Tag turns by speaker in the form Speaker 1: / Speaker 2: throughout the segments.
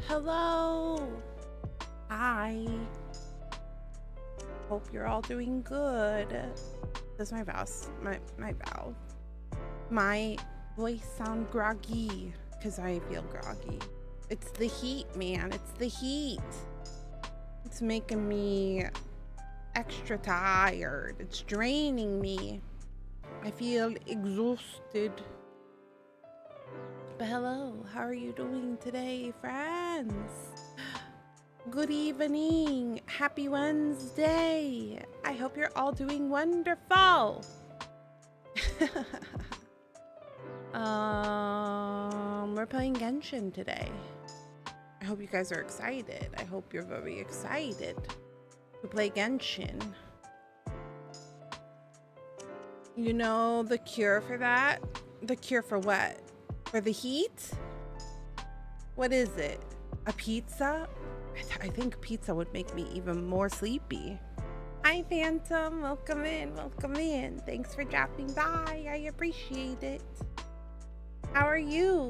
Speaker 1: Hello. Hi. Hope you're all doing good. Does my voice sound groggy? Because I feel groggy. It's the heat, man. It's the heat. It's making me extra tired. It's draining me. I feel exhausted. But hello, how are you doing today, friends? Good evening. Happy Wednesday. I hope you're all doing wonderful. We're playing Genshin today. I hope you guys are excited. I hope you're very excited to play Genshin. You know the cure for that? The cure for what? For the heat? What is it? A pizza? I think pizza would make me even more sleepy. Hi, Phantom. Welcome in. Welcome in. Thanks for dropping by. I appreciate it. How are you?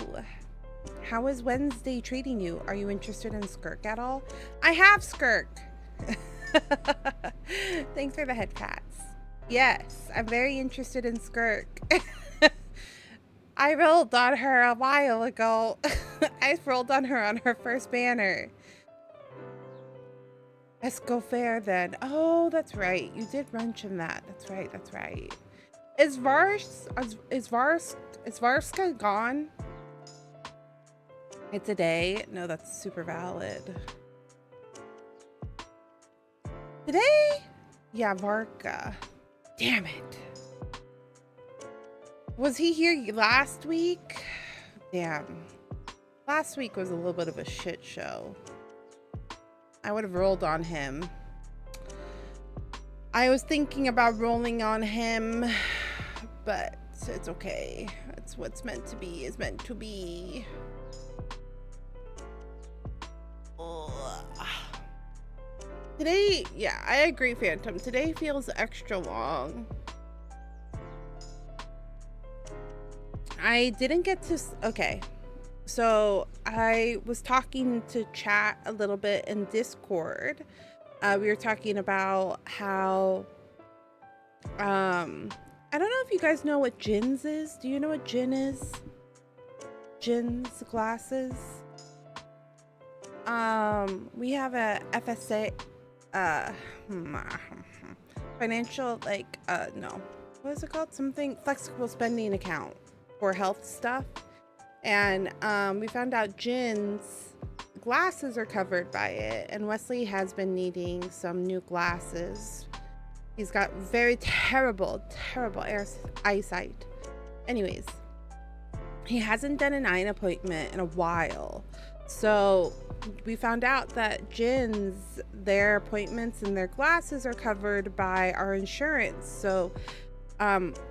Speaker 1: How is Wednesday treating you? Are you interested in Skirk at all? I have Skirk. Thanks for the head pats. Yes, I'm very interested in Skirk. I rolled on her a while ago. I rolled on her first banner. Let's go fair then. Oh, that's right. You did mention that. That's right. That's right. Is Varska gone? It's a day. No, that's super valid. Today? Yeah, Varka. Damn it. Was he here last week? Damn. Last week was a little bit of a shit show. I would have rolled on him. I was thinking about rolling on him, but it's okay. It's what's meant to be is meant to be. Ugh. Today, yeah, I agree, Phantom. Today feels extra long. I didn't get to, okay. So I was talking to chat a little bit in Discord. We were talking about how, I don't know if you guys know what Jin's is. Do you know what Jin is? Jin's glasses. We have a FSA, financial, like, no, what is it called? Something flexible spending account for health stuff. And we found out Jin's glasses are covered by it, and Wesley has been needing some new glasses. He's got very terrible eyesight. Anyways, he hasn't done an eye appointment in a while, so we found out that Jin's, their appointments and their glasses are covered by our insurance. So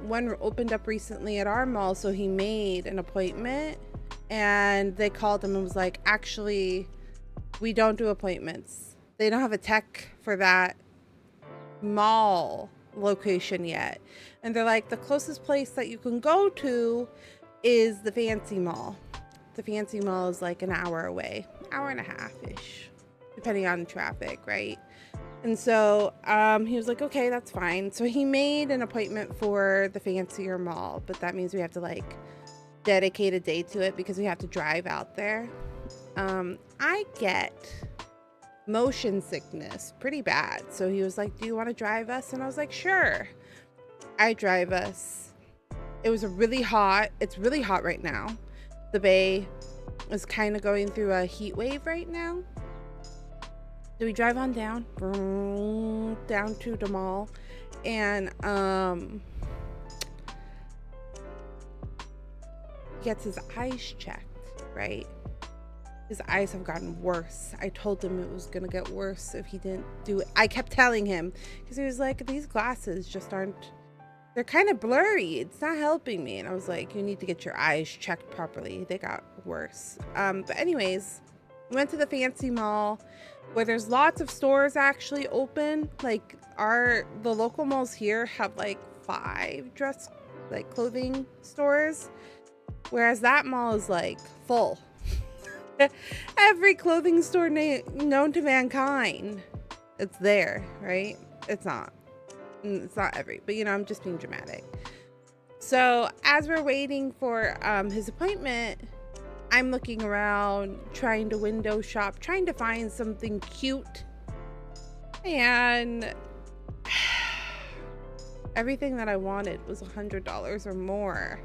Speaker 1: one opened up recently at our mall, so he made an appointment, and they called him and was like, actually, we don't do appointments. They don't have a tech for that mall location yet. And they're like, the closest place that you can go to is the fancy mall. The fancy mall is like an hour away, hour and a half-ish, depending on traffic, right? And so he was like, okay, that's fine. So he made an appointment for the fancier mall, but that means we have to like dedicate a day to it because we have to drive out there. I get motion sickness pretty bad. So he was like, do you want to drive us? And I was like, sure. I drive us. It was really hot. It's really hot right now. The Bay is kind of going through a heat wave right now. So we drive on down to the mall, and he gets his eyes checked, right? His eyes have gotten worse. I told him it was gonna get worse if he didn't do it. I kept telling him, because he was like, these glasses just aren't, they're kind of blurry. It's not helping me. And I was like, you need to get your eyes checked properly. They got worse. But anyways, we went to the fancy mall, where there's lots of stores actually open. Like the local malls here have like 5 clothing stores, whereas that mall is like full. Every clothing store known to mankind, it's there, right? It's not every, but you know, I'm just being dramatic. So as we're waiting for his appointment, I'm looking around, trying to window shop, trying to find something cute, and everything that I wanted was $100 or more.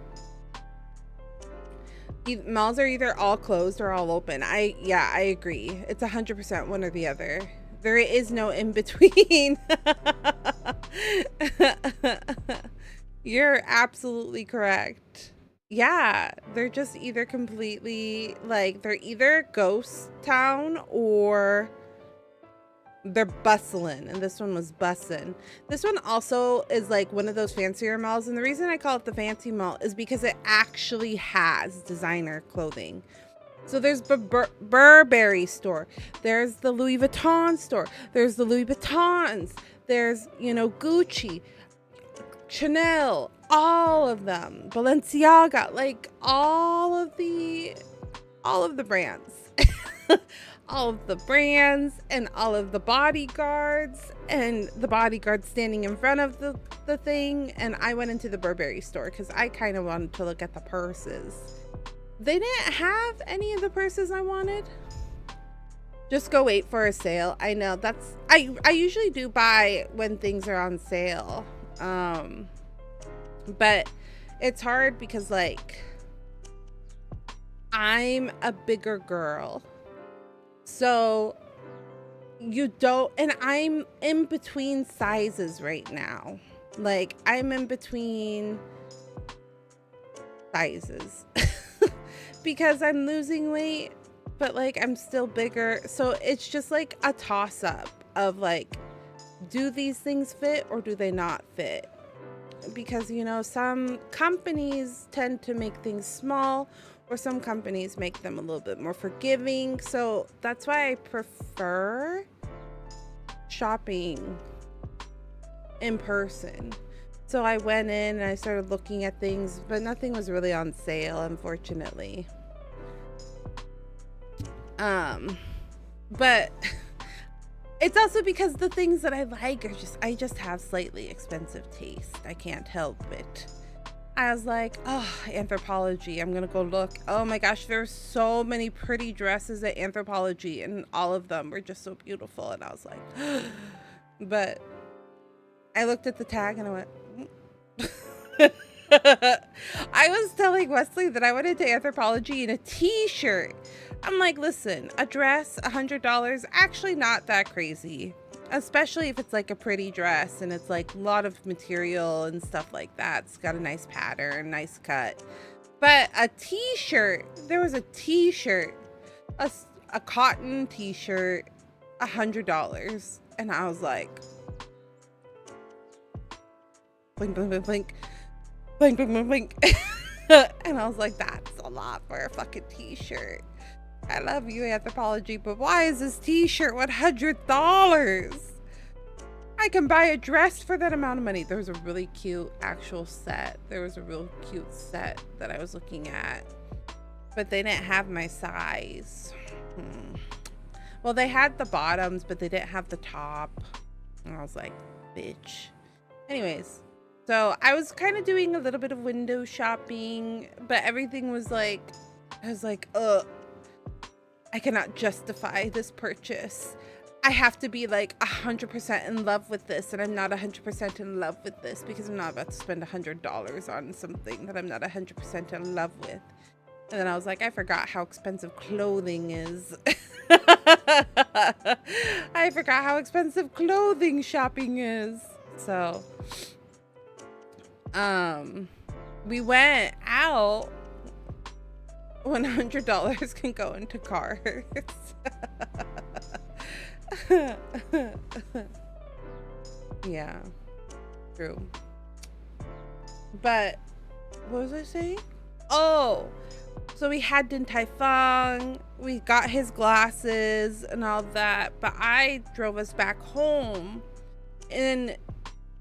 Speaker 1: Malls are either all closed or all open. I agree. It's 100% one or the other. There is no in between. You're absolutely correct. Yeah, they're just either completely, like, they're either ghost town or they're bustling, and this one was bussin'. This one also is like one of those fancier malls, and the reason I call it the fancy mall is because it actually has designer clothing. So there's Burberry store, there's the Louis Vuitton store, there's the Louis Vuittons, there's, you know, Gucci, Chanel, all of them, Balenciaga, like all of the brands. All of the brands and all of the bodyguards and the bodyguards standing in front of the thing. And I went into the Burberry store because I kind of wanted to look at the purses. They didn't have any of the purses I wanted. Just go wait for a sale. I know that's, I usually do buy when things are on sale. But it's hard because, like, I'm a bigger girl. So you don't, and I'm in between sizes right now. Like, I'm in between sizes because I'm losing weight, but like I'm still bigger. So it's just like a toss up of like, do these things fit or do they not fit? Because, you know, some companies tend to make things small, or some companies make them a little bit more forgiving. So that's why I prefer shopping in person. So I went in and I started looking at things, but nothing was really on sale, unfortunately. But it's also because the things that I like are I just have slightly expensive taste. I can't help it. I was like, oh, Anthropologie, I'm gonna go look. Oh my gosh, there's so many pretty dresses at Anthropologie, and all of them were just so beautiful. And I was like, but I looked at the tag and I went, I was telling Wesley that I went into Anthropologie in a t-shirt. I'm like, listen, a dress, $100, actually not that crazy. Especially if it's like a pretty dress and it's like a lot of material and stuff like that. It's got a nice pattern, nice cut. But a t-shirt, there was a t-shirt, a cotton t-shirt, $100. And I was like, blink, blink, blink, blink, blink, blink, blink, blink. And I was like, that's a lot for a fucking t-shirt. I love you, Anthropologie, but why is this t-shirt $100? I can buy a dress for that amount of money. There was a really cute actual set. There was a real cute set that I was looking at, but they didn't have my size. Well, they had the bottoms, but they didn't have the top. And I was like, bitch. Anyways, so I was kind of doing a little bit of window shopping, but everything was like, I was like, I cannot justify this purchase. I have to be like 100% in love with this, and I'm not 100% in love with this because I'm not about to spend $100 on something that I'm not 100% in love with. And then I was like, I forgot how expensive clothing is. I forgot how expensive clothing shopping is. So, we went out when $100 can go into cars. Yeah, true. But what was I saying? Oh, so we had Din Tai Fung, we got his glasses and all that, but I drove us back home, and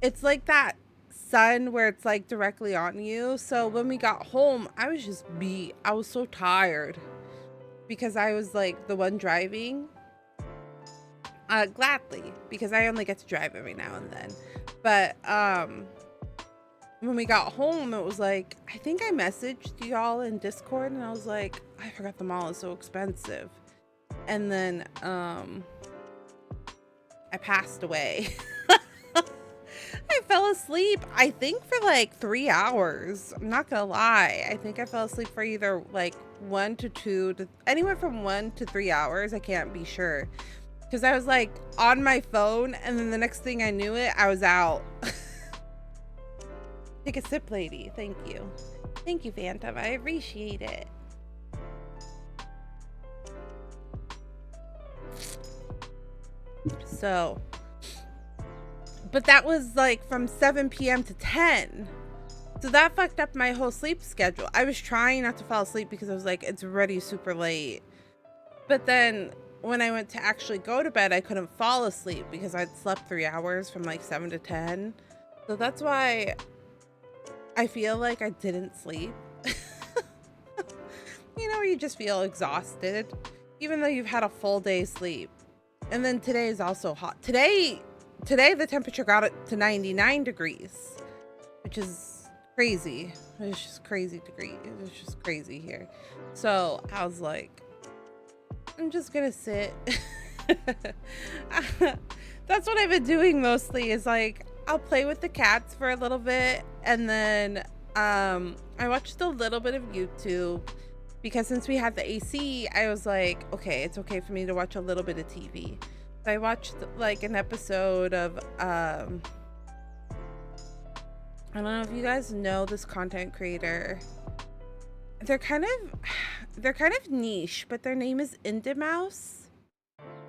Speaker 1: it's like that sun where it's like directly on you. So when we got home, I was just beat. I was so tired because I was like the one driving. Gladly, because I only get to drive every now and then. But when we got home, it was like, I think I messaged y'all in Discord and I was like, I forgot the mall is so expensive. And then I passed away. I fell asleep, I think, for like 3 hours. I'm not gonna lie. I think I fell asleep for either like 1 to 2 to anywhere from 1 to 3 hours. I can't be sure. Because I was like on my phone, and then the next thing I knew it, I was out. Take a sip, lady. Thank you. Thank you, Phantom. I appreciate it. So, but that was like from 7 p.m. to 10. So that fucked up my whole sleep schedule. I was trying not to fall asleep because I was like, it's already super late. But then when I went to actually go to bed, I couldn't fall asleep because I'd slept 3 hours from like 7 to 10. So that's why I feel like I didn't sleep. You know, you just feel exhausted, even though you've had a full day's sleep. And then today is also hot. Today the temperature got it to 99 degrees, which is crazy. It's just crazy degrees. It's just crazy here. So I was like, I'm just gonna sit. That's what I've been doing mostly, is like I'll play with the cats for a little bit, and then I watched a little bit of YouTube, because since we had the AC, I was like, okay, it's okay for me to watch a little bit of TV. So I watched like an episode of I don't know if you guys know this content creator. They're kind of niche, but their name is Indie Mouse,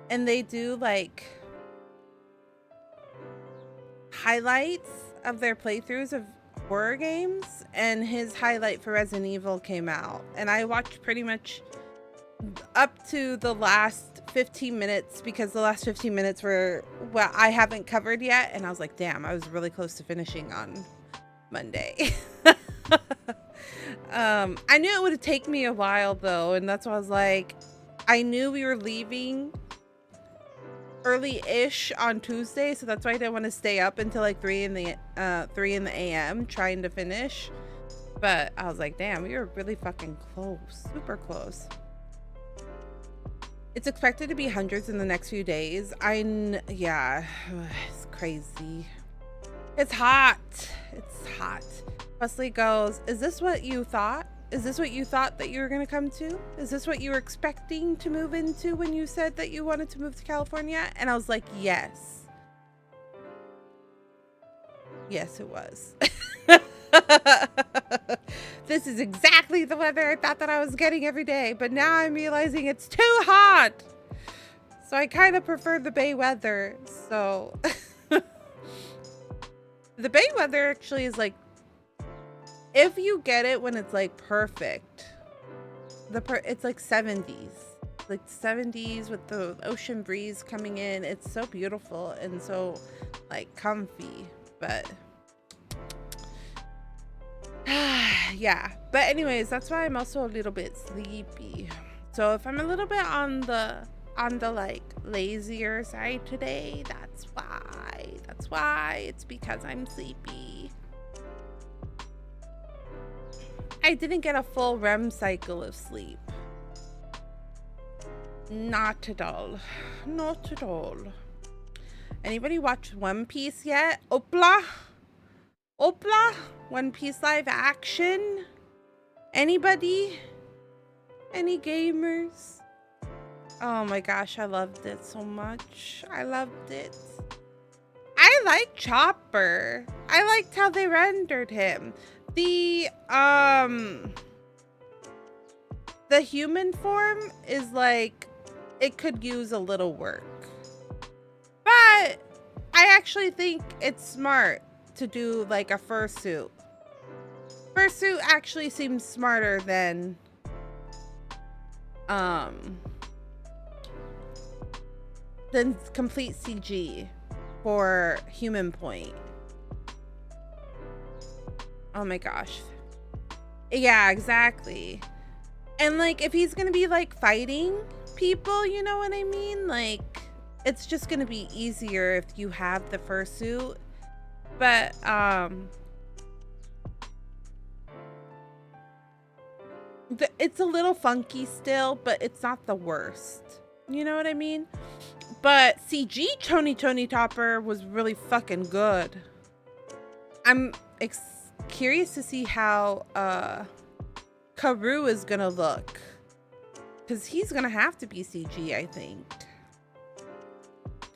Speaker 1: and they do like highlights of their playthroughs of horror games, and his highlight for Resident Evil came out, and I watched pretty much up to the last 15 minutes, because the last 15 minutes were what I haven't covered yet, and I was like, damn, I was really close to finishing on Monday. I knew it would take me a while though, and that's why I was like, I knew we were leaving early-ish on Tuesday, so that's why I didn't want to stay up until like 3 in the a.m. trying to finish. But I was like, damn, we were really fucking close, super close. It's expected to be hundreds in the next few days. Yeah, it's crazy. It's hot. It's hot. Wesley goes, is this what you thought? Is this what you thought that you were going to come to? Is this what you were expecting to move into when you said that you wanted to move to California? And I was like, yes. Yes, it was. This is exactly the weather I thought that I was getting every day. But now I'm realizing it's too hot. So I kind of prefer the Bay weather. So the Bay weather actually is like, if you get it when it's like perfect, it's like 70s, like 70s with the ocean breeze coming in. It's so beautiful and so like comfy. But yeah, but anyways, that's why I'm also a little bit sleepy. So if I'm a little bit on the like lazier side today, that's why it's because I'm sleepy. I didn't get a full REM cycle of sleep. Not at all. Not at all. Anybody watch One Piece yet? Opla? One Piece live action? Anybody? Any gamers? Oh my gosh, I loved it so much. I loved it. I like Chopper. I liked how they rendered him. The human form is like, it could use a little work, but I actually think it's smart to do like a fursuit. Fursuit actually seems smarter than complete CG for human point. Oh my gosh. Yeah, exactly. And like, if he's gonna be like fighting people, you know what I mean? Like, it's just gonna be easier if you have the fursuit. But it's a little funky still, but it's not the worst. You know what I mean? But CG Tony Topper was really fucking good. I'm curious to see how Karoo is gonna look, because he's gonna have to be CG, I think.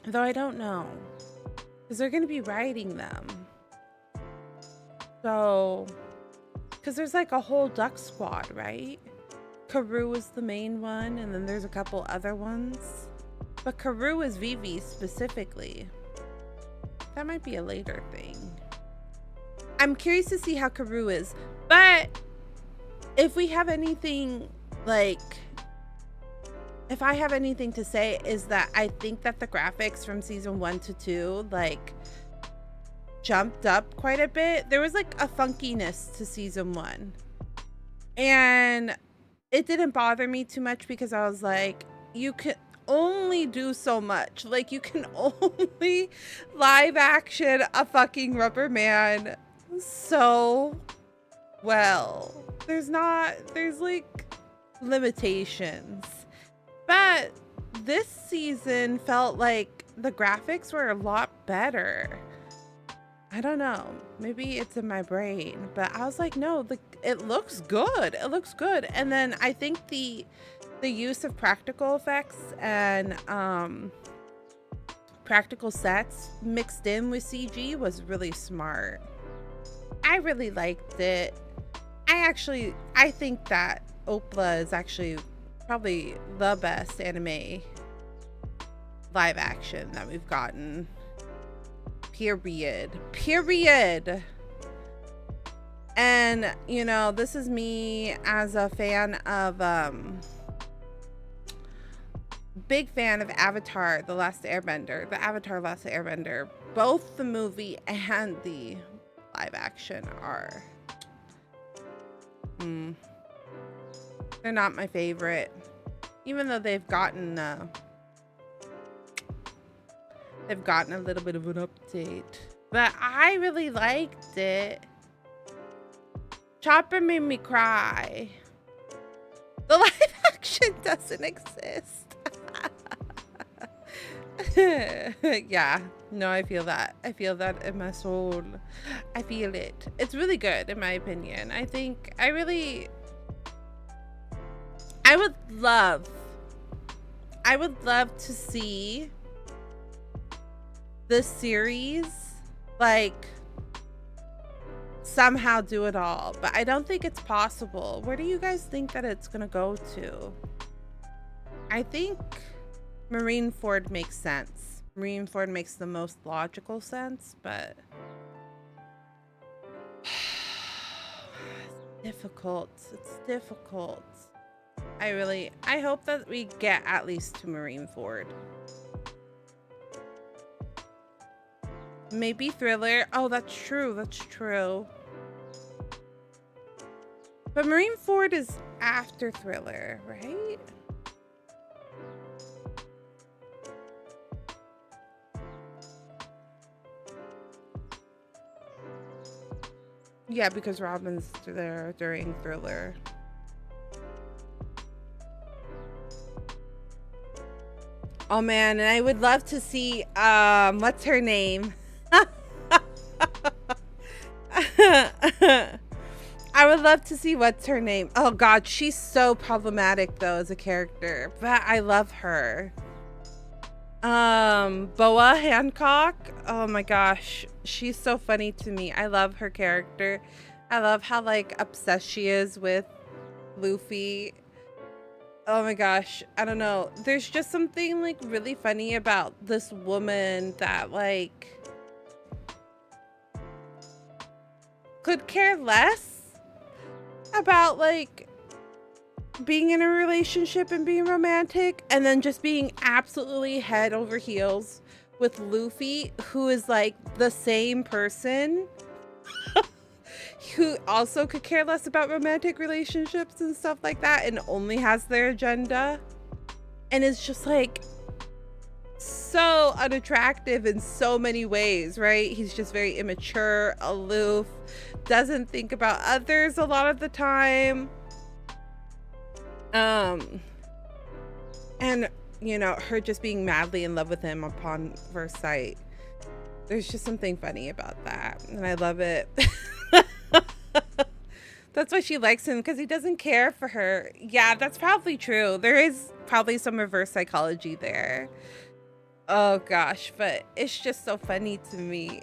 Speaker 1: Though I don't know, because they're gonna be riding them. So, because there's like a whole duck squad, right? Karoo is the main one, and then there's a couple other ones. But Karoo is Vivi specifically. That might be a later thing. I'm curious to see how Karoo is. But if we have anything, like, if I have anything to say, is that I think that the graphics from season 1 to 2, like, jumped up quite a bit. There was like a funkiness to season 1. And it didn't bother me too much, because I was like, you can only do so much. Like, you can only live action a fucking Rubber Man so well. There's like limitations. But this season felt like the graphics were a lot better. I don't know, maybe it's in my brain, but I was like, no, it looks good. It looks good. And then I think the use of practical effects and practical sets mixed in with CG was really smart. I really liked it. I think that Opla is actually probably the best anime live action that we've gotten. Period. And you know, this is me as a fan of big fan of Avatar The Last Airbender, the Avatar Last Airbender. Both the movie and the live action are they're not my favorite, even though they've gotten a little bit of an update. But I really liked it. Chopper made me cry. The live action doesn't exist. Yeah, no, I feel that. I feel that in my soul. I feel it. It's really good, in my opinion. I think I would love to see this series like somehow do it all, but I don't think it's possible. Where do you guys think that it's gonna go to? I think Marineford makes sense. Marineford makes the most logical sense, but it's difficult. I hope that we get at least to Marineford. Maybe Thriller. Oh, that's true. But Marineford is after Thriller, right? Yeah, because Robin's there during Thriller. Oh man, and I would love to see what's her name? I would love to see what's her name. Oh god, she's so problematic though as a character, but I love her. Boa Hancock. Oh my gosh, she's so funny to me. I love her character. I love how like obsessed she is with Luffy. Oh my gosh, I don't know. There's just something like really funny about this woman that like could care less about like being in a relationship and being romantic, and then just being absolutely head over heels with Luffy, who is like the same person. who also could care less about romantic relationships and stuff like that and only has their agenda and is just like so unattractive in so many ways, right? He's just very immature, aloof, doesn't think about others a lot of the time. And you know, her just being madly in love with him upon first sight. There's just something funny about that, and I love it. That's why she likes him, because he doesn't care for her. Yeah, that's probably true. There is probably some reverse psychology there. Oh gosh, but it's just so funny to me.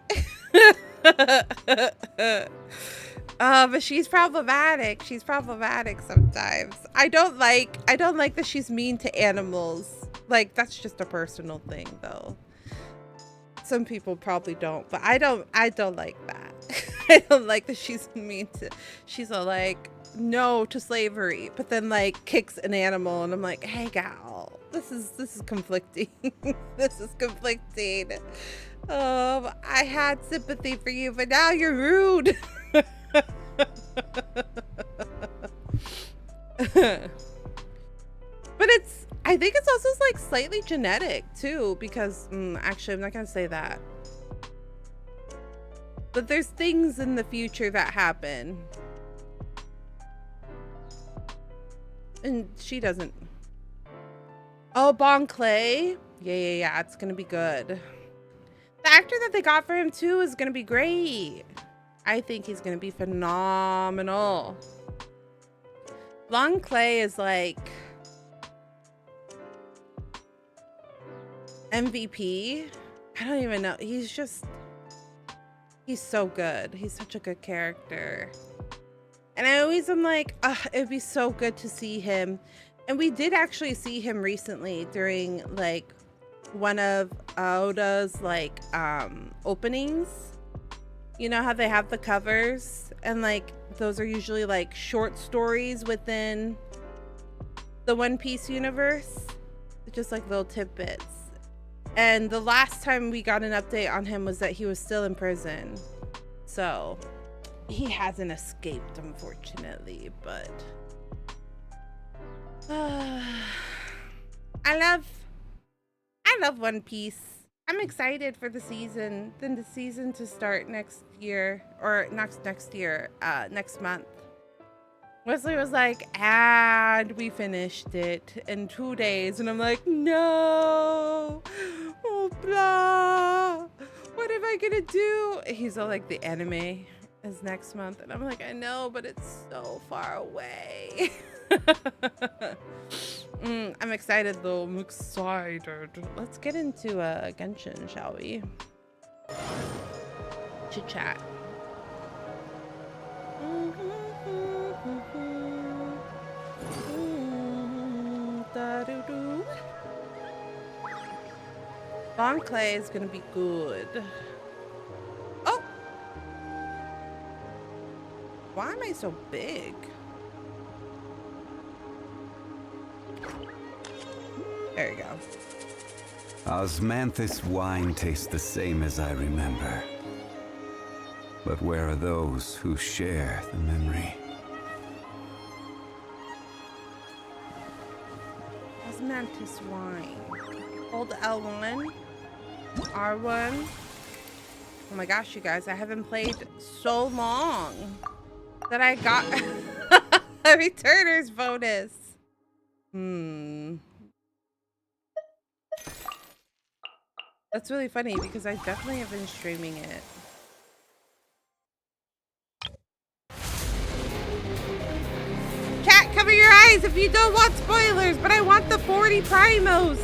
Speaker 1: But she's problematic. She's problematic sometimes. I don't like that she's mean to animals. Like, that's just a personal thing though. Some people probably don't, but I don't like that. I don't like that she's mean to, she's all like, no to slavery, but then like kicks an animal, and I'm like, hey gal, this is conflicting. This is conflicting. I had sympathy for you, but now you're rude. But I think it's also like slightly genetic too, because actually I'm not gonna say that, but there's things in the future that happen and she doesn't. Oh, Bon Clay. Yeah, it's gonna be good. The actor that they got for him too is gonna be great. I think he's gonna be phenomenal. Bon Clay is like MVP. I don't even know. He's so good. He's such a good character. And I always am like, it'd be so good to see him. And we did actually see him recently during like one of Oda's like openings. You know how they have the covers, and like those are usually like short stories within the One Piece universe, just like little tidbits. And the last time we got an update on him was that he was still in prison. So he hasn't escaped, unfortunately, but I love One Piece. I'm excited for the season to start next year, or next year, next month. Wesley was like, and we finished it in 2 days. And I'm like, no, oh, blah. What am I gonna do? He's all like, the anime is next month. And I'm like, I know, but it's so far away. I'm excited though. I'm excited. Let's get into Genshin, shall we? Chit chat. Bon Clay is gonna be good. Oh! Why am I so big? There you go.
Speaker 2: Osmanthus wine tastes the same as I remember. But where are those who share the memory?
Speaker 1: Osmanthus wine. Hold L1. R1. Oh my gosh, you guys, I haven't played so long that I got a returner's bonus. That's really funny because I definitely have been streaming it. Chat, cover your eyes if you don't want spoilers, but I want the 40 primos.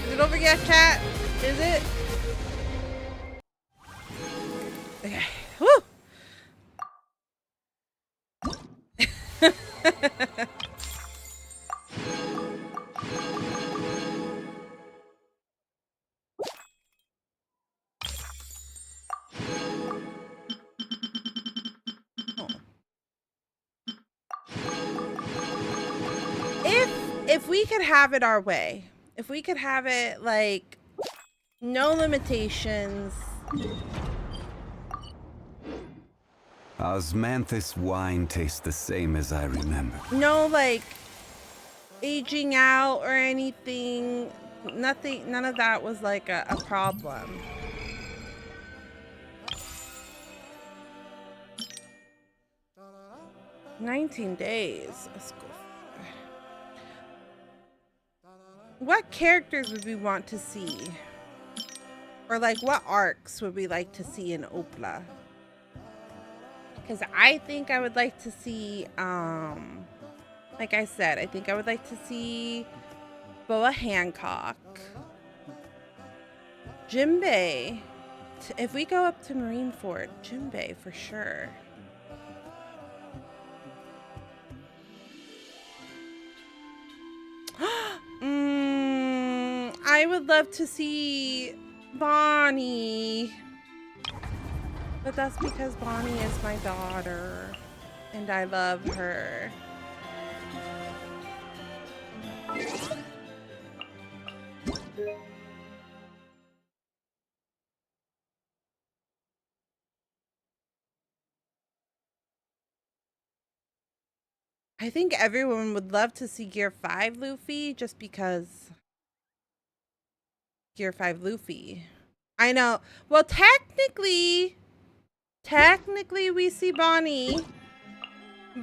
Speaker 1: Is it over yet, chat? Is it? Okay. Woo! if we could have it our way, if we could have it like no limitations.
Speaker 2: Osmanthus wine tastes the same as I remember.
Speaker 1: No like aging out or anything. Nothing, none of that was like a problem. $19 days. Let's go. What characters would we want to see? Or like what arcs would we like to see in Opla? Because I think I would like to see, like I said, I think I would like to see Boa Hancock, Jimbei. If we go up to Marineford, Jimbei for sure. I would love to see Bonnie. But that's because Bonnie is my daughter. And I love her. I think everyone would love to see Gear 5 Luffy just because Gear 5 Luffy. I know. Well, technically we see Bonnie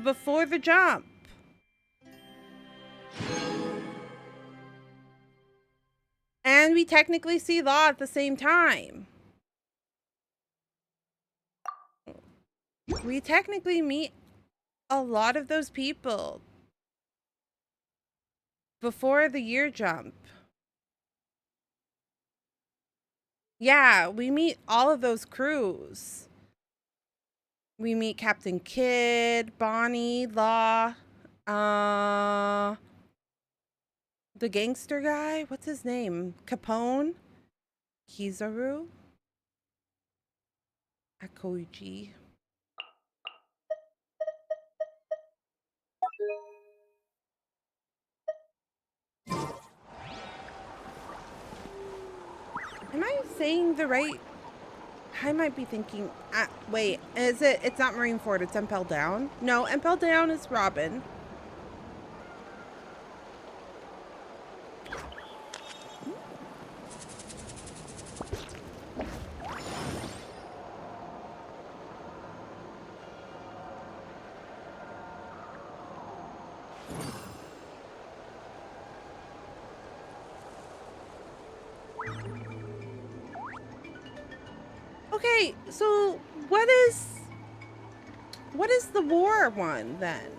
Speaker 1: before the jump. And we technically see Law at the same time. We technically meet a lot of those people before the year jump. Yeah, we meet all of those crews. We meet Captain Kidd, Bonnie, Law, the gangster guy. What's his name? Capone? Kizaru? Akoiji. Am I saying the right? I might be thinking, wait, is it? It's not Marineford, it's Impel Down. No, Impel Down is Robin. Okay, so what is the war one then?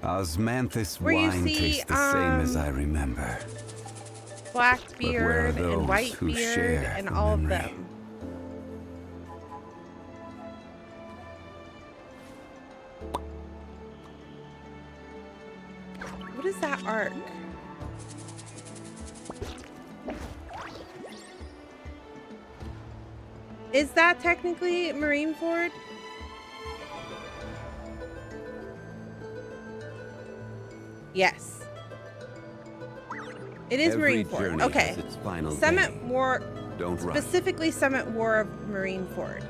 Speaker 2: Osmanthus wine tastes the same as I remember.
Speaker 1: Blackbeard and Whitebeard and all of them. What is that arc? Is that technically Marineford? Yes. It is Marineford. Okay. Summit War, specifically Summit War of Marineford.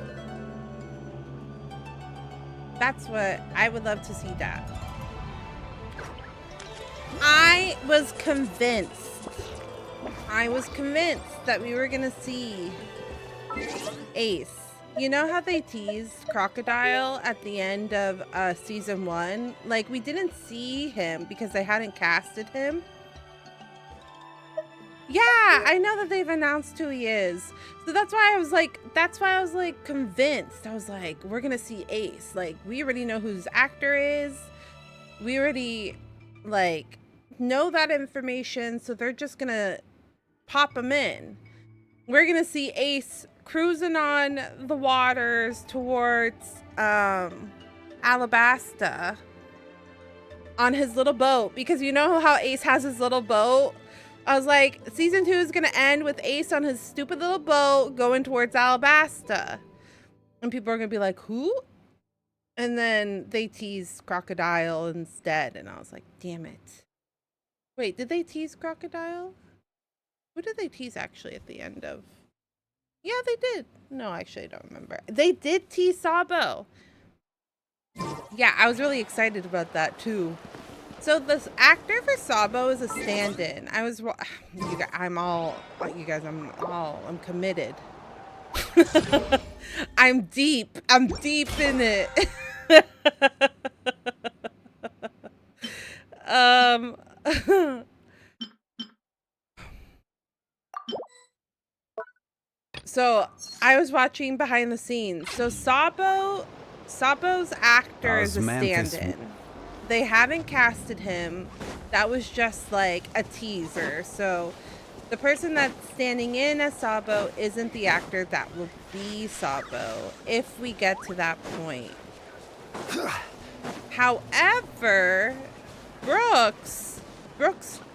Speaker 1: That's what I would love to see that. I was convinced that we were gonna see Ace. You know how they teased Crocodile at the end of season 1? Like, we didn't see him because they hadn't casted him. Yeah, I know that they've announced who he is. So that's why I was like convinced. I was like, we're gonna see Ace. Like, we already know who his actor is. We already like know that information, so they're just gonna pop him in. We're gonna see Ace cruising on the waters towards Alabasta on his little boat, because you know how Ace has his little boat. I was like, season 2 is gonna end with Ace on his stupid little boat going towards Alabasta, and people are gonna be like, who? And then they teased Crocodile instead, and I was like, damn it. Wait, did they tease Crocodile? Who did they tease actually at the end of? Yeah, they did. No, actually, I don't remember. They did tease Sabo. Yeah, I was really excited about that too. So this actor for Sabo is a stand-in. I'm committed. I'm deep in it. um So I was watching behind the scenes. So Sabo's actor is a stand-in. They haven't casted him. That was just like a teaser. So the person that's standing in as Sabo isn't the actor that will be Sabo if we get to that point. However, Brooks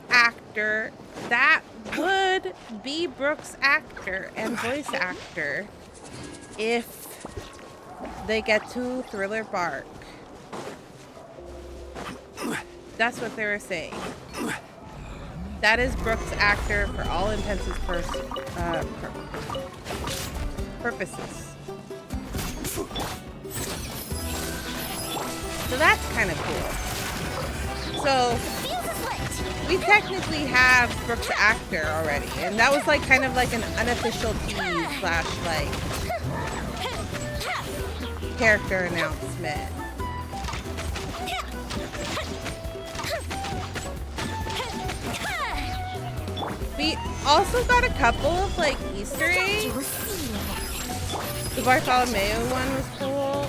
Speaker 1: actor, that would be Brooks actor and voice actor if they get to Thriller Bark. That's what they were saying. That is Brooks actor for all intents and purposes. So that's kind of cool. So we technically have Brooks actor already, and that was like kind of like an unofficial tease / like character announcement. We also got a couple of like Easter eggs. The Bartholomew one was cool,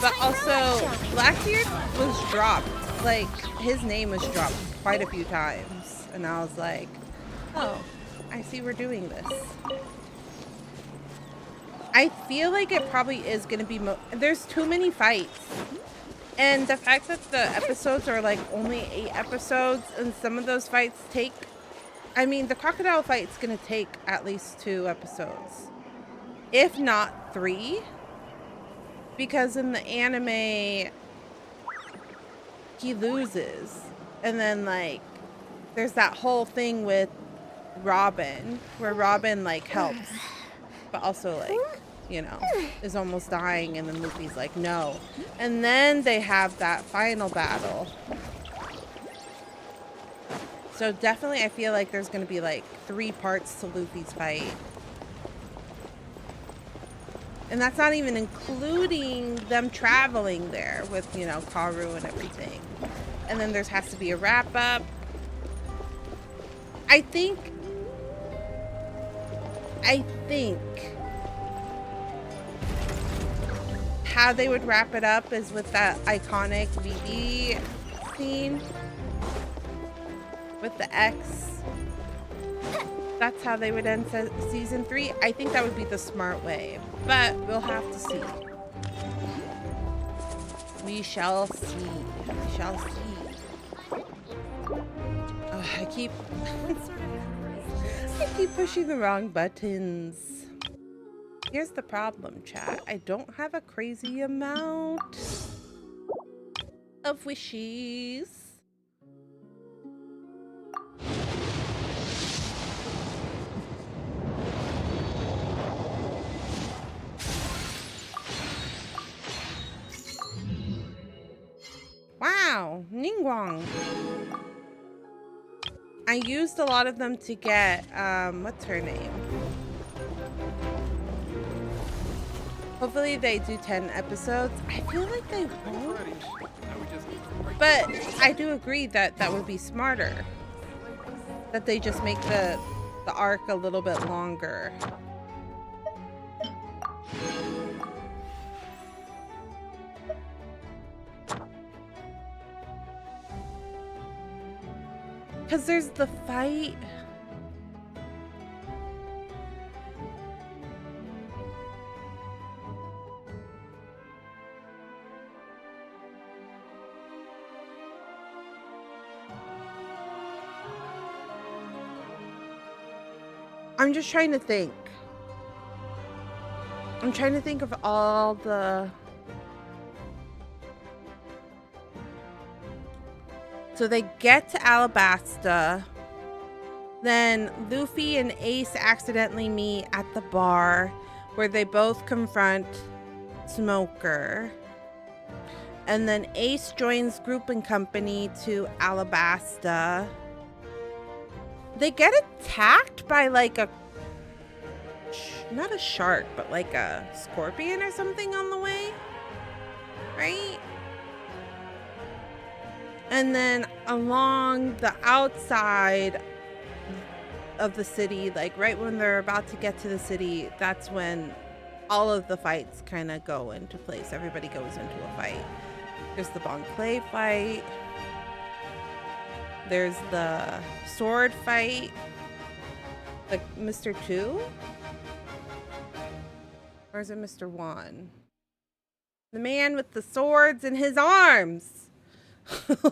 Speaker 1: but also Blackbeard was dropped. Like his name was dropped quite a few times, and I was like, oh, I see we're doing this. I feel like it probably is going to be there's too many fights, and the fact that the episodes are like only 8 episodes, and some of those fights take, I mean, the crocodile fight's going to take at least 2 episodes, if not 3, because in the anime he loses, and then like there's that whole thing with Robin where Robin like helps but also like, you know, is almost dying, and then Luffy's like no, and then they have that final battle. So definitely I feel like there's gonna be like 3 parts to Luffy's fight. And that's not even including them traveling there with, you know, Karu and everything. And then there has to be a wrap up. I think how they would wrap it up is with that iconic BB scene with the X. That's how they would end season 3. I think that would be the smart way, but we'll have to see. We shall see. We shall see. Oh, I keep pushing the wrong buttons. Here's the problem, chat. I don't have a crazy amount of wishes. Wow, Ningguang. I used a lot of them to get, what's her name? Hopefully they do 10 episodes. I feel like they won't. But I do agree that that would be smarter. That they just make the arc a little bit longer. Because there's the fight. I'm just trying to think. I'm trying to think of all the So they get to Alabasta. Then Luffy and Ace accidentally meet at the bar where they both confront Smoker. And then Ace joins Group and Company to Alabasta. They get attacked by like a, not a shark, but like a scorpion or something on the way, right? And then along the outside of the city, like right when they're about to get to the city, that's when all of the fights kind of go into place. Everybody goes into a fight. There's the Bon Clay fight. There's the sword fight. Like Mr. 2? Or is it Mr. 1? The man with the swords in his arms.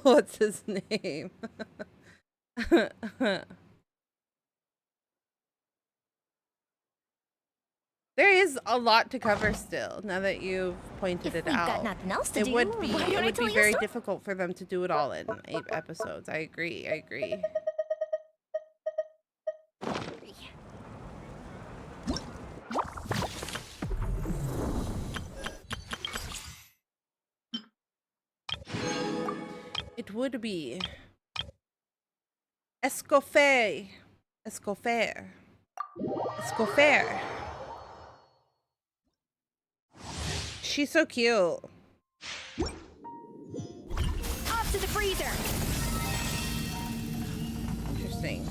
Speaker 1: What's his name? There is a lot to cover still, now that you've pointed it out.
Speaker 3: Got nothing else to do.
Speaker 1: It would be
Speaker 3: Why don't I tell you a
Speaker 1: very
Speaker 3: story?
Speaker 1: difficult for them to do it all in 8 episodes. I agree. It would be Escoffier. She's so cute.
Speaker 3: Off to the freezer.
Speaker 1: Interesting.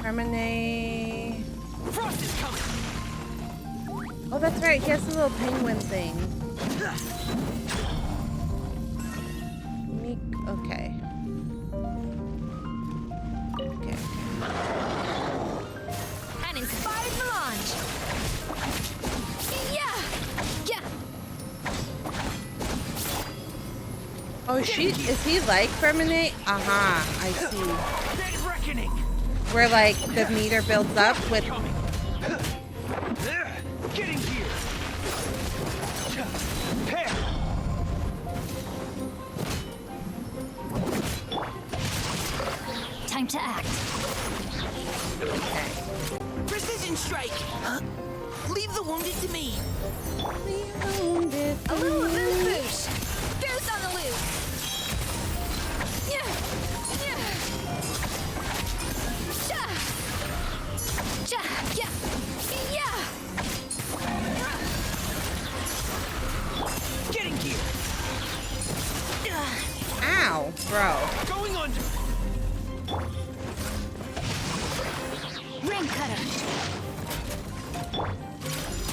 Speaker 1: Harmony.
Speaker 4: Frost is coming.
Speaker 1: Oh, that's right. He has a little penguin thing. Okay.
Speaker 3: An inspired melange. Yeah.
Speaker 1: Oh, is he like Ferminate? Uh-huh, I see.
Speaker 4: Dead reckoning.
Speaker 1: Where like the meter builds up with
Speaker 4: Coming. Getting here. Pair.
Speaker 3: Time to act.
Speaker 4: Precision strike. Leave the wounded to me.
Speaker 3: A little moose boosh. Goose on the loose. Yeah.
Speaker 4: Getting here.
Speaker 1: Ow, bro.
Speaker 4: Going under.
Speaker 3: Ring cutter.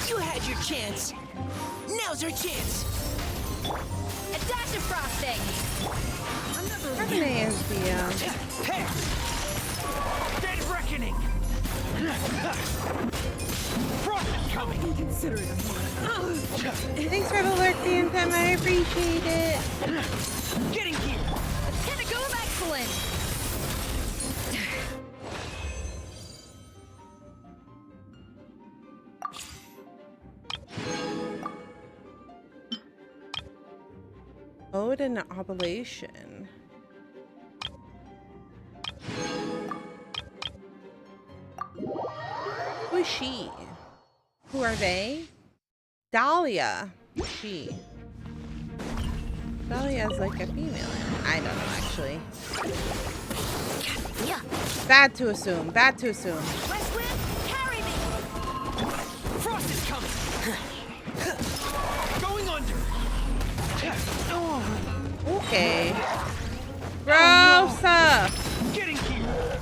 Speaker 4: You had your chance. Now's our chance.
Speaker 3: A dash of frosting.
Speaker 1: Ferminate is the
Speaker 4: Pair. Dead reckoning. Frost is coming. Consider it.
Speaker 1: Thanks for the lurk, Phantom. I appreciate it.
Speaker 4: Getting here.
Speaker 3: Tentacle of excellence.
Speaker 1: Ode and Oblation. Who is she? Who are they? Dahlia. She. Dahlia is like a female. I don't know, actually.
Speaker 3: Yeah.
Speaker 1: Bad to assume.
Speaker 3: West wind, carry me.
Speaker 4: Frost is coming. Going under.
Speaker 1: Okay. Rosa!
Speaker 4: Getting here.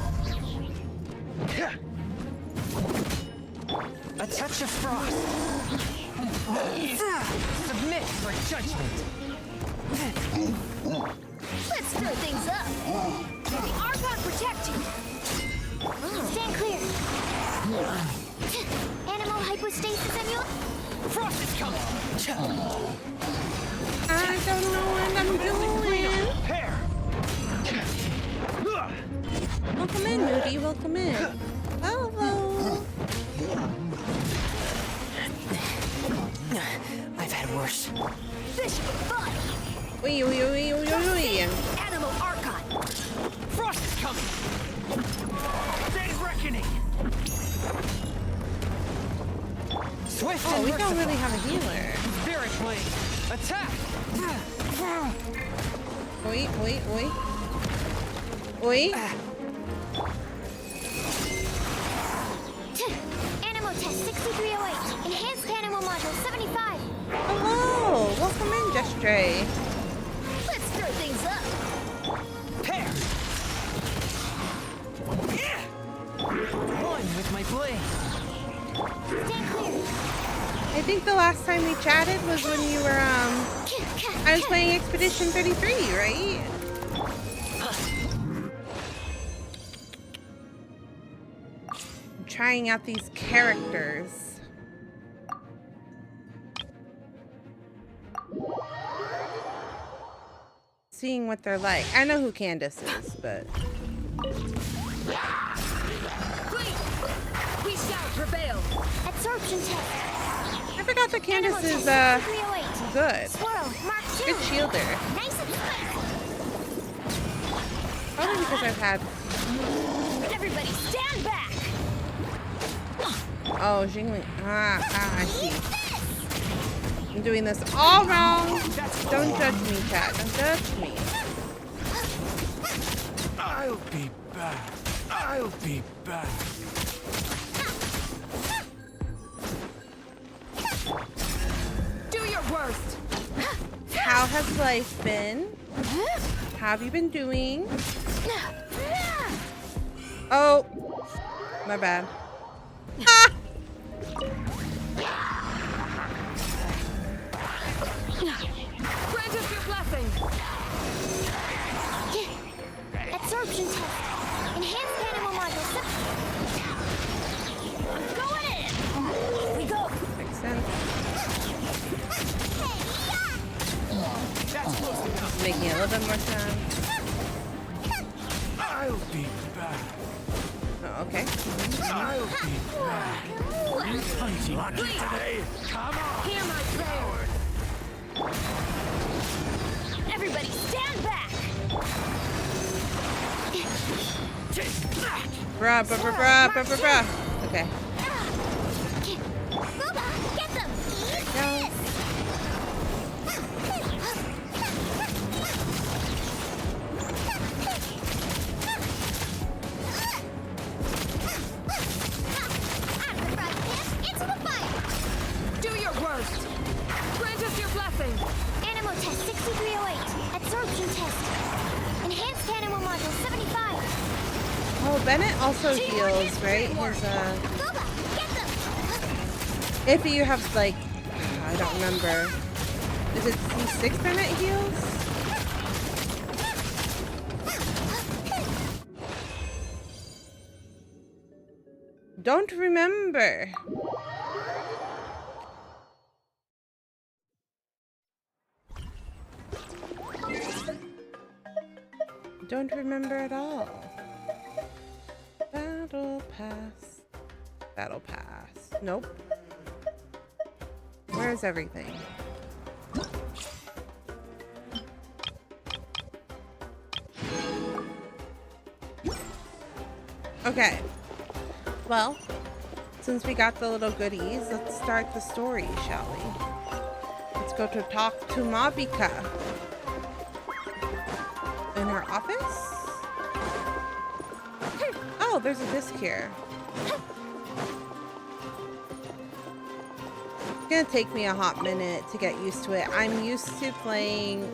Speaker 4: A touch of frost. Submit for judgment.
Speaker 3: Let's stir things up. The Archon protect you. Stand clear. Animal hypostasis emulate.
Speaker 4: Frost is coming.
Speaker 1: I don't know what I'm doing.
Speaker 4: Pair.
Speaker 1: Welcome in, Moody. Welcome in. Hello.
Speaker 4: course.
Speaker 3: This should be fun.
Speaker 1: Wee, wee, wee, wee, wee.
Speaker 3: Animal Archon.
Speaker 4: Frost is coming. Dead reckoning. Swift
Speaker 1: Oh,
Speaker 4: and
Speaker 1: we don't
Speaker 4: merciful.
Speaker 1: really have a healer.
Speaker 4: Spirit blade. Attack.
Speaker 1: Oi, oi, oi. Oi.
Speaker 3: Animal test 6308. Enhanced animal module 75.
Speaker 1: Hello. Welcome in, Jestray.
Speaker 3: Let's stir things up.
Speaker 4: Pair. Yeah. One with my blade.
Speaker 3: Stand clear.
Speaker 1: I think the last time we chatted was when you were, I was playing Expedition 33, right? I'm trying out these characters. Seeing what they're like. I know who Candace is, but...
Speaker 3: We shall prevail. Absorption test.
Speaker 1: I forgot that Candace
Speaker 3: Animal
Speaker 1: is,
Speaker 3: test 6308.
Speaker 1: good.
Speaker 3: Swirl, Mark 2.
Speaker 1: Good shielder.
Speaker 3: Nice and spicy.
Speaker 1: Probably because I've had...
Speaker 3: Everybody stand back.
Speaker 1: Oh, Jingling. I see. I'm doing this all wrong. Don't judge me, chat. Don't judge me.
Speaker 5: I'll be back. I'll be back.
Speaker 3: Do your worst.
Speaker 1: How has life been? How have you been doing? Oh, my bad. Ah!
Speaker 3: Grant us your blessing. Absorption test. Enhanced animal module. I'm going in. Here we go.
Speaker 1: Makes sense.
Speaker 4: That's close enough.
Speaker 1: Making a little bit more sense.
Speaker 5: I'll be back.
Speaker 1: Oh, okay.
Speaker 5: I'll be back. Hunting lucky today. Come on.
Speaker 3: Hear my prayer. Everybody stand back.
Speaker 1: Bruh, bruh, bruh, bruh, bruh, bruh, bruh. Okay.
Speaker 3: Booba, get them.
Speaker 1: Go.
Speaker 3: Into the fire. Do your worst. Grant us your blessing. Animal test 6308. Absorption test. Enhanced animal module 75.
Speaker 1: Oh, Bennett also heals, right? His,
Speaker 3: Booba, get them.
Speaker 1: if you have, like, I don't remember. Is it C6 Bennett heals? Don't remember. Don't remember at all. Battle pass. Battle pass. Nope. Where's everything? Okay. Well, since we got the little goodies, let's start the story, shall we? Let's go to talk to Mabika. In her office? Oh, there's a disc here. It's gonna take me a hot minute to get used to it. I'm used to playing...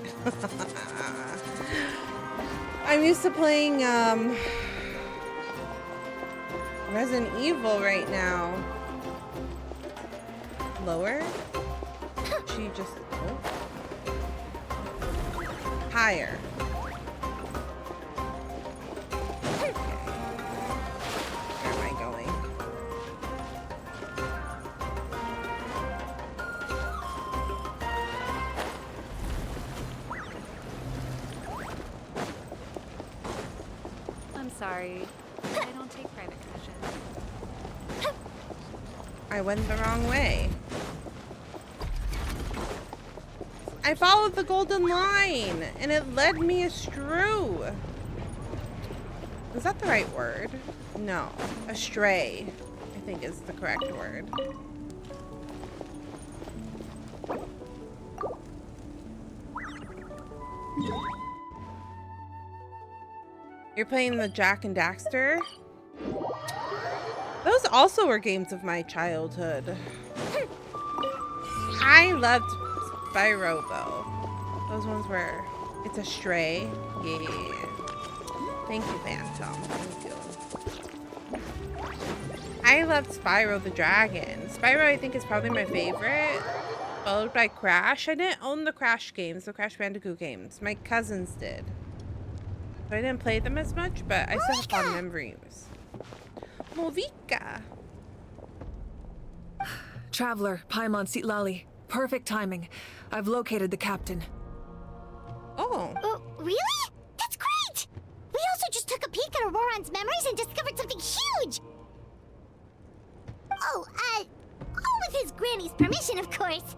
Speaker 1: I'm used to playing, Resident Evil right now. Lower? She just... Oh. Higher. Okay. Where am I going?
Speaker 6: I'm sorry. I don't take private crashes.
Speaker 1: I went the wrong way. I followed the golden line and it led me astray. Is that the right word? No. Astray, I think is the correct word. You're playing the Jak and Daxter? Those also were games of my childhood. I loved Spyro though. Those ones were, it's a stray. Yeah. Thank you, Phantom. Thank you. I loved Spyro the Dragon. Spyro I think is probably my favorite. Followed by Crash. I didn't own the Crash games, the Crash Bandicoot games. My cousins did. So I didn't play them as much, but I still have fond memories. Movika.
Speaker 7: Traveler, Paimon Sitlali. Perfect timing. I've located the captain.
Speaker 1: Oh.
Speaker 3: Oh, really? That's great! We also just took a peek at Auroron's memories and discovered something huge! Oh, all with his granny's permission, of course.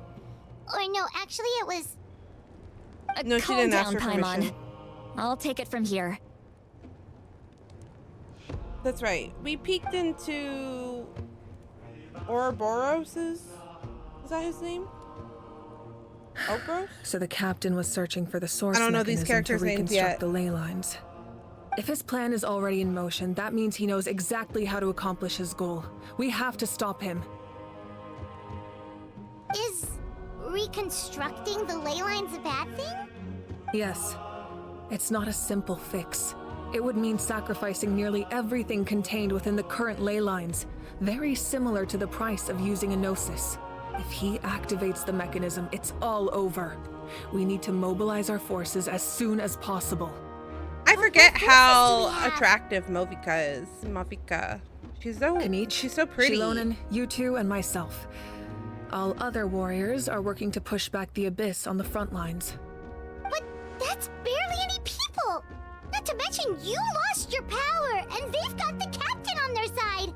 Speaker 3: Or no, actually it was...
Speaker 1: No, she didn't ask for permission.
Speaker 3: I'll take it from here.
Speaker 1: That's right. We peeked into Ouroboros's. Is that his name? Ouroboros?
Speaker 7: So the captain was searching for the source
Speaker 1: I don't know these
Speaker 7: mechanism
Speaker 1: characters'
Speaker 7: to
Speaker 1: names
Speaker 7: reconstruct
Speaker 1: yet.
Speaker 7: the ley lines. If his plan is already in motion, that means he knows exactly how to accomplish his goal. We have to stop him.
Speaker 3: Is reconstructing the ley lines a bad thing?
Speaker 7: Yes. It's not a simple fix. It would mean sacrificing nearly everything contained within the current ley lines, very similar to the price of using a Gnosis. If he activates the mechanism, it's all over. We need to mobilize our forces as soon as possible.
Speaker 1: I forget how attractive Movika is. Movika. She's so pretty.
Speaker 7: Shilonen, you two, and myself. All other warriors are working to push back the abyss on the front lines.
Speaker 3: But that's barely any people! Not to mention you lost your power, and they've got the captain on their side!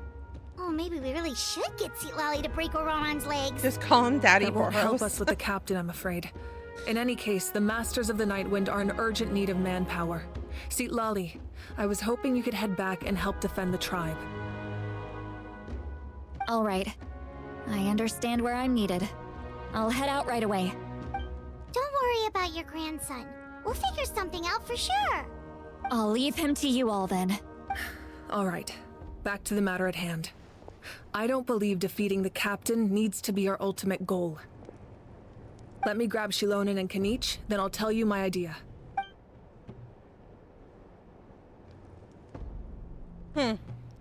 Speaker 3: Oh, maybe we really should get Sitlali to break Auroron's legs.
Speaker 1: Just call him Daddy
Speaker 7: That won't help
Speaker 1: Boros.
Speaker 7: us with the captain, I'm afraid. In any case, the Masters of the Nightwind are in urgent need of manpower. Sitlali, I was hoping you could head back and help defend the tribe.
Speaker 3: All right. I understand where I'm needed. I'll head out right away. Don't worry about your grandson. We'll figure something out for sure. I'll leave him to you all then.
Speaker 7: All right, back to the matter at hand. I don't believe defeating the captain needs to be our ultimate goal. Let me grab Shilonen and Kanich, then I'll tell you my idea.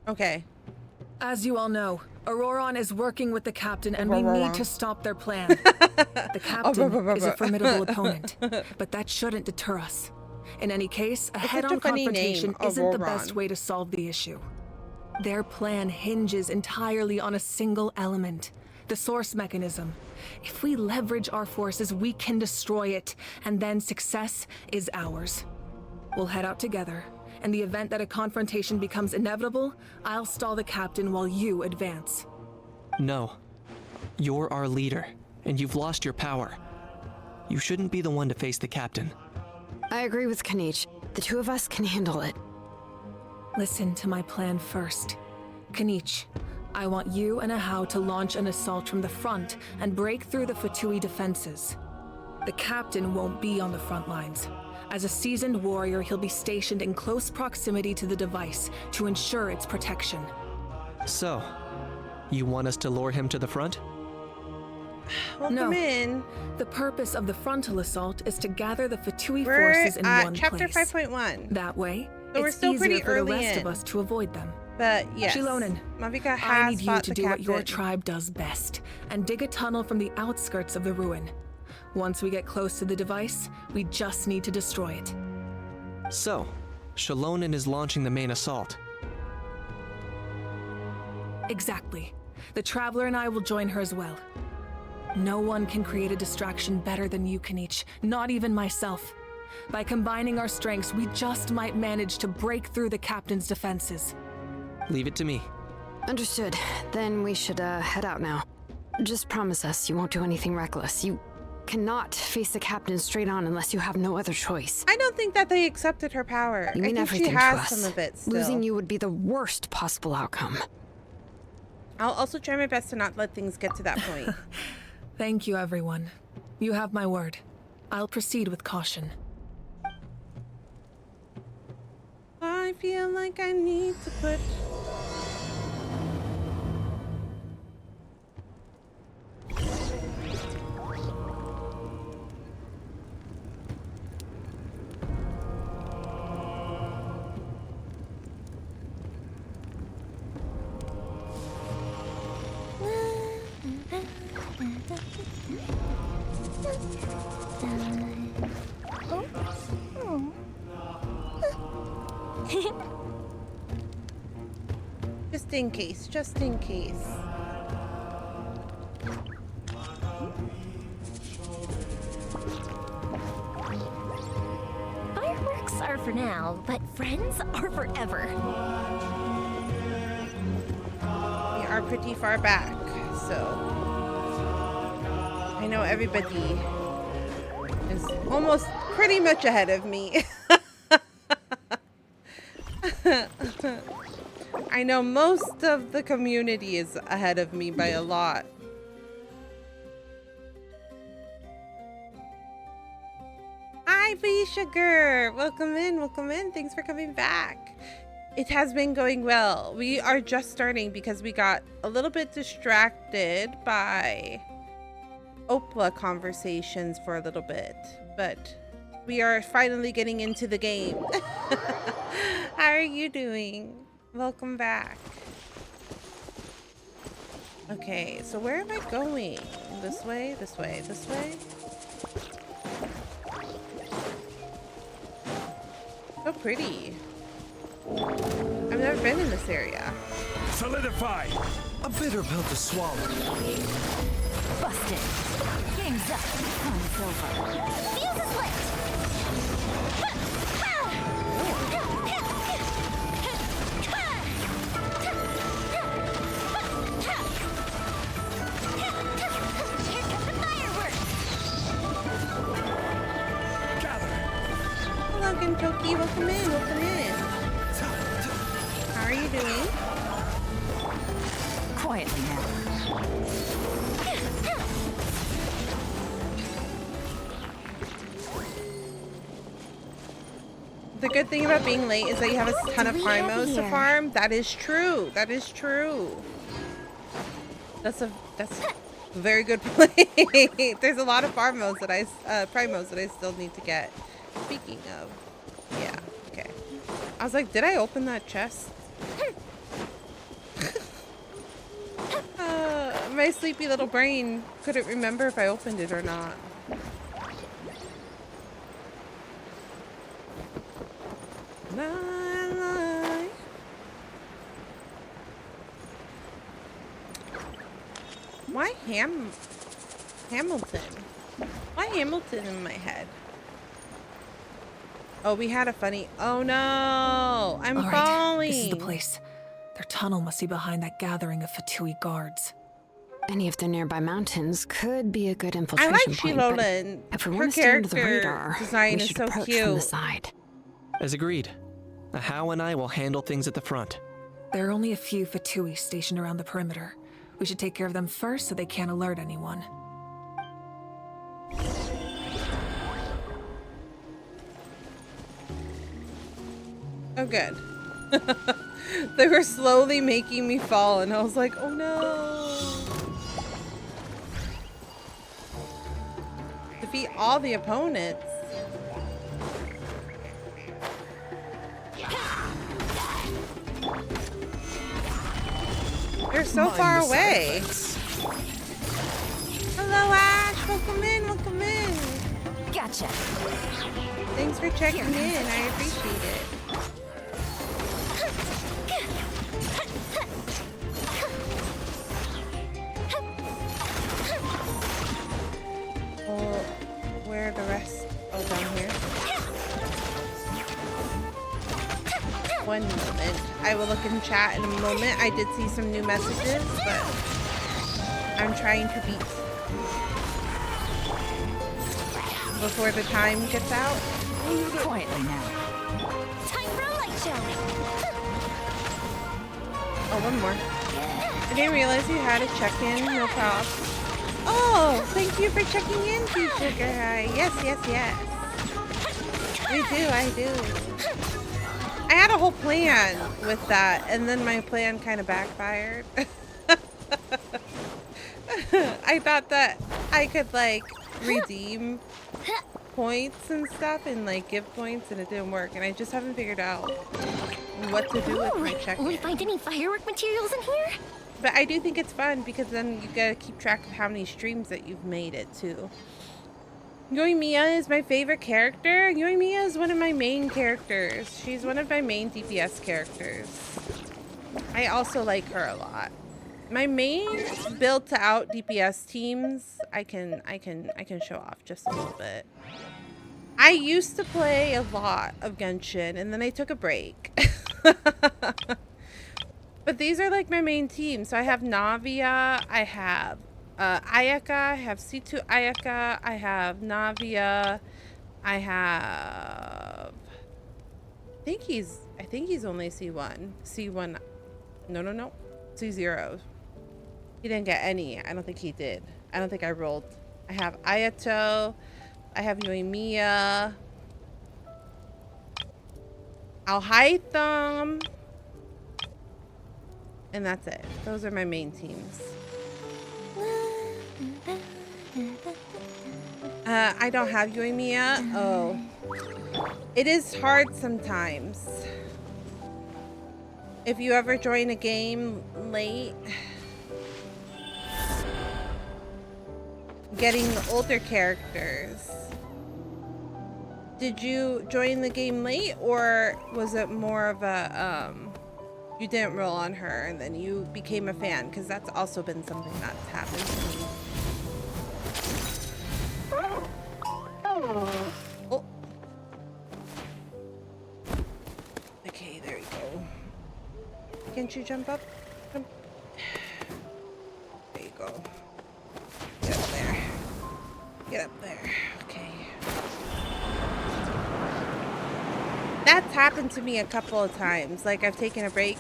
Speaker 1: Okay.
Speaker 7: As you all know, Auroron is working with the captain and we need to stop their plan. The captain is a formidable opponent, but that shouldn't deter us. In any case, a head-on confrontation isn't the best way to solve the issue. Their plan hinges entirely on a single element, the source mechanism. If we leverage our forces, we can destroy it, and then success is ours. We'll head out together. In the event that a confrontation becomes inevitable, I'll stall the captain while you advance.
Speaker 8: No. You're our leader, and you've lost your power. You shouldn't be the one to face the captain.
Speaker 9: I agree with Kanich. The two of us can handle it.
Speaker 7: Listen to my plan first. Kanich, I want you and Ahau to launch an assault from the front and break through the Fatui defenses. The captain won't be on the front lines. As a seasoned warrior, he'll be stationed in close proximity to the device to ensure its protection.
Speaker 8: So, you want us to lure him to the front?
Speaker 1: Welcome in.
Speaker 7: The purpose of the frontal assault is to gather the Fatui
Speaker 1: We're
Speaker 7: forces in
Speaker 1: at
Speaker 7: one
Speaker 1: chapter
Speaker 7: place.
Speaker 1: 5.1.
Speaker 7: That way,
Speaker 1: So we're
Speaker 7: it's
Speaker 1: still
Speaker 7: easier
Speaker 1: pretty
Speaker 7: for the
Speaker 1: early
Speaker 7: rest
Speaker 1: in.
Speaker 7: of us to avoid them.
Speaker 1: But yes,
Speaker 7: Shilonen,
Speaker 1: Movika
Speaker 7: I
Speaker 1: has
Speaker 7: need you
Speaker 1: fought
Speaker 7: to
Speaker 1: the
Speaker 7: do what your
Speaker 1: captain.
Speaker 7: tribe does best, and dig a tunnel from the outskirts of the ruin. Once we get close to the device, we just need to destroy it.
Speaker 8: So, Shilonen is launching the main assault.
Speaker 7: Exactly. The Traveler and I will join her as well. No one can create a distraction better than you, Kanich, not even myself. By combining our strengths, we just might manage to break through the captain's defenses.
Speaker 8: Leave it to me.
Speaker 9: Understood. Then we should head out now. Just promise us you won't do anything reckless. You cannot face the captain straight on unless you have no other choice.
Speaker 1: I don't think that they accepted her power.
Speaker 9: You mean
Speaker 1: I think
Speaker 9: everything
Speaker 1: she has
Speaker 9: to us.
Speaker 1: some of it still.
Speaker 9: Losing you would be the worst possible outcome.
Speaker 1: I'll also try my best to not let things get to that point.
Speaker 7: Thank you, everyone. You have my word. I'll proceed with caution.
Speaker 1: I feel like I need to put... Just in case, just in case.
Speaker 3: Fireworks are for now, but friends are forever.
Speaker 1: We are pretty far back, so I know everybody is almost pretty much ahead of me. I know most of the community is ahead of me by a lot. Hi, Bee Sugar! Welcome in, welcome in. Thanks for coming back. It has been going well. We are just starting because we got a little bit distracted by Opla conversations for a little bit, but we are finally getting into the game. How are you doing? Welcome back. Okay, so where am I going? This way, this way, this way? So pretty. I've never been in this area.
Speaker 5: Solidify! A bitter pill to swallow.
Speaker 3: Busted. Game's up. Fun's over. Fuse is lit. Here come the fireworks.
Speaker 5: Gather!
Speaker 1: Hello, Kentucky. Welcome in. Welcome in. How are you doing?
Speaker 3: Quietly now.
Speaker 1: The good thing about being late is that you have a ton of
Speaker 3: We have
Speaker 1: primos to
Speaker 3: here.
Speaker 1: farm. That is true. That is true. That's a very good point. There's a lot of primos that I still need to get. Speaking of, yeah, okay. I was like, did I open that chest? My sleepy little brain couldn't remember if I opened it or not. Why Hamilton? Why Hamilton in my head? Oh, we had a funny... Oh no! I'm
Speaker 7: All right,
Speaker 1: falling!
Speaker 7: this is the place. Their tunnel must be behind that gathering of Fatui guards.
Speaker 9: Any of the nearby mountains could be a good
Speaker 1: I
Speaker 9: infiltration
Speaker 1: like
Speaker 9: point,
Speaker 1: Shilolin.
Speaker 9: but if we
Speaker 1: Her
Speaker 9: want to stay under the
Speaker 1: character
Speaker 9: radar,
Speaker 1: design
Speaker 9: we
Speaker 1: is
Speaker 9: should
Speaker 1: so
Speaker 9: approach from the
Speaker 1: cute.
Speaker 9: side.
Speaker 8: As agreed. How and I will handle things at the front.
Speaker 7: There are only a few Fatui stationed around the perimeter. We should take care of them first so they can't alert anyone.
Speaker 1: Oh, good. They were slowly making me fall, and I was like, oh no. Defeat all the opponents. They're so far away. Hello, Ash. Welcome in. Welcome in.
Speaker 3: Gotcha.
Speaker 1: Thanks for checking in. I appreciate it. Well, where are the rest? Oh, down here. One moment. I will look in chat in a moment. I did see some new messages, but I'm trying to beat before the time gets out.
Speaker 4: Quietly now.
Speaker 3: Time for a light show.
Speaker 1: Oh, one more. I didn't realize you had a check-in. No problem. Oh, thank you for checking in, Sugar Guy. Yes, yes, yes. I do. I had a whole plan with that, and then my plan kind of backfired. I thought that I could, like, redeem points and stuff and, like, give points, and it didn't work. And I just haven't figured out what to do with my check-in.
Speaker 3: Will we find any firework materials in here?
Speaker 1: But I do think it's fun because then you gotta keep track of how many streams that you've made it to. Yoimiya is my favorite character. Yoimiya is one of my main characters. She's one of my main DPS characters. I also like her a lot. My main build to out DPS teams, I can show off just a little bit. I used to play a lot of Genshin and then I took a break. But these are like my main team. So I have Navia, I have Ayaka, I have C2 Ayaka, I have Navia, I have I think he's only C1. C1 no. C0. He didn't get any. I don't think he did. I don't think I rolled. I have Ayato, I have Yoimiya, Alhaitham, and that's it. Those are my main teams. I don't have Yoimiya. Oh. It is hard sometimes. If you ever join a game late, getting the older characters. Did you join the game late, or was it more of a, you didn't roll on her and then you became a fan? Because that's also been something that's happened to me. Oh. Okay, there you go. Can't you jump up? Jump. There you go. Get up there. Get up there. Okay. That's happened to me a couple of times. Like, I've taken a break.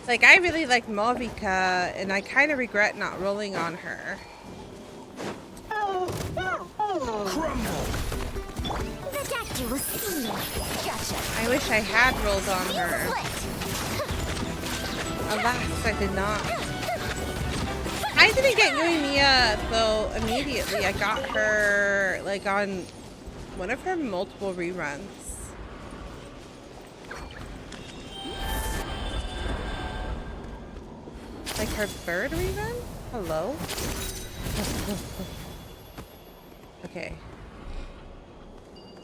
Speaker 1: Like, I really like Malvika, and I kind of regret not rolling on her.
Speaker 5: Crumble.
Speaker 3: The doctor will see me. Gotcha.
Speaker 1: I wish I had rolled on her. Alas, I did not. I didn't get Yoimiya, though, immediately. I got her, like, on one of her multiple reruns. Like her third rerun? Hello? Okay.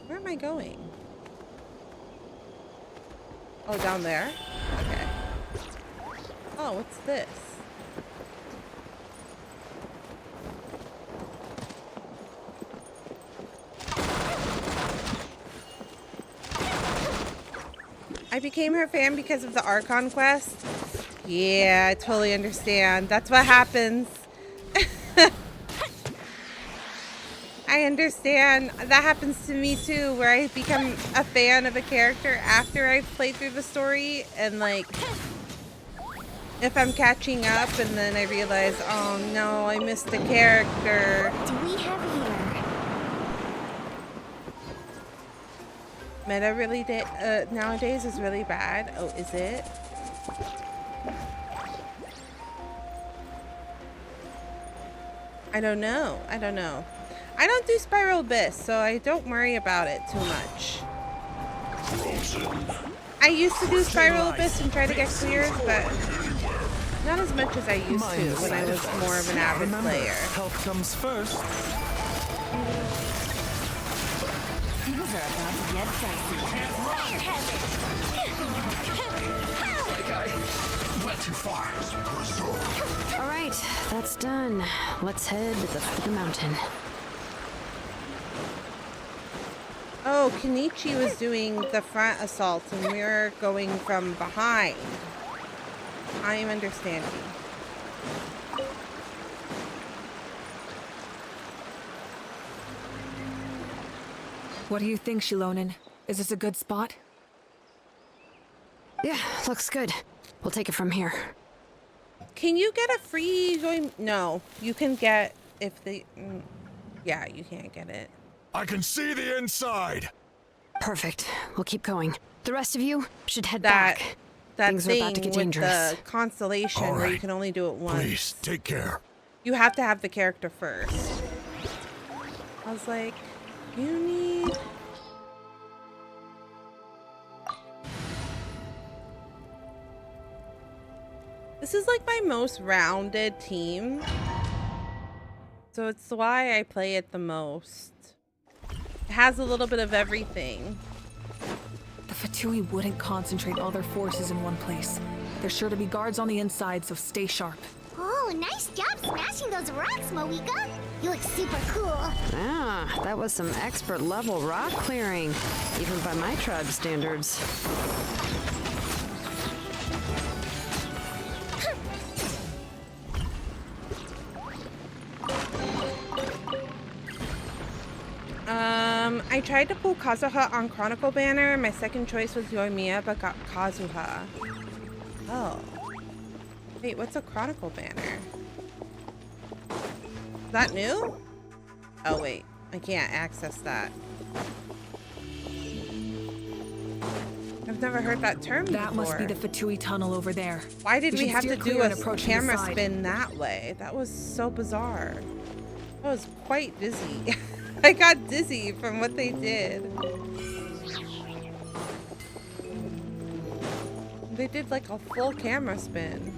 Speaker 1: Where am I going? Oh, down there? Okay. Oh, what's this? I became her fan because of the Archon quest. Yeah, I totally understand. That's what happens. I understand. That happens to me too, where I become a fan of a character after I've played through the story, and like, if I'm catching up and then I realize, oh no, I missed the character.
Speaker 3: Do we have here?
Speaker 1: Meta really nowadays is really bad. Oh, is it? I don't know. I don't do Spiral Abyss, so I don't worry about it too much. I used to do Spiral Abyss and try to get clears, but not as much as I used to when I was more of an avid player.
Speaker 5: Health comes first.
Speaker 3: Things are about to get dicey.
Speaker 5: Went too far.
Speaker 9: All right, that's done. Let's head to the foot of the mountain.
Speaker 1: Oh, Kenichi was doing the front assault and we're going from behind. I am understanding.
Speaker 7: What do you think, Shilonen? Is this a good spot?
Speaker 9: Yeah, looks good. We'll take it from here.
Speaker 1: Can you get a free join? No, you can get if they. Yeah, you can't get it.
Speaker 5: I can see the inside.
Speaker 9: Perfect. We'll keep going. The rest of you should head
Speaker 1: That
Speaker 9: back.
Speaker 1: that
Speaker 9: Things are
Speaker 1: thing
Speaker 9: about to get
Speaker 1: with
Speaker 9: dangerous.
Speaker 1: the constellation
Speaker 5: All
Speaker 1: where you
Speaker 5: right.
Speaker 1: can only do it once.
Speaker 5: Please, take care.
Speaker 1: You have to have the character first. I was like, you need. This is like my most rounded team. So it's why I play it the most. It has a little bit of everything.
Speaker 7: The Fatui wouldn't concentrate all their forces in one place. There's sure to be guards on the inside, so stay sharp.
Speaker 3: Oh, nice job smashing those rocks, Moika. You look super cool.
Speaker 9: Ah, that was some expert level rock clearing, even by my tribe standards.
Speaker 1: I tried to pull Kazuha on Chronicle banner. My second choice was Yoimiya, but got Kazuha. Oh. Wait, what's a Chronicle banner? Is that new? Oh, wait. I can't access that. I've never heard that term before.
Speaker 7: That must be the Fatui tunnel over there.
Speaker 1: Why did we
Speaker 7: should
Speaker 1: have to
Speaker 7: steer
Speaker 1: do
Speaker 7: clear
Speaker 1: a
Speaker 7: and approach from the
Speaker 1: camera
Speaker 7: side.
Speaker 1: spin that way? That was so bizarre. I was quite dizzy. I got dizzy from what they did. They did like a full camera spin.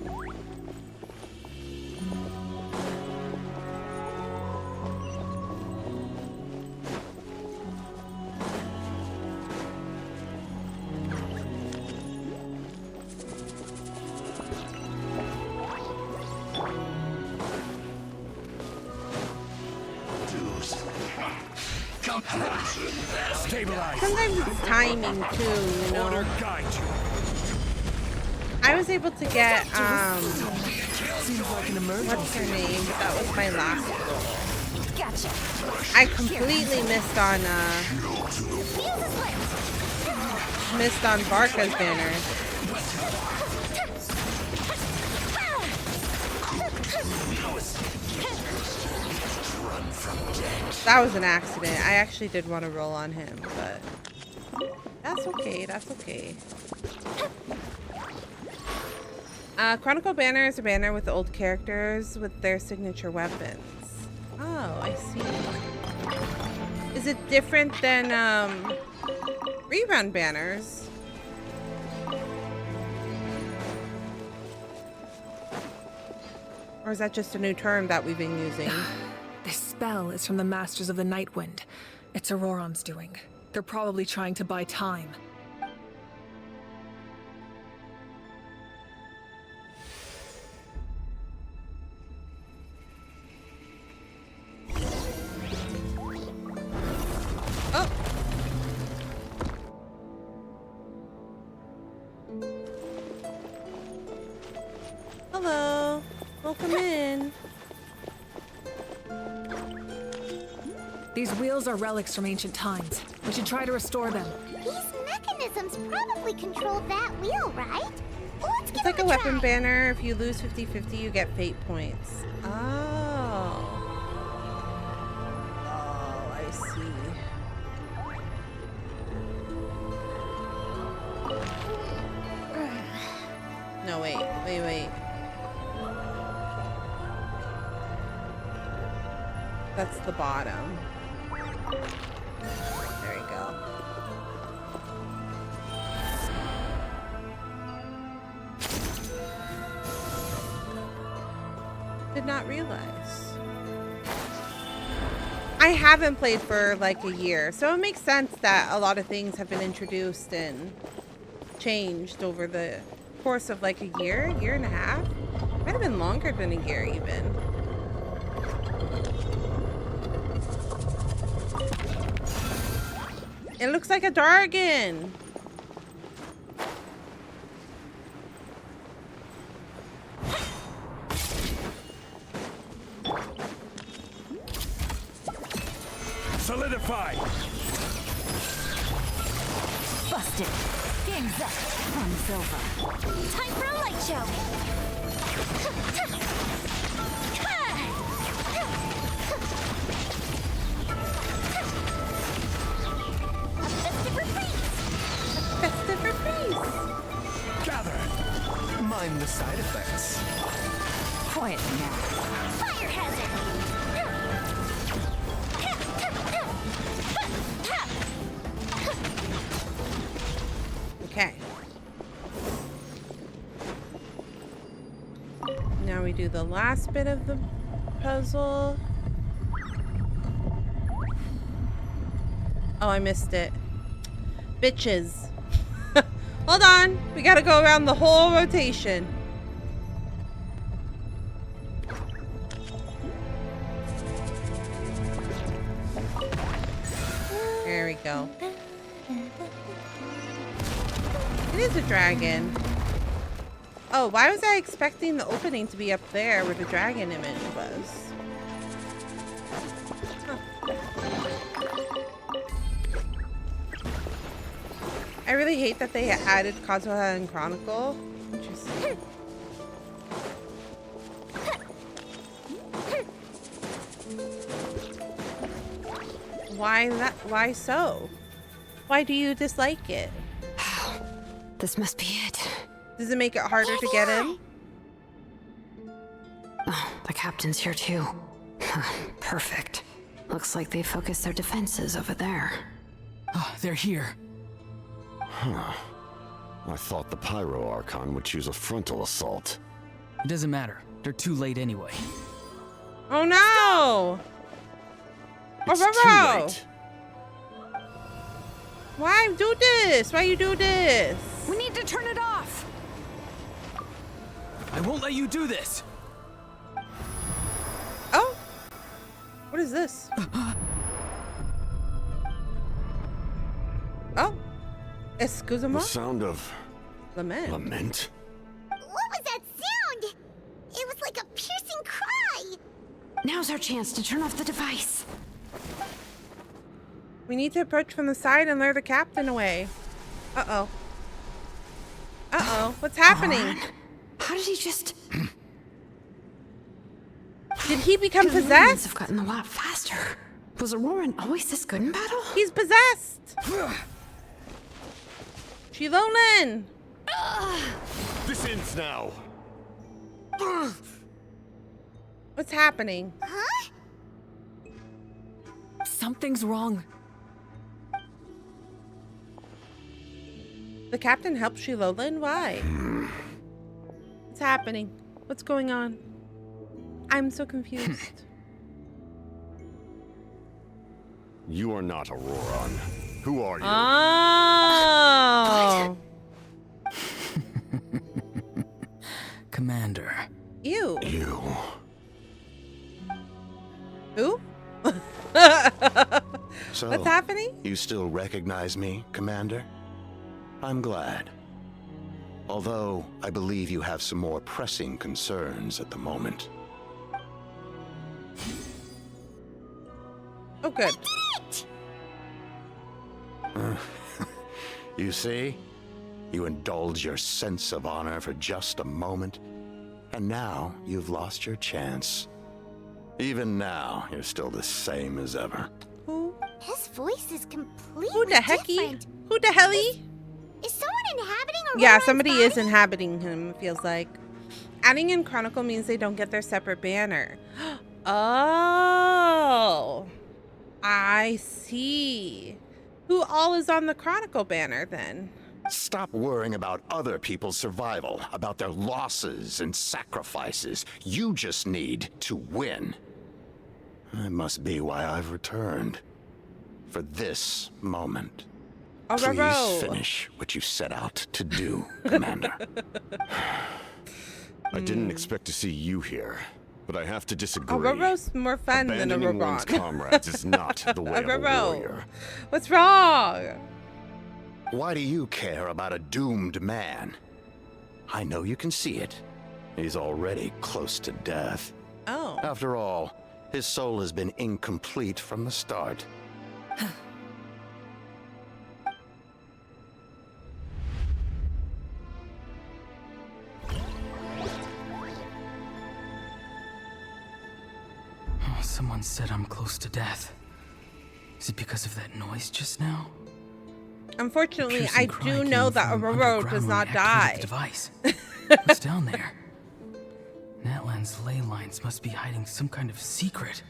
Speaker 5: Stabilize.
Speaker 1: Sometimes it's timing too, you know.
Speaker 5: Order guide you.
Speaker 1: I was able to get
Speaker 5: Seems like an emergency.
Speaker 1: what's her name? That was my last roll.
Speaker 3: Gotcha.
Speaker 1: I completely missed on Barca's banner. That was an accident. I actually did want to roll on him, but that's okay. That's okay. Chronicle banner is a banner with the old characters with their signature weapons. Oh, I see. Is it different than rerun banners? Or is that just a new term that we've been using?
Speaker 7: This spell is from the Masters of the Night Wind. It's Auroron's doing. They're probably trying to buy time.
Speaker 1: Oh! Hello. Welcome in.
Speaker 7: These wheels are relics from ancient times. We should try to restore them.
Speaker 3: These mechanisms probably control that wheel, right? Let's
Speaker 1: It's
Speaker 3: give
Speaker 1: like a
Speaker 3: them
Speaker 1: weapon
Speaker 3: try.
Speaker 1: banner. If you lose 50-50, you get fate points. Oh. Oh, I see. No, wait. That's the bottom. There you go. Did not realize. I haven't played for like a year, so it makes sense that a lot of things have been introduced and changed over the course of like a year and a half. Might have been longer than a year even. It looks like a Dargon.
Speaker 5: Solidify.
Speaker 3: Understood. Game's up. Fun's over. Time for a light show. A festive reprise.
Speaker 1: Festive reprise.
Speaker 5: Gather. Mind the side effects.
Speaker 3: Quiet now. Fire hazard.
Speaker 1: Okay. Now we do the last bit of the puzzle. Oh, I missed it. Bitches. Hold on. We gotta go around the whole rotation. There we go. It is a dragon. Oh, why was I expecting the opening to be up there where the dragon image was? Huh. I really hate that they added Kazuha and Chronicle. Interesting. Why that? Why so? Why do you dislike it?
Speaker 9: This must be it.
Speaker 1: Does it make it harder to get in?
Speaker 9: Oh, the captain's here too. Perfect. Looks like they focused their defenses over there.
Speaker 5: Ah, they're here.
Speaker 10: Huh. I thought the Pyro Archon would choose a frontal assault.
Speaker 5: It doesn't matter. They're too late anyway.
Speaker 1: Oh no!
Speaker 10: It's
Speaker 1: Oh,
Speaker 10: too late.
Speaker 1: Why do this? Why you do this?
Speaker 7: We need to turn it off.
Speaker 5: I won't let you do this.
Speaker 1: Oh, what is this? Oh,
Speaker 10: The
Speaker 1: excusez-moi.
Speaker 10: sound of
Speaker 1: Lament.
Speaker 10: lament?
Speaker 3: What was that sound? It was like a piercing cry.
Speaker 9: Now's our chance to turn off the device.
Speaker 1: We need to approach from the side and lure the captain away. Uh-oh. Uh-oh. What's happening?
Speaker 9: Ron, how did he just...
Speaker 1: Did he become
Speaker 9: His movements
Speaker 1: possessed?
Speaker 9: have gotten a lot faster. Was Auroran always this good in battle?
Speaker 1: He's possessed. Shilolan.
Speaker 10: This ends now.
Speaker 1: What's happening?
Speaker 3: Huh?
Speaker 7: Something's wrong.
Speaker 1: The captain helped Shilolan? Why? What's happening? What's going on? I'm so confused.
Speaker 10: You are not Auroran. Who are you?
Speaker 1: Oh.
Speaker 5: Commander.
Speaker 1: Ew.
Speaker 10: You.
Speaker 1: Who?
Speaker 10: So,
Speaker 1: What's happening?
Speaker 10: you still recognize me, Commander? I'm glad. Although, I believe you have some more pressing concerns at the moment.
Speaker 1: Oh, good.
Speaker 10: You see? You indulge your sense of honor for just a moment, and now you've lost your chance. Even now, you're still the same as ever.
Speaker 1: Who?
Speaker 3: His voice is completely
Speaker 1: Who the hecky?
Speaker 3: different.
Speaker 1: Who the helly?
Speaker 3: Is someone inhabiting Auroran's
Speaker 1: Yeah, somebody
Speaker 3: body?
Speaker 1: is inhabiting him, it feels like. Adding in Chronicle means they don't get their separate banner. Oh. I see. Who all is on the Chronicle banner then?
Speaker 10: Stop worrying about other people's survival, about their losses and sacrifices. You just need to win. That must be why I've returned. For this moment. Please finish what you set out to do, Commander. I didn't expect to see you here, but I have to disagree.
Speaker 1: Aurora's more fun than
Speaker 10: Abandoning one's
Speaker 1: Auroran.
Speaker 10: comrades is not the way of a warrior.
Speaker 1: What's wrong?
Speaker 10: Why do you care about a doomed man? I know you can see it. He's already close to death.
Speaker 1: Oh.
Speaker 10: After all, his soul has been incomplete from the start.
Speaker 5: Someone said I'm close to death. Is it because of that noise just now?
Speaker 1: Unfortunately,
Speaker 5: Piercing
Speaker 1: I
Speaker 5: cry
Speaker 1: do
Speaker 5: came
Speaker 1: know that
Speaker 5: from
Speaker 1: Aurora
Speaker 5: underground
Speaker 1: does
Speaker 5: when I
Speaker 1: not
Speaker 5: activated
Speaker 1: die.
Speaker 5: the device. What's down there? Natlan's ley lines must be hiding some kind of secret.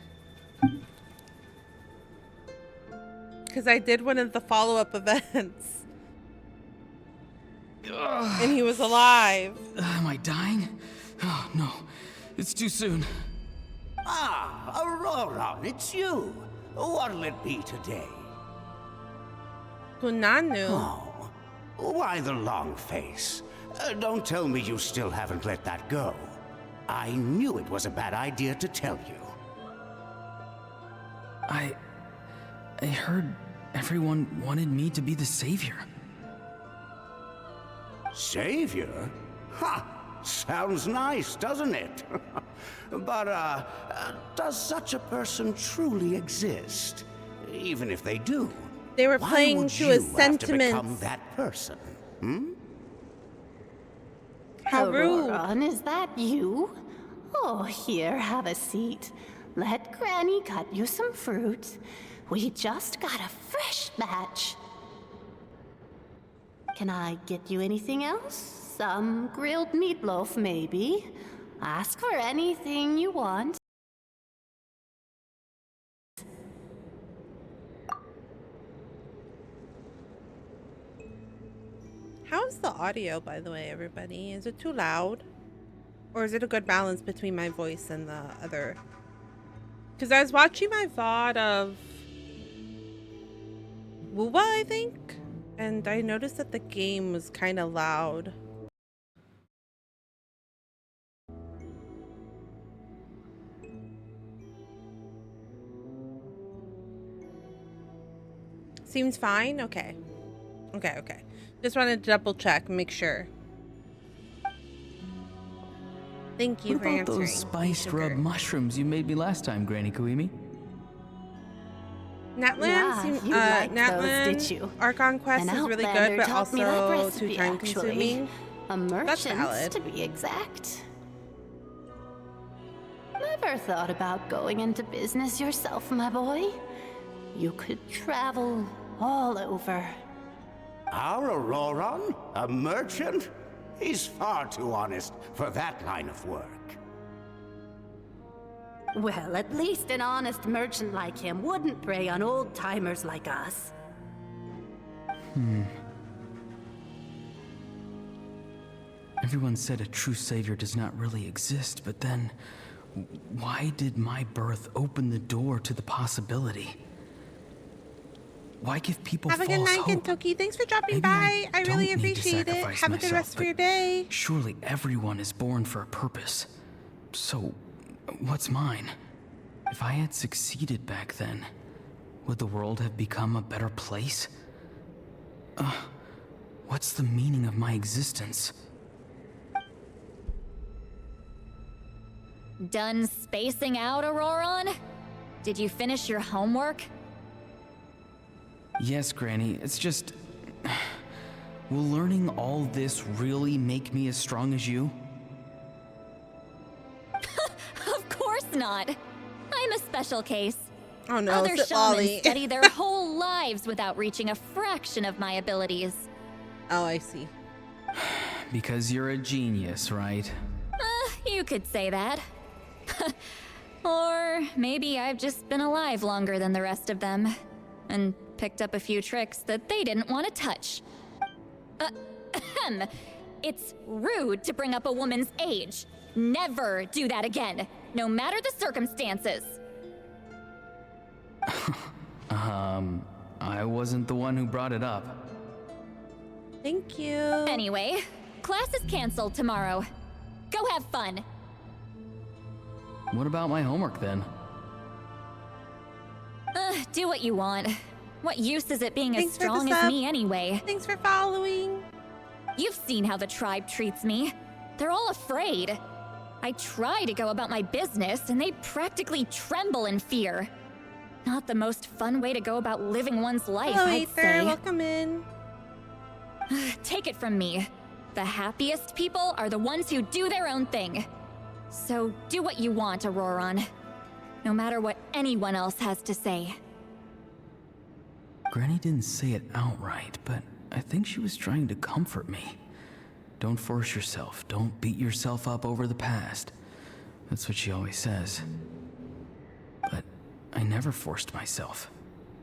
Speaker 1: Because I did one of the follow-up events. And he was alive.
Speaker 5: Am I dying? Oh, no. It's too soon.
Speaker 11: Ah, Aurora, it's you. What'll it be today?
Speaker 1: Kunanu.
Speaker 11: Oh, why the long face? Don't tell me you still haven't let that go. I knew it was a bad idea to tell you.
Speaker 5: I heard everyone wanted me to be the savior.
Speaker 11: Savior? Ha! Sounds nice, doesn't it? But, does such a person truly exist? Even if they do,
Speaker 1: They were
Speaker 11: why
Speaker 1: playing
Speaker 11: would
Speaker 1: to
Speaker 11: you
Speaker 1: his
Speaker 11: have to
Speaker 1: sentiments.
Speaker 11: become that person? Hmm?
Speaker 1: How rude.
Speaker 12: Auroron, is that you? Oh, here, have a seat. Let Granny cut you some fruit. We just got a fresh batch. Can I get you anything else? Some grilled meatloaf, maybe? Ask for anything you want.
Speaker 1: How's the audio, by the way, everybody? Is it too loud? Or is it a good balance between my voice and the other? Because I was watching my VOD of Wuwa, I think, and I noticed that the game was kind of loud. Seems fine? Okay. Okay. Just wanted to double check, make sure. Thank you
Speaker 5: What
Speaker 1: for
Speaker 5: about
Speaker 1: answering.
Speaker 5: those spiced
Speaker 1: Sugar.
Speaker 5: rub mushrooms you made me last time, Granny Koimi?
Speaker 1: Natlan,
Speaker 12: Yeah, you liked
Speaker 1: Natlan
Speaker 12: those, did you?
Speaker 1: Archon Quest
Speaker 12: An
Speaker 1: is really
Speaker 12: outlander
Speaker 1: good, but
Speaker 12: taught me that
Speaker 1: also
Speaker 12: recipe,
Speaker 1: too time
Speaker 12: actually.
Speaker 1: consuming.
Speaker 12: A merchant,
Speaker 1: valid.
Speaker 12: to be exact. Never thought about going into business yourself, my boy? You could travel all over.
Speaker 11: Our Auroron? A merchant? He's far too honest for that line of work.
Speaker 12: Well, at least an honest merchant like him wouldn't prey on old-timers like us.
Speaker 5: Everyone said a true savior does not really exist, but then why did my birth open the door to the possibility? Why give people
Speaker 1: Have a good
Speaker 5: false
Speaker 1: night,
Speaker 5: hope?
Speaker 1: Kentucky. Thanks for dropping
Speaker 5: Maybe
Speaker 1: by. I really
Speaker 5: don't need to
Speaker 1: appreciate it.
Speaker 5: sacrifice
Speaker 1: Have a good
Speaker 5: myself,
Speaker 1: rest of your
Speaker 5: but
Speaker 1: day.
Speaker 5: Surely everyone is born for a purpose. So, what's mine? If I had succeeded back then, would the world have become a better place? What's the meaning of my existence?
Speaker 13: Done spacing out, Auroron? Did you finish your homework?
Speaker 5: Yes, Granny, it's just... Will learning all this really make me as strong as you?
Speaker 13: Of course not. I'm a special case.
Speaker 1: Oh no,
Speaker 13: Other
Speaker 1: it's
Speaker 13: shamans
Speaker 1: Ollie.
Speaker 13: study their whole lives without reaching a fraction of my abilities.
Speaker 1: Oh, I see.
Speaker 5: Because you're a genius, right?
Speaker 13: You could say that. Or maybe I've just been alive longer than the rest of them, and picked up a few tricks that they didn't want to touch. It's rude to bring up a woman's age. Never do that again, no matter the circumstances.
Speaker 5: I wasn't the one who brought it up.
Speaker 1: Thank you.
Speaker 13: Anyway, class is canceled tomorrow. Go have fun.
Speaker 5: What about my homework then?
Speaker 13: Do what you want. What use is it being
Speaker 1: Thanks
Speaker 13: as
Speaker 1: for the
Speaker 13: strong as
Speaker 1: sub.
Speaker 13: me anyway?
Speaker 1: Thanks for following.
Speaker 13: You've seen how the tribe treats me. They're all afraid. I try to go about my business, and they practically tremble in fear. Not the most fun way to go about living one's life,
Speaker 1: Hello,
Speaker 13: I'd
Speaker 1: Aether.
Speaker 13: say.
Speaker 1: Welcome in.
Speaker 13: Take it from me. The happiest people are the ones who do their own thing. So do what you want, Auroron. no matter what anyone else has to say.
Speaker 5: Granny didn't say it outright, but I think she was trying to comfort me. Don't force yourself. Don't beat yourself up over the past. That's what she always says. But I never forced myself.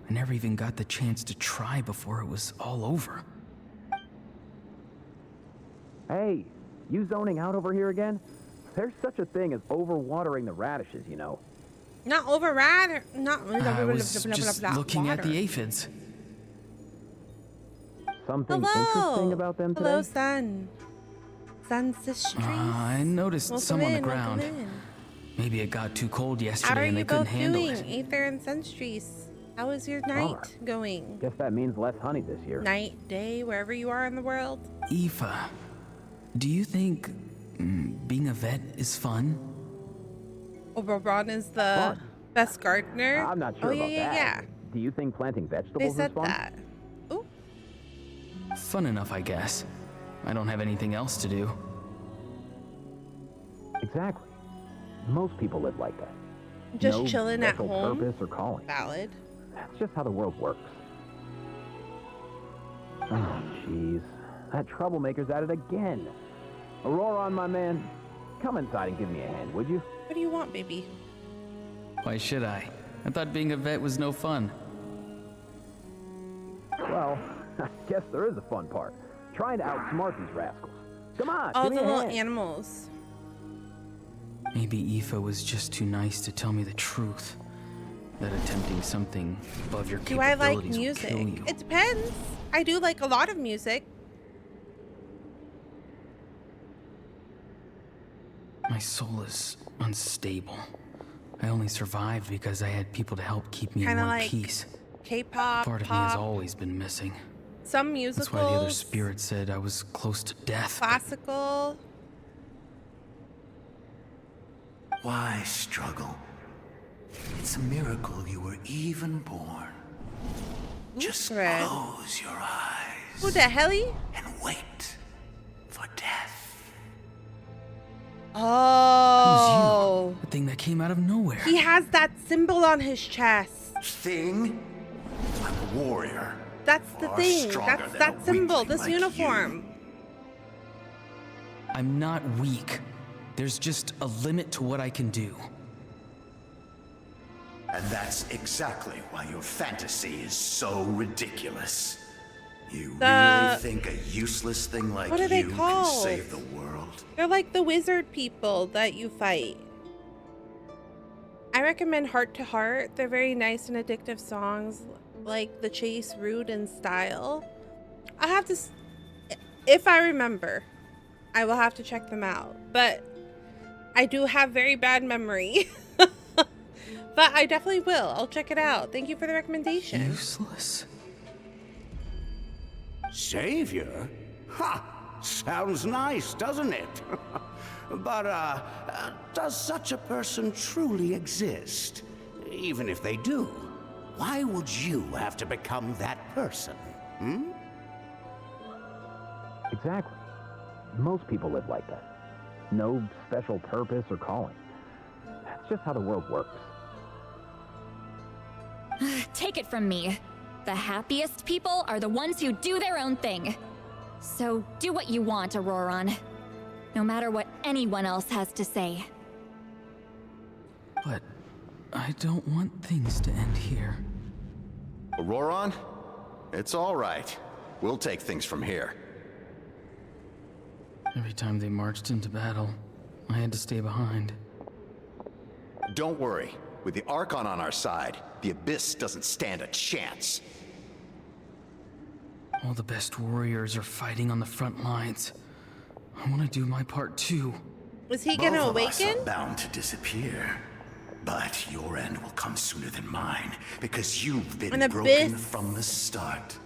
Speaker 5: I never even got the chance to try before it was all over.
Speaker 14: Hey, you zoning out over here again? There's such a thing as overwatering the radishes, you know.
Speaker 1: Not override. Not.
Speaker 5: I was just looking at the aphids.
Speaker 14: Something interesting about them today?
Speaker 1: Hello, sun. Sun sisters.
Speaker 5: I noticed some on the ground. Maybe it got too cold yesterday and they couldn't handle it.
Speaker 1: How are you both doing, Aether and Sunstrees? How is your night going?
Speaker 14: Guess that means less honey this year.
Speaker 1: Night, day, wherever you are in the world.
Speaker 5: Aoife, do you think being a vet is fun?
Speaker 1: Oberon is the best gardener.
Speaker 14: I'm not sure about that.
Speaker 1: Yeah.
Speaker 14: Do you think planting vegetables
Speaker 1: They
Speaker 14: is
Speaker 1: said
Speaker 14: fun?
Speaker 1: that. Ooh.
Speaker 5: Fun enough, I guess. I don't have anything else to do.
Speaker 14: Exactly. Most people live like that.
Speaker 1: Just
Speaker 14: no
Speaker 1: chilling at
Speaker 14: special
Speaker 1: home.
Speaker 14: Purpose or calling.
Speaker 1: Valid.
Speaker 14: That's just how the world works. Oh, jeez. That troublemaker's at it again. Aurora, my man. Come inside and give me a hand, would you?
Speaker 1: What do you want, baby?
Speaker 5: Why should I? I thought being a vet was no fun.
Speaker 14: Well, I guess there is a fun part. Trying to outsmart these rascals. Come on,
Speaker 1: All
Speaker 14: give me
Speaker 1: the
Speaker 14: a
Speaker 1: little
Speaker 14: hand.
Speaker 1: animals.
Speaker 5: Maybe Aoife was just too nice to tell me the truth. That attempting something above your
Speaker 1: Do I like
Speaker 5: capabilities will kill
Speaker 1: music?
Speaker 5: you.
Speaker 1: It depends. I do like a lot of music.
Speaker 5: My soul is unstable. I only survived because I had people to help keep me in
Speaker 1: Kind of
Speaker 5: one
Speaker 1: like
Speaker 5: piece.
Speaker 1: K-pop,
Speaker 5: Part of me has
Speaker 1: pop,
Speaker 5: always been missing.
Speaker 1: some musicals,
Speaker 5: That's why the other spirit said I was close to death.
Speaker 1: classical.
Speaker 11: Why struggle? It's a miracle you were even born. Just
Speaker 1: Thread.
Speaker 11: close your eyes.
Speaker 1: Who the helly?
Speaker 11: And wait for death.
Speaker 1: Oh.
Speaker 5: Who's you? The thing that came out of nowhere.
Speaker 1: He has that symbol on his chest.
Speaker 11: Thing? I'm a warrior.
Speaker 1: That's the
Speaker 11: Far
Speaker 1: thing.
Speaker 11: stronger
Speaker 1: That's
Speaker 11: than
Speaker 1: that
Speaker 11: a
Speaker 1: symbol,
Speaker 11: weakling
Speaker 1: this
Speaker 11: like
Speaker 1: uniform.
Speaker 5: I'm not weak. There's just a limit to what I can do.
Speaker 11: And that's exactly why your fantasy is so ridiculous. You really think a useless thing like
Speaker 1: What are they
Speaker 11: you can
Speaker 1: called?
Speaker 11: save the world?
Speaker 1: They're like the wizard people that you fight. I recommend Heart to Heart. They're very nice and addictive songs, like The Chase, Rude, and Style. I have to, if I remember, I will have to check them out. But I do have very bad memory. But I definitely will. I'll check it out. Thank you for the recommendation.
Speaker 5: Useless.
Speaker 11: Savior? Ha! Sounds nice, doesn't it? But, does such a person truly exist? Even if they do, why would you have to become that person? Hmm?
Speaker 14: Exactly. Most people live like that. No special purpose or calling. That's just how the world works.
Speaker 13: Take it from me. The happiest people are the ones who do their own thing. So do what you want, Auroron. No matter what anyone else has to say.
Speaker 5: But I don't want things to end here.
Speaker 10: Auroron? It's all right. We'll take things from here.
Speaker 5: Every time they marched into battle, I had to stay behind.
Speaker 10: Don't worry. With the Archon on our side, the Abyss doesn't stand a chance.
Speaker 5: All the best warriors are fighting on the front lines. I want to do my part too.
Speaker 1: Is he gonna
Speaker 11: Both of us
Speaker 1: awaken?
Speaker 11: are bound to disappear. But your end will come sooner than mine, because you've been
Speaker 1: An
Speaker 11: broken
Speaker 1: abyss.
Speaker 11: from the start.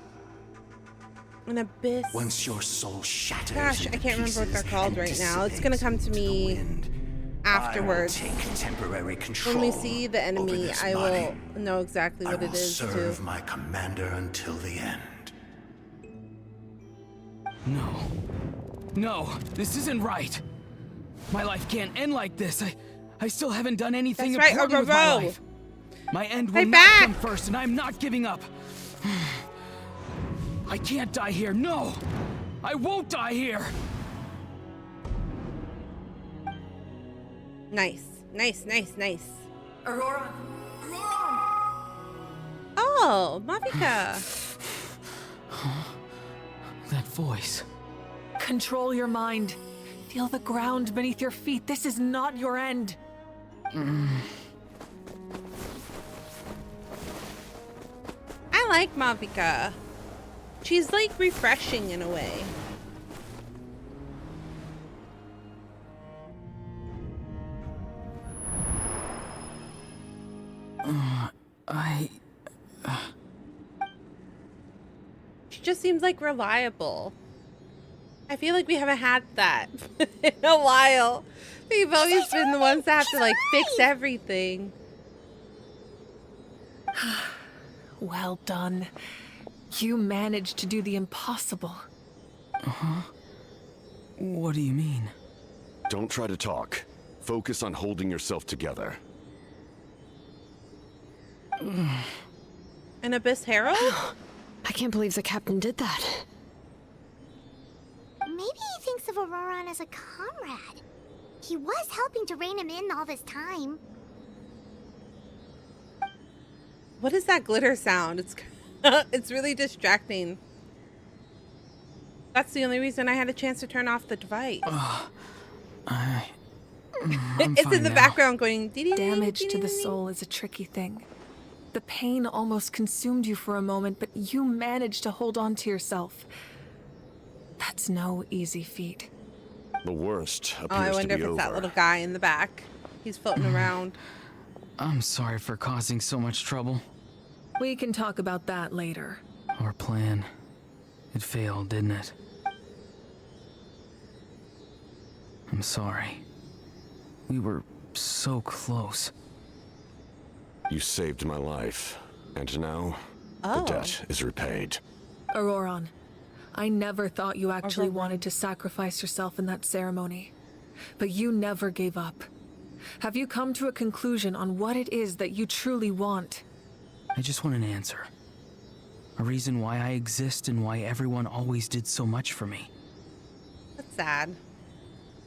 Speaker 1: An abyss.
Speaker 11: Once your soul shatters
Speaker 1: Gosh, I
Speaker 11: into
Speaker 1: can't remember what they're
Speaker 11: pieces
Speaker 1: called
Speaker 11: and
Speaker 1: right now. It's gonna come to
Speaker 11: dissipates into the
Speaker 1: me
Speaker 11: wind,
Speaker 1: afterwards.
Speaker 11: I will take temporary control.
Speaker 1: When we see the
Speaker 11: over
Speaker 1: enemy,
Speaker 11: this
Speaker 1: I
Speaker 11: body.
Speaker 1: will know exactly what
Speaker 11: I
Speaker 1: it
Speaker 11: will
Speaker 1: is
Speaker 11: serve
Speaker 1: too.
Speaker 11: my commander until the end.
Speaker 5: No, this isn't right. My life can't end like this. I still haven't done anything
Speaker 1: That's right,
Speaker 5: important with my
Speaker 1: Oro.
Speaker 5: life. My end
Speaker 1: Hey,
Speaker 5: will not
Speaker 1: back!
Speaker 5: come first, and I'm not giving up. I can't die here. No! I won't die here!
Speaker 1: Nice. Nice, nice, nice.
Speaker 7: Aurora!
Speaker 1: Oh, Mavika.
Speaker 5: That voice.
Speaker 7: Control your mind. Feel the ground beneath your feet. This is not your end.
Speaker 1: I like Mavika. She's like refreshing in a way. She just seems like reliable. I feel like we haven't had that in a while. We've always been the ones that have to like fix everything.
Speaker 7: Well done. You managed to do the impossible.
Speaker 5: What do you mean?
Speaker 15: Don't try to talk. Focus on holding yourself together.
Speaker 1: An Abyss Herald?
Speaker 9: I can't believe the captain did that.
Speaker 3: Maybe he thinks of Auroron as a comrade. He was helping to rein him in all this time.
Speaker 1: What is that glitter sound? It's it's really distracting. That's the only reason I had a chance to turn off the device. It's in the background going.
Speaker 7: Damage to the soul is a tricky thing. The pain almost consumed you for a moment, but you managed to hold on to yourself. That's no easy feat.
Speaker 15: The worst appears
Speaker 1: Oh, I
Speaker 15: to
Speaker 1: wonder
Speaker 15: be
Speaker 1: if it's that
Speaker 15: over.
Speaker 1: little guy in the back. He's floating around.
Speaker 5: I'm sorry for causing so much trouble.
Speaker 7: We can talk about that later.
Speaker 5: Our plan. It failed, didn't it? I'm sorry. We were so close.
Speaker 15: You saved my life, and now
Speaker 1: Oh.
Speaker 15: the debt is repaid.
Speaker 7: Auroron, I never thought you actually wanted to sacrifice yourself in that ceremony. But you never gave up. Have you come to a conclusion on what it is that you truly want?
Speaker 5: I just want an answer. A reason why I exist and why everyone always did so much for me.
Speaker 1: That's sad.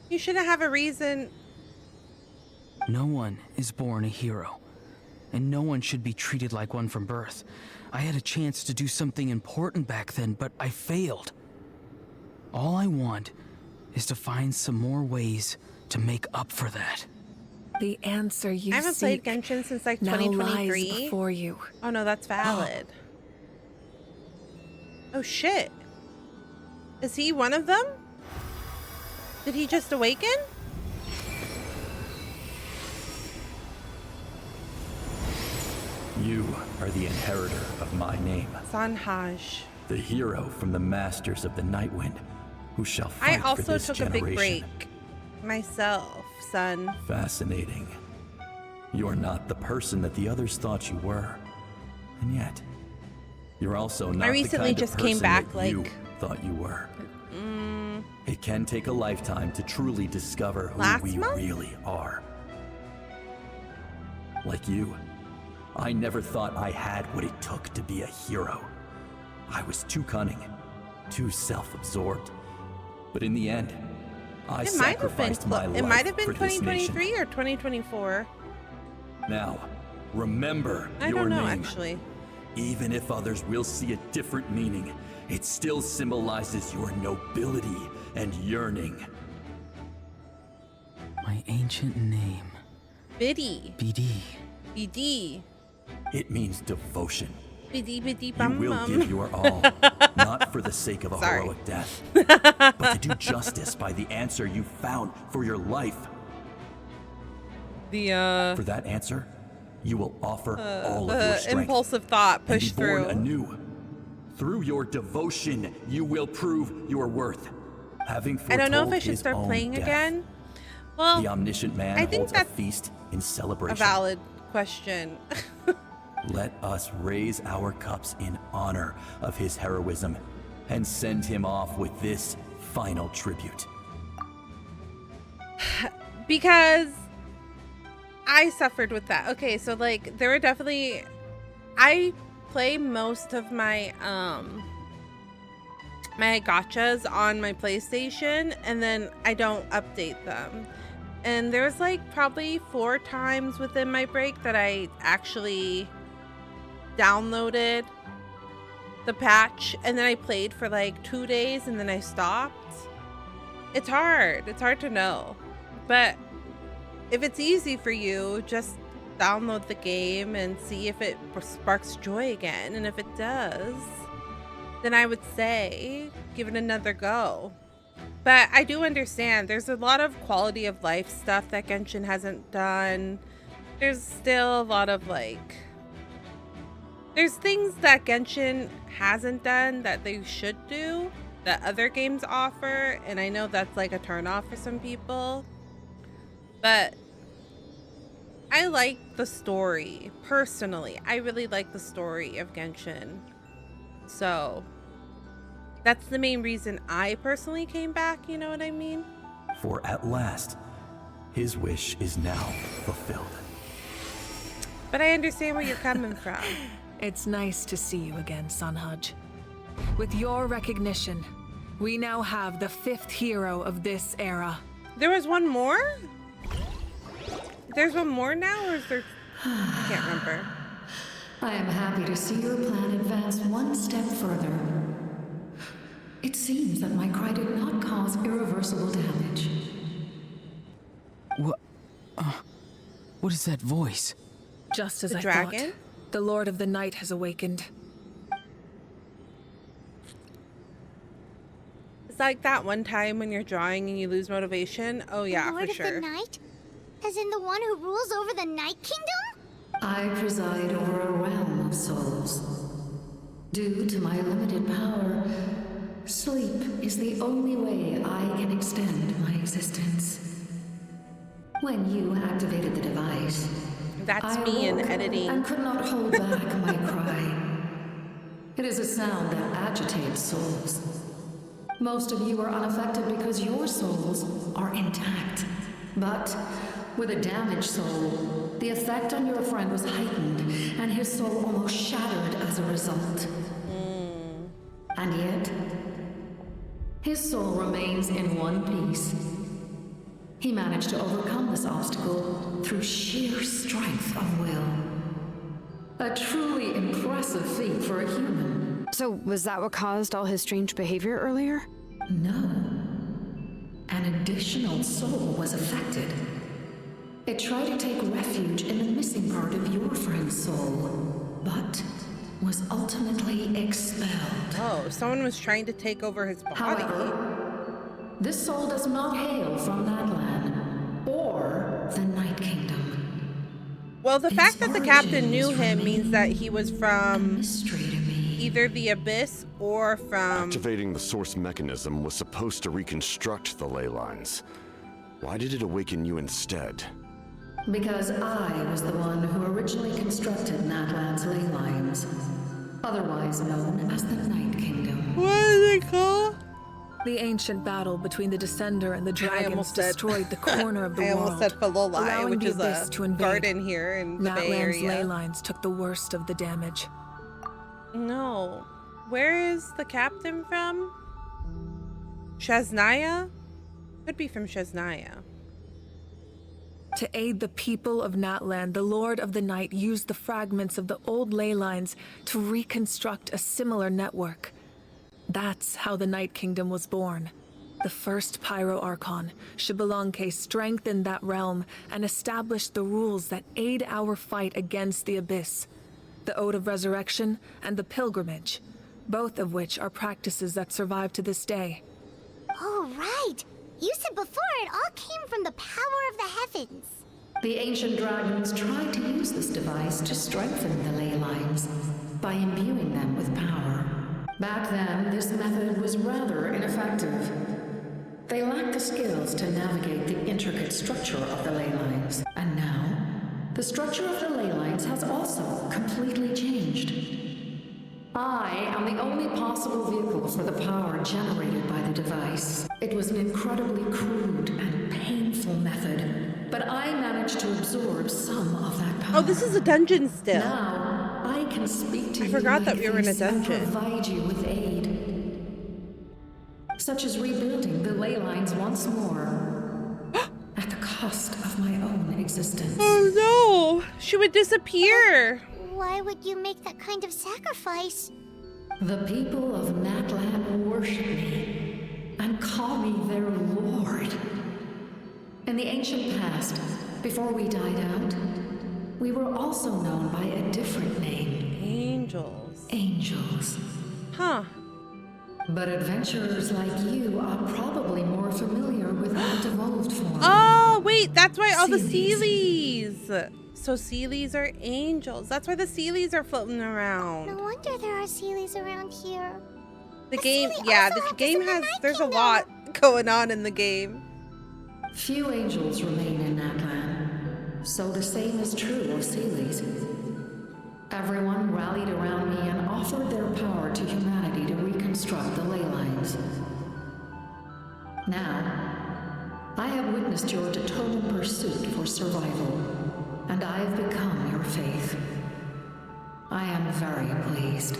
Speaker 1: You shouldn't have a reason.
Speaker 5: No one is born a hero, and no one should be treated like one from birth. I had a chance to do something important back then, but I failed. All I want is to find some more ways to make up for that.
Speaker 7: The answer you
Speaker 1: I haven't
Speaker 7: seek
Speaker 1: played Genshin since like
Speaker 7: now
Speaker 1: 2023.
Speaker 7: lies before you.
Speaker 1: Oh no, that's valid. Oh shit. Is he one of them? Did he just awaken?
Speaker 16: You are the inheritor of my name.
Speaker 1: Sanhaj.
Speaker 16: The hero from the masters of the Nightwind, who shall fight
Speaker 1: I
Speaker 16: for
Speaker 1: also
Speaker 16: this
Speaker 1: took
Speaker 16: generation.
Speaker 1: a big break. Myself, son.
Speaker 16: Fascinating. You're not the person that the others thought you were. And yet, you're also not
Speaker 1: I recently
Speaker 16: the kind
Speaker 1: just
Speaker 16: of
Speaker 1: came
Speaker 16: person
Speaker 1: back,
Speaker 16: that
Speaker 1: like-
Speaker 16: you thought you were. It can take a lifetime to truly discover who
Speaker 1: Last
Speaker 16: we
Speaker 1: month?
Speaker 16: really are. Like you, I never thought I had what it took to be a hero. I was too cunning, too self-absorbed. But in the end, I
Speaker 1: It might have been.
Speaker 16: sacrificed my life
Speaker 1: It might have been
Speaker 16: for this nation.
Speaker 1: 2023 or 2024.
Speaker 16: Now, remember
Speaker 1: I
Speaker 16: your
Speaker 1: don't know
Speaker 16: name.
Speaker 1: actually.
Speaker 16: Even if others will see a different meaning, it still symbolizes your nobility and yearning.
Speaker 5: My ancient name.
Speaker 1: Biddy.
Speaker 5: BD.
Speaker 1: BD.
Speaker 16: It means devotion.
Speaker 1: Biddy biddy
Speaker 16: You
Speaker 1: bum
Speaker 16: will
Speaker 1: bum.
Speaker 16: give your all, not for the sake of a
Speaker 1: Sorry.
Speaker 16: heroic death, but to do justice by the answer you found for your life. For that answer, you will offer all of your strength.
Speaker 1: Impulsive thought
Speaker 16: and
Speaker 1: pushed
Speaker 16: be born
Speaker 1: through.
Speaker 16: anew. Through your devotion, you will prove your worth. Having
Speaker 1: I don't know if
Speaker 16: foretold
Speaker 1: I should
Speaker 16: his
Speaker 1: start
Speaker 16: own
Speaker 1: playing
Speaker 16: death,
Speaker 1: again. Well,
Speaker 16: the omniscient man
Speaker 1: I think
Speaker 16: holds a
Speaker 1: that's
Speaker 16: feast in
Speaker 1: a
Speaker 16: celebration.
Speaker 1: valid question.
Speaker 16: Let us raise our cups in honor of his heroism and send him off with this final tribute.
Speaker 1: Because I suffered with that. Okay, so like there were definitely, I play most of my my gachas on my PlayStation, and then I don't update them. And there's like probably 4 times within my break that I actually downloaded the patch, and then I played for like 2 days and then I stopped. It's hard to know, but if it's easy for you, just download the game and see if it sparks joy again. And if it does, then I would say give it another go. But I do understand there's a lot of quality of life stuff that Genshin hasn't done. There's still a lot of like, there's things that Genshin hasn't done that they should do that other games offer, and I know that's like a turnoff for some people. But I like the story, personally. I really like the story of Genshin. So that's the main reason I personally came back, you know what I mean?
Speaker 16: For at last, his wish is now fulfilled.
Speaker 1: But I understand where you're coming from.
Speaker 7: It's nice to see you again, Sunhudge. With your recognition, we now have the 5th hero of this era.
Speaker 1: There was one more? There's one more now, or is there... I can't remember.
Speaker 9: I am happy to see your plan advance one step further. It seems that my cry did not cause irreversible damage.
Speaker 5: What is that voice?
Speaker 7: Just as
Speaker 1: The
Speaker 7: I
Speaker 1: dragon?
Speaker 7: thought. The Lord of the Night has awakened.
Speaker 1: It's like that one time when you're drawing and you lose motivation. Oh yeah,
Speaker 3: Lord
Speaker 1: for sure.
Speaker 3: of the Night? As in the one who rules over the Night Kingdom?
Speaker 9: I preside over a realm of souls. Due to my limited power, sleep is the only way I can extend my existence. When you activated the device,
Speaker 1: That's
Speaker 9: I
Speaker 1: me in
Speaker 9: awoke
Speaker 1: editing.
Speaker 9: and could not hold back my cry. It is a sound that agitates souls. Most of you are unaffected because your souls are intact. But with a damaged soul, the effect on your friend was heightened, and his soul almost shattered as a result. And yet, his soul remains in one piece. He managed to overcome this obstacle through sheer strength of will. A truly impressive feat for a human. So, was that what caused all his strange behavior earlier? No. An additional soul was affected. It tried to take refuge in the missing part of your friend's soul, but was ultimately expelled.
Speaker 1: Oh, someone was trying to take over his body.
Speaker 9: However, this soul does not hail from Natlan or the Night Kingdom.
Speaker 1: Well, the
Speaker 9: Its
Speaker 1: fact that the captain knew
Speaker 9: origins
Speaker 1: him means that he was from
Speaker 9: mystery to me.
Speaker 1: either the Abyss or from...
Speaker 15: Activating the source mechanism was supposed to reconstruct the ley lines. Why did it awaken you instead?
Speaker 9: Because I was the one who originally constructed Natlan's ley lines, otherwise known as the Night Kingdom.
Speaker 1: What is it called?
Speaker 7: The ancient battle between the Descender and the dragons
Speaker 1: almost said-
Speaker 7: destroyed the corner of the
Speaker 1: I
Speaker 7: world.
Speaker 1: almost said Falolai,
Speaker 7: allowing
Speaker 1: which
Speaker 7: the
Speaker 1: is
Speaker 7: Abyss
Speaker 1: a
Speaker 7: to invade.
Speaker 1: garden here in the Bay
Speaker 7: Natlan's ley
Speaker 1: Area.
Speaker 7: lines took the worst of the damage.
Speaker 1: No. Where is the captain from? Shaznaya? Could be from Shaznaya.
Speaker 7: To aid the people of Natlan, the Lord of the Night used the fragments of the old ley lines to reconstruct a similar network. That's how the Night Kingdom was born. The first Pyro Archon, Xbalanque, strengthened that realm and established the rules that aid our fight against the Abyss. The Ode of Resurrection and the Pilgrimage, both of which are practices that survive to this day.
Speaker 3: Oh, right. You said before it all came from the power of the heavens.
Speaker 9: The ancient dragons tried to use this device to strengthen the ley lines by imbuing them with power. Back then, this method was rather ineffective. They lacked the skills to navigate the intricate structure of the ley lines. And now, the structure of the ley lines has also completely changed. I am the only possible vehicle for the power generated by the device. It was an incredibly crude and painful method, but I managed to absorb some of that power.
Speaker 1: Oh, this is a dungeon still.
Speaker 9: Now, I can speak to you.
Speaker 1: I forgot that we were in a
Speaker 9: face and
Speaker 1: dungeon.
Speaker 9: provide you with aid, such as rebuilding the ley lines once more, at the cost of my own existence.
Speaker 1: Oh no! She would disappear!
Speaker 3: Why would you make that kind of sacrifice?
Speaker 9: The people of Natlan worship me and call me their lord. In the ancient past, before we died out, we were also known by a different name.
Speaker 1: Angels.
Speaker 9: Angels.
Speaker 1: Huh.
Speaker 9: But adventurers like you are probably more familiar with that evolved form.
Speaker 1: Oh, wait, that's why all the Sealies. So Sealies are angels. That's why the Sealies are floating around.
Speaker 3: No wonder there are Sealies around here.
Speaker 1: The game, yeah, the game has, there's a lot going on in the game.
Speaker 9: Few angels remain in Natlan, so the same is true of Sealies. Everyone rallied around me and offered their power to humanity to reconstruct the ley lines. Now, I have witnessed your determined pursuit for survival, and I have become your faith. I am very pleased.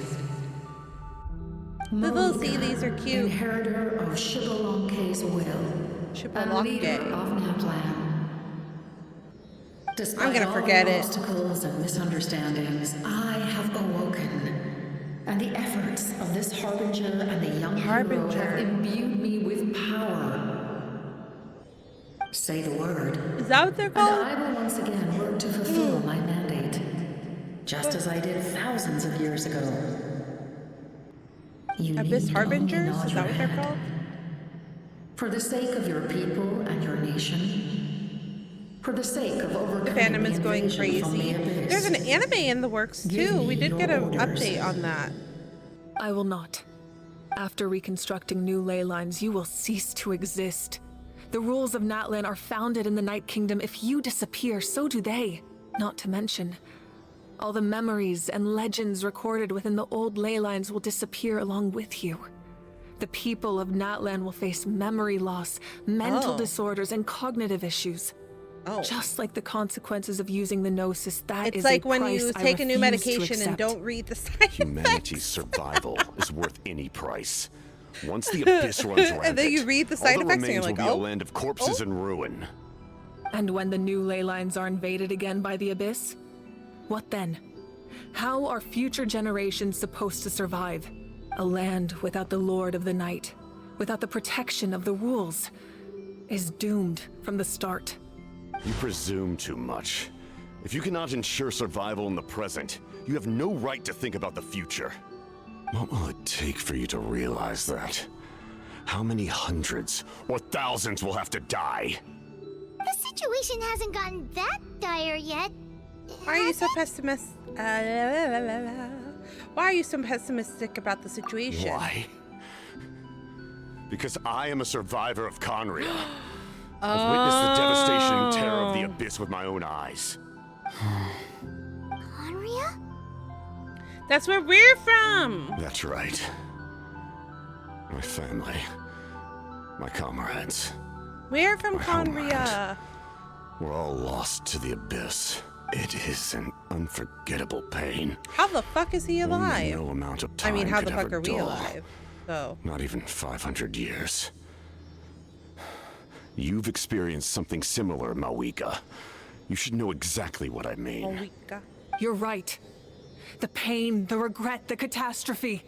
Speaker 1: The little Sealies are cute.
Speaker 9: Inheritor of Shibalonke's will. And leader of Natlan. Despite
Speaker 1: I'm gonna forget
Speaker 9: all
Speaker 1: it.
Speaker 9: obstacles and misunderstandings, I have awoken. And the efforts of this Harbinger and the young hero have imbued me with power. Say the word.
Speaker 1: Is that what they're called?
Speaker 9: And I will once again work to fulfill my mandate. Just as I did thousands of years ago. You
Speaker 1: Abyss
Speaker 9: need
Speaker 1: Harbingers?
Speaker 9: only nod
Speaker 1: Is
Speaker 9: your
Speaker 1: that what they're
Speaker 9: head.
Speaker 1: called?
Speaker 9: For the sake of your people and your nation. For the sake of overcoming
Speaker 1: Phantom is
Speaker 9: the
Speaker 1: going
Speaker 9: invasion from
Speaker 1: crazy.
Speaker 9: the abyss.
Speaker 1: There's an anime in the works too. We did get an update on that.
Speaker 7: I will not. After reconstructing new ley lines, you will cease to exist. The rules of Natlan are founded in the Night Kingdom. If you disappear, so do they. Not to mention, all the memories and legends recorded within the old ley lines will disappear along with you. The people of Natlan will face memory loss, mental disorders, and cognitive issues. Just like the consequences of using the Gnosis, that is
Speaker 1: It's like
Speaker 7: a
Speaker 1: when
Speaker 7: price
Speaker 1: you
Speaker 7: I
Speaker 1: take a new
Speaker 7: refuse to
Speaker 1: medication and
Speaker 7: accept.
Speaker 1: don't read the side
Speaker 15: Humanity's survival is worth any price. Once the abyss runs rampant,
Speaker 1: and then you read the side
Speaker 15: all that
Speaker 1: effects and you're
Speaker 15: remains
Speaker 1: like,
Speaker 15: will be
Speaker 1: oh.
Speaker 15: a land of corpses and ruin.
Speaker 7: And when the new ley lines are invaded again by the abyss, what then? How are future generations supposed to survive? A land without the Lord of the Night, without the protection of the rules, is doomed from the start.
Speaker 15: You presume too much. If you cannot ensure survival in the present, you have no right to think about the future. What will it take for you to realize that? How many hundreds or thousands will have to die?
Speaker 3: The situation hasn't gotten that dire yet.
Speaker 1: Why are you so pessimistic? Why are you so pessimistic about the situation?
Speaker 15: Why? Because I am a survivor of Conria. I've witnessed the devastation and terror of the abyss with my own eyes.
Speaker 3: Conria?
Speaker 1: That's where we're from.
Speaker 15: That's right. My family. My comrades.
Speaker 1: We're from
Speaker 15: My
Speaker 1: Conria.
Speaker 15: We're all lost to the abyss. It is an unforgettable pain.
Speaker 1: How the fuck is he alive?
Speaker 15: No amount of
Speaker 1: I
Speaker 15: time
Speaker 1: mean, how
Speaker 15: could
Speaker 1: the fuck
Speaker 15: ever
Speaker 1: are we
Speaker 15: dull.
Speaker 1: alive? So.
Speaker 15: Not even 500 years. You've experienced something similar, Mawika. You should know exactly what I mean.
Speaker 1: Mawika.
Speaker 7: You're right. The pain, the regret, the catastrophe.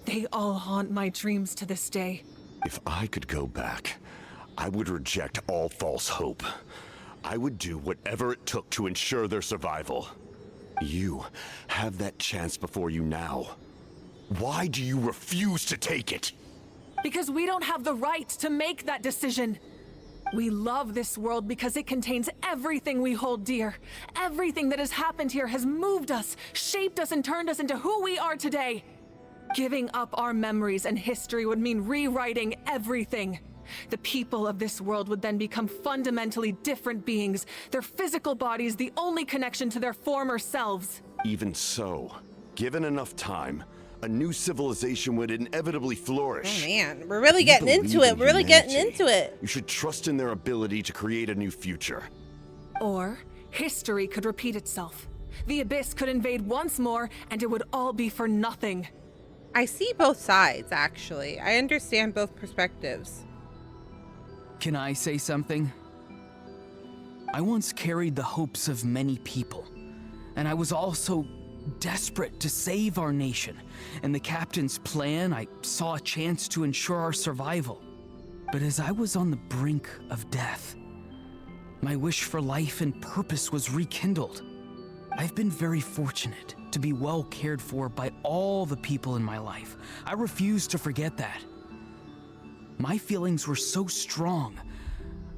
Speaker 7: They all haunt my dreams to this day.
Speaker 15: If I could go back, I would reject all false hope. I would do whatever it took to ensure their survival. You have that chance before you now. Why do you refuse to take it?
Speaker 7: Because we don't have the right to make that decision. We love this world because it contains everything we hold dear. Everything that has happened here has moved us, shaped us, and turned us into who we are today. Giving up our memories and history would mean rewriting everything. The people of this world would then become fundamentally different beings, their physical bodies the only connection to their former selves.
Speaker 15: Even so, given enough time, a new civilization would inevitably flourish.
Speaker 1: Oh man, we're really getting into it. We're really getting into it.
Speaker 15: You should trust in their ability to create a new future.
Speaker 7: Or history could repeat itself. The Abyss could invade once more, and it would all be for nothing.
Speaker 1: I see both sides, actually. I understand both perspectives.
Speaker 5: Can I say something? I once carried the hopes of many people, and I was also desperate to save our nation. In the captain's plan, I saw a chance to ensure our survival. But as I was on the brink of death, my wish for life and purpose was rekindled. I've been very fortunate to be well cared for by all the people in my life. I refuse to forget that. My feelings were so strong,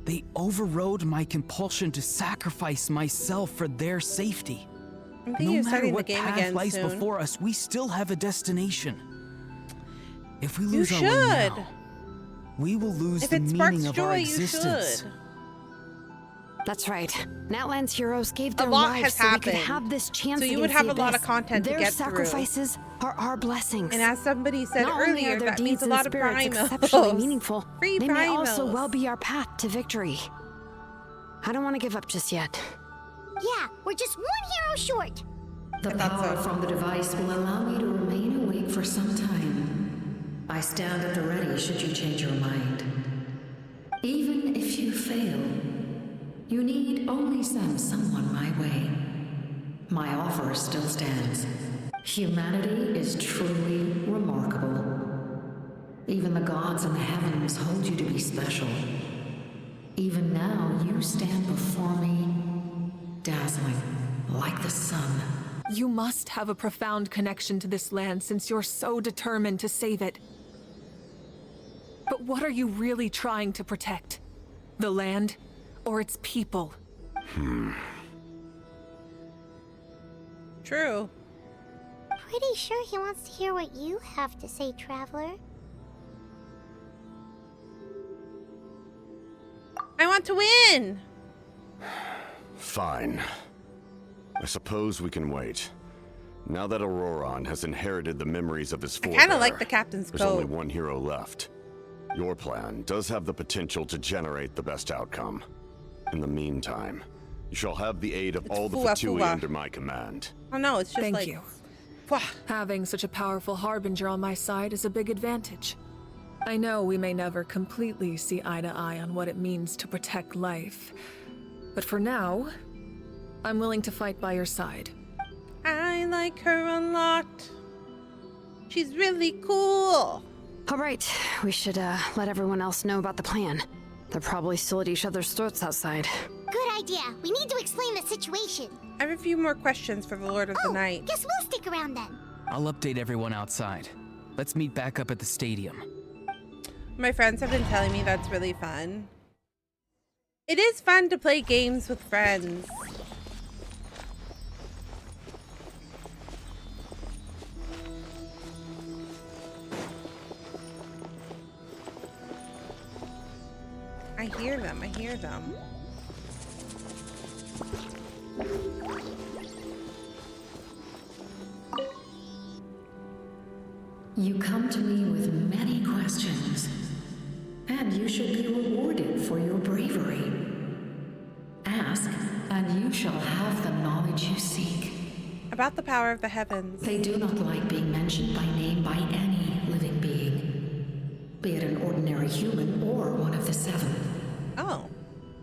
Speaker 5: they overrode my compulsion to sacrifice myself for their safety.
Speaker 1: I'm thinking of starting the game
Speaker 5: No matter what
Speaker 1: again
Speaker 5: path lies
Speaker 1: soon.
Speaker 5: before us, we still have a destination. If we lose
Speaker 1: You
Speaker 5: our way
Speaker 1: should.
Speaker 5: now, we will lose
Speaker 1: If
Speaker 5: the
Speaker 1: it sparks
Speaker 5: meaning of our
Speaker 1: joy, you
Speaker 5: existence.
Speaker 1: should.
Speaker 17: That's right. Natlan's heroes gave their
Speaker 1: A lot
Speaker 17: lives
Speaker 1: has
Speaker 17: so we could
Speaker 1: happened.
Speaker 17: have this chance
Speaker 1: So you would
Speaker 17: against
Speaker 1: have
Speaker 17: the
Speaker 1: a lot of
Speaker 17: Abyss.
Speaker 1: content to
Speaker 17: their
Speaker 1: get through.
Speaker 17: sacrifices are our blessings.
Speaker 1: And as somebody said
Speaker 17: Not only
Speaker 1: earlier,
Speaker 17: are their
Speaker 1: that means
Speaker 17: deeds
Speaker 1: a
Speaker 17: and
Speaker 1: lot of
Speaker 17: spirits
Speaker 1: primos.
Speaker 17: exceptionally meaningful.
Speaker 1: Free
Speaker 17: they may also
Speaker 1: primos.
Speaker 17: well be our path to victory. I don't want to give up just yet.
Speaker 3: Yeah, we're just one hero short.
Speaker 9: The power from the device will allow me to remain awake for some time. I stand at the ready should you change your mind. Even if you fail, you need only send someone my way. My offer still stands. Humanity is truly remarkable. Even the gods in the heavens hold you to be special. Even now, you stand before me, dazzling, like the sun.
Speaker 7: You must have a profound connection to this land since you're so determined to save it. But what are you really trying to protect? The land or its people?
Speaker 1: True.
Speaker 3: Pretty sure he wants to hear what you have to say, Traveler.
Speaker 1: I want to win!
Speaker 15: Fine. I suppose we can wait. Now that Auroron has inherited the memories of his forebear,
Speaker 1: kinda like the captain's
Speaker 15: there's only
Speaker 1: coat.
Speaker 15: one hero left. Your plan does have the potential to generate the best outcome. In the meantime, you shall have the aid of all the Fatui under my command.
Speaker 1: Oh no, it's just
Speaker 7: Thank
Speaker 1: like...
Speaker 7: you. Having such a powerful harbinger on my side is a big advantage. I know we may never completely see eye to eye on what it means to protect life, but for now, I'm willing to fight by your side.
Speaker 1: I like her a lot. She's really cool.
Speaker 17: All right, we should let everyone else know about the plan. They're probably still at each other's throats outside.
Speaker 3: Good idea. We need to explain the situation.
Speaker 1: I have a few more questions for the Lord of the Night.
Speaker 3: Guess we'll stick around then.
Speaker 5: I'll update everyone outside. Let's meet back up at the stadium.
Speaker 1: My friends have been telling me that's really fun. It is fun to play games with friends. I hear them, I hear them.
Speaker 9: You come to me with many questions, and you should be rewarded for your bravery. Ask, and you shall have the knowledge you seek.
Speaker 1: About the power of the heavens.
Speaker 9: They do not like being mentioned by name by any living being, be it an ordinary human or one of the seven.
Speaker 1: Oh.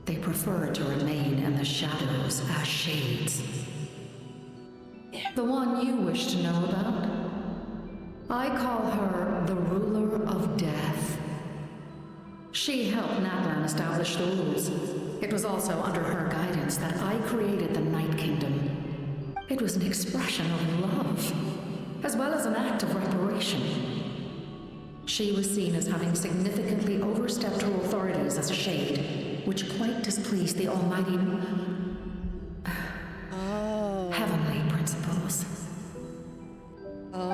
Speaker 9: They prefer to remain in the shadows as shades. The one you wish to know about? I call her the ruler of death. She helped Natlan establish the rules. It was also under her guidance that I created the Night Kingdom. It was an expression of love, as well as an act of reparation. She was seen as having significantly overstepped her authorities as a shade, which quite displeased the almighty heavenly principles.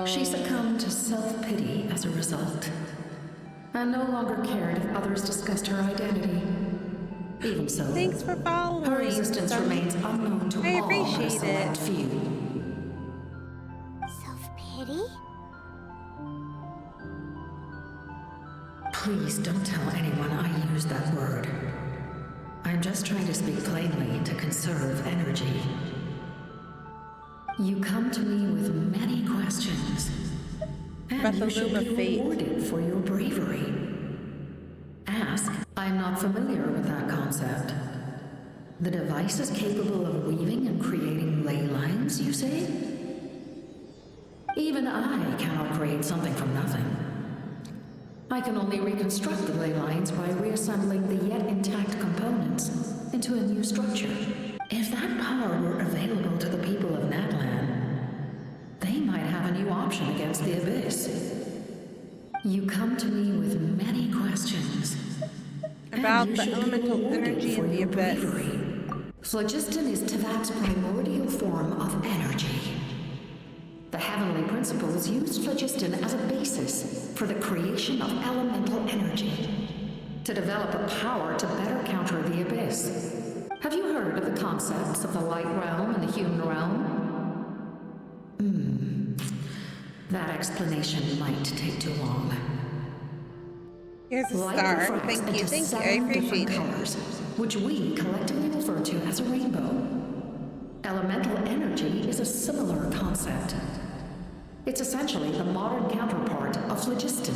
Speaker 9: She succumbed to self-pity as a result, and no longer cared if others discussed her identity. Even so,
Speaker 1: thanks for following.
Speaker 9: Her existence remains unknown to
Speaker 1: I
Speaker 9: all but a
Speaker 1: appreciate
Speaker 9: select
Speaker 1: it.
Speaker 9: few.
Speaker 3: Self-pity?
Speaker 9: Please don't tell anyone I used that word. I'm just trying to speak plainly to conserve energy. You come to me with many questions, and you should be rewarded for your bravery. Ask. I'm not familiar with that concept. The device is capable of weaving and creating ley lines, you say? Even I cannot create something from nothing. I can only reconstruct the ley lines by reassembling the yet intact components into a new structure. If that power were available to the people of Natlan, they might have a new option against the Abyss. You come to me with many questions.
Speaker 1: About the elemental energy in the Abyss.
Speaker 9: Phlogiston is Tavak's primordial form of energy. The heavenly principles used phlogiston as a basis for the creation of elemental energy, to develop a power to better counter the Abyss. Have you heard of the concepts of the light realm and the human realm? That explanation might take too long.
Speaker 1: Here's a
Speaker 9: Light
Speaker 1: star.
Speaker 9: refracts
Speaker 1: Thank you,
Speaker 9: into
Speaker 1: thank you. I
Speaker 9: 7
Speaker 1: appreciate
Speaker 9: different
Speaker 1: it.
Speaker 9: colors, which we collectively refer to as a rainbow. Elemental energy is a similar concept. It's essentially the modern counterpart of phlogiston.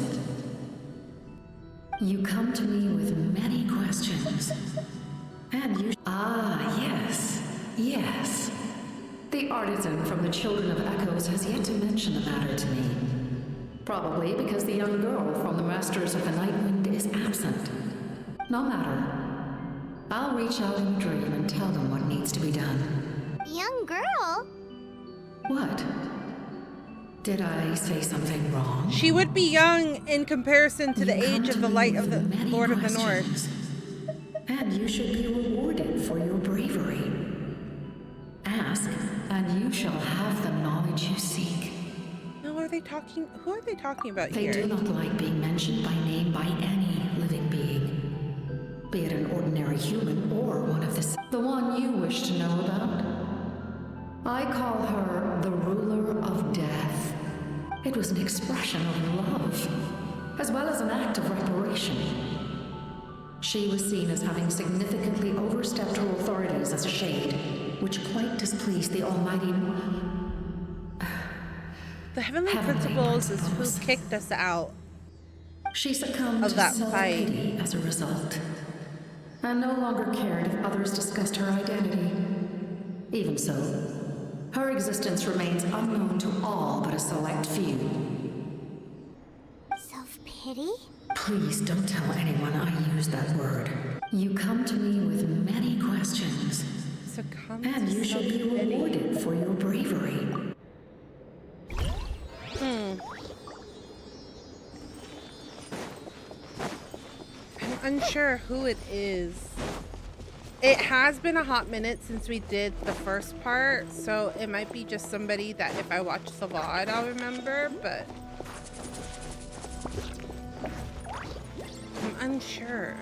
Speaker 9: You come to me with many questions, and you... Yes. The artisan from the Children of Echoes has yet to mention the matter to me. Probably because the young girl from the Masters of the Nightwind is absent. No matter. I'll reach out in a dream and tell them what needs to be done.
Speaker 3: Young girl?
Speaker 9: What? Did I say something wrong?
Speaker 1: She would be young in comparison to the age of the light of the Lord of the North.
Speaker 9: And you should be rewarded for your bravery. Ask, and you shall have the knowledge you seek.
Speaker 1: No, who are they talking about
Speaker 9: They
Speaker 1: here?
Speaker 9: do not like being mentioned by name by any living being, be it an ordinary human or one of the one you wish to know about. I call her the ruler of death. It was an expression of love, as well as an act of reparation. She was seen as having significantly overstepped her authorities as a shade, which quite displeased the almighty...
Speaker 1: The Heavenly Principles is who kicked us out.
Speaker 9: She succumbed
Speaker 1: of that
Speaker 9: to self-pity as a result, and no longer cared if others discussed her identity. Even so, her existence remains unknown to all but a select few.
Speaker 3: Self-pity?
Speaker 9: Please don't tell anyone I used that word. You come to me with many questions, and you should be rewarded for your bravery.
Speaker 1: I'm unsure who it is. It has been a hot minute since we did the first part, so it might be just somebody that if I watch the VOD I'll remember, but I'm unsure.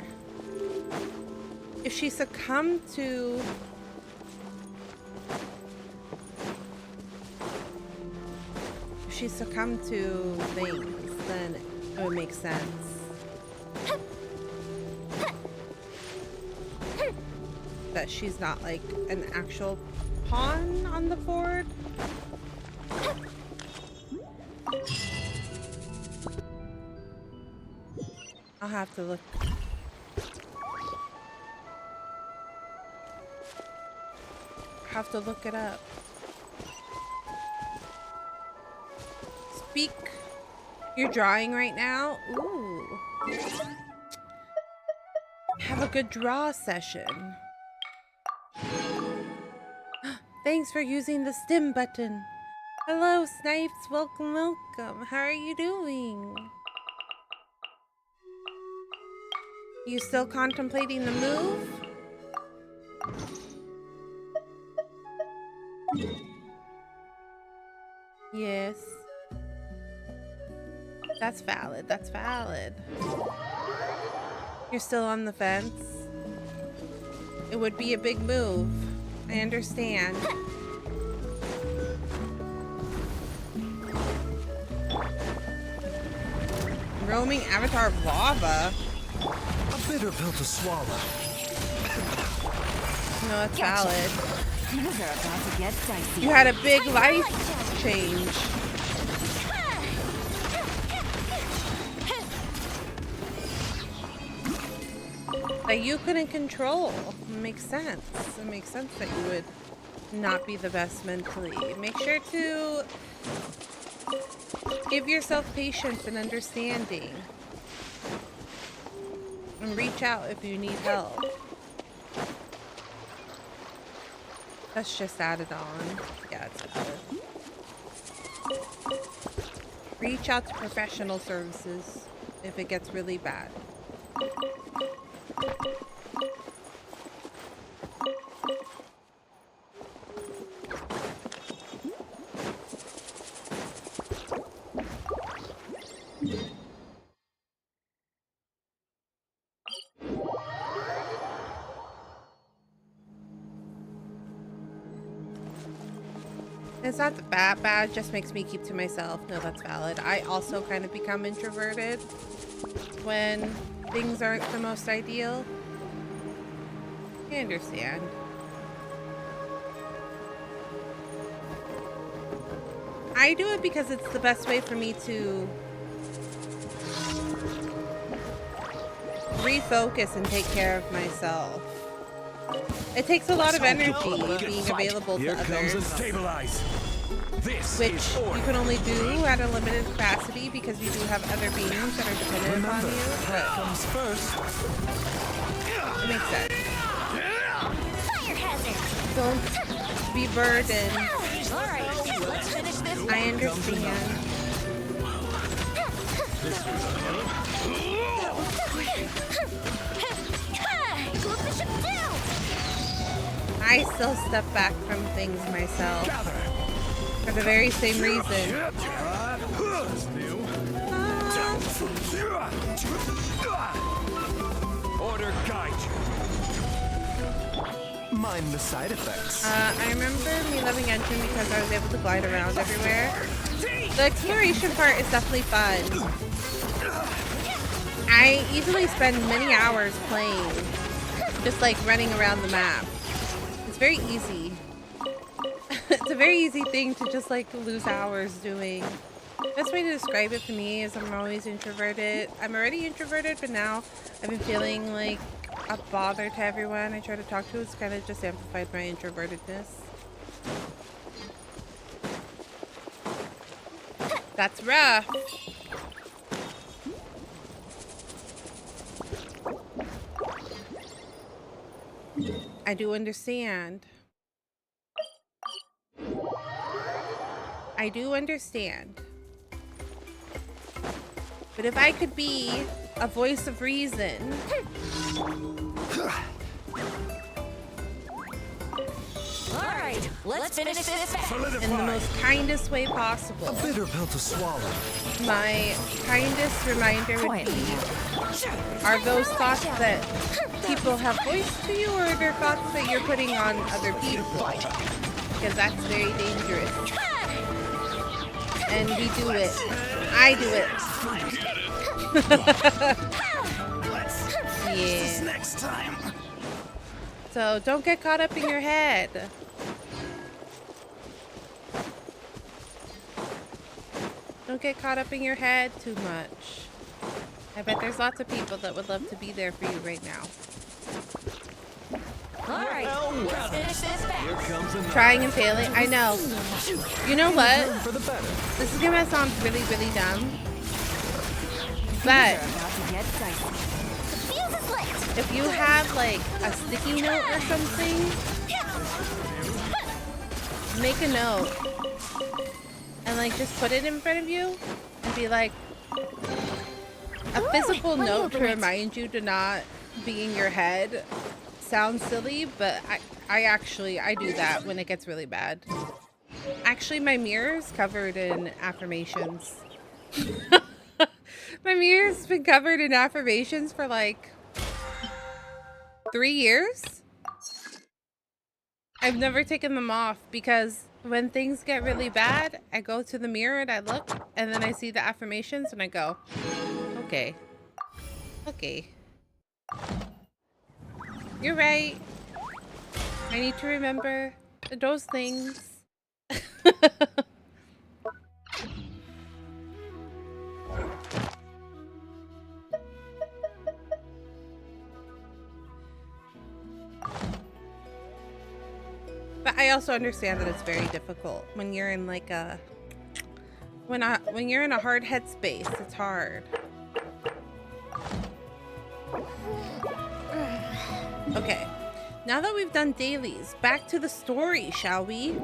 Speaker 1: If she succumbed to things, then it would make sense. That she's not like an actual pawn on the board. I'll have to look. Have to look it up. Speak. You're drawing right now? Ooh. Have a good draw session. Thanks for using the stim button. Hello, Snipes. Welcome, welcome. How are you doing? You still contemplating the move? Yes. That's valid. That's valid. You're still on the fence? It would be a big move. I understand. I'm Roaming avatar of lava.
Speaker 18: A bitter pill to swallow.
Speaker 1: No, that's valid.
Speaker 19: Things are about to get dicey.
Speaker 1: You had a big life change. That you couldn't control. It makes sense. It makes sense that you would not be the best mentally. Make sure to give yourself patience and understanding. And reach out if you need help. That's just added on. Yeah, it's added. Reach out to professional services if it gets really bad. It's not that bad, just makes me keep to myself. No, that's valid. I also kind of become introverted when things aren't the most ideal. I understand. I do it because it's the best way for me to refocus and take care of myself. It takes a lot of energy being available to others,
Speaker 18: Stabilize. This
Speaker 1: which you can only do at a limited capacity because you do have other beings that are dependent upon you. But
Speaker 18: comes first.
Speaker 1: It makes sense.
Speaker 3: Fire hazard.
Speaker 1: Don't be burdened.
Speaker 19: All right, let's finish this.
Speaker 1: I understand.
Speaker 3: Look the ship down.
Speaker 1: I still step back from things myself for the very same reason.
Speaker 18: Order guide you. Mind the side effects.
Speaker 1: I remember me loving Genshin because I was able to glide around everywhere. The exploration part is definitely fun. I easily spend many hours playing, just like running around the map. It's very easy. It's a very easy thing to just like lose hours doing. Best way to describe it for me is I'm always introverted. I'm already introverted, but now I've been feeling like a bother to everyone I try to talk to. It's kind of just amplified my introvertedness. That's rough. I do understand. I do understand. But if I could be a voice of reason,
Speaker 19: All right, let's finish this
Speaker 1: in the most kindest way possible.
Speaker 18: A bitter pill to swallow.
Speaker 1: My kindest reminder would be, are those thoughts that people have voiced to you, or are there thoughts that you're putting on other people? Because that's very dangerous. And we do it. I do it. Yeah.
Speaker 18: Next time.
Speaker 1: So don't get caught up in your head. Don't get caught up in your head too much. I bet there's lots of people that would love to be there for you right now.
Speaker 19: All right, let's finish this fast.
Speaker 1: Trying and failing. I know. You know what?
Speaker 18: For the better.
Speaker 1: This is gonna sound really, really dumb. But if you have like a sticky note or something, make a note and like just put it in front of you and be like a physical note to remind you to not be in your head. Sounds silly, but I do that when it gets really bad. Actually, my mirror is covered in affirmations. My mirror's been covered in affirmations for like 3 years. I've never taken them off because when things get really bad, I go to the mirror and I look, and then I see the affirmations and I go, Okay. Okay. You're right. I need to remember those things. But I also understand that it's very difficult when you're in like a when you're in a hard headspace. It's hard. Okay, now that we've done dailies, back to the story, shall we?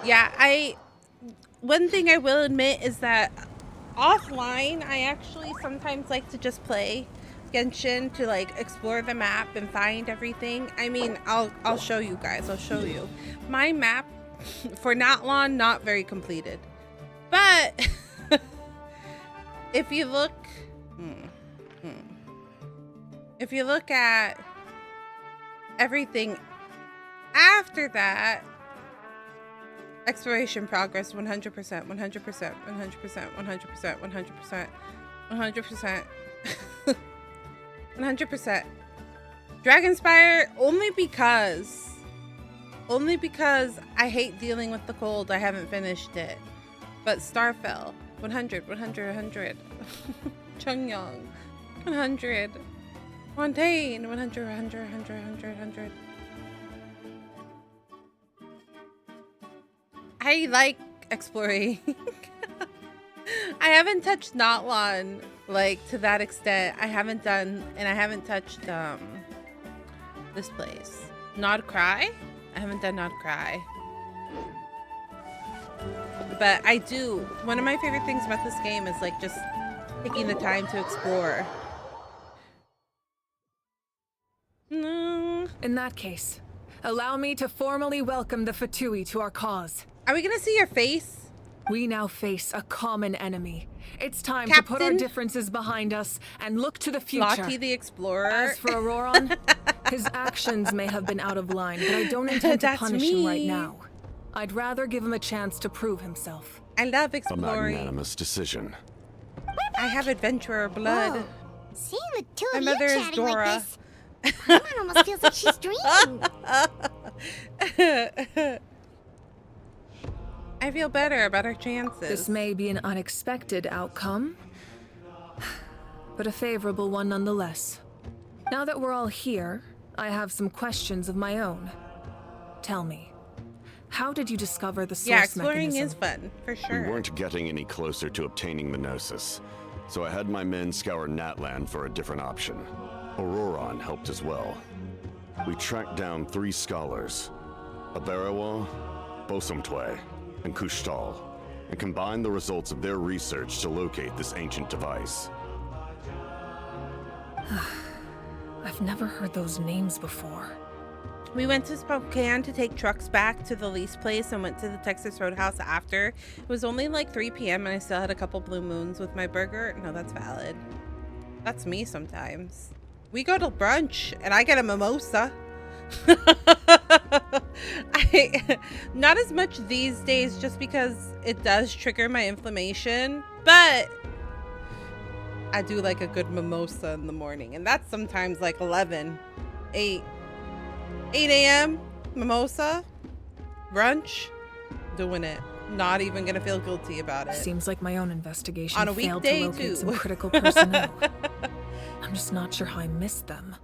Speaker 1: Yeah, one thing I will admit is that offline, I actually sometimes like to just play Genshin to like explore the map and find everything. I mean, I'll show you guys. I'll show you. My map for Natlan, not very completed. But if you look if you look at everything after that, exploration progress 100%, 100%, 100%, 100%, 100%, 100%, 100%. Dragonspire only because I hate dealing with the cold. I haven't finished it. But Starfell 100, 100, 100. Chungyong 100. Fontaine 100, 100, 100, 100, 100. I like exploring. I haven't touched Natlan like to that extent. I haven't touched this place. Nod Cry? I haven't done Nod Cry. But I do. One of my favorite things about this game is like just taking the time to explore. No.
Speaker 7: In that case, allow me to formally welcome the Fatui to our cause.
Speaker 1: Are we gonna see your face?
Speaker 7: We now face a common enemy. It's time
Speaker 1: Captain?
Speaker 7: to put our differences behind us and look to the future.
Speaker 1: Lottie the Explorer.
Speaker 7: As for Auroron, his actions may have been out of line, but I don't intend to punish him right now. I'd rather give him a chance to prove himself.
Speaker 1: I love
Speaker 15: A
Speaker 1: exploring.
Speaker 15: magnanimous decision.
Speaker 1: I have adventurer blood.
Speaker 3: Whoa. Seeing the two
Speaker 1: My
Speaker 3: of you
Speaker 1: mother is
Speaker 3: chatting
Speaker 1: Dora.
Speaker 3: like this, Paimon almost feels like she's dreaming.
Speaker 1: I feel better about our chances.
Speaker 7: This may be an unexpected outcome, but a favorable one nonetheless. Now that we're all here, I have some questions of my own. Tell me, how did you discover the source
Speaker 1: exploring
Speaker 7: mechanism?
Speaker 1: is fun, for sure.
Speaker 15: We weren't getting any closer to obtaining the Gnosis, so I had my men scour Natlan for a different option. Auroron helped as well. We tracked down 3 scholars, Aberawa, Bosumtwe, and Kushtal, and combined the results of their research to locate this ancient device.
Speaker 7: I've never heard those names before.
Speaker 1: We went to Spokane to take trucks back to the lease place and went to the Texas Roadhouse after. It was only like 3 p.m. and I still had a couple blue moons with my burger. No, that's valid. That's me sometimes. We go to brunch and I get a mimosa. Not as much these days just because it does trigger my inflammation, but I do like a good mimosa in the morning, and that's sometimes like 8 a.m. mimosa, brunch, doing it. Not even gonna feel guilty about it.
Speaker 7: Seems like my own investigation
Speaker 1: On a
Speaker 7: failed to
Speaker 1: weekday,
Speaker 7: locate
Speaker 1: too.
Speaker 7: some critical personnel. I'm just not sure how I missed them.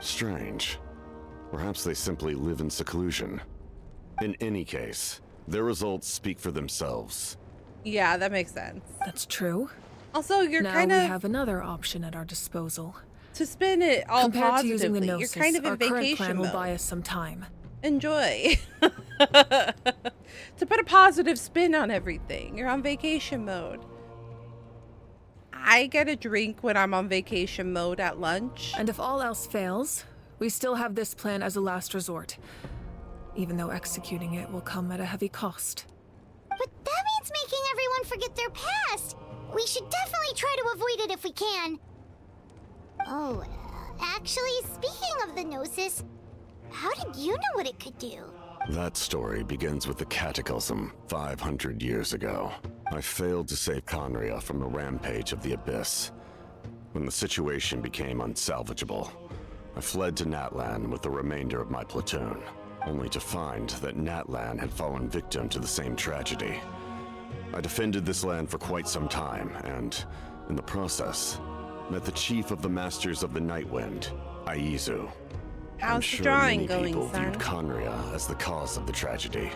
Speaker 15: Strange. Perhaps they simply live in seclusion. In any case, their results speak for themselves.
Speaker 1: Yeah, that makes sense.
Speaker 7: That's true.
Speaker 1: Also, you're
Speaker 7: now
Speaker 1: kind
Speaker 7: we
Speaker 1: of
Speaker 7: have another option at our disposal.
Speaker 1: to spin it all
Speaker 7: Compared to using the
Speaker 1: positively.
Speaker 7: Gnosis,
Speaker 1: You're kind of in
Speaker 7: our current
Speaker 1: vacation
Speaker 7: plan will
Speaker 1: mode.
Speaker 7: buy us some time.
Speaker 1: Enjoy. To put a positive spin on everything, you're on vacation mode. I get a drink when I'm on vacation mode at lunch.
Speaker 7: And if all else fails, we still have this plan as a last resort. Even though executing it will come at a heavy cost.
Speaker 3: But that means making everyone forget their past. We should definitely try to avoid it if we can. Oh, actually, speaking of the Gnosis, how did you know what it could do?
Speaker 15: That story begins with the Cataclysm 500 years ago. I failed to save Conria from the rampage of the Abyss. When the situation became unsalvageable, I fled to Natlan with the remainder of my platoon, only to find that Natlan had fallen victim to the same tragedy. I defended this land for quite some time, and, in the process, met the chief of the Masters of the Nightwind, Aizu.
Speaker 1: How's
Speaker 15: I'm
Speaker 1: the
Speaker 15: sure
Speaker 1: drawing
Speaker 15: many
Speaker 1: going,
Speaker 15: people
Speaker 1: son?
Speaker 15: viewed Conria as the cause of the tragedy.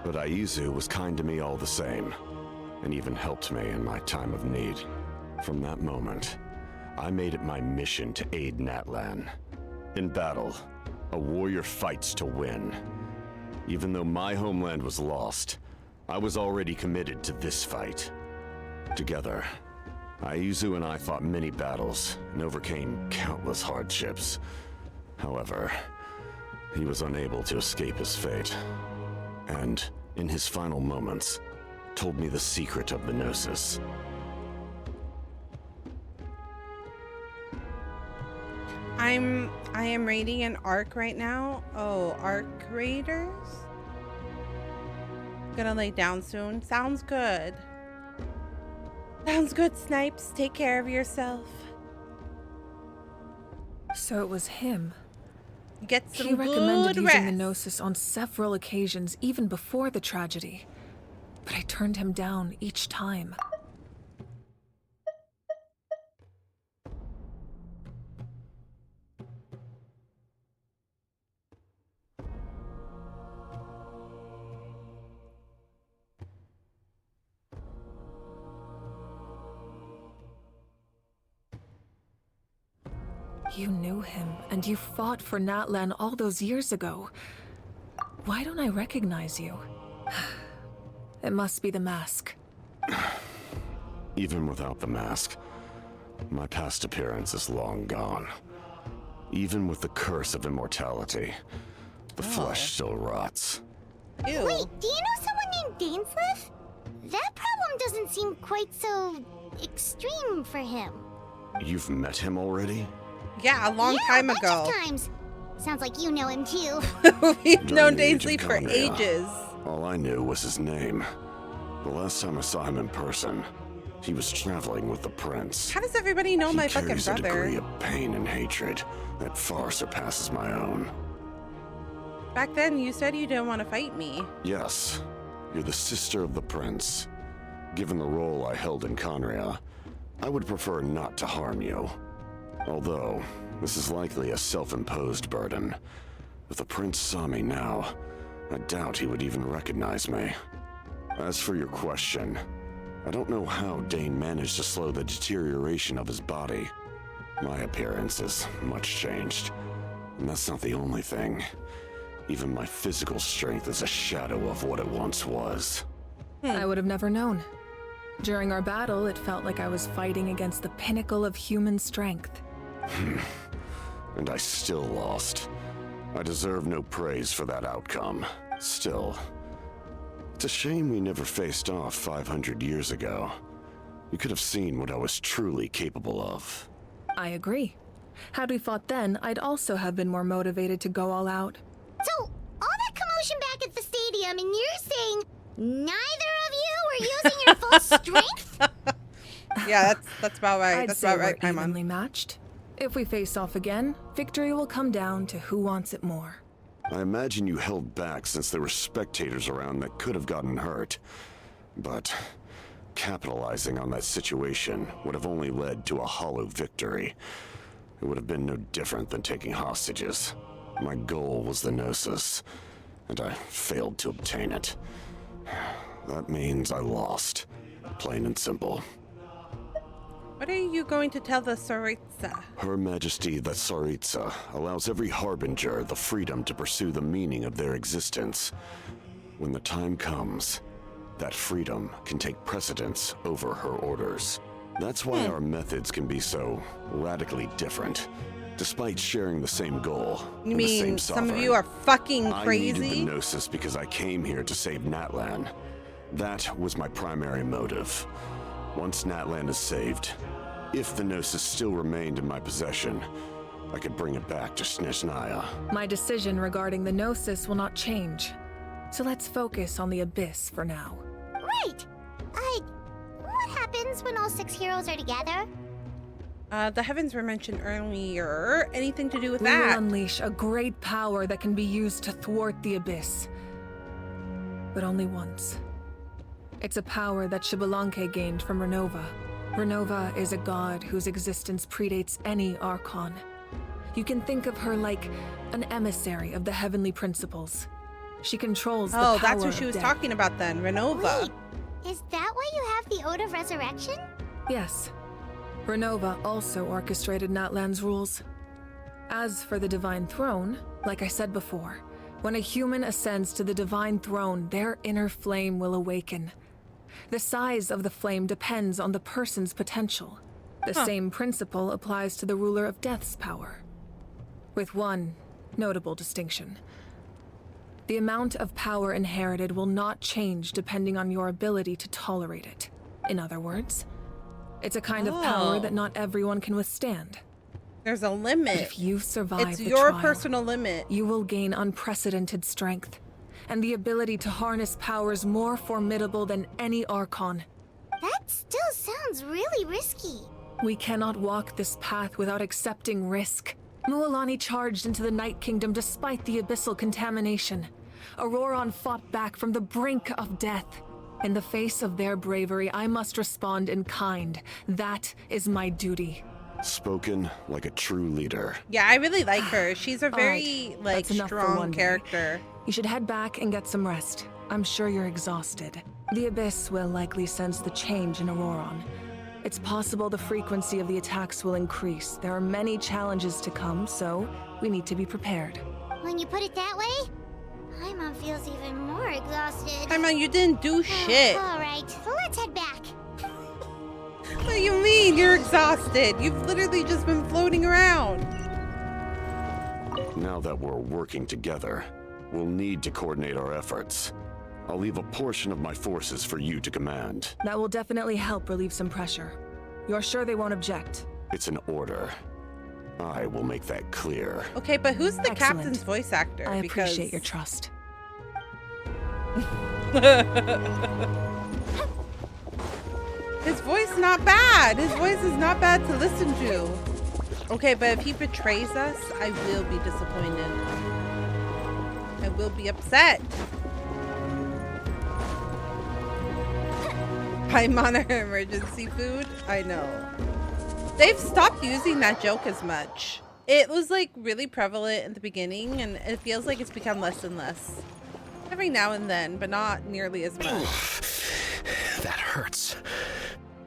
Speaker 15: But Aizu was kind to me all the same, and even helped me in my time of need. From that moment, I made it my mission to aid Natlan. In battle, a warrior fights to win. Even though my homeland was lost, I was already committed to this fight. Together, Aizu and I fought many battles and overcame countless hardships. However, he was unable to escape his fate, and, in his final moments, told me the secret of the Gnosis.
Speaker 1: I am raiding an Arc right now. Oh, Arc Raiders? Gonna lay down soon. Sounds good. Sounds good, Snipes. Take care of yourself.
Speaker 7: So it was him.
Speaker 1: Get some
Speaker 7: He recommended
Speaker 1: good
Speaker 7: using the
Speaker 1: rest.
Speaker 7: Gnosis on several occasions, even before the tragedy. But I turned him down each time. You knew him, and you fought for Natlan all those years ago. Why don't I recognize you? It must be the mask.
Speaker 15: Even without the mask, my past appearance is long gone. Even with the curse of immortality, the flesh still rots.
Speaker 1: Ew.
Speaker 3: Wait, do you know someone named Dainsleif? That problem doesn't seem quite so extreme for him.
Speaker 15: You've met him already?
Speaker 1: Yeah, a long time
Speaker 3: a bunch
Speaker 1: ago.
Speaker 3: of times. Sounds like you know him too.
Speaker 1: We've known
Speaker 15: During the age of
Speaker 1: Dainsleif for
Speaker 15: Conria,
Speaker 1: ages.
Speaker 15: All I knew was his name. The last time I saw him in person, he was traveling with the prince.
Speaker 1: How does everybody know my fucking
Speaker 15: carries a degree
Speaker 1: brother?
Speaker 15: of pain and hatred that far surpasses my own.
Speaker 1: Back then, you said you didn't want to fight me.
Speaker 15: Yes, you're the sister of the prince. Given the role I held in Conria, I would prefer not to harm you. Although, this is likely a self-imposed burden. If the prince saw me now, I doubt he would even recognize me. As for your question, I don't know how Dane managed to slow the deterioration of his body. My appearance is much changed, and that's not the only thing. Even my physical strength is a shadow of what it once was.
Speaker 7: I would have never known. During our battle, it felt like I was fighting against the pinnacle of human strength.
Speaker 15: And I still lost. I deserve no praise for that outcome. Still, it's a shame we never faced off 500 years ago. You could have seen what I was truly capable of.
Speaker 7: I agree. Had we fought then, I'd also have been more motivated to go all out.
Speaker 3: So, all that commotion back at the stadium, and you're saying neither of you were using your full strength?
Speaker 1: Yeah, that's about right.
Speaker 7: I'd
Speaker 1: That's
Speaker 7: say
Speaker 1: about
Speaker 7: we're
Speaker 1: right, Paimon.
Speaker 7: evenly matched. If we face off again, victory will come down to who wants it more.
Speaker 15: I imagine you held back since there were spectators around that could have gotten hurt. But capitalizing on that situation would have only led to a hollow victory. It would have been no different than taking hostages. My goal was the Gnosis, and I failed to obtain it. That means I lost. Plain and simple.
Speaker 1: What are you going to tell the Tsaritsa?
Speaker 15: Her Majesty the Tsaritsa allows every harbinger the freedom to pursue the meaning of their existence. When the time comes, that freedom can take precedence over her orders. That's why our methods can be so radically different, despite sharing the same goal.
Speaker 1: You
Speaker 15: and the
Speaker 1: mean
Speaker 15: same
Speaker 1: some of
Speaker 15: sovereign.
Speaker 1: you are fucking
Speaker 15: I needed the
Speaker 1: crazy?
Speaker 15: Gnosis because I came here to save Natlan. That was my primary motive. Once Natlan is saved, if the Gnosis still remained in my possession, I could bring it back to Snezhnaya.
Speaker 7: My decision regarding the Gnosis will not change. So let's focus on the Abyss for now.
Speaker 3: Right. happens when all 6 heroes are together?
Speaker 1: The heavens were mentioned earlier. Anything to do with
Speaker 7: We
Speaker 1: that?
Speaker 7: will unleash a great power that can be used to thwart the Abyss. But only once. It's a power that Xbalanque gained from Renova. Renova is a god whose existence predates any Archon. You can think of her like an emissary of the heavenly principles. She controls the power.
Speaker 1: Oh, that's what she
Speaker 7: of
Speaker 1: was
Speaker 7: death.
Speaker 1: talking about then, Renova.
Speaker 3: Wait, is that why you have the Ode of Resurrection?
Speaker 7: Yes. Renova also orchestrated Natlan's rules. As for the Divine Throne, like I said before, when a human ascends to the Divine Throne, their inner flame will awaken. The size of the flame depends on the person's potential. The same principle applies to the ruler of Death's power. With one notable distinction. The amount of power inherited will not change depending on your ability to tolerate it. In other words, it's a kind of power that not everyone can withstand.
Speaker 1: There's a limit.
Speaker 7: But if you survive
Speaker 1: It's
Speaker 7: the
Speaker 1: your
Speaker 7: trial,
Speaker 1: personal limit.
Speaker 7: You will gain unprecedented strength and the ability to harness powers more formidable than any Archon.
Speaker 3: That still sounds really risky.
Speaker 7: We cannot walk this path without accepting risk. Mualani charged into the Night Kingdom despite the abyssal contamination. Auroron fought back from the brink of death. In the face of their bravery, I must respond in kind. That is my duty.
Speaker 15: Spoken like a true leader.
Speaker 1: Yeah, I really like her. She's a very,
Speaker 7: Alright,
Speaker 1: like,
Speaker 7: that's enough for
Speaker 1: strong
Speaker 7: one day.
Speaker 1: character.
Speaker 7: You should head back and get some rest. I'm sure you're exhausted. The Abyss will likely sense the change in Auroron. It's possible the frequency of the attacks will increase. There are many challenges to come, so we need to be prepared.
Speaker 3: When you put it that way, Paimon feels even more exhausted.
Speaker 1: Paimon, you didn't do shit.
Speaker 3: Alright, so let's head back.
Speaker 1: What do you mean you're exhausted? You've literally just been floating around.
Speaker 15: Now that we're working together, we'll need to coordinate our efforts. I'll leave a portion of my forces for you to command.
Speaker 7: That will definitely help relieve some pressure. You're sure they won't object?
Speaker 15: It's an order. I will make that clear.
Speaker 1: Okay, but who's the
Speaker 7: Excellent.
Speaker 1: captain's voice actor?
Speaker 7: I appreciate your trust.
Speaker 1: His voice not bad. His voice is not bad to listen to. Okay, but if he betrays us, I will be disappointed. I will be upset. Paimon are emergency food? I know. They've stopped using that joke as much. It was like really prevalent at the beginning, and it feels like it's become less and less. Every now and then, but not nearly as much.
Speaker 15: That hurts.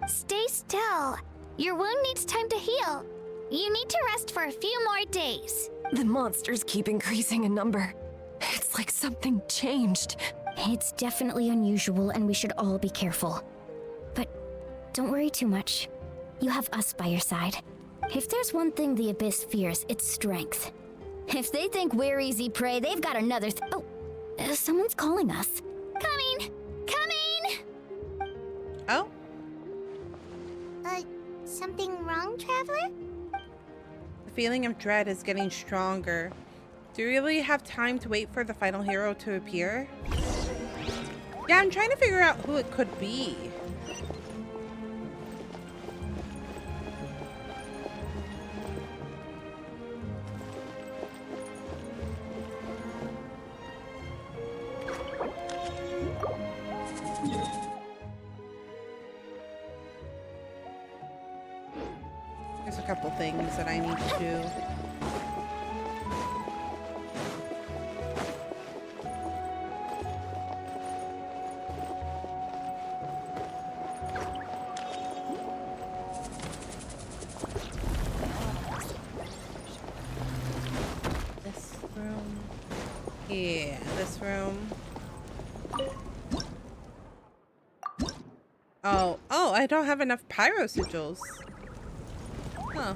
Speaker 3: Stay still. Your wound needs time to heal. You need to rest for a few more days.
Speaker 20: The monsters keep increasing in number. It's like something changed.
Speaker 13: It's definitely unusual, and we should all be careful. But don't worry too much. You have us by your side. If there's one thing the Abyss fears, it's strength. If they think we're easy prey, they've got another someone's calling us.
Speaker 3: Coming! Coming!
Speaker 1: Oh?
Speaker 3: Something wrong, Traveler?
Speaker 1: The feeling of dread is getting stronger. Do you really have time to wait for the final hero to appear? Yeah, I'm trying to figure out who it could be. There's a couple things that I need to do. This room. Yeah, this room. Oh, I don't have enough pyro sigils. Huh.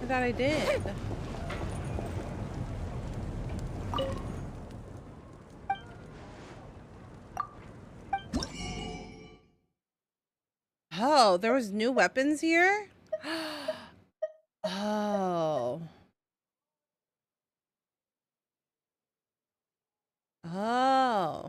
Speaker 1: I thought I did. Oh, there was new weapons here? Oh. Oh.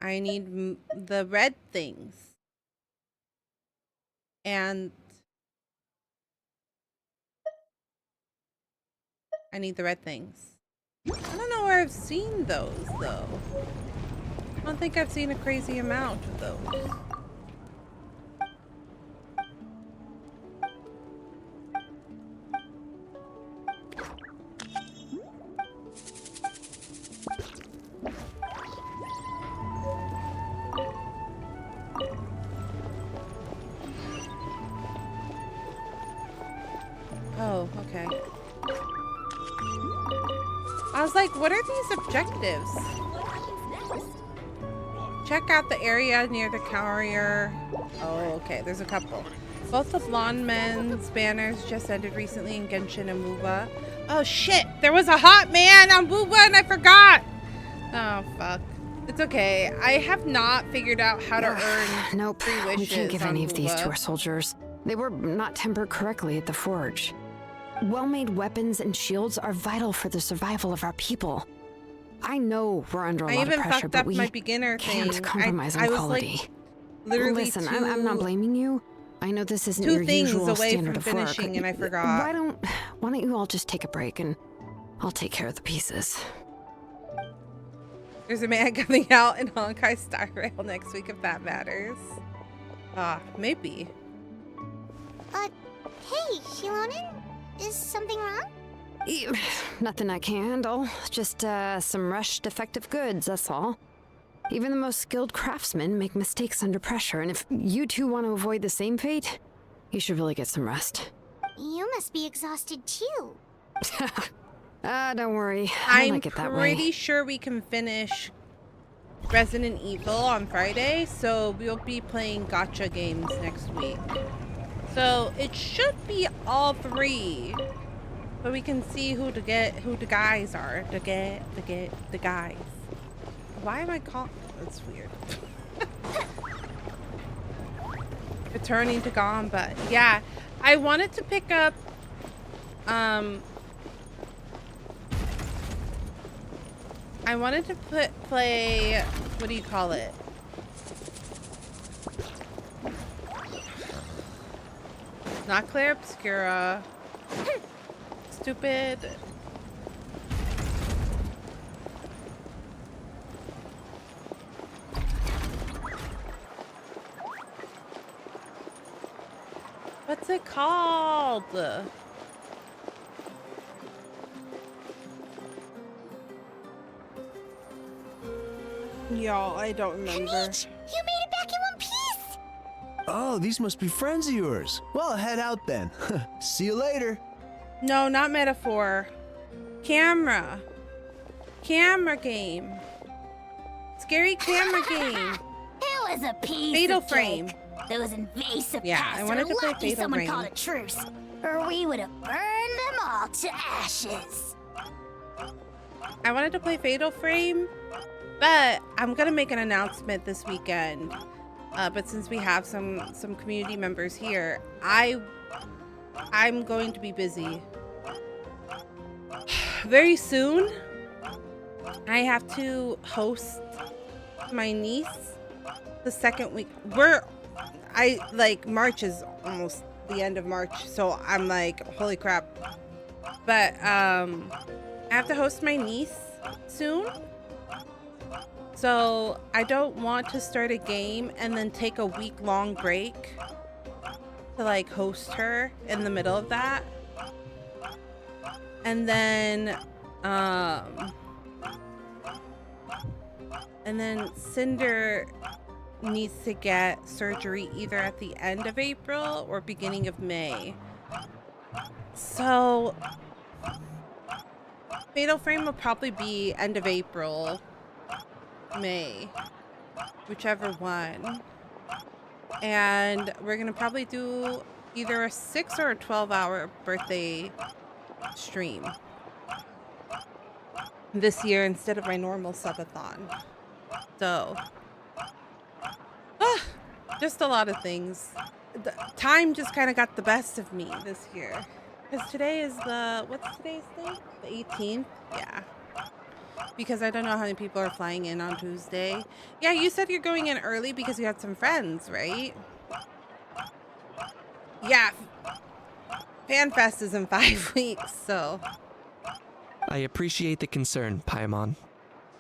Speaker 1: I need the red things. And I need the red things. I don't know where I've seen those, though. I don't think I've seen a crazy amount of those. Oh, okay. I was like, what are these objectives? Check out the area near the carrier. Oh, okay, there's a couple. Both the Blonde Men's banners just ended recently in Genshin and Muba. Oh shit, there was a hot man on Muba and I forgot! Oh, fuck. It's okay. I have not figured out how to earn
Speaker 17: Nope,
Speaker 1: 3 wishes
Speaker 17: we can't give any of these to
Speaker 1: Muba.
Speaker 17: our soldiers. They were not tempered correctly at the forge. Well-made weapons and shields are vital for the survival of our people. I know we're under a lot of pressure, but we
Speaker 1: my beginner
Speaker 17: can't
Speaker 1: thing.
Speaker 17: compromise
Speaker 1: I
Speaker 17: on
Speaker 1: was,
Speaker 17: quality.
Speaker 1: like, literally
Speaker 17: Listen, I'm not blaming you. I know this isn't your
Speaker 1: 2 things
Speaker 17: usual
Speaker 1: away
Speaker 17: standard
Speaker 1: from
Speaker 17: of work.
Speaker 1: finishing and I forgot.
Speaker 17: Why don't you all just take a break and I'll take care of the pieces.
Speaker 1: There's a man coming out in Honkai Star Rail next week if that matters. Maybe.
Speaker 3: Hey, Shilonen? Is something wrong?
Speaker 17: Nothing I can handle. Just some rushed defective goods, that's all. Even the most skilled craftsmen make mistakes under pressure, and if you two want to avoid the same fate, you should really get some rest.
Speaker 3: You must be exhausted too.
Speaker 17: Don't worry. I
Speaker 1: I'm
Speaker 17: like it that way.
Speaker 1: pretty sure we can finish Resident Evil on Friday, so we'll be playing gacha games next week. So it should be all 3, but we can see who the guys are. The guys. Why am I calling? That's weird. Returning to Gone, but yeah, I wanted to pick up. I wanted to play. What do you call it? Not Claire Obscura. Stupid. What's it called? Y'all, I don't remember.
Speaker 3: You made it back in one piece!
Speaker 18: Oh, these must be friends of yours. Well, head out then. See you later.
Speaker 1: No, not metaphor. Camera. Camera game. Scary camera game.
Speaker 3: It was a piece
Speaker 1: Fatal
Speaker 3: of
Speaker 1: Frame.
Speaker 3: cake. Those invasive
Speaker 1: Yeah,
Speaker 3: pests
Speaker 1: I wanted
Speaker 3: are
Speaker 1: to play
Speaker 3: lucky
Speaker 1: Fatal
Speaker 3: someone
Speaker 1: Frame.
Speaker 3: called a truce, or we would have burned them all to ashes.
Speaker 1: I wanted to play Fatal Frame, but I'm gonna make an announcement this weekend. But since we have some community members here, I'm going to be busy. Very soon, I have to host my niece the second week. March is almost the end of March, so I'm like, holy crap. But I have to host my niece soon. So I don't want to start a game and then take a week-long break to like host her in the middle of that. And then Cinder needs to get surgery either at the end of April or beginning of May. So Fatal Frame will probably be end of April, May, whichever one. And we're gonna probably do either a 6 or a 12-hour birthday stream this year instead of my normal subathon. So just a lot of things. The time just kind of got the best of me this year, because today is what's today's date? The 18th. Yeah, Because I don't know how many people are flying in on Tuesday. Yeah, you said you're going in early because you had some friends, right? Yeah. FanFest is in 5 weeks, so.
Speaker 8: I appreciate the concern, Paimon.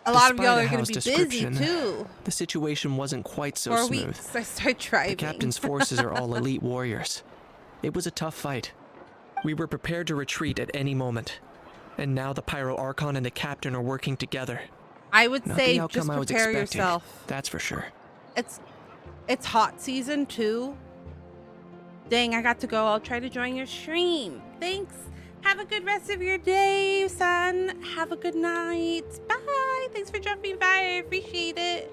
Speaker 1: A lot of y'all are
Speaker 8: going
Speaker 1: to be busy, too.
Speaker 8: The situation wasn't quite so
Speaker 1: 4
Speaker 8: smooth.
Speaker 1: weeks, I start driving.
Speaker 8: The captain's forces are all elite warriors. It was a tough fight. We were prepared to retreat at any moment. And now the Pyro Archon and the captain are working together.
Speaker 1: I would
Speaker 8: Not
Speaker 1: say
Speaker 8: the outcome
Speaker 1: just
Speaker 8: I was
Speaker 1: prepare
Speaker 8: expecting,
Speaker 1: yourself.
Speaker 8: That's for sure.
Speaker 1: It's hot season, too. Dang, I got to go. I'll try to join your stream. Thanks. Have a good rest of your day, son. Have a good night. Bye. Thanks for dropping by. I appreciate it.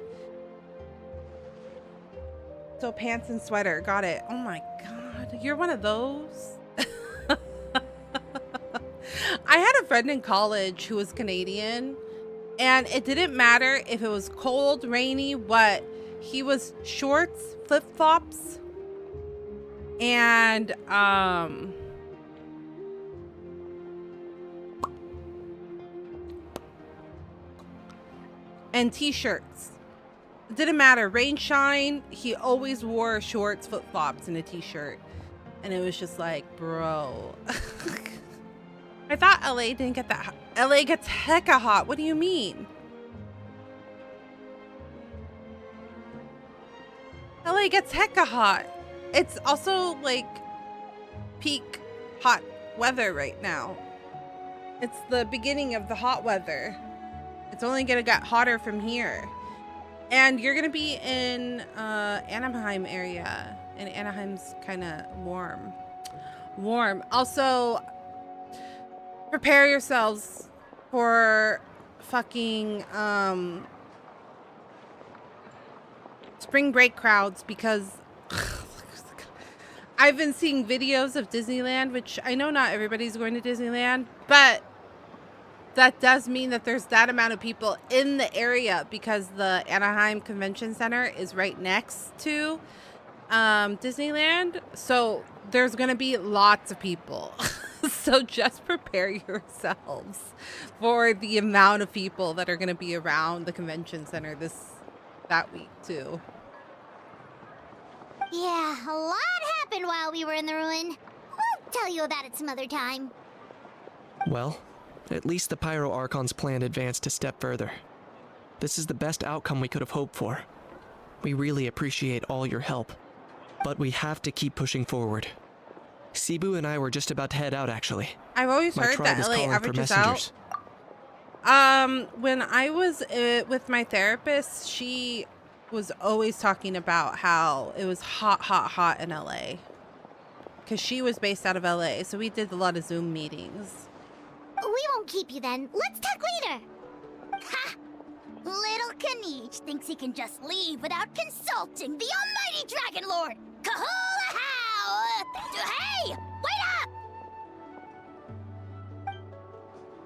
Speaker 1: So pants and sweater. Got it. Oh my God. You're one of those? I had a friend in college who was Canadian, and it didn't matter if it was cold, rainy, what. He was shorts, flip-flops, and t-shirts. It didn't matter, rain, shine, he always wore shorts, flip-flops, and a t-shirt. And it was just like, bro. I thought LA didn't get that hot. LA gets hecka hot. What do you mean? LA gets hecka hot. It's also like peak hot weather right now. It's the beginning of the hot weather. It's only gonna get hotter from here. And you're gonna be in Anaheim area. And Anaheim's kind of warm. Also, prepare yourselves for fucking spring break crowds, because I've been seeing videos of Disneyland, which I know not everybody's going to Disneyland, but that does mean that there's that amount of people in the area because the Anaheim Convention Center is right next to Disneyland. So there's going to be lots of people. So just prepare yourselves for the amount of people that are going to be around the convention center that week too.
Speaker 3: Yeah, a lot happened while we were in the ruin. We'll tell you about it some other time.
Speaker 8: Well, at least the Pyro Archon's plan advanced a step further. This is the best outcome we could have hoped for. We really appreciate all your help, but we have to keep pushing forward. Cebu and I were just about to head out, actually.
Speaker 1: I've always heard that LA averages out. When I was with my therapist, she was always talking about how it was hot in LA. Because she was based out of LA, so we did a lot of Zoom meetings.
Speaker 3: We won't keep you then. Let's talk later. Ha! Little Kanish thinks he can just leave without consulting the almighty Dragon Lord. Kahula-how! Hey! Wait up!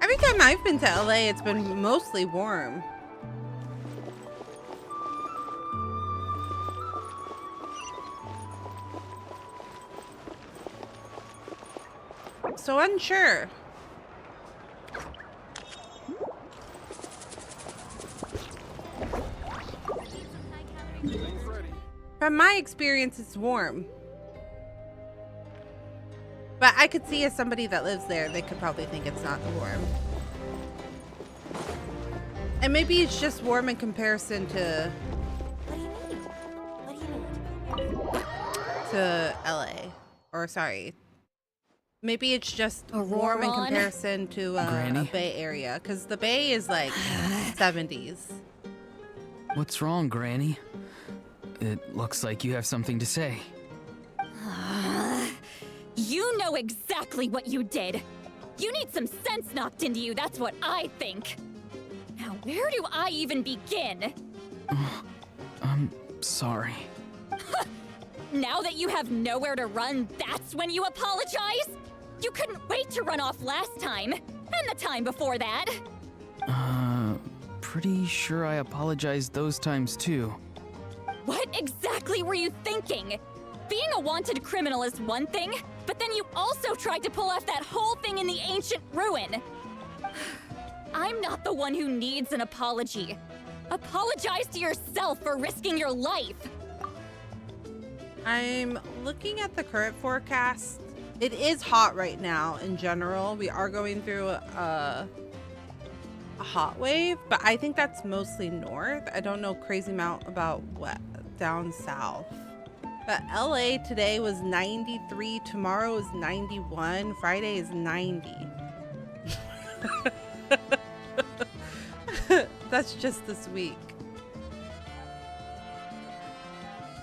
Speaker 1: Every time I've been to LA, it's been mostly warm. So unsure. From my experience, it's warm. But I could see as somebody that lives there, they could probably think it's not warm. And maybe it's just warm in comparison to... to LA. Or sorry. Maybe it's just warm in comparison to a Bay Area. Because the Bay is like 70s.
Speaker 5: What's wrong, Granny? It looks like you have something to say.
Speaker 13: You know exactly what you did. You need some sense knocked into you, that's what I think. Now, where do I even begin?
Speaker 5: I'm sorry.
Speaker 13: Now that you have nowhere to run, that's when you apologize? You couldn't wait to run off last time, and the time before that.
Speaker 5: Pretty sure I apologized those times too.
Speaker 13: What exactly were you thinking? Being a wanted criminal is one thing, but then you also tried to pull off that whole thing in the ancient ruin. I'm not the one who needs an apology. Apologize to yourself for risking your life.
Speaker 1: I'm looking at the current forecast. It is hot right now in general. We are going through a hot wave, but I think that's mostly north. I don't know crazy amount about what down south. But LA today was 93, tomorrow is 91, Friday is 90. That's just this week.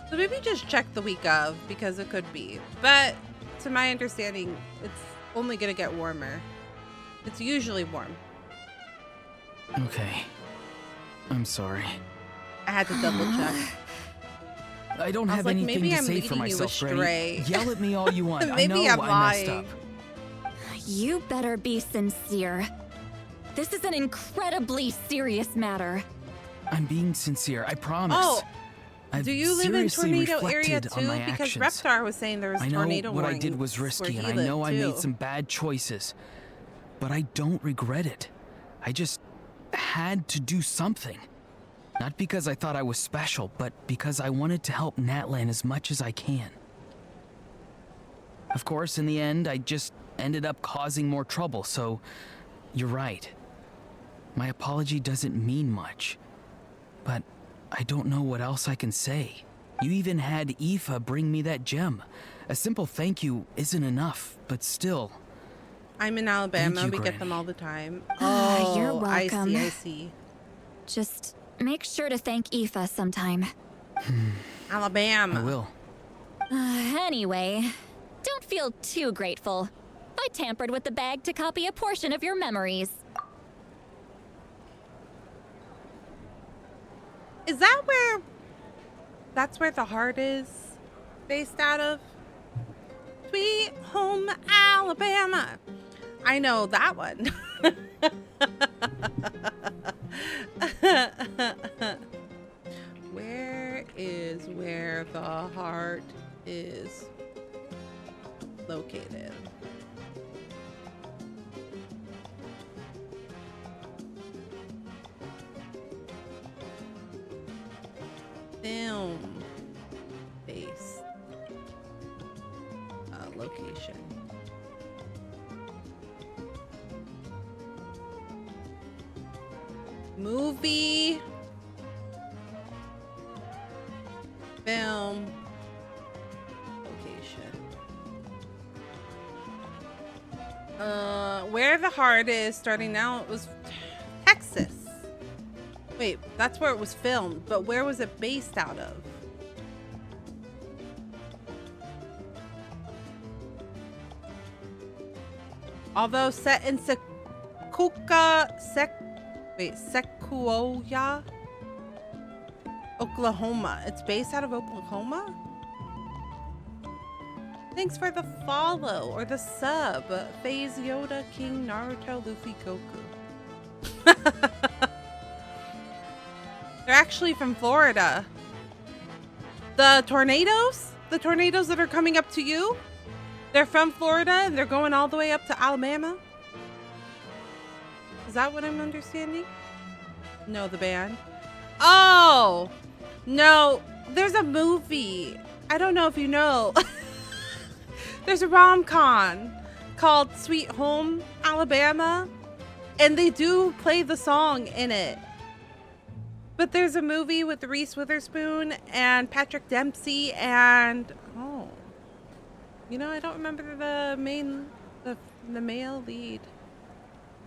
Speaker 1: So maybe just check the week of, because it could be. But to my understanding, it's only gonna get warmer. It's usually warm.
Speaker 5: Okay. I'm sorry.
Speaker 1: I had to double check.
Speaker 5: I don't have anything to say for myself, Granny. Yell at me all you want. I know I messed up.
Speaker 13: You better be sincere. This is an incredibly serious matter.
Speaker 5: I'm being sincere, I promise.
Speaker 1: Oh,
Speaker 5: I've
Speaker 1: do you live in
Speaker 5: seriously
Speaker 1: tornado area
Speaker 5: reflected on
Speaker 1: too?
Speaker 5: my
Speaker 1: Because
Speaker 5: actions.
Speaker 1: Reptar was saying there was
Speaker 5: I know
Speaker 1: tornado
Speaker 5: what I
Speaker 1: warnings
Speaker 5: did was
Speaker 1: where
Speaker 5: risky,
Speaker 1: he
Speaker 5: and I know
Speaker 1: lived,
Speaker 5: I
Speaker 1: too.
Speaker 5: made some bad choices. But I don't regret it. I just had to do something. Not because I thought I was special, but because I wanted to help Natlan as much as I can. Of course, in the end, I just ended up causing more trouble, so you're right. My apology doesn't mean much, but I don't know what else I can say. You even had Aoife bring me that gem. A simple thank you isn't enough, but still.
Speaker 1: I'm in Alabama.
Speaker 5: Thank you,
Speaker 1: We get
Speaker 5: Granny.
Speaker 1: them all the time.
Speaker 13: You're
Speaker 1: Oh,
Speaker 13: welcome.
Speaker 1: I see.
Speaker 13: Just make sure to thank Aoife sometime.
Speaker 1: Alabama.
Speaker 5: I will.
Speaker 13: Anyway, don't feel too grateful. I tampered with the bag to copy a portion of your memories.
Speaker 1: Is that where... That's where the heart is based out of? Sweet home Alabama. I know that one. Where the heart is located. Film base location. Movie film location. Where the heart is starting now, it was Texas. Wait, that's where it was filmed, but where was it based out of? Although set in Sequoia, Oklahoma. It's based out of Oklahoma? Thanks for the follow or the sub. FaZe, Yoda, King, Naruto, Luffy, Goku. They're actually from Florida. The tornadoes? The tornadoes that are coming up to you? They're from Florida and they're going all the way up to Alabama? Is that what I'm understanding? No, the band. Oh! No, there's a movie. I don't know if you know. There's a rom-com called Sweet Home Alabama. And they do play the song in it. But there's a movie with Reese Witherspoon and Patrick Dempsey and... Oh. You know, I don't remember the male lead.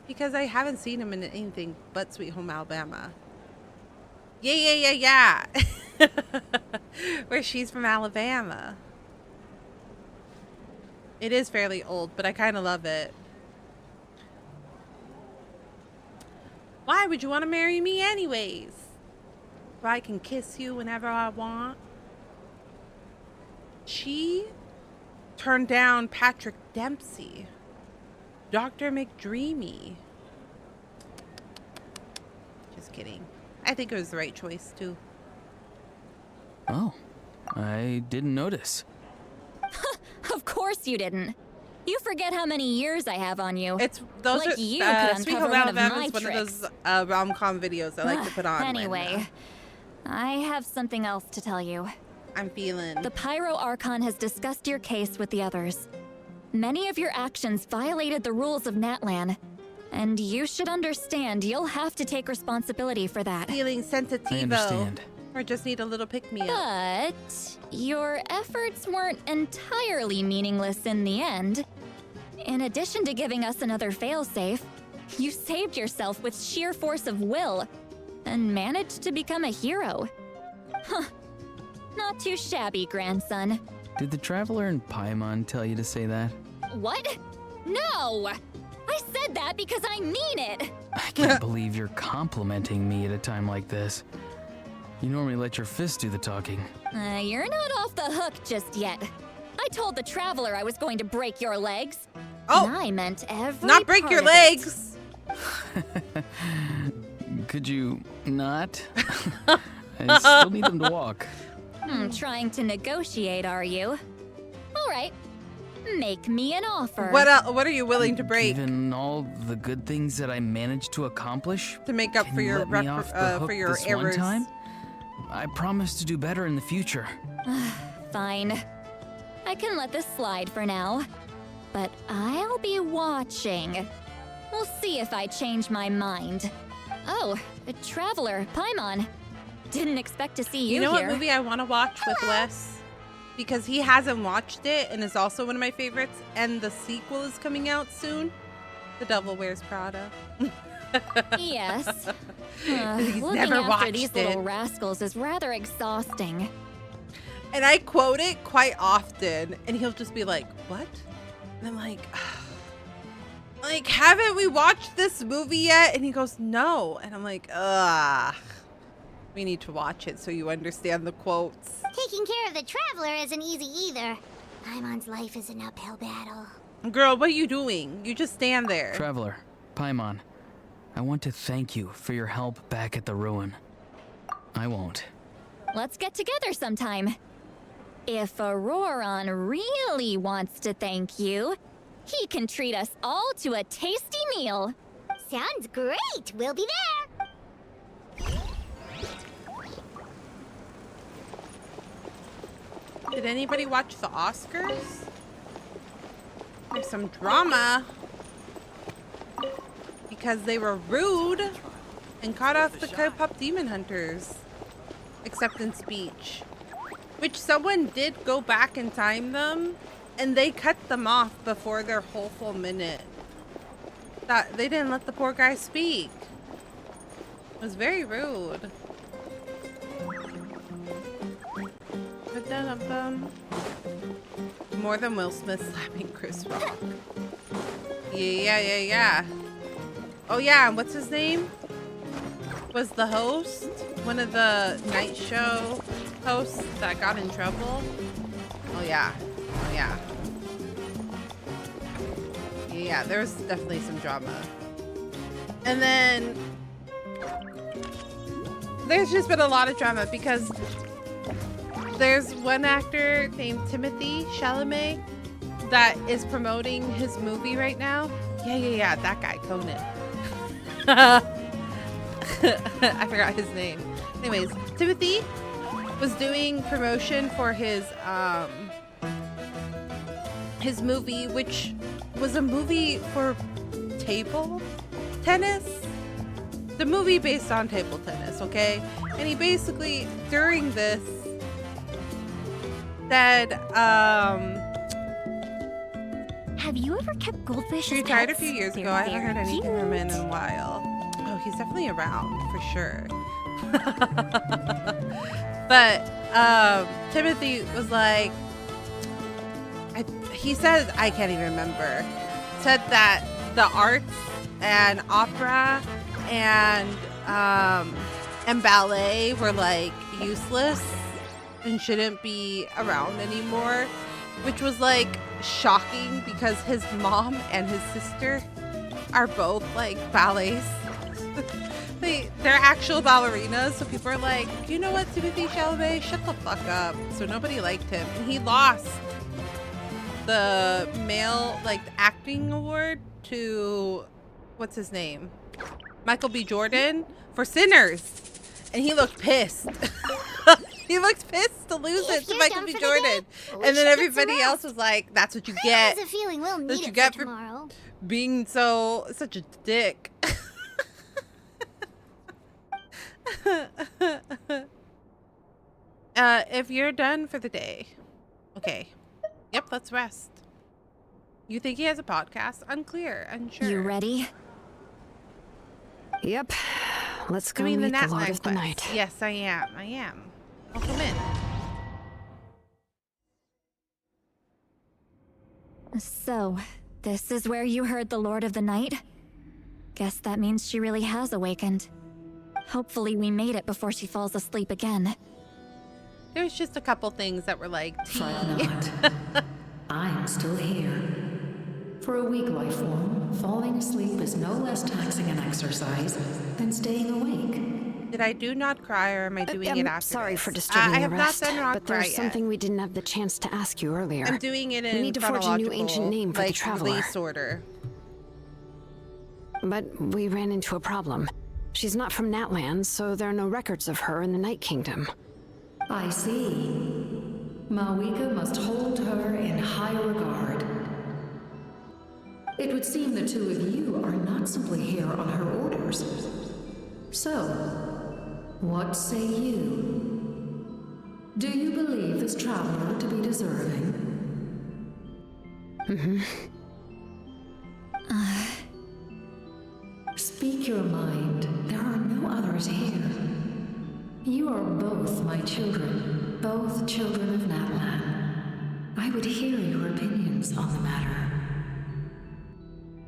Speaker 1: Because I haven't seen him in anything but Sweet Home Alabama. Yeah. Where she's from Alabama. It is fairly old, but I kind of love it. Why would you want to marry me anyways? If I can kiss you whenever I want. She turned down Patrick Dempsey. Dr. McDreamy. Just kidding. I think it was the right choice, too.
Speaker 5: Oh, I didn't notice.
Speaker 13: Of course you didn't. You forget how many years I have on you.
Speaker 1: It's those
Speaker 13: like
Speaker 1: are
Speaker 13: you could
Speaker 1: Sweet
Speaker 13: uncover
Speaker 1: Home
Speaker 13: one of
Speaker 1: Alabama
Speaker 13: my
Speaker 1: is one
Speaker 13: tricks.
Speaker 1: of those rom-com videos I like to put on.
Speaker 13: Anyway, I have something else to tell you.
Speaker 1: I'm feeling.
Speaker 13: The Pyro Archon has discussed your case with the others. Many of your actions violated the rules of Natlan, and you should understand you'll have to take responsibility for that.
Speaker 1: Feeling sensitivo.
Speaker 5: I understand.
Speaker 1: Or just need a little pick-me-up.
Speaker 13: But your efforts weren't entirely meaningless in the end. In addition to giving us another failsafe, you saved yourself with sheer force of will and managed to become a hero. Huh. Not too shabby, grandson.
Speaker 5: Did the Traveler and Paimon tell you to say that?
Speaker 13: What? No! I said that because I mean it!
Speaker 5: I can't believe you're complimenting me at a time like this. You normally let your fist do the talking.
Speaker 13: You're not off the hook just yet. I told the Traveler I was going to break your legs.
Speaker 1: Oh!
Speaker 13: And I meant every
Speaker 1: Not break
Speaker 13: part
Speaker 1: your
Speaker 13: of it.
Speaker 1: legs!
Speaker 5: Could you not? I still need them to walk.
Speaker 13: Trying to negotiate, are you? All right. Make me an offer.
Speaker 1: What are you willing to break?
Speaker 5: Given all the good things that I managed to accomplish,
Speaker 1: to make up
Speaker 5: can
Speaker 1: for
Speaker 5: you
Speaker 1: your
Speaker 5: let me off the hook
Speaker 1: for your
Speaker 5: this
Speaker 1: errors.
Speaker 5: one time? I promise to do better in the future.
Speaker 13: Fine. I can let this slide for now. But I'll be watching. We'll see if I change my mind. Oh, a Traveler, Paimon. Didn't expect to see you
Speaker 1: You know
Speaker 13: here.
Speaker 1: what movie I want to watch with Wes? Because he hasn't watched it and is also one of my favorites, and the sequel is coming out soon. The Devil Wears Prada.
Speaker 13: Yes.
Speaker 1: He's
Speaker 13: Looking
Speaker 1: never
Speaker 13: after
Speaker 1: watched
Speaker 13: these
Speaker 1: it.
Speaker 13: little rascals is rather exhausting.
Speaker 1: And I quote it quite often, and he'll just be like, "What?" And I'm like, haven't we watched this movie yet? And he goes, "No." And I'm like, ugh. We need to watch it so you understand the quotes.
Speaker 3: Taking care of the Traveler isn't easy either. Paimon's life is an uphill battle.
Speaker 1: Girl, what are you doing? You just stand there.
Speaker 5: Traveler, Paimon, I want to thank you for your help back at the ruin. I won't.
Speaker 13: Let's get together sometime. If Auroron really wants to thank you, he can treat us all to a tasty meal.
Speaker 3: Sounds great. We'll be there.
Speaker 1: Did anybody watch the Oscars? There's some drama because they were rude and caught off the K-pop Demon Hunters acceptance speech, which someone did go back and time them, and they cut them off before their whole full minute. That they didn't let the poor guy speak. It was very rude. More than Will Smith slapping Chris Rock. Yeah. Oh yeah, and what's his name? Was the host one of the night show hosts that got in trouble? Oh yeah. Yeah, there's definitely some drama. And then there's just been a lot of drama because there's one actor named Timothée Chalamet that is promoting his movie right now. Yeah, that guy, Conan. I forgot his name. Anyways, Timothy was doing promotion for his movie, which was a movie for table tennis. The movie based on table tennis, okay? And he basically, during this, said,
Speaker 3: Have you ever kept goldfish?
Speaker 1: He retired a few years ago. I haven't heard anything from him in a while. Oh, he's definitely around, for sure. But, Timothy was like, he said, I can't even remember, said that the arts and opera and ballet were like useless and shouldn't be around anymore, which was like shocking because his mom and his sister are both like ballets. They're actual ballerinas, so people are like, you know what, Timothée Chalamet, shut the fuck up. So nobody liked him, and he lost the male acting award to what's his name, Michael B. Jordan, for Sinners, and he looked pissed. He looked pissed to lose it to Michael B. Jordan, and then everybody else was like, "That's what you get.
Speaker 3: Has a feeling we'll need
Speaker 1: That's what you
Speaker 3: it
Speaker 1: get
Speaker 3: for tomorrow."
Speaker 1: being such a dick." If you're done for the day, okay. Yep, let's rest. You think he has a podcast? Unclear, unsure.
Speaker 13: You ready?
Speaker 17: Yep. Let's go
Speaker 1: Doing
Speaker 17: meet the
Speaker 1: Natlan
Speaker 17: Lord of the
Speaker 1: quest.
Speaker 17: Night.
Speaker 1: Yes, I am. I'll come in.
Speaker 13: So, this is where you heard the Lord of the Night? Guess that means she really has awakened. Hopefully we made it before she falls asleep again.
Speaker 1: There's just a couple things that were like,
Speaker 9: Fret not. I'm still here. For a weak life form, falling asleep is no less taxing an exercise than staying awake.
Speaker 1: Did I do not cry, or am I doing it after
Speaker 17: Sorry
Speaker 1: this?
Speaker 17: for disturbing
Speaker 1: I
Speaker 17: your
Speaker 1: have
Speaker 17: rest,
Speaker 1: not done not
Speaker 17: but
Speaker 1: cry
Speaker 17: there's
Speaker 1: yet.
Speaker 17: something we didn't have the chance to ask you earlier.
Speaker 1: I'm doing it in
Speaker 17: We need to forge a new ancient name for the traveler.
Speaker 1: Release order.
Speaker 17: But we ran into a problem. She's not from Natlan, so there are no records of her in the Night Kingdom.
Speaker 9: I see. Malwika must hold her in high regard. It would seem the two of you are not simply here on her orders. So, what say you? Do you believe this traveler to be deserving? Speak your mind. There are no others here. You are both my children, both children of Natlan. I would hear your opinions on the matter.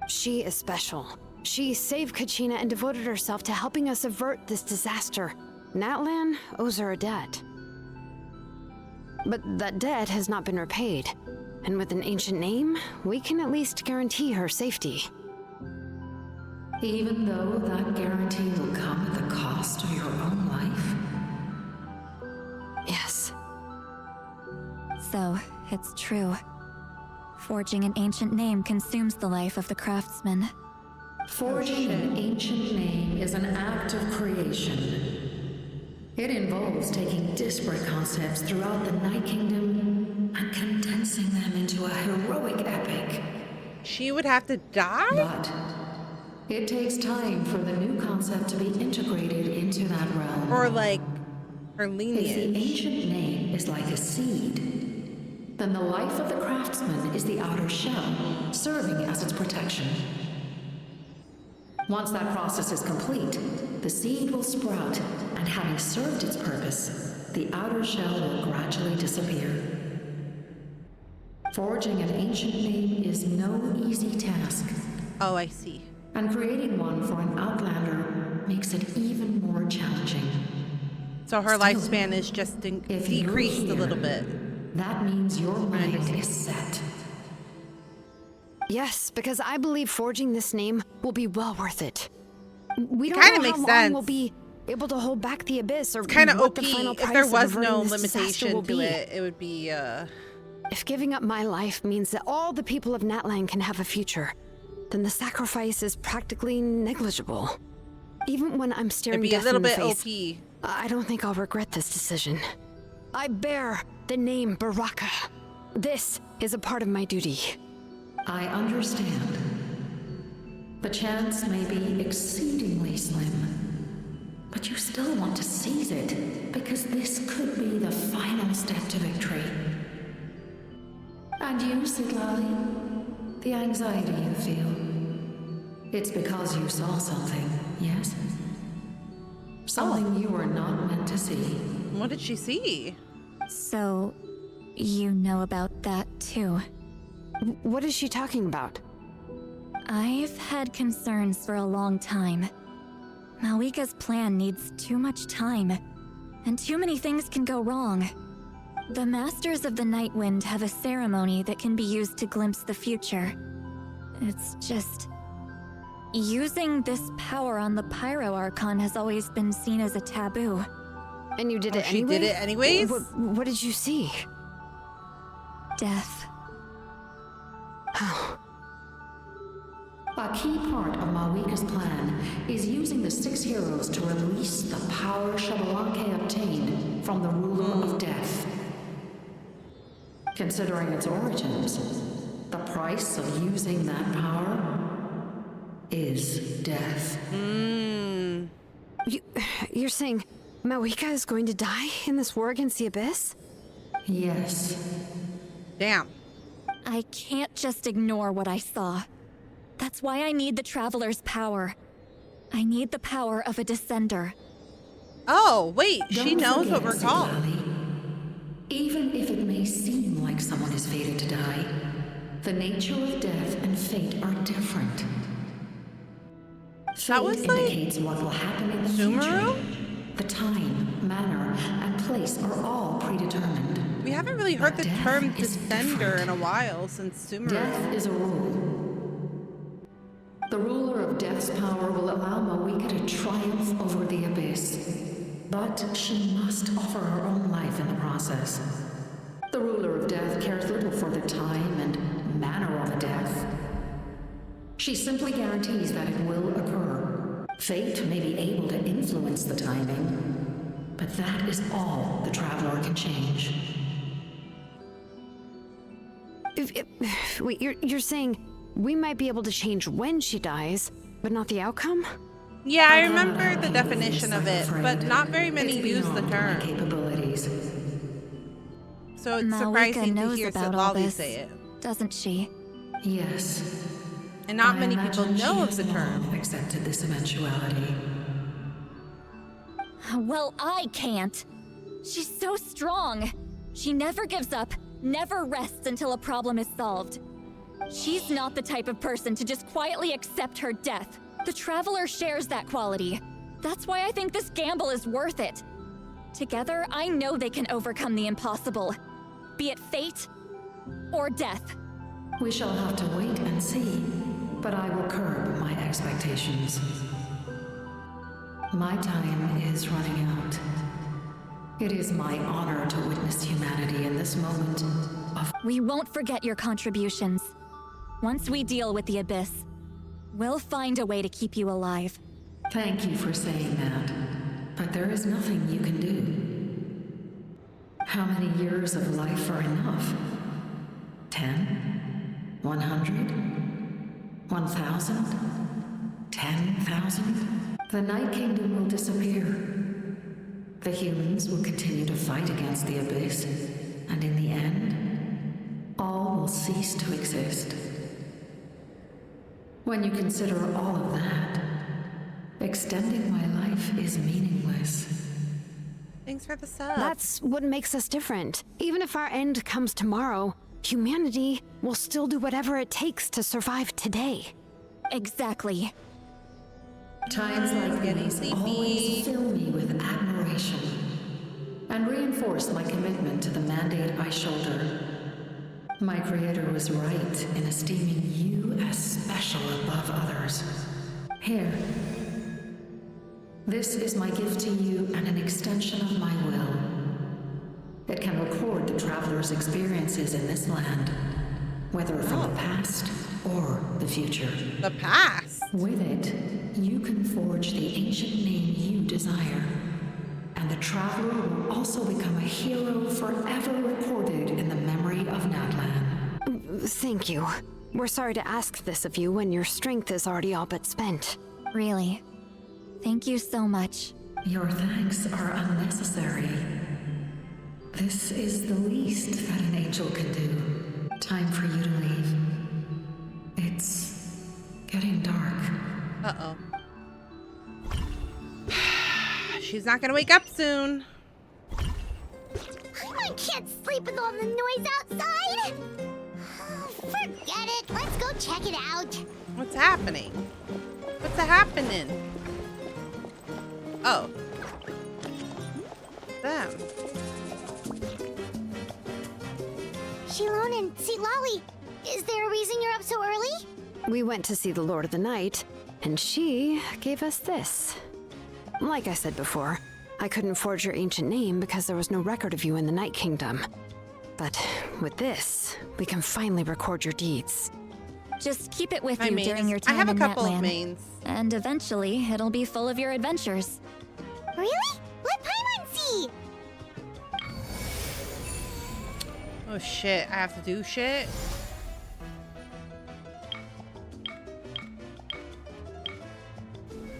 Speaker 17: She is special. She saved Kachina and devoted herself to helping us avert this disaster. Natlan owes her a debt. But that debt has not been repaid. And with an ancient name, we can at least guarantee her safety.
Speaker 9: Even though that guarantee will come at the cost of your own life?
Speaker 17: Yes.
Speaker 13: So, it's true. Forging an ancient name consumes the life of the craftsman.
Speaker 9: Forging an ancient name is an act of creation. It involves taking disparate concepts throughout the Night Kingdom and condensing them into a heroic epic.
Speaker 1: She would have to die?
Speaker 9: But it takes time for the new concept to be integrated into that realm.
Speaker 1: Or like her lineage.
Speaker 9: If the ancient name is like a seed, then the life of the craftsman is the outer shell, serving as its protection. Once that process is complete, the seed will sprout, and having served its purpose, the outer shell will gradually disappear. Forging an ancient name is no easy task.
Speaker 1: Oh, I see.
Speaker 9: And creating one for an outlander makes it even more challenging.
Speaker 1: So her lifespan is just decreased a little bit.
Speaker 9: That means your mind is set.
Speaker 17: Yes, because I believe forging this name will be well worth it. We don't
Speaker 1: Kinda
Speaker 17: know
Speaker 1: makes
Speaker 17: how long
Speaker 1: sense.
Speaker 17: we'll be able to hold back the abyss, or
Speaker 1: It's kind of
Speaker 17: what
Speaker 1: OP.
Speaker 17: the final
Speaker 1: If
Speaker 17: price
Speaker 1: there
Speaker 17: of
Speaker 1: was
Speaker 17: averting
Speaker 1: no
Speaker 17: this disaster
Speaker 1: limitation
Speaker 17: will
Speaker 1: to
Speaker 17: be.
Speaker 1: it, it would be,
Speaker 17: If giving up my life means that all the people of Natlan can have a future, then the sacrifice is practically negligible. Even when I'm staring
Speaker 1: It'd be a
Speaker 17: death
Speaker 1: little
Speaker 17: in the
Speaker 1: bit
Speaker 17: face,
Speaker 1: OP.
Speaker 17: I don't think I'll regret this decision. I bear the name Baraka. This is a part of my duty.
Speaker 9: I understand. The chance may be exceedingly slim, but you still want to seize it, because this could be the final step to victory. And you, Sidlali, the anxiety you feel, it's because you saw something, yes? Something you were not meant to see.
Speaker 1: What did she see?
Speaker 13: So, you know about that too.
Speaker 17: What is she talking about?
Speaker 13: I've had concerns for a long time. Malwika's plan needs too much time, and too many things can go wrong. The Masters of the Night Wind have a ceremony that can be used to glimpse the future. It's just... using this power on the Pyro Archon has always been seen as a taboo.
Speaker 17: And you did it
Speaker 1: she
Speaker 17: anyway?
Speaker 1: did it anyways?
Speaker 17: What did you see?
Speaker 13: Death.
Speaker 17: How?
Speaker 9: A key part of Mawika's plan is using the 6 heroes to release the power Shabalanke obtained from the ruler of death. Considering its origins, the price of using that power is death.
Speaker 17: You're saying Mawika is going to die in this war against the Abyss?
Speaker 9: Yes.
Speaker 1: Damn.
Speaker 13: I can't just ignore what I saw. That's why I need the Traveler's power. I need the power of a Descender.
Speaker 1: Oh, wait, she knows what we're called.
Speaker 9: Even if it may seem like someone is fated to die, the nature of death and fate are different.
Speaker 1: That was
Speaker 9: indicates what will happen in the future. The time, manner, and place are all predetermined.
Speaker 1: We haven't really heard the term Descender in a while since Sumeru.
Speaker 9: Death is a rule. The ruler of Death's power will allow Mawika to triumph over the Abyss, but she must offer her own life in the process. The ruler of Death cares little for the time and manner of a death. She simply guarantees that it will occur. Fate may be able to influence the timing, but that is all the Traveler can change.
Speaker 17: Wait, you're saying we might be able to change when she dies, but not the outcome?
Speaker 1: Yeah, I remember the definition of it, but not very many use the term. So it's surprising to hear Sitlali say it.
Speaker 13: Doesn't she?
Speaker 9: Yes.
Speaker 1: And not many people know of the term.
Speaker 9: Accepted this eventuality.
Speaker 13: Well, I can't. She's so strong. She never gives up, never rests until a problem is solved. She's not the type of person to just quietly accept her death. The Traveler shares that quality. That's why I think this gamble is worth it. Together, I know they can overcome the impossible. Be it fate or death.
Speaker 9: We shall have to wait and see, but I will curb my expectations. My time is running out. It is my honor to witness humanity in this moment of...
Speaker 13: We won't forget your contributions. Once we deal with the Abyss, we'll find a way to keep you alive.
Speaker 9: Thank you for saying that, but there is nothing you can do. How many years of life are enough? 10? 100? 1,000? 10,000? The Night Kingdom will disappear. The humans will continue to fight against the Abyss, and in the end, all will cease to exist. When you consider all of that, extending my life is meaningless.
Speaker 1: Thanks for the sub.
Speaker 17: That's what makes us different. Even if our end comes tomorrow, humanity will still do whatever it takes to survive today.
Speaker 13: Exactly.
Speaker 9: Times like these always fill me with admiration and reinforce my commitment to the mandate I shoulder. My creator was right in esteeming you as special above others. Here. This is my gift to you and an extension of my will. It can record the Traveler's experiences in this land, whether from the past or the future.
Speaker 1: The past?
Speaker 9: With it, you can forge the ancient name you desire, and the Traveler will also become a hero forever recorded in the memory of Natlan.
Speaker 17: Thank you. We're sorry to ask this of you when your strength is already all but spent.
Speaker 13: Really. Thank you so much.
Speaker 9: Your thanks are unnecessary. This is the least that an angel can do. Time for you to leave. It's getting dark.
Speaker 1: Uh-oh. She's not gonna wake up soon.
Speaker 3: I can't sleep with all the noise outside. Forget it. Let's go check it out.
Speaker 1: What's happening? What's happening? Oh. Them.
Speaker 3: Shilon and Sitlali, is there a reason you're up so early?
Speaker 17: We went to see the Lord of the Night, and she gave us this. Like I said before, I couldn't forge your ancient name because there was no record of you in the Night Kingdom. But with this, we can finally record your deeds.
Speaker 13: Just keep it with
Speaker 1: My
Speaker 13: you
Speaker 1: main
Speaker 13: during
Speaker 1: is-
Speaker 13: your
Speaker 1: I
Speaker 13: time
Speaker 1: have a
Speaker 13: in
Speaker 1: couple of
Speaker 13: Natlan.
Speaker 1: mains.
Speaker 13: And eventually, it'll be full of your adventures.
Speaker 3: Really? Let Paimon see!
Speaker 1: Oh shit, I have to do shit?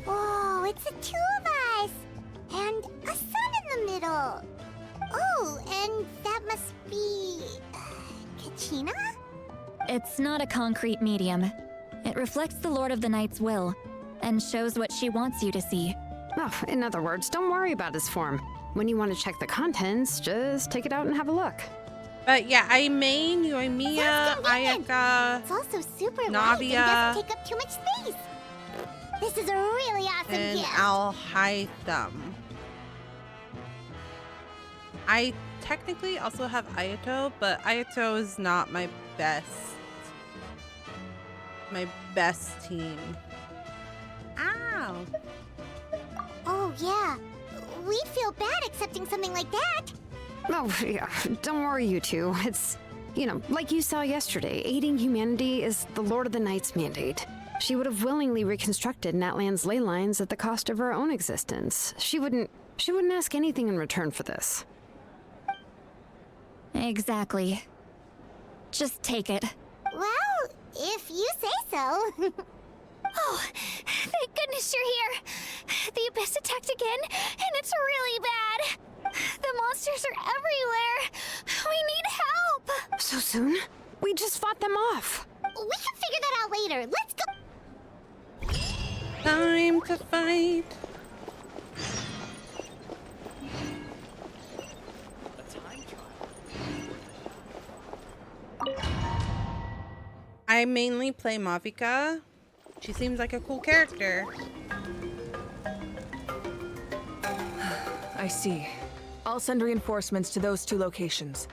Speaker 3: Whoa, it's the two of us! And a sun in the middle! Oh, and that must be... Kachina?
Speaker 13: It's not a concrete medium. It reflects the Lord of the Night's will, and shows what she wants you to see.
Speaker 17: Oh, in other words, don't worry about his form. When you want to check the contents, just take it out and have a look.
Speaker 1: But yeah, I main Yoimiya, Ayaka,
Speaker 3: It's also super light and
Speaker 1: Navia,
Speaker 3: doesn't take up too much space. This is a really awesome
Speaker 1: and
Speaker 3: gift.
Speaker 1: Alhaitham. I technically also have Ayato, but Ayato is not my best team. Ow!
Speaker 3: Oh yeah, we'd feel bad accepting something like that.
Speaker 17: Oh, yeah, don't worry, you two. It's, you know, like you saw yesterday, aiding humanity is the Lord of the Night's mandate. She would have willingly reconstructed Natlan's ley lines at the cost of her own existence. She wouldn't ask anything in return for this.
Speaker 13: Exactly. Just take it.
Speaker 3: Well, if you say so.
Speaker 21: Oh, thank goodness you're here. The Abyss attacked again, and it's really bad. The monsters are everywhere. We need help.
Speaker 17: So soon? We just fought them off.
Speaker 3: We can figure that out later. Let's go.
Speaker 1: Time to fight. I mainly play Mavika. She seems like a cool character.
Speaker 7: I see. I'll send reinforcements to those 2 locations.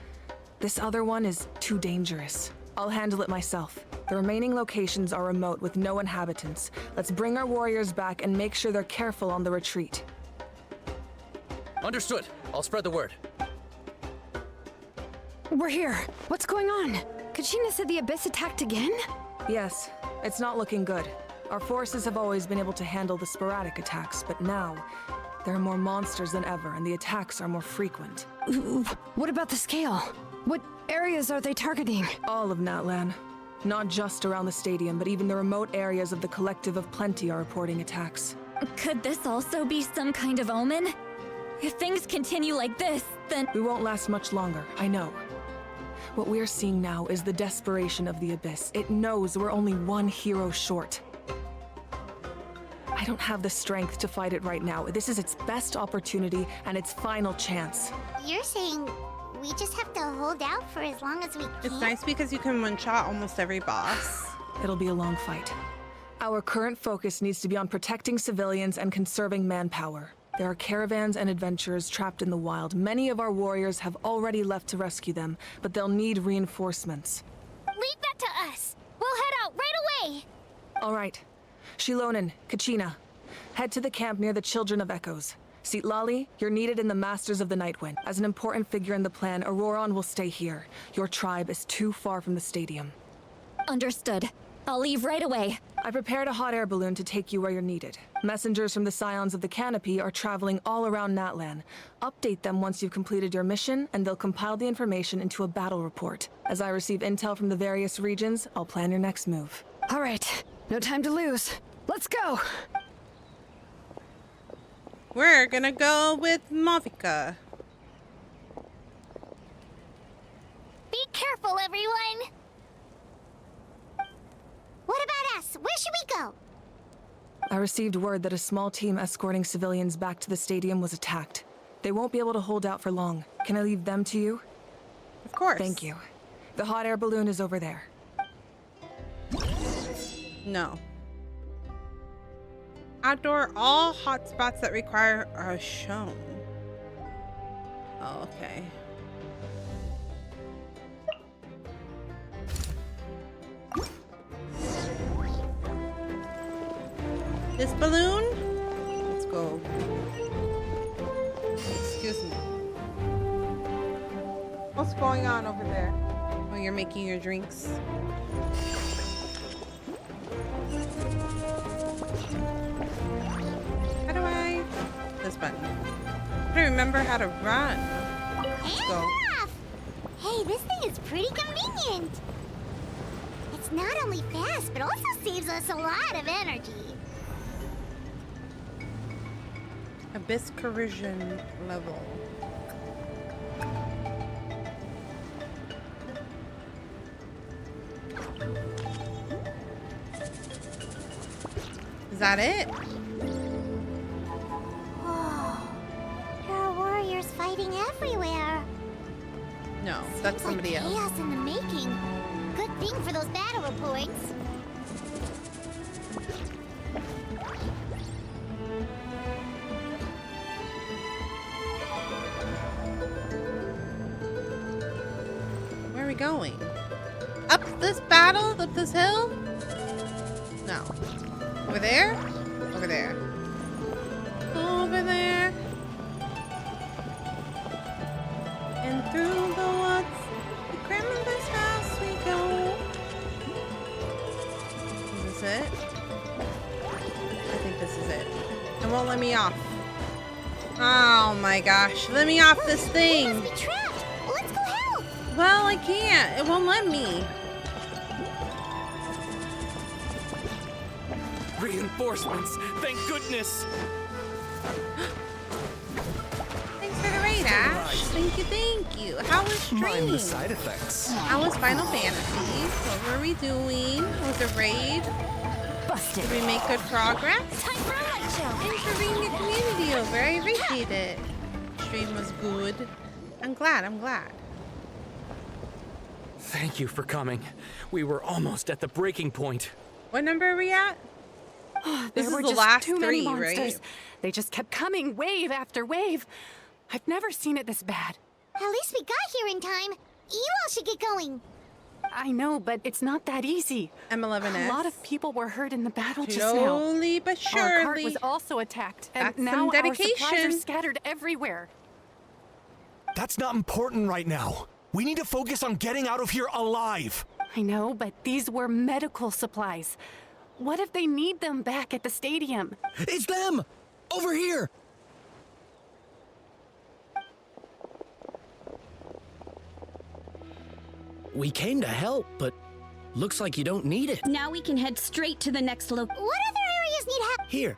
Speaker 7: This other one is too dangerous. I'll handle it myself. The remaining locations are remote with no inhabitants. Let's bring our warriors back and make sure they're careful on the retreat.
Speaker 22: Understood. I'll spread the word.
Speaker 17: We're here. What's going on? Kachina said the Abyss attacked again?
Speaker 7: Yes, it's not looking good. Our forces have always been able to handle the sporadic attacks, but now there are more monsters than ever, and the attacks are more frequent.
Speaker 17: Ooh, what about the scale? What areas are they targeting?
Speaker 7: All of Natlan. Not just around the stadium, but even the remote areas of the Collective of Plenty are reporting attacks.
Speaker 13: Could this also be some kind of omen? If things continue like this, then...
Speaker 7: We won't last much longer, I know. What we're seeing now is the desperation of the Abyss. It knows we're only one hero short. I don't have the strength to fight it right now. This is its best opportunity and its final chance.
Speaker 3: You're saying we just have to hold out for as long as we can?
Speaker 1: It's nice because you can one-shot almost every boss.
Speaker 7: It'll be a long fight. Our current focus needs to be on protecting civilians and conserving manpower. There are caravans and adventurers trapped in the wild. Many of our warriors have already left to rescue them, but they'll need reinforcements.
Speaker 21: Leave that to us. We'll head out right away.
Speaker 7: All right. Shilonen, Kachina, head to the camp near the Children of Echoes. Lali, you're needed in the Masters of the Nightwind. As an important figure in the plan, Auroron will stay here. Your tribe is too far from the stadium.
Speaker 13: Understood. I'll leave right away.
Speaker 7: I prepared a hot air balloon to take you where you're needed. Messengers from the Scions of the Canopy are traveling all around Natlan. Update them once you've completed your mission, and they'll compile the information into a battle report. As I receive intel from the various regions, I'll plan your next move.
Speaker 17: All right, no time to lose. Let's go!
Speaker 1: We're gonna go with Mavika.
Speaker 3: Be careful, everyone! What about us? Where should we go?
Speaker 7: I received word that a small team escorting civilians back to the stadium was attacked. They won't be able to hold out for long. Can I leave them to you?
Speaker 1: Of course.
Speaker 7: Thank you. The hot air balloon is over there.
Speaker 1: No. Outdoor, all hotspots that require are shown. Oh, okay. This balloon? Let's go. Excuse me. What's going on over there? Oh, you're making your drinks. How do I? This button. I don't remember how to run. Let's go.
Speaker 3: Hey, this thing is pretty convenient. It's not only fast, but also saves us a lot of energy.
Speaker 1: Abyss corrosion level. Is that it?
Speaker 3: Oh, there are warriors fighting everywhere.
Speaker 1: No, that's somebody else.
Speaker 3: Chaos in the making. Good thing for those battle reports.
Speaker 1: Where are we going? Up this battle? Up this hill? No. Over there? Over there. Over there. And through the woods, the grandmother's house we go. Is this it? I think this is it. It won't let me off. Oh my gosh. Let me off this thing.
Speaker 3: We must be trapped. Let's go help.
Speaker 1: Well, I can't. It won't let me.
Speaker 4: Reinforcements! Thank goodness!
Speaker 1: Thanks for the raid, Ash. Thank you, thank you. How was stream?
Speaker 2: Mindless side effects.
Speaker 1: How was Final Fantasy? What were we doing? Was it raid?
Speaker 19: Busted.
Speaker 1: Did we make good progress?
Speaker 19: Time for a light show.
Speaker 1: Thanks for being a community over. I appreciate it. Stream was good. I'm glad. I'm glad.
Speaker 4: Thank you for coming. We were almost at the breaking point.
Speaker 1: What number are we at? This
Speaker 22: There were
Speaker 1: is the
Speaker 22: just
Speaker 1: last
Speaker 22: too many
Speaker 1: 3,
Speaker 22: monsters.
Speaker 1: right?
Speaker 22: They just kept coming, wave after wave. I've never seen it this bad.
Speaker 3: At least we got here in time. You all should get going.
Speaker 22: I know, but it's not that easy.
Speaker 1: M11S.
Speaker 22: A lot of people were hurt in the battle just
Speaker 1: Slowly
Speaker 22: now.
Speaker 1: but surely.
Speaker 22: Our cart was also attacked, and
Speaker 1: That's
Speaker 22: now
Speaker 1: some
Speaker 22: our supplies
Speaker 1: dedication.
Speaker 22: are scattered everywhere.
Speaker 2: That's not important right now. We need to focus on getting out of here alive.
Speaker 22: I know, but these were medical supplies. What if they need them back at the stadium?
Speaker 2: It's them! Over here!
Speaker 23: We came to help, but looks like you don't need it.
Speaker 24: Now we can head straight to the next
Speaker 3: What other areas need help?
Speaker 23: Here,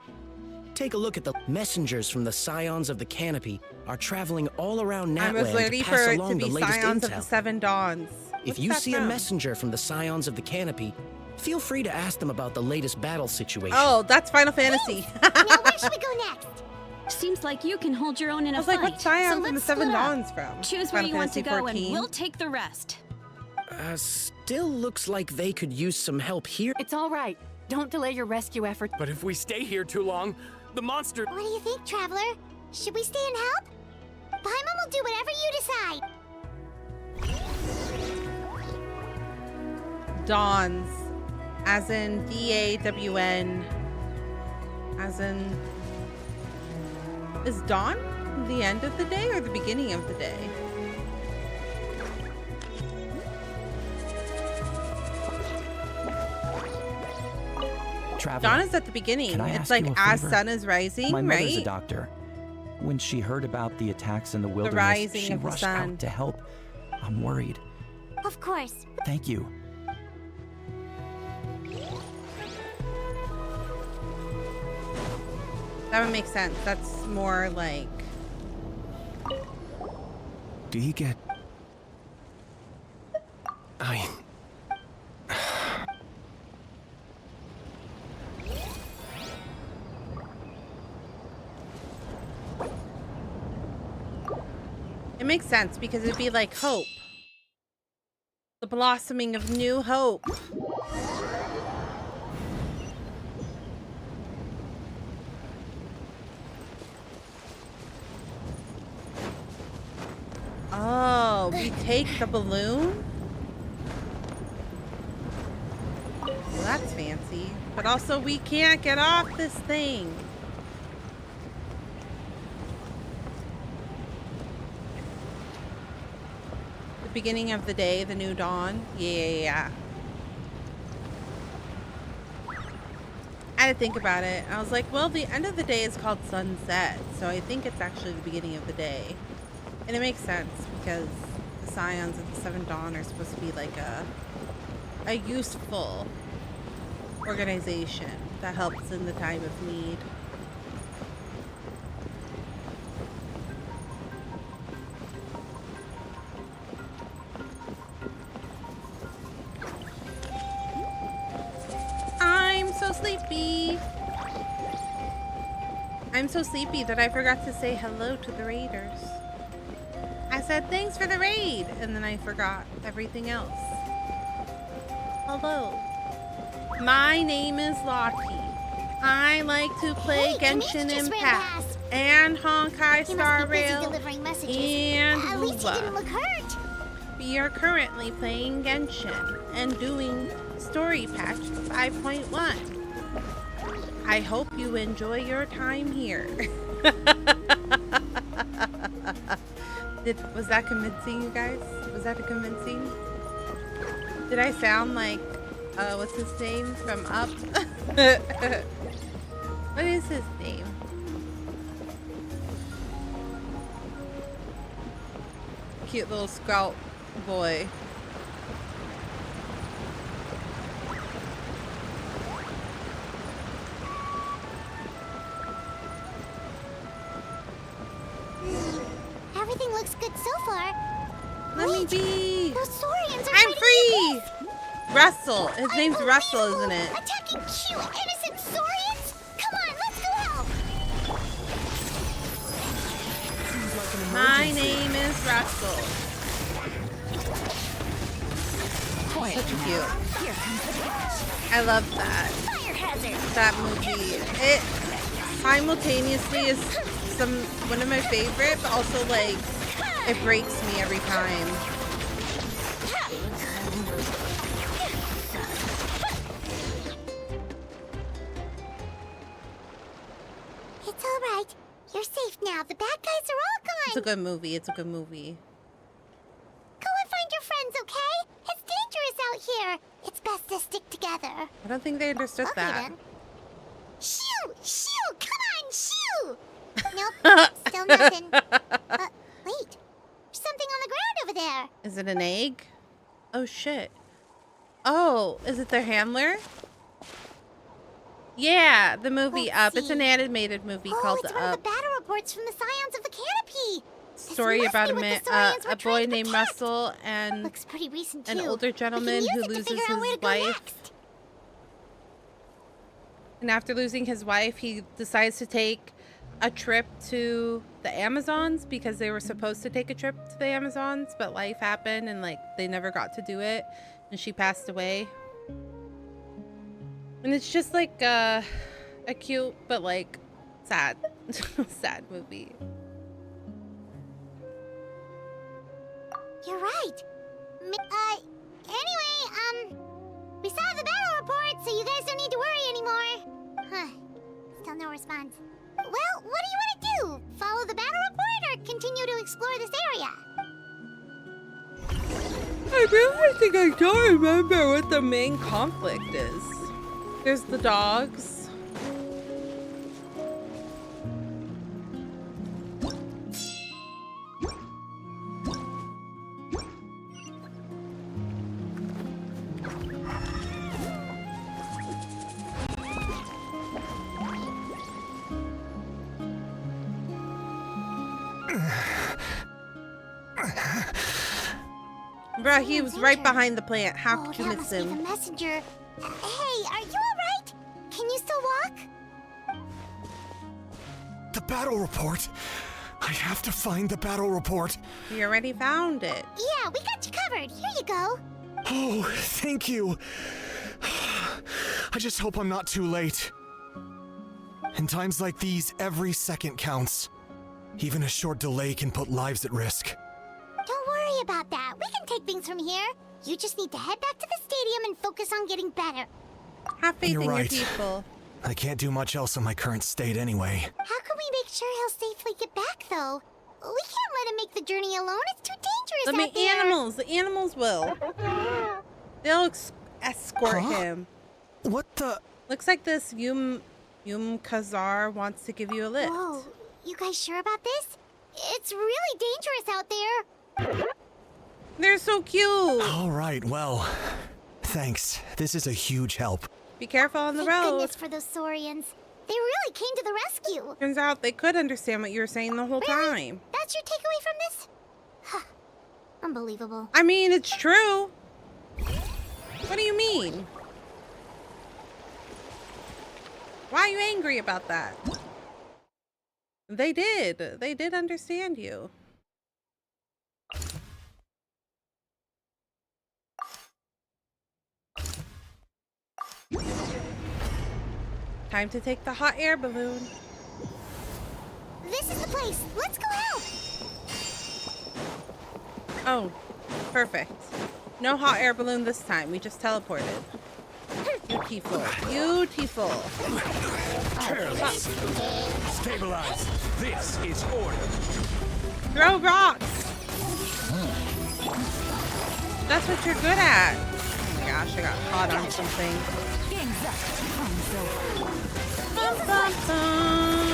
Speaker 23: take a look at the messengers from the Scions of the Canopy are traveling all around
Speaker 1: I was
Speaker 23: Natlan
Speaker 1: ready
Speaker 23: to
Speaker 1: for
Speaker 23: pass
Speaker 1: it to
Speaker 23: along
Speaker 1: be
Speaker 23: the latest
Speaker 1: Scions of
Speaker 23: intel.
Speaker 1: the Seven Dawns.
Speaker 23: If
Speaker 1: What's
Speaker 23: you
Speaker 1: that
Speaker 23: see a
Speaker 1: from?
Speaker 23: messenger from the Scions of the Canopy, feel free to ask them about the latest battle situation.
Speaker 1: Oh, that's Final Fantasy.
Speaker 3: Now where should we go next?
Speaker 24: Seems like you can hold your own in
Speaker 1: I
Speaker 24: a
Speaker 1: was
Speaker 24: fight.
Speaker 1: like, what's Scion from the
Speaker 24: let's
Speaker 1: Seven
Speaker 24: split up.
Speaker 1: Dawns from?
Speaker 24: Choose where
Speaker 1: Final
Speaker 24: you want to
Speaker 1: Fantasy
Speaker 24: go,
Speaker 1: 14.
Speaker 24: and we'll take the rest.
Speaker 23: Still looks like they could use some help here.
Speaker 22: It's all right. Don't delay your rescue effort.
Speaker 4: But if we stay here too long, the monster...
Speaker 3: What do you think, Traveler? Should we stay and help? Paimon will do whatever you decide.
Speaker 1: Dawns. As in D-A-W-N. As in... Is dawn the end of the day or the beginning of the day?
Speaker 25: Traveler,
Speaker 1: Dawn is at the beginning.
Speaker 25: can I
Speaker 1: It's
Speaker 25: ask
Speaker 1: like
Speaker 25: you a
Speaker 1: as
Speaker 25: favor?
Speaker 1: sun is rising,
Speaker 25: My mother's a
Speaker 1: right?
Speaker 25: doctor. When she heard about the attacks in the wilderness,
Speaker 1: rising
Speaker 25: she
Speaker 1: of the
Speaker 25: rushed
Speaker 1: sun.
Speaker 25: out to help. I'm worried.
Speaker 3: Of course.
Speaker 25: Thank you.
Speaker 1: That would make sense. That's more like...
Speaker 2: Do you get...
Speaker 1: It makes sense because it'd be like hope. The blossoming of new hope. Oh, we take the balloon? Well, that's fancy. But also we can't get off this thing. The beginning of the day, the new dawn. Yeah. I had to think about it. I was like, well, the end of the day is called sunset, so I think it's actually the beginning of the day. And it makes sense because the Scions of the Seven Dawn are supposed to be like a useful organization that helps in the time of need. I'm so sleepy. I'm so sleepy that I forgot to say hello to the raiders. I said thanks for the raid, and then I forgot everything else. Hello. My name is Lottie. I like to play Genshin Impact and Honkai Star Rail and
Speaker 3: At least he didn't
Speaker 1: Hooba.
Speaker 3: look hurt.
Speaker 1: We are currently playing Genshin and doing Story Patch 5.1. I hope you enjoy your time here. Was that convincing, you guys? Was that convincing? Did I sound like, what's his name from Up? What is his name? Cute little scout boy.
Speaker 3: Everything looks good so far.
Speaker 1: Let me be.
Speaker 3: Those Saurians are
Speaker 1: I'm
Speaker 3: fighting
Speaker 1: free.
Speaker 3: with us.
Speaker 1: Russell. His name's Russell, isn't it?
Speaker 3: Attacking cute, innocent Saurians? Come on, let's go help.
Speaker 1: My name is Russell. Such cute. I love that. That movie. It simultaneously is one of my favorite, but also like it breaks me every time.
Speaker 3: It's all right. You're safe now. The bad guys are all gone.
Speaker 1: It's a good movie. It's a good movie.
Speaker 3: Go and find your friends, okay? It's dangerous out here. It's best to stick together.
Speaker 1: I don't think they understood
Speaker 3: Okay,
Speaker 1: that.
Speaker 3: then. Shoo! Shoo! Come on, shoo! Nope, still nothing. Wait. There's something on the ground over there.
Speaker 1: Is it an egg? Oh shit. Oh, is it their handler? Yeah, the movie Up. It's an animated movie called
Speaker 3: It's one of the
Speaker 1: Up.
Speaker 3: battle reports from the Scions of the Canopy.
Speaker 1: Story
Speaker 3: must
Speaker 1: about
Speaker 3: be
Speaker 1: a
Speaker 3: what
Speaker 1: man,
Speaker 3: the Saurians were
Speaker 1: a
Speaker 3: trying
Speaker 1: boy
Speaker 3: to
Speaker 1: named
Speaker 3: protect.
Speaker 1: Russell and
Speaker 3: Looks pretty recent,
Speaker 1: an
Speaker 3: too.
Speaker 1: older
Speaker 3: We can
Speaker 1: gentleman
Speaker 3: use
Speaker 1: who
Speaker 3: it to
Speaker 1: loses
Speaker 3: figure out where
Speaker 1: his
Speaker 3: to go
Speaker 1: wife.
Speaker 3: next.
Speaker 1: And after losing his wife, he decides to take a trip to the Amazons because they were supposed to take a trip to the Amazons, but life happened and like they never got to do it, and she passed away. And it's just like a cute but like sad sad movie.
Speaker 3: You're right. Anyway, we saw the battle report, so you guys don't need to worry anymore. Huh. Still no response. Well, what do you want to do? Follow the battle report or continue to explore this area?
Speaker 1: I really think I don't remember what the main conflict is. There's the dogs. Bruh, he was right behind the plant. How could you miss
Speaker 3: The
Speaker 1: him?
Speaker 3: messenger. Hey, are you alright? Can you still walk?
Speaker 2: The battle report. I have to find the battle report.
Speaker 1: We already found it.
Speaker 3: Yeah, we got you covered. Here you go.
Speaker 2: Oh, thank you. I just hope I'm not too late. In times like these, every second counts. Even a short delay can put lives at risk.
Speaker 3: Don't worry about that. We can take things from here. You just need to head back to the stadium and focus on getting better.
Speaker 1: Have faith
Speaker 2: You're
Speaker 1: in
Speaker 2: right.
Speaker 1: your people.
Speaker 2: I can't do much else in my current state anyway.
Speaker 3: How can we make sure he'll safely get back, though? We can't let him make the journey alone. It's too dangerous out there.
Speaker 1: Animals. The animals will. They'll escort him.
Speaker 2: What the?
Speaker 1: Looks like this Yum Kazar wants to give you a lift.
Speaker 3: Whoa, you guys sure about this? It's really dangerous out there.
Speaker 1: They're so cute.
Speaker 2: All right, well, thanks. This is a huge help.
Speaker 1: Be careful on the
Speaker 3: Thank
Speaker 1: road.
Speaker 3: goodness for those Saurians. They really came to the rescue.
Speaker 1: Turns out they could understand what you were saying the whole time.
Speaker 3: That's your takeaway from this? Unbelievable.
Speaker 1: I mean, it's true. What do you mean? Why are you angry about that? They did. They did understand you. Time to take the hot air balloon.
Speaker 3: This is the place. Let's go help.
Speaker 1: Oh, perfect. No hot air balloon this time. We just teleported. Beautiful. Beautiful.
Speaker 6: Careless. Stabilize. This is order.
Speaker 1: Throw rocks. That's what you're good at. Oh my gosh, I got caught on something. Bum, bum, bum.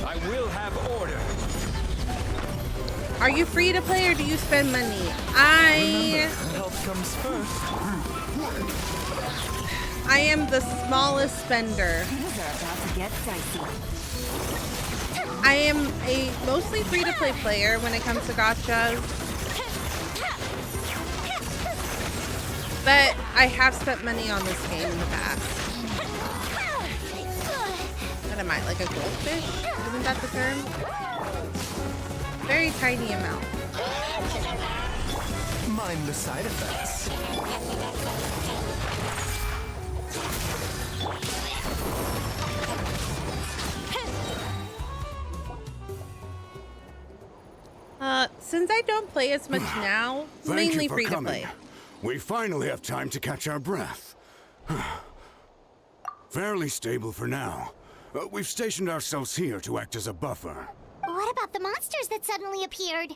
Speaker 6: I will have order.
Speaker 1: Are you free to play or do you spend money?
Speaker 6: Help comes first.
Speaker 1: I am the smallest spender. I am a mostly free to play player when it comes to gachas. But I have spent money on this game in the past. What am I, like a goldfish? Isn't that the term? Very tiny amount.
Speaker 18: Mind the side effects.
Speaker 1: Since I don't play as much now, mainly free to play.
Speaker 15: We finally have time to catch our breath. Fairly stable for now. We've stationed ourselves here to act as a buffer.
Speaker 3: What about the monsters that suddenly appeared?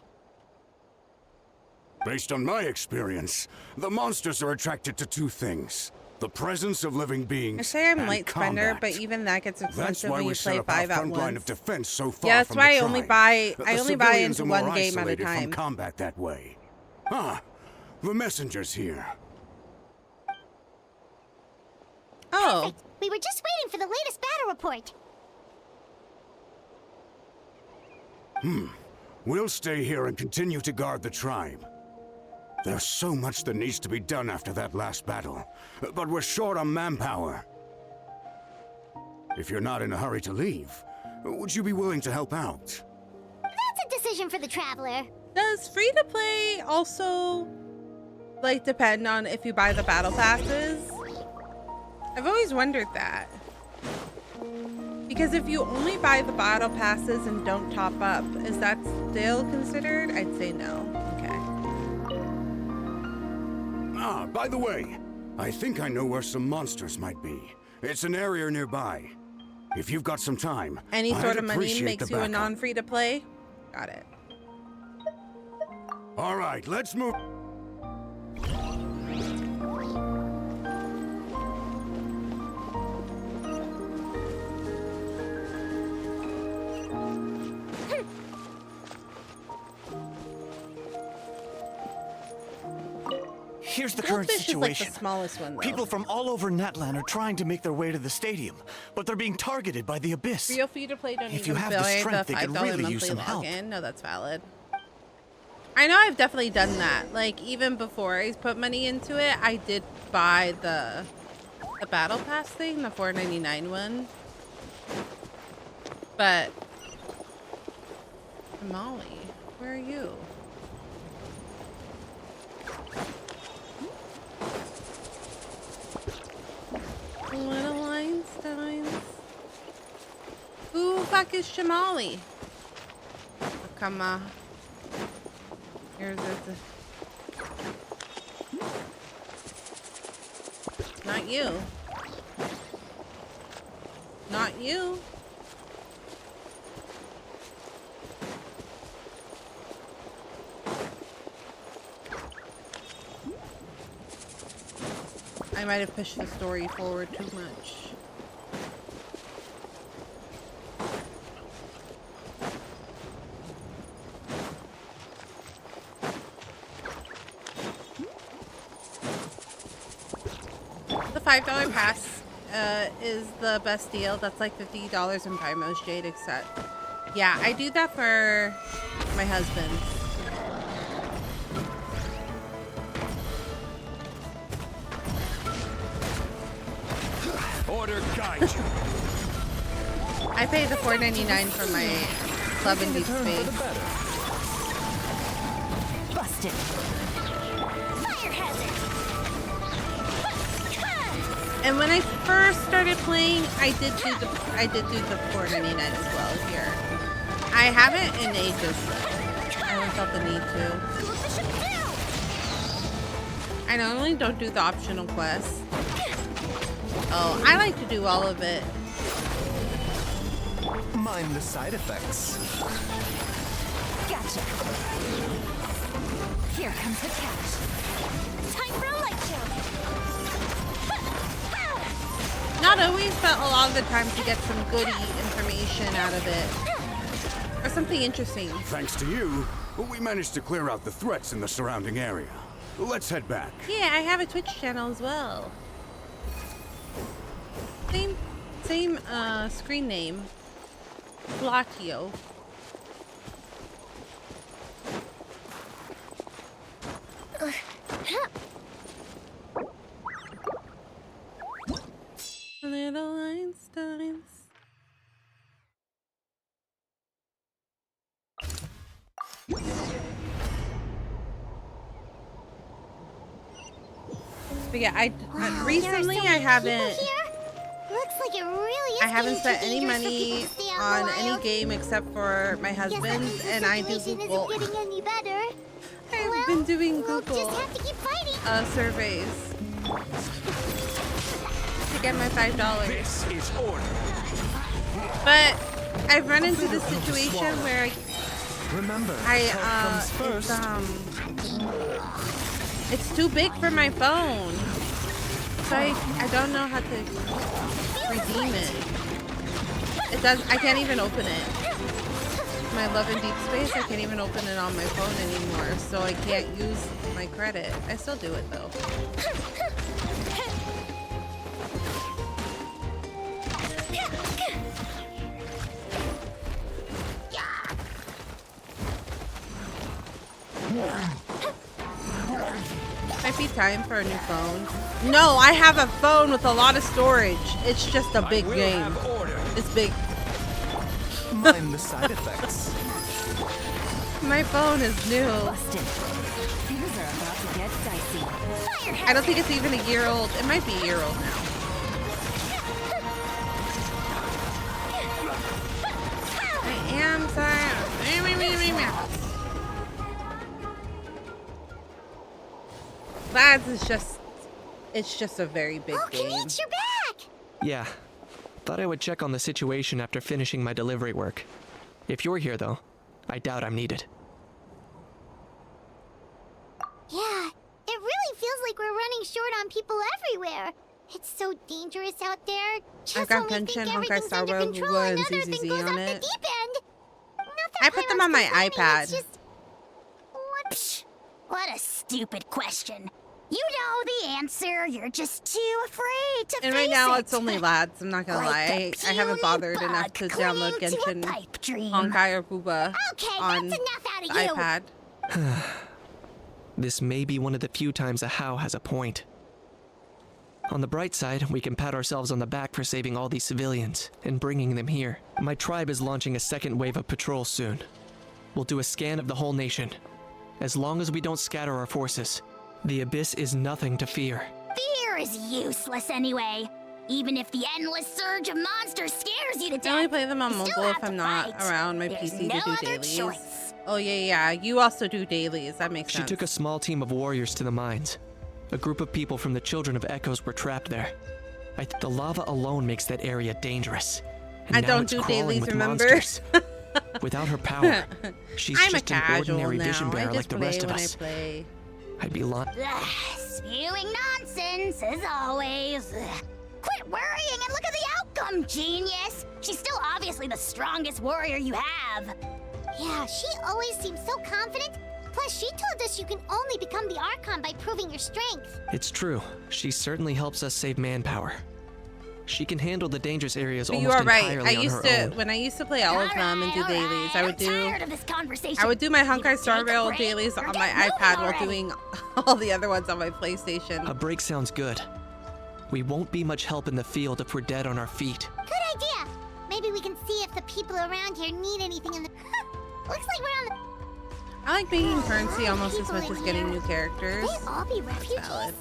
Speaker 15: Based on my experience, the monsters are attracted to two things. The presence of living beings.
Speaker 1: I say I'm
Speaker 15: and
Speaker 1: light spender,
Speaker 15: combat.
Speaker 1: but even that gets
Speaker 15: That's
Speaker 1: expensive
Speaker 15: why
Speaker 1: when
Speaker 15: we
Speaker 1: you
Speaker 15: set
Speaker 1: play
Speaker 15: up our
Speaker 1: 5 at
Speaker 15: front line
Speaker 1: once.
Speaker 15: of defense so far
Speaker 1: Yeah, that's
Speaker 15: from
Speaker 1: why
Speaker 15: the
Speaker 1: I only
Speaker 15: tribe.
Speaker 1: buy
Speaker 15: The
Speaker 1: I only buy
Speaker 15: civilians
Speaker 1: into
Speaker 15: are more
Speaker 1: one game at a
Speaker 15: isolated
Speaker 1: time.
Speaker 15: From combat that way. The messenger's here.
Speaker 1: Oh.
Speaker 3: Perfect. We were just waiting for the latest battle report.
Speaker 15: We'll stay here and continue to guard the tribe. There's so much that needs to be done after that last battle, but we're short on manpower. If you're not in a hurry to leave, would you be willing to help out?
Speaker 3: That's a decision for the traveler.
Speaker 1: Does free to play also like depend on if you buy the battle passes? I've always wondered that. Because if you only buy the battle passes and don't top up, is that still considered? I'd say no. Okay.
Speaker 15: By the way, I think I know where some monsters might be. It's an area nearby. If you've got some time,
Speaker 1: Any
Speaker 15: I'd
Speaker 1: sort of money
Speaker 15: appreciate
Speaker 1: makes
Speaker 15: the
Speaker 1: you a
Speaker 15: backup.
Speaker 1: non-free to play? Got it.
Speaker 15: All right, let's move.
Speaker 18: Here's the current
Speaker 1: Goldfish
Speaker 18: situation.
Speaker 1: is like the smallest one, though.
Speaker 18: People from all over Natlan are trying to make their way to the stadium, but they're being targeted by the Abyss.
Speaker 1: Real free to play don't
Speaker 18: If
Speaker 1: even
Speaker 18: you have the
Speaker 1: buy
Speaker 18: strength,
Speaker 1: the
Speaker 18: they could
Speaker 1: $5
Speaker 18: really
Speaker 1: monthly
Speaker 18: use some help.
Speaker 1: login. No, that's valid. I know I've definitely done that. Like, even before I put money into it, I did buy the battle pass thing, the $4.99 one. But Molly, where are you? Little Einsteins. Who the fuck is Shamali? Oh, come on. Here's it. Not you. Not you. I might have pushed the story forward too much. The $5 pass is the best deal. That's like $50 in Primo's Jade, except. Yeah, I do that for my husband.
Speaker 6: Order guide you.
Speaker 1: I pay the $4.99 for my Love and Deep Space.
Speaker 19: Busted.
Speaker 21: Fire hazard.
Speaker 1: And when I first started playing, I did do the $4.99 as well here. I haven't in ages though. I haven't felt the need to. I normally don't do the optional quests. Oh, I like to do all of it.
Speaker 2: Mind the side effects.
Speaker 19: Gotcha. Here comes the catch.
Speaker 21: Time for a light show.
Speaker 1: Not always, but a lot of the time to get some goody information out of it. Or something interesting.
Speaker 10: Thanks to you, we managed to clear out the threats in the surrounding area. Let's head back.
Speaker 1: Yeah, I have a Twitch channel as well. Same screen name. Lottieo. Little Einsteins. But yeah,
Speaker 21: Wow,
Speaker 1: recently
Speaker 21: there are so
Speaker 1: I
Speaker 21: many
Speaker 1: haven't.
Speaker 21: people here? Looks like it really is
Speaker 1: I haven't
Speaker 21: getting
Speaker 1: spent
Speaker 21: too
Speaker 1: any
Speaker 21: dangerous for
Speaker 1: money
Speaker 21: people to stay
Speaker 1: on
Speaker 21: the
Speaker 1: any
Speaker 21: wild.
Speaker 1: game except for my
Speaker 21: Guess that
Speaker 1: husband's,
Speaker 21: means the
Speaker 1: and I do
Speaker 21: situation
Speaker 1: Google.
Speaker 21: isn't getting any better.
Speaker 1: I've been doing
Speaker 21: We'll
Speaker 1: Google
Speaker 21: just have to keep fighting.
Speaker 1: surveys to get my $5.
Speaker 6: This is order.
Speaker 1: But I've run into this situation where
Speaker 2: Remember,
Speaker 1: it's too big for my phone, so I don't know how to redeem it. I can't even open it. My Love and Deep Space, I can't even open it on my phone anymore, so I can't use my credit. I still do it though. Might be time for a new phone. No, I have a phone with a lot of storage. It's just a big game. It's big.
Speaker 2: Mind the side effects.
Speaker 1: My phone is new.
Speaker 19: Busted. Things are about to get dicey.
Speaker 1: I don't think it's even a year old. It might be a year old now. I am sorry. Lads, it's just a very big game.
Speaker 21: Neat, you're back.
Speaker 8: Yeah. Thought I would check on the situation after finishing my delivery work. If you're here, though, I doubt I'm needed.
Speaker 21: Yeah, it really feels like we're running short on people everywhere. It's so dangerous out there. Just
Speaker 1: got
Speaker 21: when we think
Speaker 1: Genshin, Honkai
Speaker 21: everything's
Speaker 1: Star
Speaker 21: under
Speaker 1: Rail,
Speaker 21: control,
Speaker 1: Google, and
Speaker 21: another thing
Speaker 1: ZZZ
Speaker 21: goes
Speaker 1: on
Speaker 21: off the
Speaker 1: it.
Speaker 21: deep end.
Speaker 1: I put them on my iPad.
Speaker 21: It's just... Psh, what a stupid question. You know the answer. You're just too afraid to
Speaker 1: And
Speaker 21: face
Speaker 1: right now
Speaker 21: it.
Speaker 1: it's only lads, I'm not gonna lie. I haven't bothered enough to download Genshin, Honkai, or Booba on the iPad.
Speaker 8: This may be one of the few times a How has a point. On the bright side, we can pat ourselves on the back for saving all these civilians and bringing them here. My tribe is launching a second wave of patrols soon. We'll do a scan of the whole nation. As long as we don't scatter our forces, the Abyss is nothing to fear.
Speaker 21: Fear is useless anyway. Even if the endless surge of monsters scares you to death.
Speaker 1: I only play them on
Speaker 21: you still
Speaker 1: mobile if
Speaker 21: have
Speaker 1: I'm
Speaker 21: to
Speaker 1: not
Speaker 21: fight.
Speaker 1: around my
Speaker 21: There's
Speaker 1: PC
Speaker 21: no
Speaker 1: to do
Speaker 21: other
Speaker 1: dailies.
Speaker 21: choice.
Speaker 1: Oh yeah, you also do dailies. That makes
Speaker 8: She
Speaker 1: sense.
Speaker 8: took a small team of warriors to the mines. A group of people from the Children of Echoes were trapped there. The lava alone makes that area dangerous. And
Speaker 1: I
Speaker 8: now
Speaker 1: don't
Speaker 8: it's
Speaker 1: do
Speaker 8: crawling
Speaker 1: dailies,
Speaker 8: with
Speaker 1: remember?
Speaker 8: monsters. Without her power, she's
Speaker 1: I'm
Speaker 8: just
Speaker 1: a
Speaker 8: an
Speaker 1: casual
Speaker 8: ordinary
Speaker 1: now.
Speaker 8: vision bearer
Speaker 1: I
Speaker 8: like
Speaker 1: just
Speaker 8: the
Speaker 1: play
Speaker 8: rest of
Speaker 1: when
Speaker 8: us.
Speaker 1: I play.
Speaker 8: I'd be lying.
Speaker 3: Spewing nonsense, as always. Quit worrying and look at the outcome, genius! She's still obviously the strongest warrior you have. Yeah, she always seems so confident. Plus, she told us you can only become the Archon by proving your strength.
Speaker 8: It's true. She certainly helps us save manpower. She can handle the dangerous areas
Speaker 1: But you
Speaker 8: almost
Speaker 1: are right.
Speaker 8: entirely on her own.
Speaker 1: When I used to play all of them and do dailies, I would do my Honkai Star Rail dailies on my iPad while doing all the other ones on my PlayStation.
Speaker 8: A break sounds good. We won't be much help in the field if we're dead on our feet.
Speaker 3: Good idea. Maybe we can see if the people around here need anything in the... Looks like we're on the...
Speaker 1: I like making currency almost as much as getting new characters.
Speaker 3: Could they all be refugees?
Speaker 1: Valid.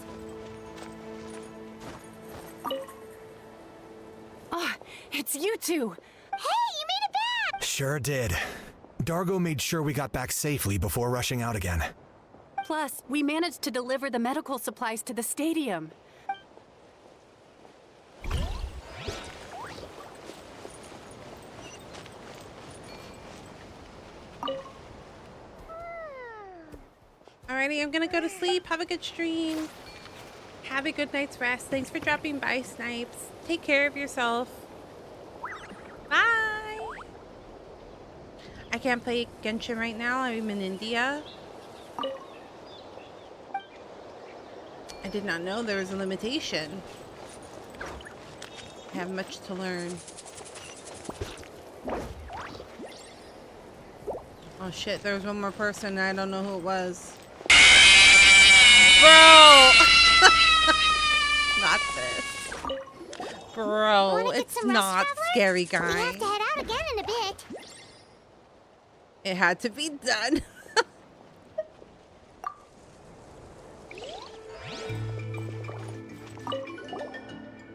Speaker 22: Oh, it's you two.
Speaker 3: Hey, you made it back!
Speaker 2: Sure did. Dargo made sure we got back safely before rushing out again.
Speaker 22: Plus, we managed to deliver the medical supplies to the stadium.
Speaker 1: Alrighty, I'm gonna go to sleep. Have a good stream. Have a good night's rest. Thanks for dropping by, Snipes. Take care of yourself. Bye. I can't play Genshin right now. I'm in India. I did not know there was a limitation. I have much to learn. Oh shit, there was one more person and I don't know who it was. Bro! Not this. Bro, it's not Scary Guy.
Speaker 3: We have to head out again in a bit.
Speaker 1: It had to be done.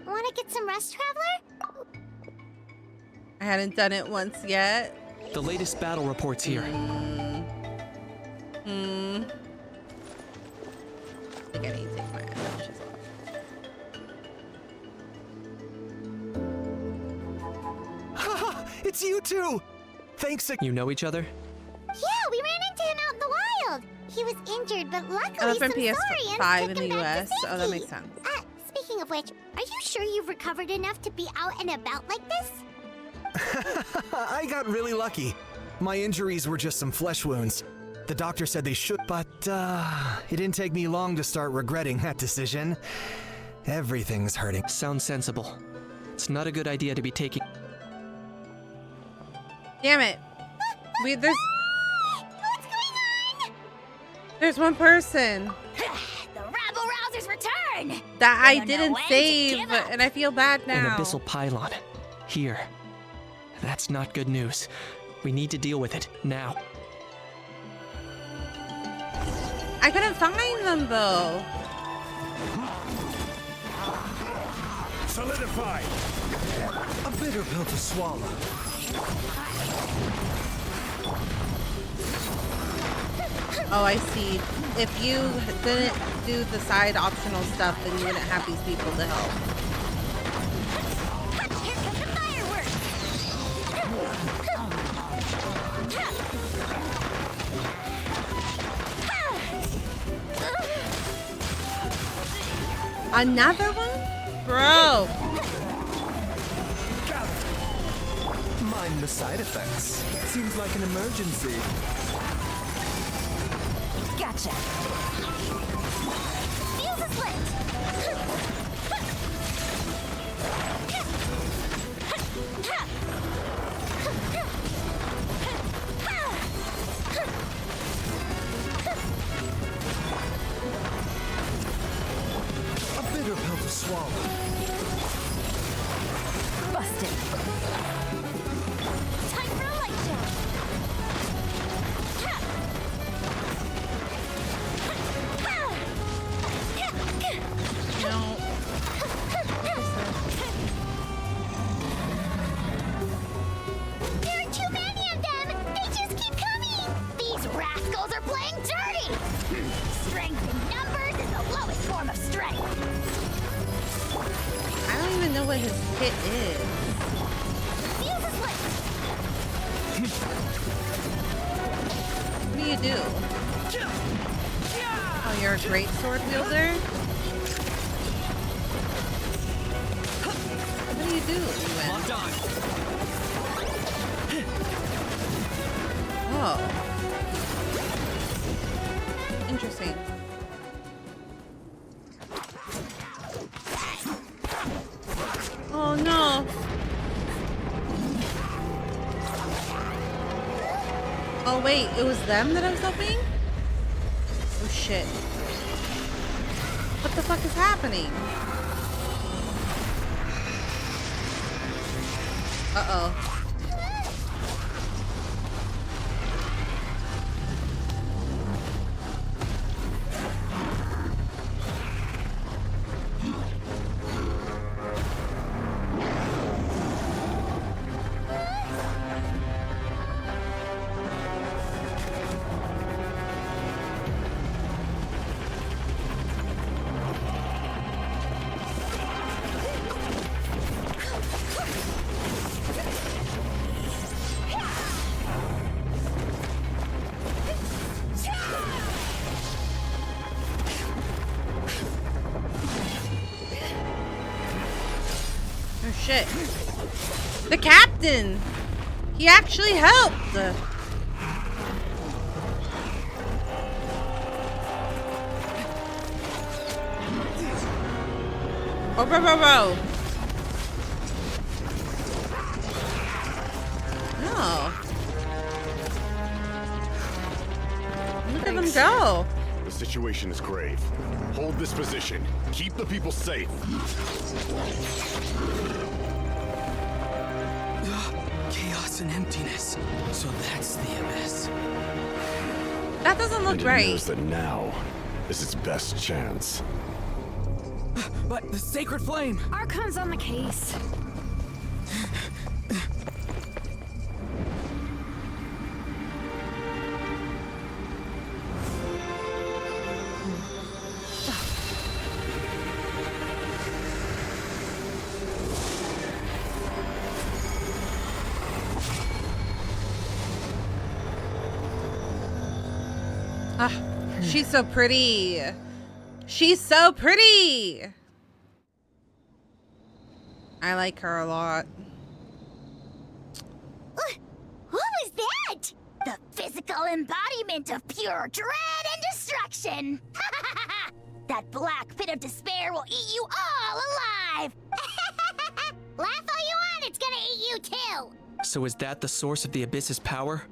Speaker 3: Want to get some rest, Traveler?
Speaker 1: I hadn't done it once yet.
Speaker 8: The latest battle reports here.
Speaker 1: I think I need to take my eyelashes
Speaker 2: off. It's you two! Thanks.
Speaker 8: You know each other?
Speaker 3: Yeah, we ran into him out in the wild. He was injured, but luckily
Speaker 1: from
Speaker 3: some
Speaker 1: PS5
Speaker 3: Saurians
Speaker 1: in
Speaker 3: took him
Speaker 1: the
Speaker 3: back
Speaker 1: US.
Speaker 3: to
Speaker 1: Oh, that
Speaker 3: safety.
Speaker 1: makes sense.
Speaker 3: Speaking of which, are you sure you've recovered enough to be out and about like this?
Speaker 2: I got really lucky. My injuries were just some flesh wounds. The doctor said they should, but it didn't take me long to start regretting that decision. Everything's hurting.
Speaker 8: Sounds sensible. It's not a good idea to be taking...
Speaker 1: Damn it. There's
Speaker 3: What's going on?
Speaker 1: there's one person
Speaker 3: The rabble-rousers return!
Speaker 1: that I
Speaker 3: They know
Speaker 1: didn't
Speaker 3: when to
Speaker 1: save,
Speaker 3: give up.
Speaker 1: and I feel bad
Speaker 8: An
Speaker 1: now.
Speaker 8: abyssal pylon. Here. That's not good news. We need to deal with it, now.
Speaker 1: I couldn't find them though.
Speaker 6: Solidify!
Speaker 18: A bitter pill to swallow.
Speaker 1: Oh, I see. If you didn't do the side optional stuff, then you wouldn't have these people to help.
Speaker 3: Here comes the fireworks!
Speaker 1: Another one? Bro.
Speaker 18: Mind the side effects. Seems like an emergency.
Speaker 3: Gotcha. Fuse is lit.
Speaker 18: A bitter pill to swallow.
Speaker 3: Busted. Time for a light show.
Speaker 1: No.
Speaker 3: There are too many of them! They just keep coming! These rascals are playing dirty! Strength in numbers is the lowest form of strength!
Speaker 1: I don't even know what his hit is. What do you do? Oh, you're a great sword wielder? What do you do, Ewan?
Speaker 6: Locked on.
Speaker 1: Oh. Interesting. Oh no. Oh wait, it was them that I was helping? Oh shit. What the fuck is happening? Uh-oh. Oh shit. The captain! He actually helped! Oh, bro. No. Look at them go.
Speaker 15: The situation is grave. Hold this position. Keep the people safe.
Speaker 5: Chaos and emptiness. So that's the abyss.
Speaker 1: That doesn't look
Speaker 15: and
Speaker 1: right.
Speaker 15: It knows that now is its best chance.
Speaker 5: But the sacred flame!
Speaker 17: Archon's on the case.
Speaker 1: Ah, she's so pretty. She's so pretty. I like her a lot.
Speaker 21: What was that? The physical embodiment of pure dread and destruction. That black pit of despair will eat you all alive. Laugh all you want, it's gonna eat you too.
Speaker 8: So is that the source of the Abyss's power?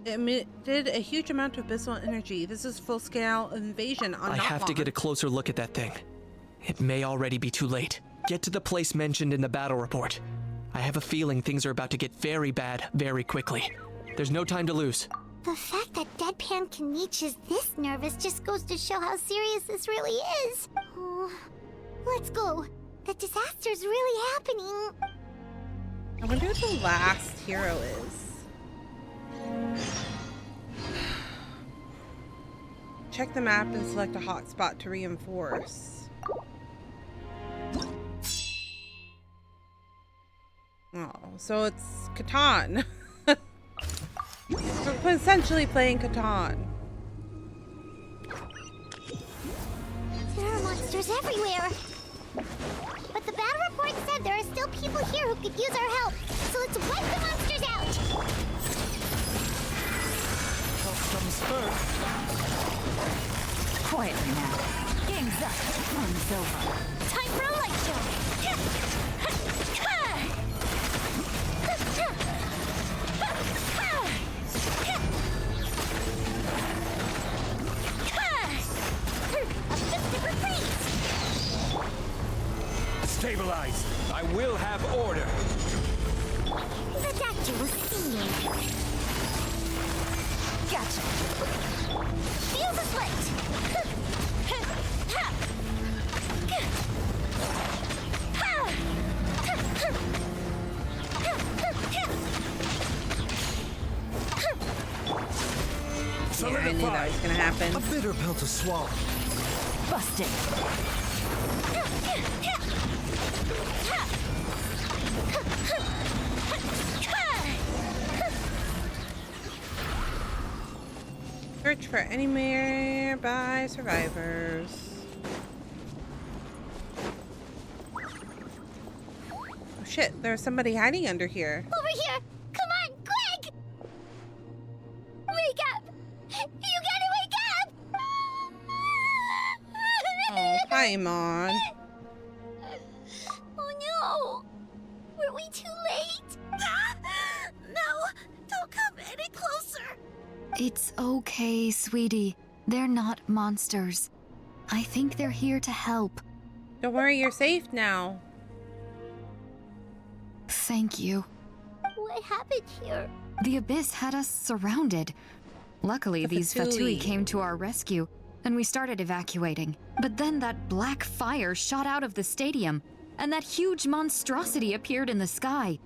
Speaker 1: It emitted a huge amount of abyssal energy. This is full-scale invasion on
Speaker 8: I have to get a closer look at that thing. It may already be too late. Get to the place mentioned in the battle report. I have a feeling things are about to get very bad very quickly. There's no time to lose.
Speaker 21: The fact that Deadpan Kaniche is this nervous just goes to show how serious this really is. Oh, let's go. The disaster's really happening.
Speaker 1: I wonder who the last hero is. Check the map and select a hotspot to reinforce. Oh, so it's Catan. We're essentially playing Catan.
Speaker 21: There are monsters everywhere. But the battle report said there are still people here who could use our help. So let's wipe the monsters out.
Speaker 6: Help comes first.
Speaker 19: Quietly now. Game's up. Fun's over.
Speaker 21: Time for a light show. A festive reprise.
Speaker 6: Stabilize. I will have order.
Speaker 21: The doctor will see you.
Speaker 19: Gotcha.
Speaker 21: Feel the sweat.
Speaker 1: Yeah, I knew that was gonna happen.
Speaker 18: A bitter pill to swallow.
Speaker 19: Busted.
Speaker 1: Search for any nearby survivors. Oh shit, there's somebody hiding under here.
Speaker 3: Over here! Come on, quick! Wake up! You gotta wake up!
Speaker 1: Oh, Paimon.
Speaker 3: Oh no! Were we too late? No! Don't come any closer!
Speaker 11: It's okay, sweetie. They're not monsters. I think they're here to help.
Speaker 1: Don't worry, you're safe now.
Speaker 11: Thank you.
Speaker 3: What happened here?
Speaker 11: The abyss had us surrounded. Luckily, these Fatui came to our rescue, and we started evacuating. But then that black fire shot out of the stadium, and that huge monstrosity appeared in the sky.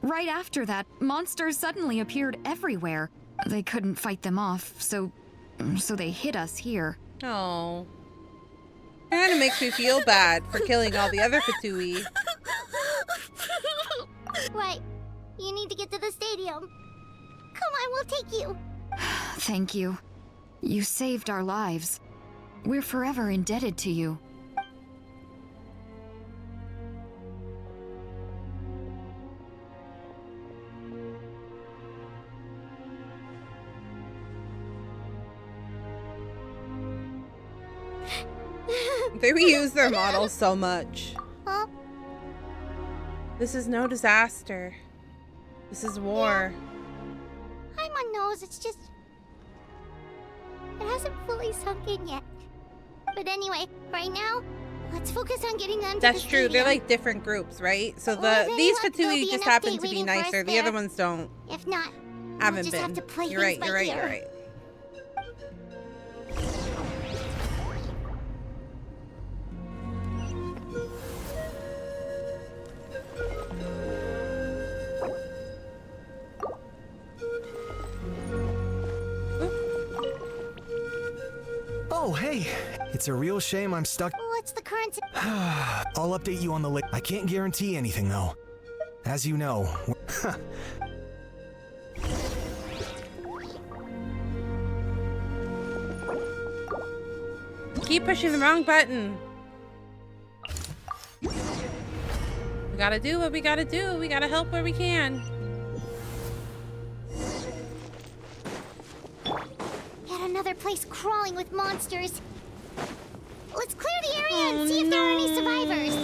Speaker 11: Right after that, monsters suddenly appeared everywhere. They couldn't fight them off, so they hit us here.
Speaker 1: Oh. Kind of makes me feel bad for killing all the other Fatui.
Speaker 3: Right. You need to get to the stadium. Come on, we'll take you.
Speaker 11: Thank you. You saved our lives. We're forever indebted to you.
Speaker 1: They reuse their models so much.
Speaker 3: Huh?
Speaker 1: This is no disaster. This is war.
Speaker 3: Paimon knows, it's just... It hasn't fully sunk in yet. But anyway, right now, let's focus on getting them to
Speaker 1: That's
Speaker 3: the
Speaker 1: true.
Speaker 3: stadium.
Speaker 1: They're like different groups, right? So these Fatui just happen to be nicer. The other ones don't.
Speaker 3: If not,
Speaker 1: Haven't
Speaker 3: we'll just
Speaker 1: been.
Speaker 3: have to play
Speaker 1: You're right.
Speaker 3: things
Speaker 1: You're
Speaker 3: by
Speaker 1: right.
Speaker 3: ear.
Speaker 1: You're right.
Speaker 2: Oh, hey. It's a real shame I'm stuck.
Speaker 3: What's the current...
Speaker 2: I'll update you on the I can't guarantee anything, though. As you know.
Speaker 1: Keep pushing the wrong button. We gotta do what we gotta do. We gotta help where we can.
Speaker 3: Yet another place crawling with monsters. Let's clear the area and see if there are any survivors.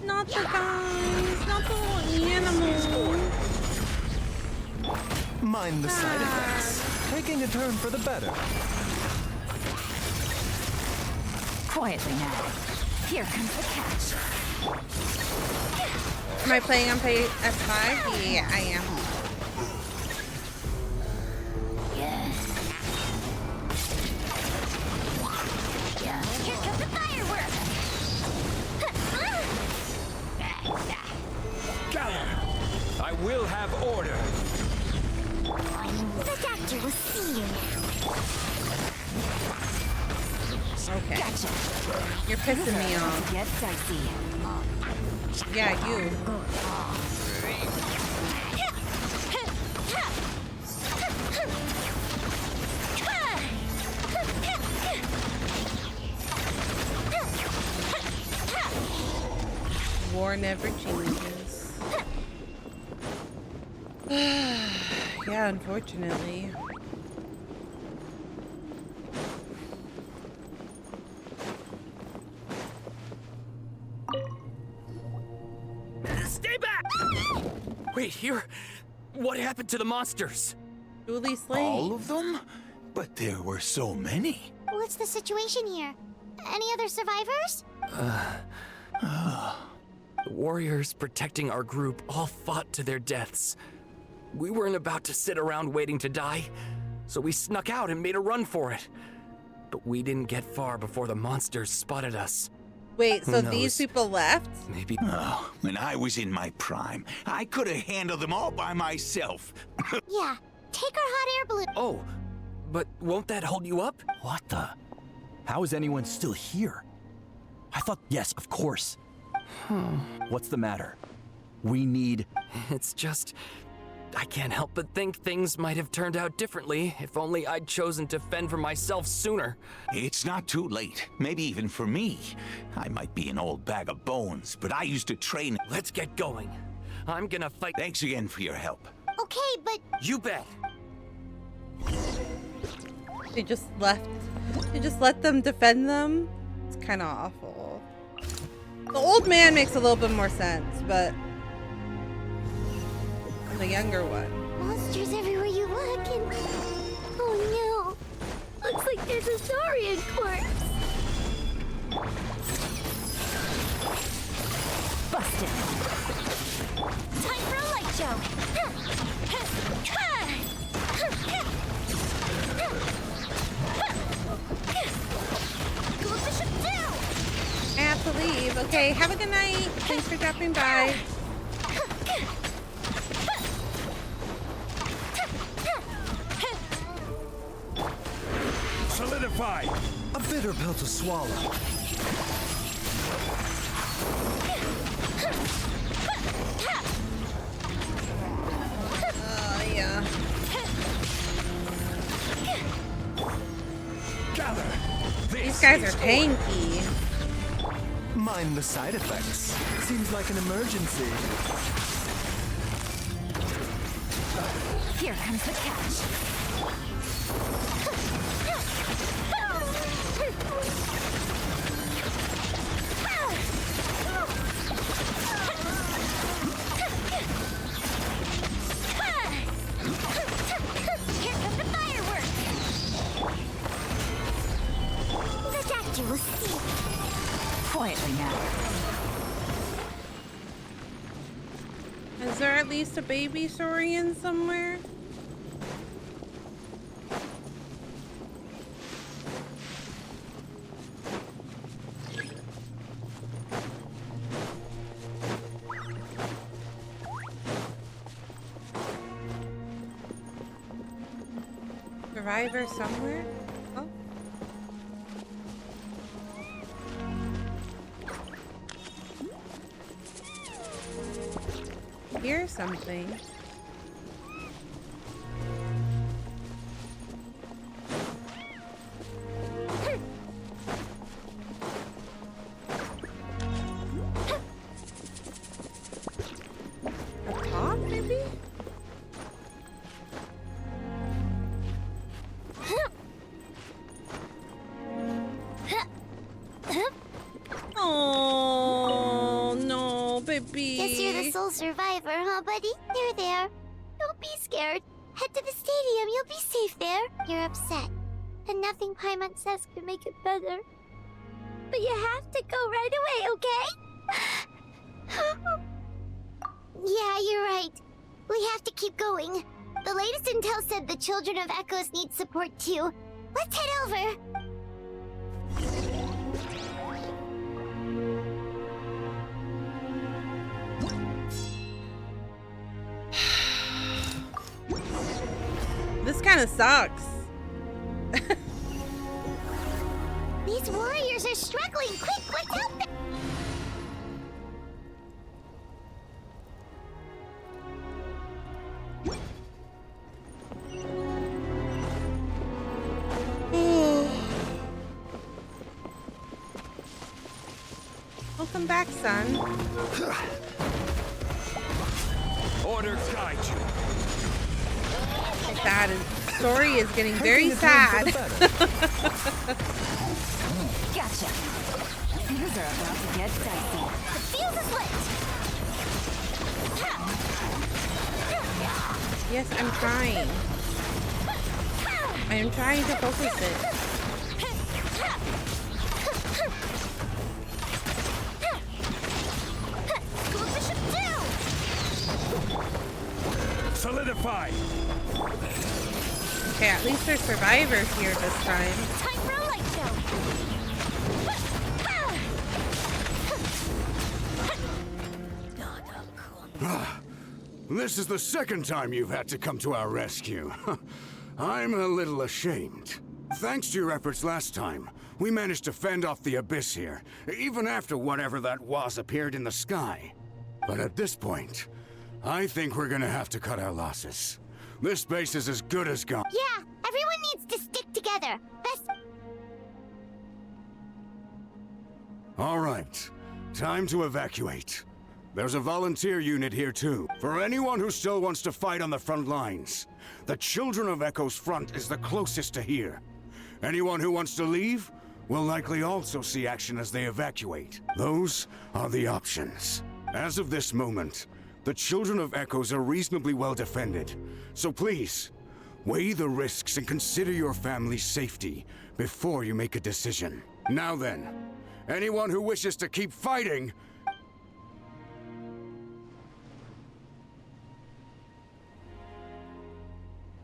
Speaker 1: Not the guys. Not the little animals.
Speaker 18: Mind the side effects. Taking a turn for the better.
Speaker 19: Quietly now. Here comes the catch.
Speaker 1: Am I playing on PS5? Yeah, I am.
Speaker 3: Here comes the fireworks!
Speaker 6: Gather! I will have order.
Speaker 3: The doctor will see you now.
Speaker 1: Okay.
Speaker 19: Gotcha.
Speaker 1: You're pissing me off.
Speaker 19: Get dicey.
Speaker 1: Yeah, you. War never changes. Yeah, unfortunately.
Speaker 4: Stay back! Wait, here? What happened to the monsters?
Speaker 1: Duly slain.
Speaker 12: All of them? But there were so many.
Speaker 3: What's the situation here? Any other survivors?
Speaker 4: The warriors protecting our group all fought to their deaths. We weren't about to sit around waiting to die, so we snuck out and made a run for it. But we didn't get far before the monsters spotted us.
Speaker 1: Wait, so
Speaker 4: Who
Speaker 1: these
Speaker 4: knows?
Speaker 1: people left?
Speaker 4: Maybe.
Speaker 12: Oh, when I was in my prime, I could have handled them all by myself.
Speaker 3: Yeah, take our hot air balloon.
Speaker 4: Oh, but won't that hold you up?
Speaker 25: What the? How is anyone still here? I thought, yes, of course. What's the matter? We need...
Speaker 4: It's just... I can't help but think things might have turned out differently if only I'd chosen to fend for myself sooner.
Speaker 12: It's not too late. Maybe even for me. I might be an old bag of bones, but I used to train...
Speaker 4: Let's get going. I'm gonna fight...
Speaker 12: Thanks again for your help.
Speaker 3: Okay, but...
Speaker 4: You bet.
Speaker 1: They just let them defend them. It's kind of awful. The old man makes a little bit more sense, but the younger one.
Speaker 3: Monsters everywhere you look, and oh no, looks like there's a saurian corpse.
Speaker 19: Busted.
Speaker 21: Time for a light show.
Speaker 1: I have to leave. Okay, have a good night. Thanks for dropping by.
Speaker 6: Solidify!
Speaker 18: A bitter pill to swallow.
Speaker 1: Yeah.
Speaker 6: Gather!
Speaker 1: These guys are tanky.
Speaker 18: Mind the side effects. Seems like an emergency.
Speaker 19: Here comes the catch.
Speaker 21: Here comes the fireworks. The doctor will see.
Speaker 19: Quietly now.
Speaker 1: Is there at least a baby saurian somewhere? Survivor somewhere? Oh. Here's something. A top, maybe? Oh no, baby.
Speaker 3: Guess you're the sole survivor, huh, buddy? There. Don't be scared. Head to the stadium. You'll be safe there. You're upset, and nothing Paimon says can make it better. But you have to go right away, okay? Yeah, you're right. We have to keep going. The latest intel said the Children of Echoes need support too. Let's head over.
Speaker 1: This kind of sucks.
Speaker 3: These warriors are struggling. Quick, let's help them.
Speaker 1: Welcome back, son.
Speaker 6: Order guide you.
Speaker 1: Sad. His story is getting very sad.
Speaker 19: Gotcha. Things are about to get dicey.
Speaker 21: The fuse is lit.
Speaker 1: Yes, I'm trying. I am trying to focus it.
Speaker 6: Solidify!
Speaker 1: Okay, at least there's survivors here this time.
Speaker 21: Time for a light show.
Speaker 10: This is the second time you've had to come to our rescue. I'm a little ashamed. Thanks to your efforts last time, we managed to fend off the abyss here, even after whatever that was appeared in the sky. But at this point, I think we're gonna have to cut our losses. This base is as good as gone.
Speaker 3: Yeah, everyone needs to stick together. Best.
Speaker 10: All right, time to evacuate. There's a volunteer unit here too, for anyone who still wants to fight on the front lines. The Children of Echo's front is the closest to here. Anyone who wants to leave will likely also see action as they evacuate. Those are the options. As of this moment, the Children of Echoes are reasonably well defended, so please, weigh the risks and consider your family's safety before you make a decision. Now then, anyone who wishes to keep fighting...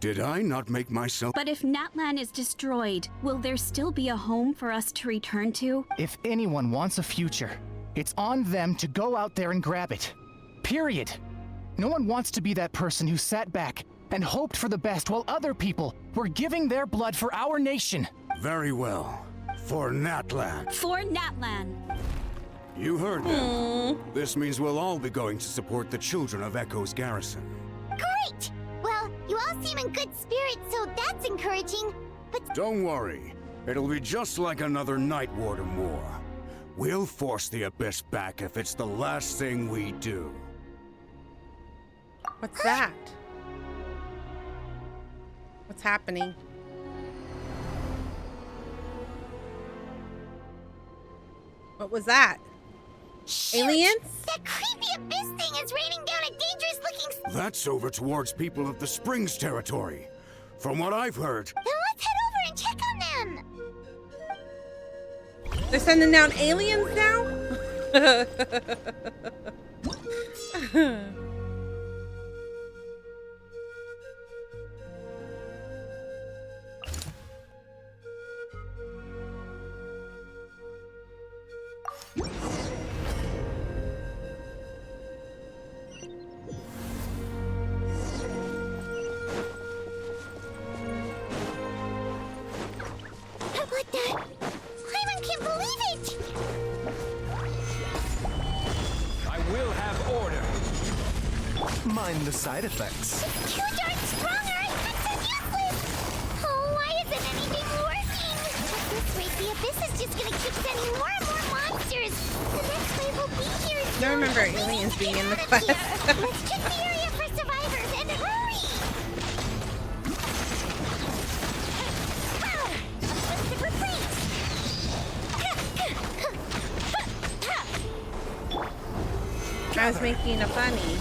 Speaker 10: Did I not make myself...
Speaker 24: But if Natlan is destroyed, will there still be a home for us to return to?
Speaker 9: If anyone wants a future, it's on them to go out there and grab it. Period. No one wants to be that person who sat back and hoped for the best while other people were giving their blood for our nation.
Speaker 10: Very well. For Natlan.
Speaker 24: For Natlan.
Speaker 10: You heard them. This means we'll all be going to support the Children of Echo's garrison.
Speaker 3: Great! Well, you all seem in good spirits, so that's encouraging. But
Speaker 10: don't worry. It'll be just like another Night Warden war. We'll force the Abyss back if it's the last thing we do.
Speaker 1: What's that? What's happening? What was that?
Speaker 3: Shoot!
Speaker 1: Aliens?
Speaker 3: That creepy abyss thing is raining down a dangerous-looking...
Speaker 10: That's over towards people of the Springs territory. From what I've heard...
Speaker 3: Then let's head over and check on them!
Speaker 1: They're sending down aliens now?
Speaker 3: What the... Hyman can't believe it!
Speaker 6: I will have order.
Speaker 18: Mind the side effects.
Speaker 3: It's too darn strong, or it's so useless! Oh, why isn't anything working? At this rate, the abyss is just gonna keep sending more and more monsters. The next wave will be here soon.
Speaker 1: I remember aliens being in the quest.
Speaker 3: Let's check the area for survivors, and hurry!
Speaker 1: I was making a funny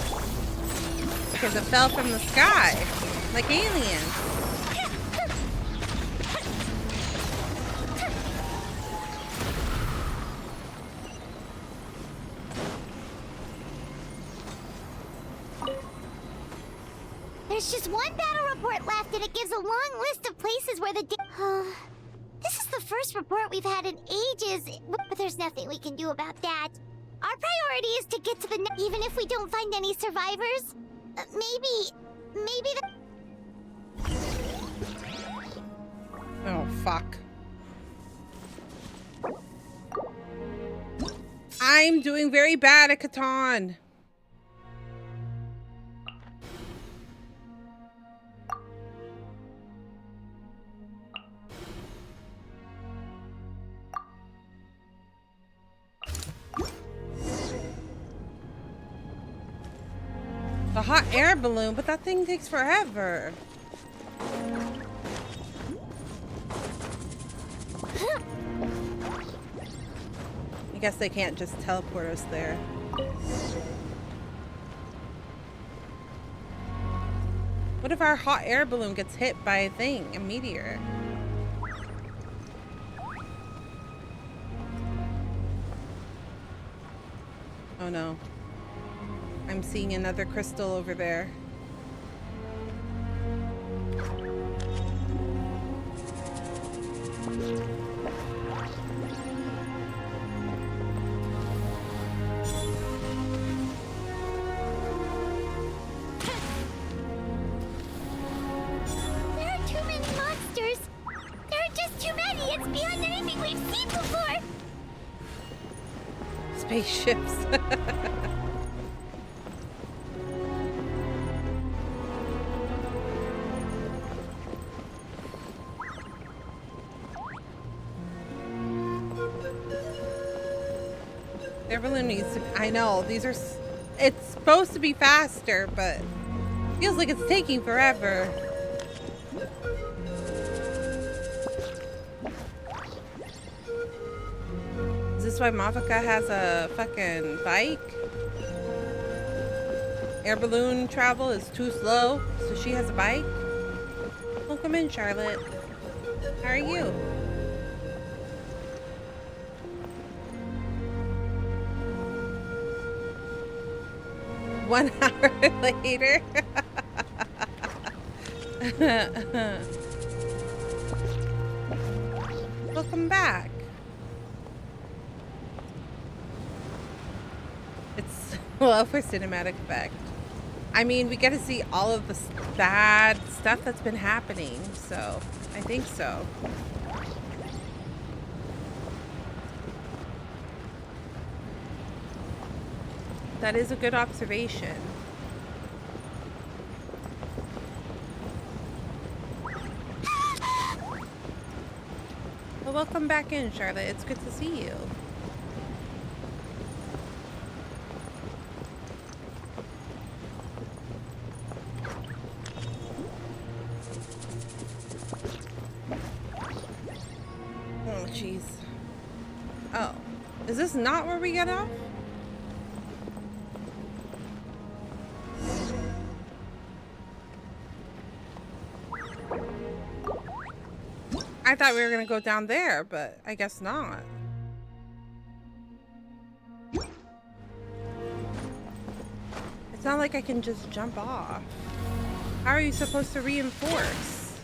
Speaker 1: because it fell from the sky like aliens.
Speaker 3: There's just one battle report left, and it gives a long list of places where the... This is the first report we've had in ages, but there's nothing we can do about that. Our priority is to get to the... Even if we don't find any survivors, maybe the...
Speaker 1: Oh, fuck. I'm doing very bad at Catan. The hot air balloon, but that thing takes forever. I guess they can't just teleport us there. What if our hot air balloon gets hit by a thing, a meteor? Oh no. I'm seeing another crystal over there.
Speaker 3: There are too many monsters. There are just too many. It's beyond anything we've seen before.
Speaker 1: Spaceships. Their balloon needs to. I know these are. It's supposed to be faster, but feels like it's taking forever. Is this why Mavaka has a fucking bike? Air balloon travel is too slow, so she has a bike? Welcome in, Charlotte. How are you? One hour later. Welcome back. It's well for cinematic effect. I mean, we get to see all of the bad stuff that's been happening, so I think so. That is a good observation. Well, welcome back in, Charlotte. It's good to see you. Oh, jeez. Oh. Is this not where we get off? I thought we were gonna go down there, but I guess not. It's not like I can just jump off. How are you supposed to reinforce?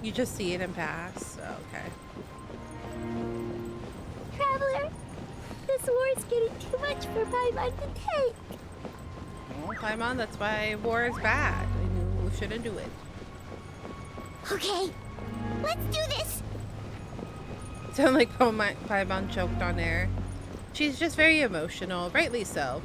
Speaker 1: You just see it and pass? Oh, okay.
Speaker 3: Traveler, this war is getting too much for Paimon to take.
Speaker 1: Well, Paimon, that's why war is bad. I knew we shouldn't do it.
Speaker 3: Okay, let's do this.
Speaker 1: Sound like Paimon choked on air. She's just very emotional, rightly so.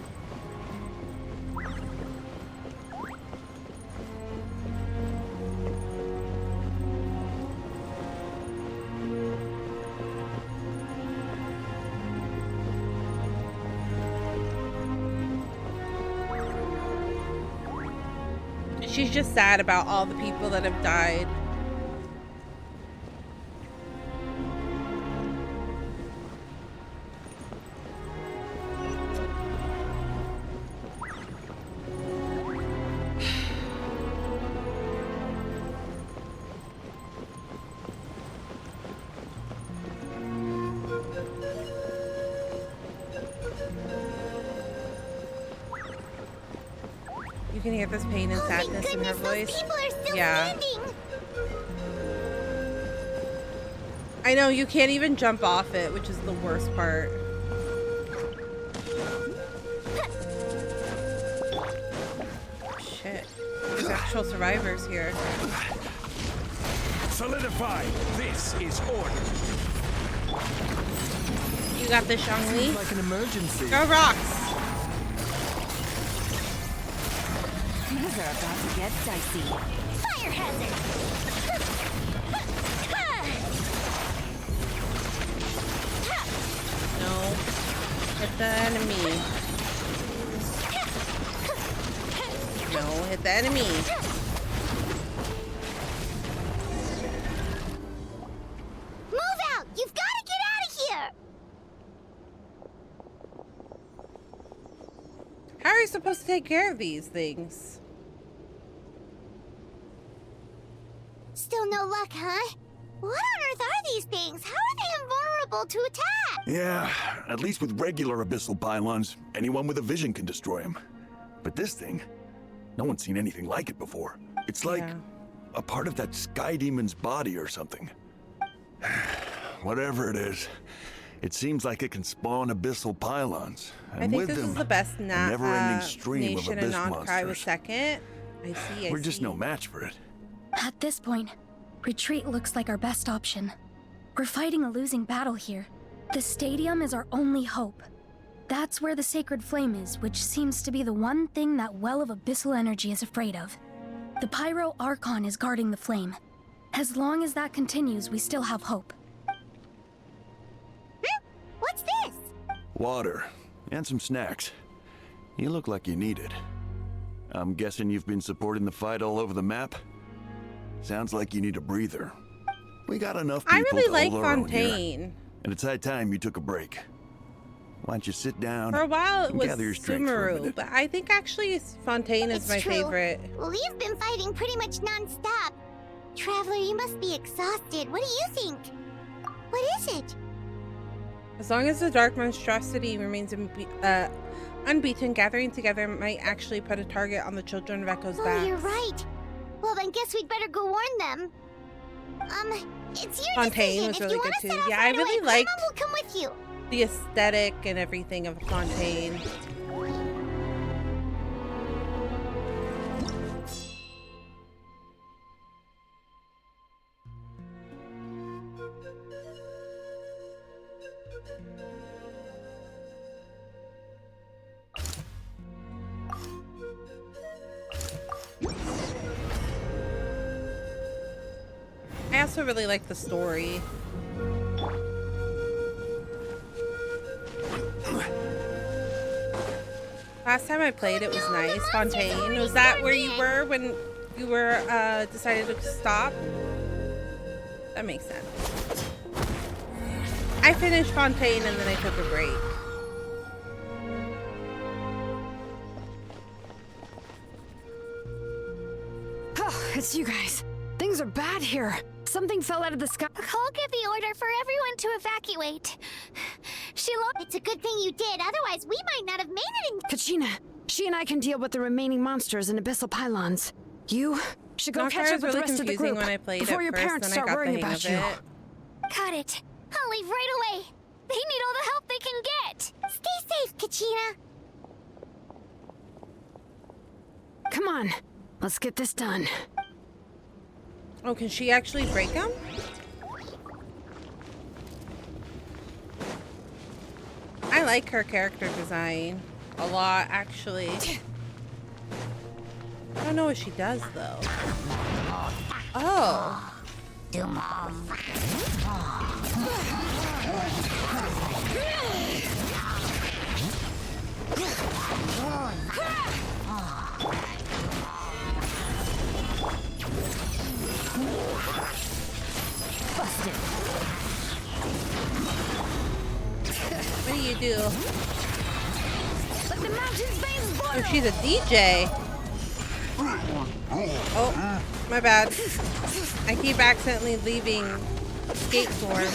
Speaker 1: She's just sad about all the people that have died. You can hear this pain and sadness in her voice.
Speaker 3: People are still standing.
Speaker 1: I know, you can't even jump off it, which is the worst part. Shit. There's actual survivors here.
Speaker 6: Solidify. This is order.
Speaker 1: You got this, Shangli.
Speaker 18: Like an emergency.
Speaker 1: Go rocks.
Speaker 19: Things are about to get dicey.
Speaker 3: Fire hazard.
Speaker 1: No. Hit the enemy. No, hit the enemy.
Speaker 3: Move out! You've got to get out of here!
Speaker 1: How are you supposed to take care of these things?
Speaker 3: Still no luck, huh? What on earth are these things? How are they invulnerable to attack?
Speaker 7: Yeah, at least with regular abyssal pylons, anyone with a vision can destroy them. But this thing, no one's seen anything like it before. It's like a part of that sky demon's body or something. Whatever it is, It seems like it can spawn abyssal pylons. And
Speaker 1: I think
Speaker 7: with
Speaker 1: this
Speaker 7: them,
Speaker 1: is the best
Speaker 7: a never-ending stream
Speaker 1: nation,
Speaker 7: of
Speaker 1: and
Speaker 7: abyss
Speaker 1: non-cry was
Speaker 7: monsters.
Speaker 1: second. I see.
Speaker 7: We're just no match for it.
Speaker 13: At this point, retreat looks like our best option. We're fighting a losing battle here. The stadium is our only hope. That's where the sacred flame is, which seems to be the one thing that well of abyssal energy is afraid of. The Pyro Archon is guarding the flame. As long as that continues, we still have hope.
Speaker 3: What's this?
Speaker 7: Water and some snacks. You look like you need it. I'm guessing you've been supporting the fight all over the map? Sounds like you need a breather. We got enough people
Speaker 1: I really
Speaker 7: to
Speaker 1: like
Speaker 7: hold our own here,
Speaker 1: Fontaine.
Speaker 7: and it's high time you took a break. Why don't you sit down
Speaker 1: For a while it
Speaker 7: and
Speaker 1: was
Speaker 7: gather your strength for a
Speaker 1: Sumeru,
Speaker 7: minute?
Speaker 1: but I think actually Fontaine is
Speaker 3: It's
Speaker 1: my
Speaker 3: true.
Speaker 1: favorite.
Speaker 3: We've been fighting pretty much non-stop. Traveler, you must be exhausted. What do you think? What is it?
Speaker 1: As long as the dark monstrosity remains unbeaten, gathering together might actually put a target on the children of Echo's back.
Speaker 3: Oh, you're right. Well, then guess we'd better go warn them. It's your
Speaker 1: Fontaine
Speaker 3: decision.
Speaker 1: was
Speaker 3: If
Speaker 1: really
Speaker 3: you
Speaker 1: good
Speaker 3: want to
Speaker 1: too.
Speaker 3: set off
Speaker 1: Yeah, I
Speaker 3: right
Speaker 1: really
Speaker 3: away,
Speaker 1: liked
Speaker 3: Paimon will come with you.
Speaker 1: the aesthetic and everything of Fontaine. I also really like the story. Last time I played it was nice. Fontaine, was that where you were when you were decided to stop? That makes sense. I finished Fontaine and then I took a break.
Speaker 17: Oh, it's you guys. Things are bad here. Something fell out of the sky.
Speaker 3: I'll give the order for everyone to evacuate. It's a good thing you did, otherwise we might not have made it in.
Speaker 17: Kachina, she and I can deal with the remaining monsters and abyssal pylons. You should go catch up with the rest of the group
Speaker 1: when I played
Speaker 17: before
Speaker 1: it
Speaker 17: your
Speaker 1: first,
Speaker 17: parents
Speaker 1: then I
Speaker 17: start
Speaker 1: got the
Speaker 17: worrying
Speaker 1: hang
Speaker 17: about
Speaker 1: of
Speaker 17: you.
Speaker 1: it.
Speaker 3: Got it. I'll leave right away. They need all the help they can get. Stay safe, Kachina.
Speaker 17: Come on, let's get this done.
Speaker 1: Oh, can she actually break them? I like her character design a lot, actually. I don't know what she does, though. Oh.
Speaker 3: Busted.
Speaker 1: What do you do?
Speaker 3: Let the mountains veins boil.
Speaker 1: Oh, she's a DJ. Oh, my bad. I keep accidentally leaving skate form.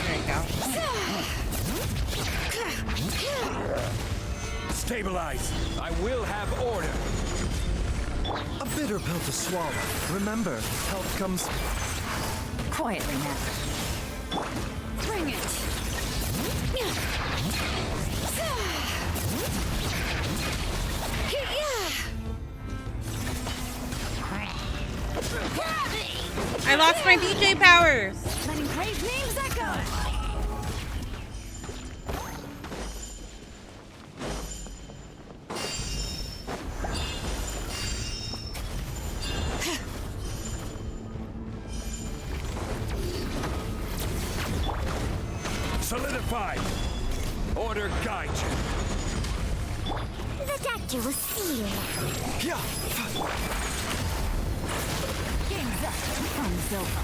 Speaker 1: There you go.
Speaker 6: Stabilize. I will have order.
Speaker 18: A bitter pill to swallow. Remember, help comes
Speaker 19: quietly now.
Speaker 17: Bring it.
Speaker 1: I lost my DJ powers.
Speaker 3: Letting brave names echo.
Speaker 6: Solidify. Order guide you.
Speaker 3: The doctor will see you.
Speaker 18: Yeah.
Speaker 19: Game's up. Fun's over.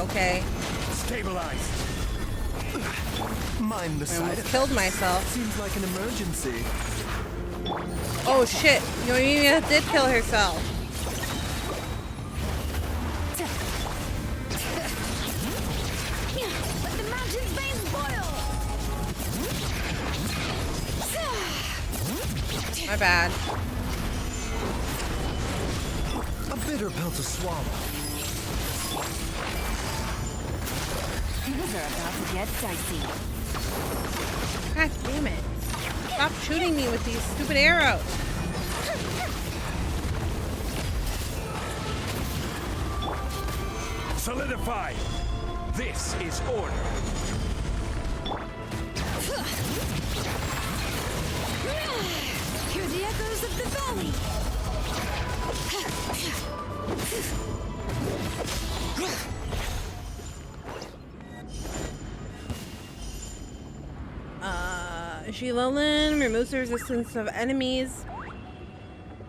Speaker 1: Okay.
Speaker 6: Stabilize.
Speaker 18: Mind the
Speaker 1: I
Speaker 18: side
Speaker 1: almost killed myself.
Speaker 18: Seems like an emergency.
Speaker 1: Oh shit, Yoimiya did kill herself. My bad.
Speaker 18: A bitter pill to swallow.
Speaker 19: Things are about to get dicey.
Speaker 1: God damn it. Stop shooting me with these stupid arrows.
Speaker 6: Solidify! This is order.
Speaker 19: Hear the echoes of the valley.
Speaker 1: Shilolin removes the resistance of enemies,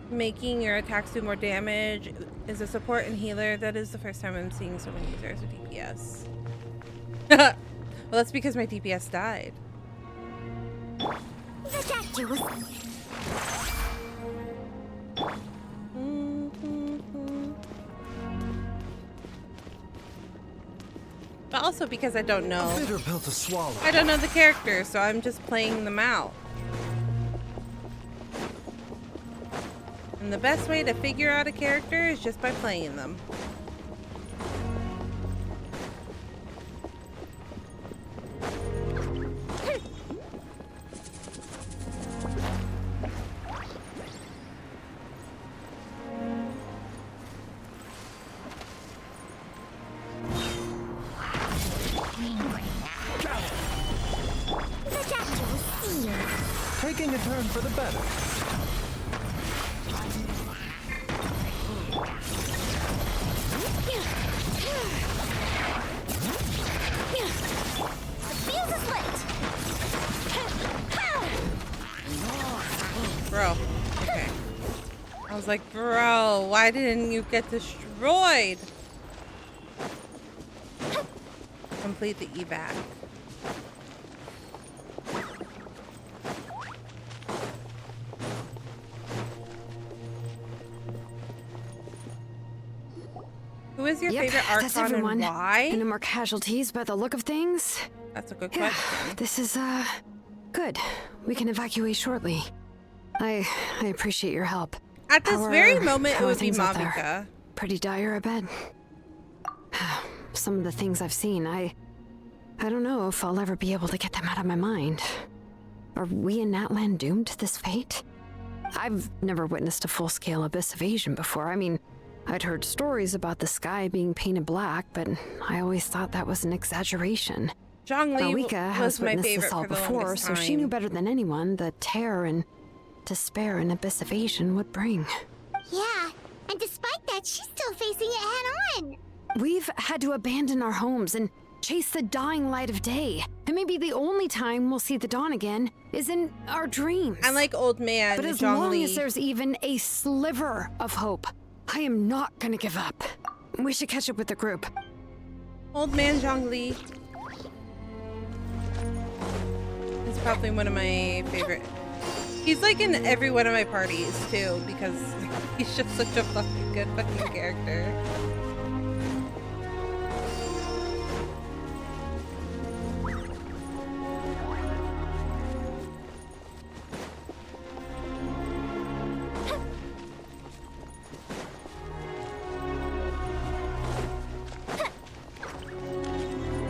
Speaker 1: making your attacks do more damage. Is a support and healer. That is the first time I'm seeing so many users with DPS. Well, that's because my DPS died. But also because I don't know.
Speaker 18: A bitter pill to swallow.
Speaker 1: I don't know the characters, so I'm just playing them out. And the best way to figure out a character is just by playing them.
Speaker 18: Taking a turn for the better.
Speaker 1: Bro, okay. I was like, bro, why didn't you get destroyed? Complete the evac. Who is your favorite
Speaker 17: that's
Speaker 1: Archon
Speaker 17: everyone.
Speaker 1: and why?
Speaker 17: No more casualties by the look of things.
Speaker 1: That's a good question.
Speaker 17: This is, good. We can evacuate shortly. I appreciate your help.
Speaker 1: At this very moment, it
Speaker 17: how are
Speaker 1: would be
Speaker 17: things out there?
Speaker 1: Mavika.
Speaker 17: Pretty dire, I bet. Some of the things I've seen, I don't know if I'll ever be able to get them out of my mind. Are we in Natlan doomed to this fate? I've never witnessed a full-scale abyss invasion before. I mean, I'd heard stories about the sky being painted black, but I always thought that was an exaggeration.
Speaker 1: Zhongli
Speaker 17: Mawika has
Speaker 1: was my
Speaker 17: witnessed
Speaker 1: favorite
Speaker 17: this all
Speaker 1: for the
Speaker 17: before,
Speaker 1: longest
Speaker 17: so she
Speaker 1: time.
Speaker 17: knew better than anyone the terror and despair an abyss invasion would bring.
Speaker 3: Yeah, and despite that, she's still facing it head-on.
Speaker 17: We've had to abandon our homes and chase the dying light of day. And maybe the only time we'll see the dawn again is in our dreams.
Speaker 1: I like old man
Speaker 17: But as
Speaker 1: Zhongli.
Speaker 17: long as there's even a sliver of hope, I am not gonna give up. We should catch up with the group.
Speaker 1: Old man Zhongli. He's probably one of my favorite. He's like in every one of my parties too, because he's just such a fucking good fucking character.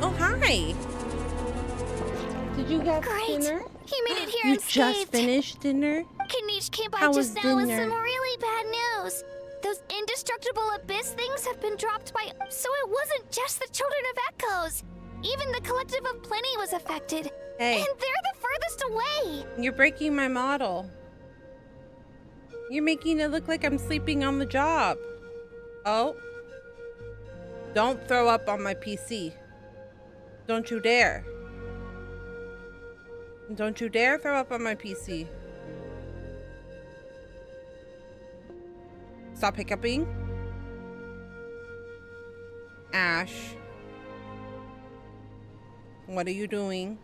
Speaker 1: Oh, hi. Did you get dinner?
Speaker 3: He made it here
Speaker 1: You
Speaker 3: unscathed.
Speaker 1: just finished dinner?
Speaker 3: Kanish came by
Speaker 1: How
Speaker 3: just
Speaker 1: was
Speaker 3: now with
Speaker 1: dinner?
Speaker 3: some really bad news. Those indestructible abyss things have been dropped by... So it wasn't just the Children of Echoes. Even the Collective of Plenty was affected.
Speaker 1: Hey.
Speaker 3: And they're the furthest away.
Speaker 1: You're breaking my model. You're making it look like I'm sleeping on the job. Oh. Don't throw up on my PC. Don't you dare. Don't you dare throw up on my PC. Stop hiccuping. Ash. What are you doing?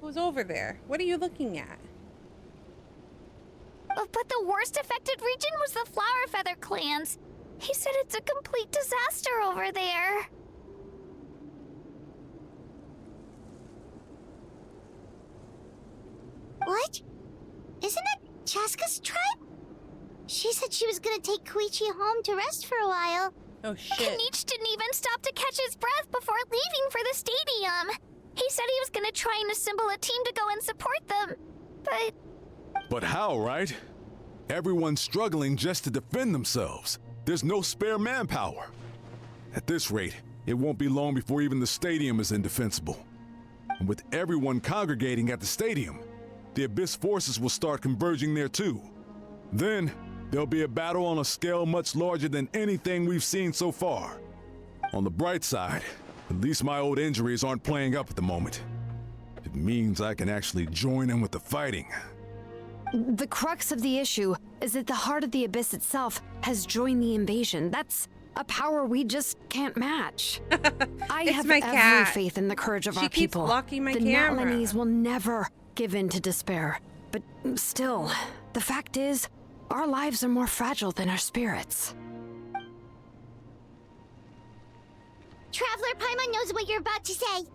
Speaker 1: Who's over there? What are you looking at?
Speaker 3: But the worst affected region was the Flower Feather clans. He said it's a complete disaster over there. She said she was gonna take Koichi home to rest for a while.
Speaker 1: Oh shit.
Speaker 13: Kanich didn't even stop to catch his breath before leaving for the stadium. He said he was gonna try and assemble a team to go and support them, but...
Speaker 6: But how, right? Everyone's struggling just to defend themselves. There's no spare manpower. At this rate, it won't be long before even the stadium is indefensible. And with everyone congregating at the stadium, the Abyss forces will start converging there too. Then, there'll be a battle on a scale much larger than anything we've seen so far. On the bright side, at least my old injuries aren't playing up at the moment. It means I can actually join in with the fighting.
Speaker 17: The crux of the issue is that the heart of the Abyss itself has joined the invasion. That's a power we just can't match. I have every faith in the courage of our people.
Speaker 1: Blocking my
Speaker 17: the
Speaker 1: camera.
Speaker 17: Natlanese will never give in to despair. But still, the fact is, our lives are more fragile than our spirits.
Speaker 3: Traveler Paimon knows what you're about to say.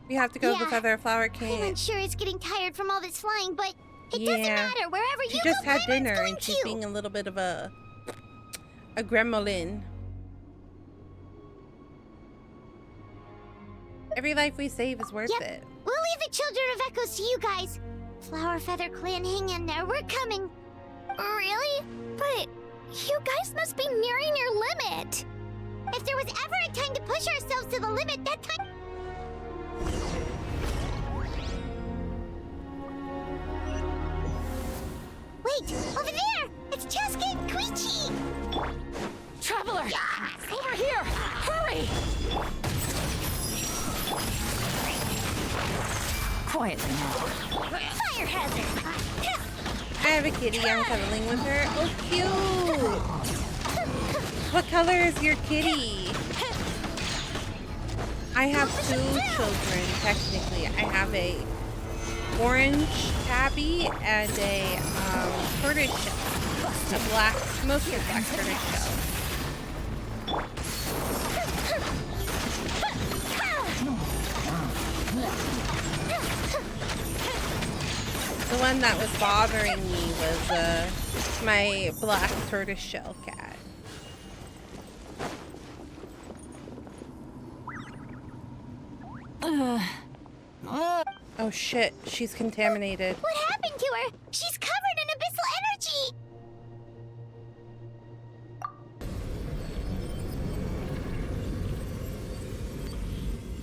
Speaker 1: We have to go to the Feather Flower King.
Speaker 3: Paimon's sure is getting tired from all this flying, but it doesn't matter. Wherever
Speaker 1: she
Speaker 3: you
Speaker 1: just
Speaker 3: go,
Speaker 1: had
Speaker 3: Paimon's
Speaker 1: dinner
Speaker 3: going
Speaker 1: and she's
Speaker 3: too.
Speaker 1: being a little bit of a gremlin. Every life we save is worth it.
Speaker 3: We'll leave the Children of Echoes to you guys. Flower Feather Clan, hang in there. We're coming.
Speaker 13: Really? But you guys must be nearing your limit.
Speaker 3: If there was ever a time to push ourselves to the limit, that time... Wait! Over there! It's Cheska and Koichi!
Speaker 19: Traveler! Over here! Hurry! Quietly now.
Speaker 3: Fire hazard!
Speaker 1: I have a kitty. I'm cuddling with her. Oh, cute! What color is your kitty? I have 2 children, technically. I have a orange tabby and a tortoiseshell. A black, mostly black tortoiseshell. The one that was bothering me was my black tortoiseshell cat. Oh shit, she's contaminated.
Speaker 3: What happened to her? She's covered in abyssal energy!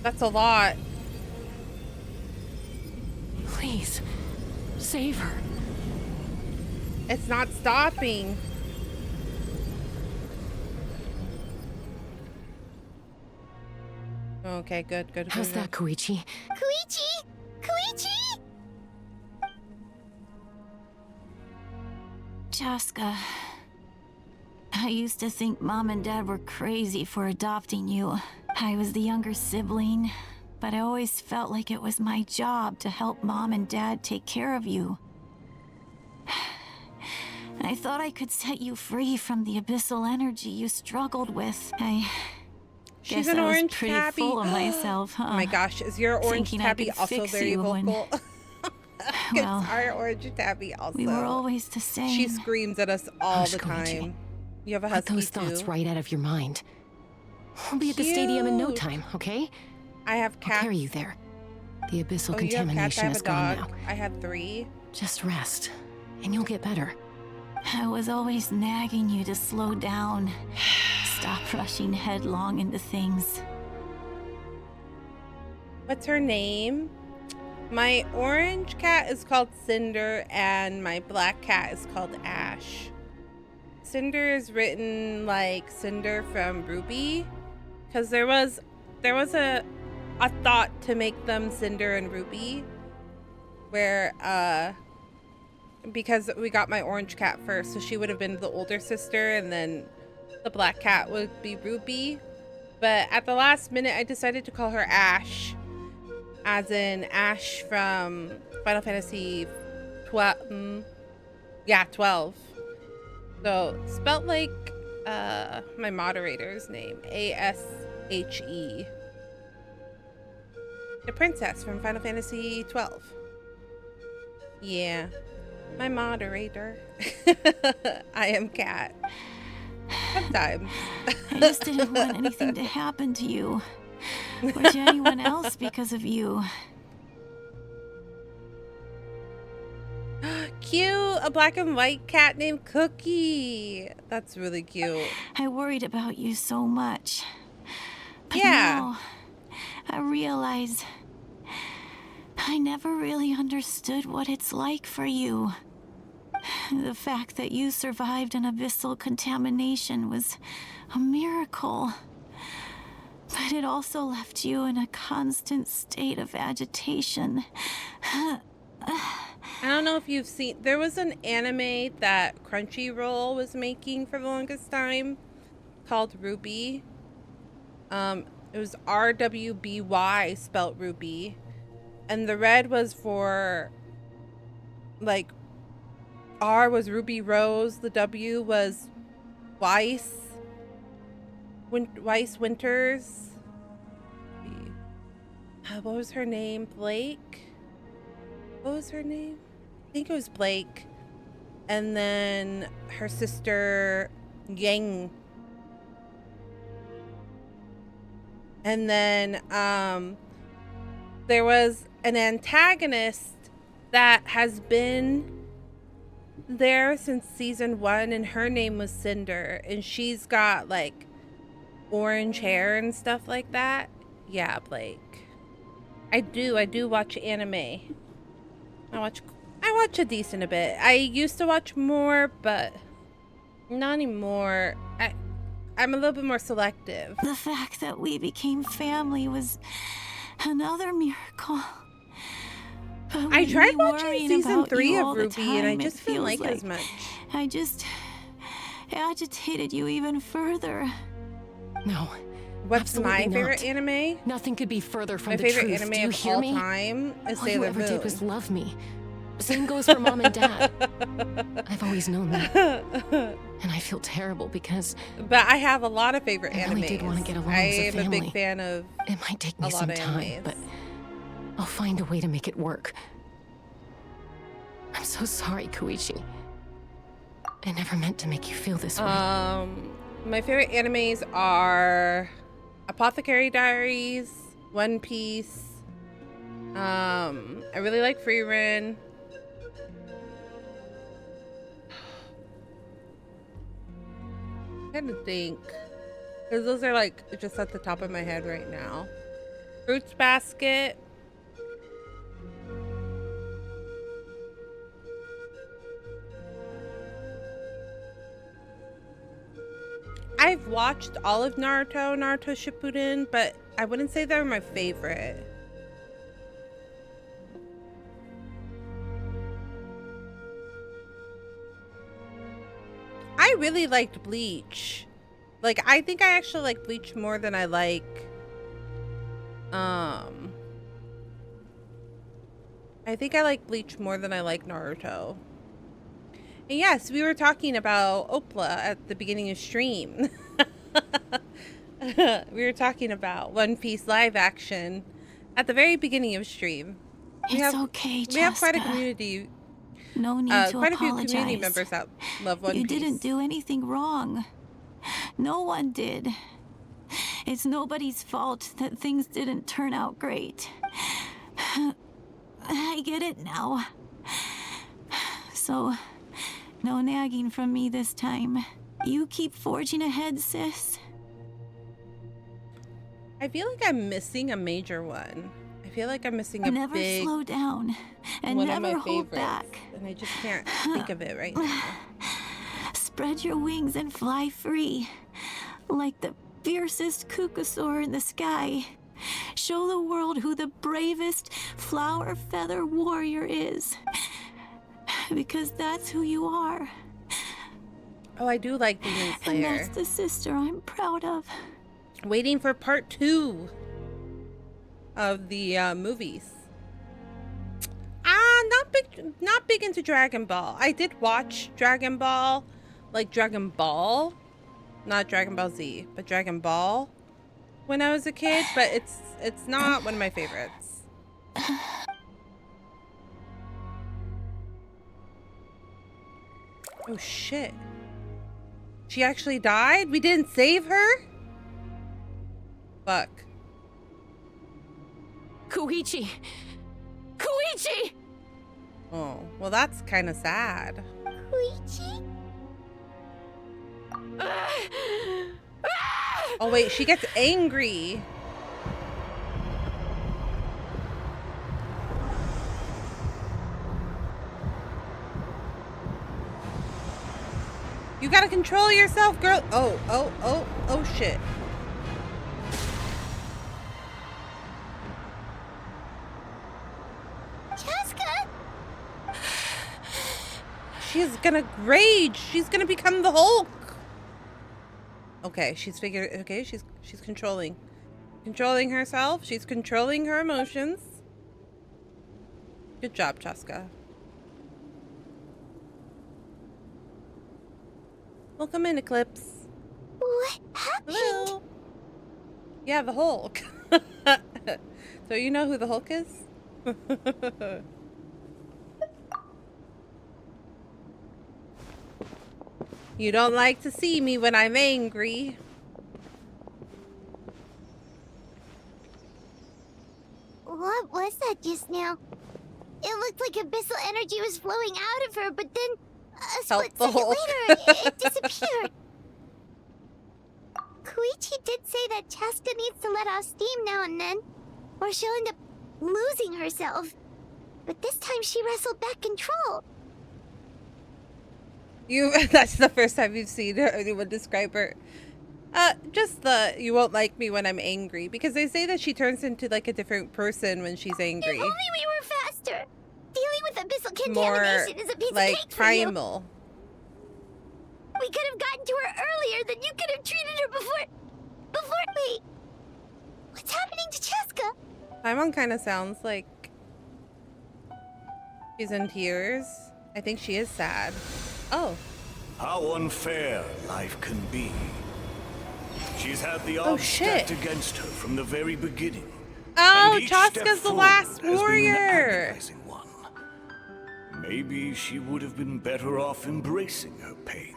Speaker 1: That's a lot.
Speaker 19: Please, save her.
Speaker 1: It's not stopping. Okay, good.
Speaker 19: How's that, Koichi?
Speaker 3: Koichi! Koichi!
Speaker 14: Cheska, I used to think Mom and Dad were crazy for adopting you. I was the younger sibling, but I always felt like it was my job to help Mom and Dad take care of you. I thought I could set you free from the abyssal energy you struggled with.
Speaker 1: She's
Speaker 14: Guess
Speaker 1: an
Speaker 14: I was
Speaker 1: orange
Speaker 14: pretty
Speaker 1: tabby.
Speaker 14: full of myself, huh?
Speaker 1: Oh my gosh, is your orange
Speaker 14: Thinking I
Speaker 1: tabby
Speaker 14: could
Speaker 1: also
Speaker 14: fix
Speaker 1: very
Speaker 14: you when-
Speaker 1: vocal?
Speaker 14: Well,
Speaker 1: our orange tabby also.
Speaker 14: we were always the same.
Speaker 1: She screams at us all
Speaker 19: Hush,
Speaker 1: the
Speaker 19: Koichi.
Speaker 1: time. You have a
Speaker 19: Put
Speaker 1: husky
Speaker 19: those thoughts
Speaker 1: too?
Speaker 19: right out of your mind. We'll be at the stadium in no
Speaker 1: Cute.
Speaker 19: time, okay?
Speaker 1: I have cats.
Speaker 19: I'll carry you there. The abyssal
Speaker 1: Oh, you have cats? I
Speaker 19: contamination
Speaker 1: have
Speaker 19: is
Speaker 1: a
Speaker 19: gone
Speaker 1: dog.
Speaker 19: now.
Speaker 1: I have 3.
Speaker 19: Just rest, and you'll get better.
Speaker 14: I was always nagging you to slow down. Stop rushing headlong into things.
Speaker 1: What's her name? My orange cat is called Cinder, and my black cat is called Ash. Cinder is written like Cinder from Ruby, because there was a thought to make them Cinder and Ruby, where because we got my orange cat first, so she would have been the older sister, and then the black cat would be Ruby. But at the last minute, I decided to call her Ash, as in Ash from Final Fantasy 12. Yeah, 12. So spelt like my moderator's name, Ashe. The princess from Final Fantasy 12. Yeah. My moderator. I am Cat. Sometimes.
Speaker 14: I just didn't want anything to happen to you. Or to anyone else because of you.
Speaker 1: Cute! A black and white cat named Cookie. That's really cute.
Speaker 14: I worried about you so much. But
Speaker 1: yeah.
Speaker 14: Now, I realize I never really understood what it's like for you. The fact that you survived an abyssal contamination was a miracle. But it also left you in a constant state of agitation.
Speaker 1: I don't know if you've seen, there was an anime that Crunchyroll was making for the longest time called Ruby. It was RWBY spelt Ruby. And the red was for, like, R was Ruby Rose. The W was Weiss. Weiss Winters. What was her name? Blake? What was her name? I think it was Blake. And then her sister, Yang. And then there was an antagonist that has been there since season 1, and her name was Cinder, and she's got like orange hair and stuff like that. Yeah, Blake. I do watch anime. I watch a decent bit. I used to watch more, but not anymore. I'm a little bit more selective.
Speaker 14: The fact that we became family was another miracle.
Speaker 1: I tried watching season 3 of Ruby, and I just didn't like it as much.
Speaker 14: I just agitated you even further.
Speaker 15: No.
Speaker 1: What's my favorite anime?
Speaker 15: Nothing could be further from
Speaker 1: my
Speaker 15: the
Speaker 1: favorite
Speaker 15: truth.
Speaker 1: anime
Speaker 15: Do you
Speaker 1: of
Speaker 15: hear
Speaker 1: all
Speaker 15: me?
Speaker 1: time is
Speaker 15: All
Speaker 1: Sailor
Speaker 15: you ever
Speaker 1: Moon.
Speaker 15: did was love me. Same goes for Mom and Dad. I've always known that. And I feel terrible because...
Speaker 1: But I have a lot of favorite animes.
Speaker 15: I really did want to get along as a family.
Speaker 1: I am a big fan of
Speaker 15: It might take me some time, but I'll find a way to make it work. I'm so sorry, Koichi. I never meant to make you feel this way.
Speaker 1: My favorite animes are Apothecary Diaries, One Piece. I really like Frieren. I'm trying to think, because those are like just at the top of my head right now. Fruits Basket. I've watched all of Naruto Shippuden, but I wouldn't say they're my favorite. I really liked Bleach. Like, I think I actually like Bleach more than I like, I think I like Bleach more than I like Naruto. And yes, we were talking about Opla at the beginning of stream. We were talking about One Piece live action at the very beginning of stream.
Speaker 14: It's okay, Jessica.
Speaker 1: We have quite a community.
Speaker 14: No need to
Speaker 1: quite
Speaker 14: apologize.
Speaker 1: a few community members that love One Piece.
Speaker 14: You didn't do anything wrong. No one did. It's nobody's fault that things didn't turn out great. I get it now. So, no nagging from me this time. You keep forging ahead, sis.
Speaker 1: I feel like I'm missing a major one. I feel like I'm missing a
Speaker 14: never
Speaker 1: big
Speaker 14: slow down and
Speaker 1: one
Speaker 14: never
Speaker 1: of my
Speaker 14: hold
Speaker 1: favorites,
Speaker 14: back.
Speaker 1: and I just can't think of it right now.
Speaker 14: Spread your wings and fly free, like the fiercest kukusaur in the sky. Show the world who the bravest flower feather warrior is, because that's who you are.
Speaker 1: Oh, I do like Demon Slayer.
Speaker 14: And that's the sister I'm proud of.
Speaker 1: Waiting for part 2 of the movies. Not big into Dragon Ball. I did watch Dragon Ball, like Dragon Ball, not Dragon Ball Z, but Dragon Ball when I was a kid, but it's not one of my favorites. Oh shit. She actually died? We didn't save her? Fuck.
Speaker 15: Koichi! Koichi!
Speaker 1: Oh, well that's kind of sad.
Speaker 3: Koichi?
Speaker 1: Oh wait, she gets angry. You gotta control yourself, girl. Oh shit.
Speaker 3: Chaska!
Speaker 1: She's gonna rage. She's gonna become the Hulk. Okay, she's figured. Okay, she's controlling herself. She's controlling her emotions. Good job, Chaska. Welcome in, Eclipse.
Speaker 3: What happened?
Speaker 1: Hello. Yeah, the Hulk. So you know who the Hulk is? You don't like to see me when I'm angry.
Speaker 3: What was that just now? It looked like abyssal energy was flowing out of her, but then a split second later, it disappeared. Koichi did say that Chaska needs to let off steam now and then, or she'll end up losing herself. But this time she wrestled back control.
Speaker 1: That's the first time you've seen her, anyone describe her. Just you won't like me when I'm angry, because they say that she turns into like a different person when she's angry.
Speaker 3: If only we were faster. Dealing with abyssal
Speaker 1: More
Speaker 3: contamination is a piece
Speaker 1: like
Speaker 3: of cake for you.
Speaker 1: primal.
Speaker 3: We could have gotten to her earlier, then you could have treated her before. Wait. What's happening to Chaska?
Speaker 1: Paimon kind of sounds like she's in tears. I think she is sad. Oh.
Speaker 5: How unfair life can be. She's had the
Speaker 1: Oh,
Speaker 5: odds
Speaker 1: shit.
Speaker 5: stacked against her from the very beginning.
Speaker 1: Oh,
Speaker 5: And each step
Speaker 1: Chaska's the
Speaker 5: forward
Speaker 1: last
Speaker 5: has been an
Speaker 1: warrior.
Speaker 5: agonizing one. Maybe she would have been better off embracing her pain.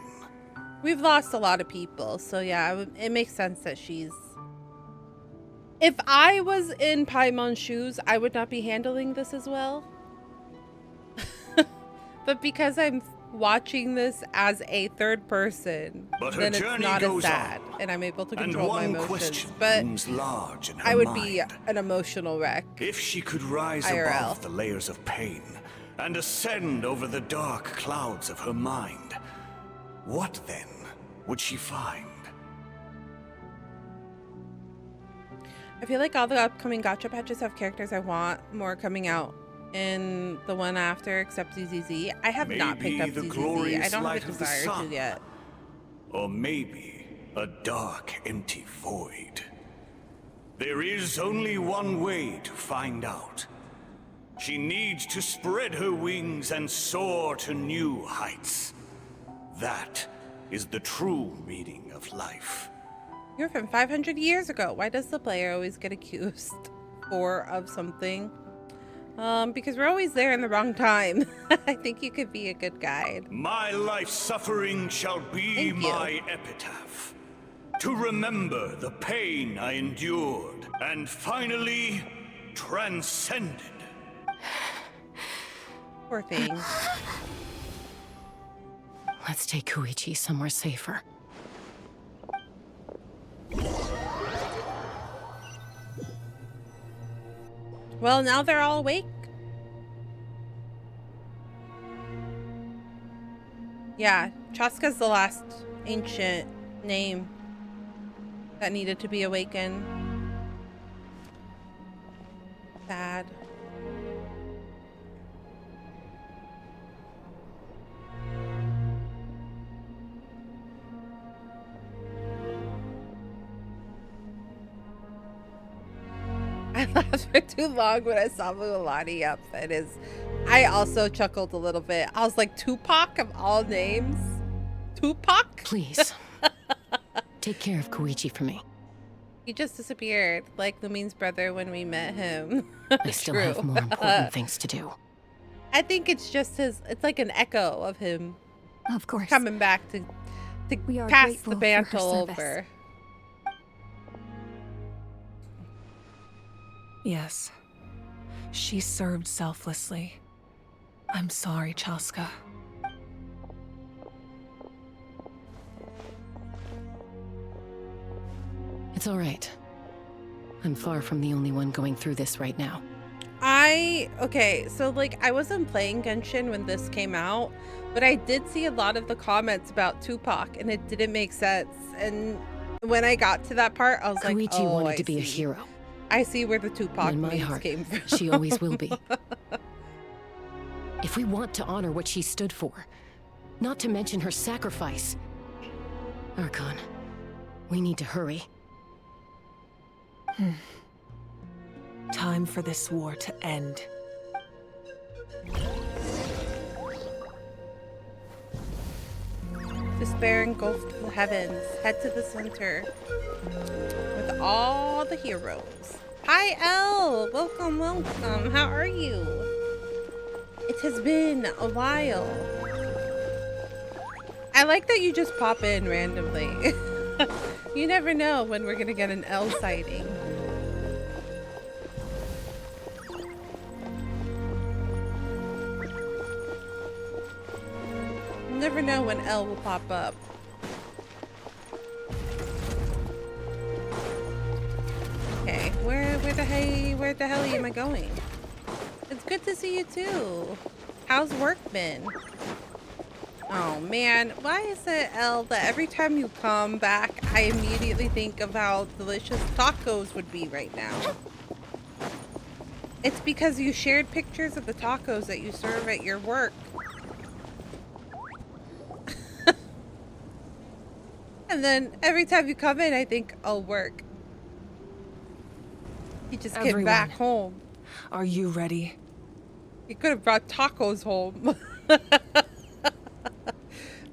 Speaker 1: We've lost a lot of people, so yeah, it makes sense that she's... If I was in Paimon's shoes, I would not be handling this as well. But because I'm watching this as a third person,
Speaker 5: But her
Speaker 1: then it's
Speaker 5: journey
Speaker 1: not as
Speaker 5: goes
Speaker 1: sad,
Speaker 5: on.
Speaker 1: and I'm able to
Speaker 5: And
Speaker 1: control my
Speaker 5: one
Speaker 1: emotions.
Speaker 5: question
Speaker 1: But
Speaker 5: looms large in her
Speaker 1: I would
Speaker 5: mind.
Speaker 1: be an emotional wreck.
Speaker 5: If she could rise
Speaker 1: IRL.
Speaker 5: above the layers of pain and ascend over the dark clouds of her mind, what then would she find?
Speaker 1: I feel like all the upcoming gacha patches have characters I want more coming out in the one after, except ZZZ. I have not picked up
Speaker 5: Maybe the
Speaker 1: ZZZ. I
Speaker 5: glorious
Speaker 1: don't have
Speaker 5: light
Speaker 1: a
Speaker 5: of the
Speaker 1: desire
Speaker 5: sun.
Speaker 1: to yet.
Speaker 5: Or maybe a dark, empty void. There is only one way to find out. She needs to spread her wings and soar to new heights. That is the true meaning of life.
Speaker 1: You're from 500 years ago. Why does the player always get accused of something? Because we're always there in the wrong time. I think you could be a good guide.
Speaker 5: My life suffering shall be
Speaker 1: Thank you.
Speaker 5: my epitaph. To remember the pain I endured and finally transcended.
Speaker 1: Poor thing.
Speaker 15: Let's take Koichi somewhere safer.
Speaker 1: Well, now they're all awake. Yeah, Chaska's the last ancient name that needed to be awakened. Sad. I laughed for too long when I saw Mualani up. I also chuckled a little bit. I was like, Tupac of all names? Tupac?
Speaker 15: Please. Take care of Koichi for me.
Speaker 1: He just disappeared, like Lumine's brother when we met him.
Speaker 15: I still have more important things to do.
Speaker 1: I think it's just it's like an echo of him
Speaker 15: Of course.
Speaker 1: coming back to
Speaker 15: We are
Speaker 1: pass
Speaker 15: grateful
Speaker 1: the
Speaker 15: for her
Speaker 1: mantle
Speaker 15: service.
Speaker 1: over.
Speaker 8: Yes. She served selflessly. I'm sorry, Chaska.
Speaker 15: It's all right. I'm far from the only one going through this right now.
Speaker 1: Okay, so like I wasn't playing Genshin when this came out, but I did see a lot of the comments about Tupac and it didn't make sense. And when I got to that part, I was like,
Speaker 15: Koichi
Speaker 1: oh,
Speaker 15: wanted
Speaker 1: I
Speaker 15: to be a
Speaker 1: see.
Speaker 15: hero.
Speaker 1: I see where the Tupac
Speaker 15: In my
Speaker 1: memes
Speaker 15: heart,
Speaker 1: came from.
Speaker 15: she always will be. If we want to honor what she stood for, not to mention her sacrifice, Archon, we need to hurry.
Speaker 8: Time for this war to end.
Speaker 1: Despair engulfed the heavens. Head to the center with all the heroes. Hi, Elle. Welcome, welcome. How are you? It has been a while. I like that you just pop in randomly. You never know when we're gonna get an Elle sighting. You never know when Elle will pop up. Okay, where the hell am I going? It's good to see you too. How's work been? Oh man, why is it, Elle, that every time you come back, I immediately think of how delicious tacos would be right now? It's because you shared pictures of the tacos that you serve at your work. And then every time you come in, I think, I'll work. You just get
Speaker 8: Everyone,
Speaker 1: back home.
Speaker 8: Are you ready?
Speaker 1: You could have brought tacos home.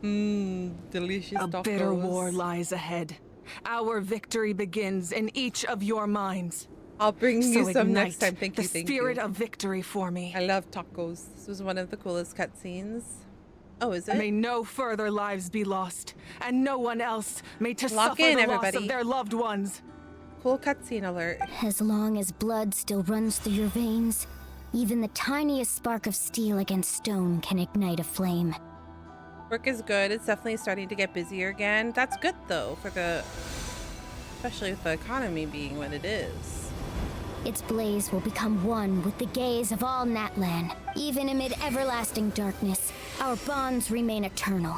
Speaker 1: Delicious tacos.
Speaker 8: A bitter war lies ahead. Our victory begins in each of your minds.
Speaker 1: I'll bring you
Speaker 8: So
Speaker 1: some next
Speaker 8: ignite
Speaker 1: time. Thank
Speaker 8: the
Speaker 1: you, thank
Speaker 8: spirit
Speaker 1: you.
Speaker 8: of victory for me.
Speaker 1: I love tacos. This was one of the coolest cutscenes. Oh, is it?
Speaker 8: May no further lives be lost, and no one else may to
Speaker 1: Lock
Speaker 8: suffer
Speaker 1: in,
Speaker 8: the
Speaker 1: everybody.
Speaker 8: loss of their loved ones.
Speaker 1: Cool cutscene alert.
Speaker 3: As long as blood still runs through your veins, even the tiniest spark of steel against stone can ignite a flame.
Speaker 1: Work is good. It's definitely starting to get busier again. That's good though, especially with the economy being what it is.
Speaker 3: Its blaze will become one with the gaze of all Natlan. Even amid everlasting darkness, our bonds remain eternal.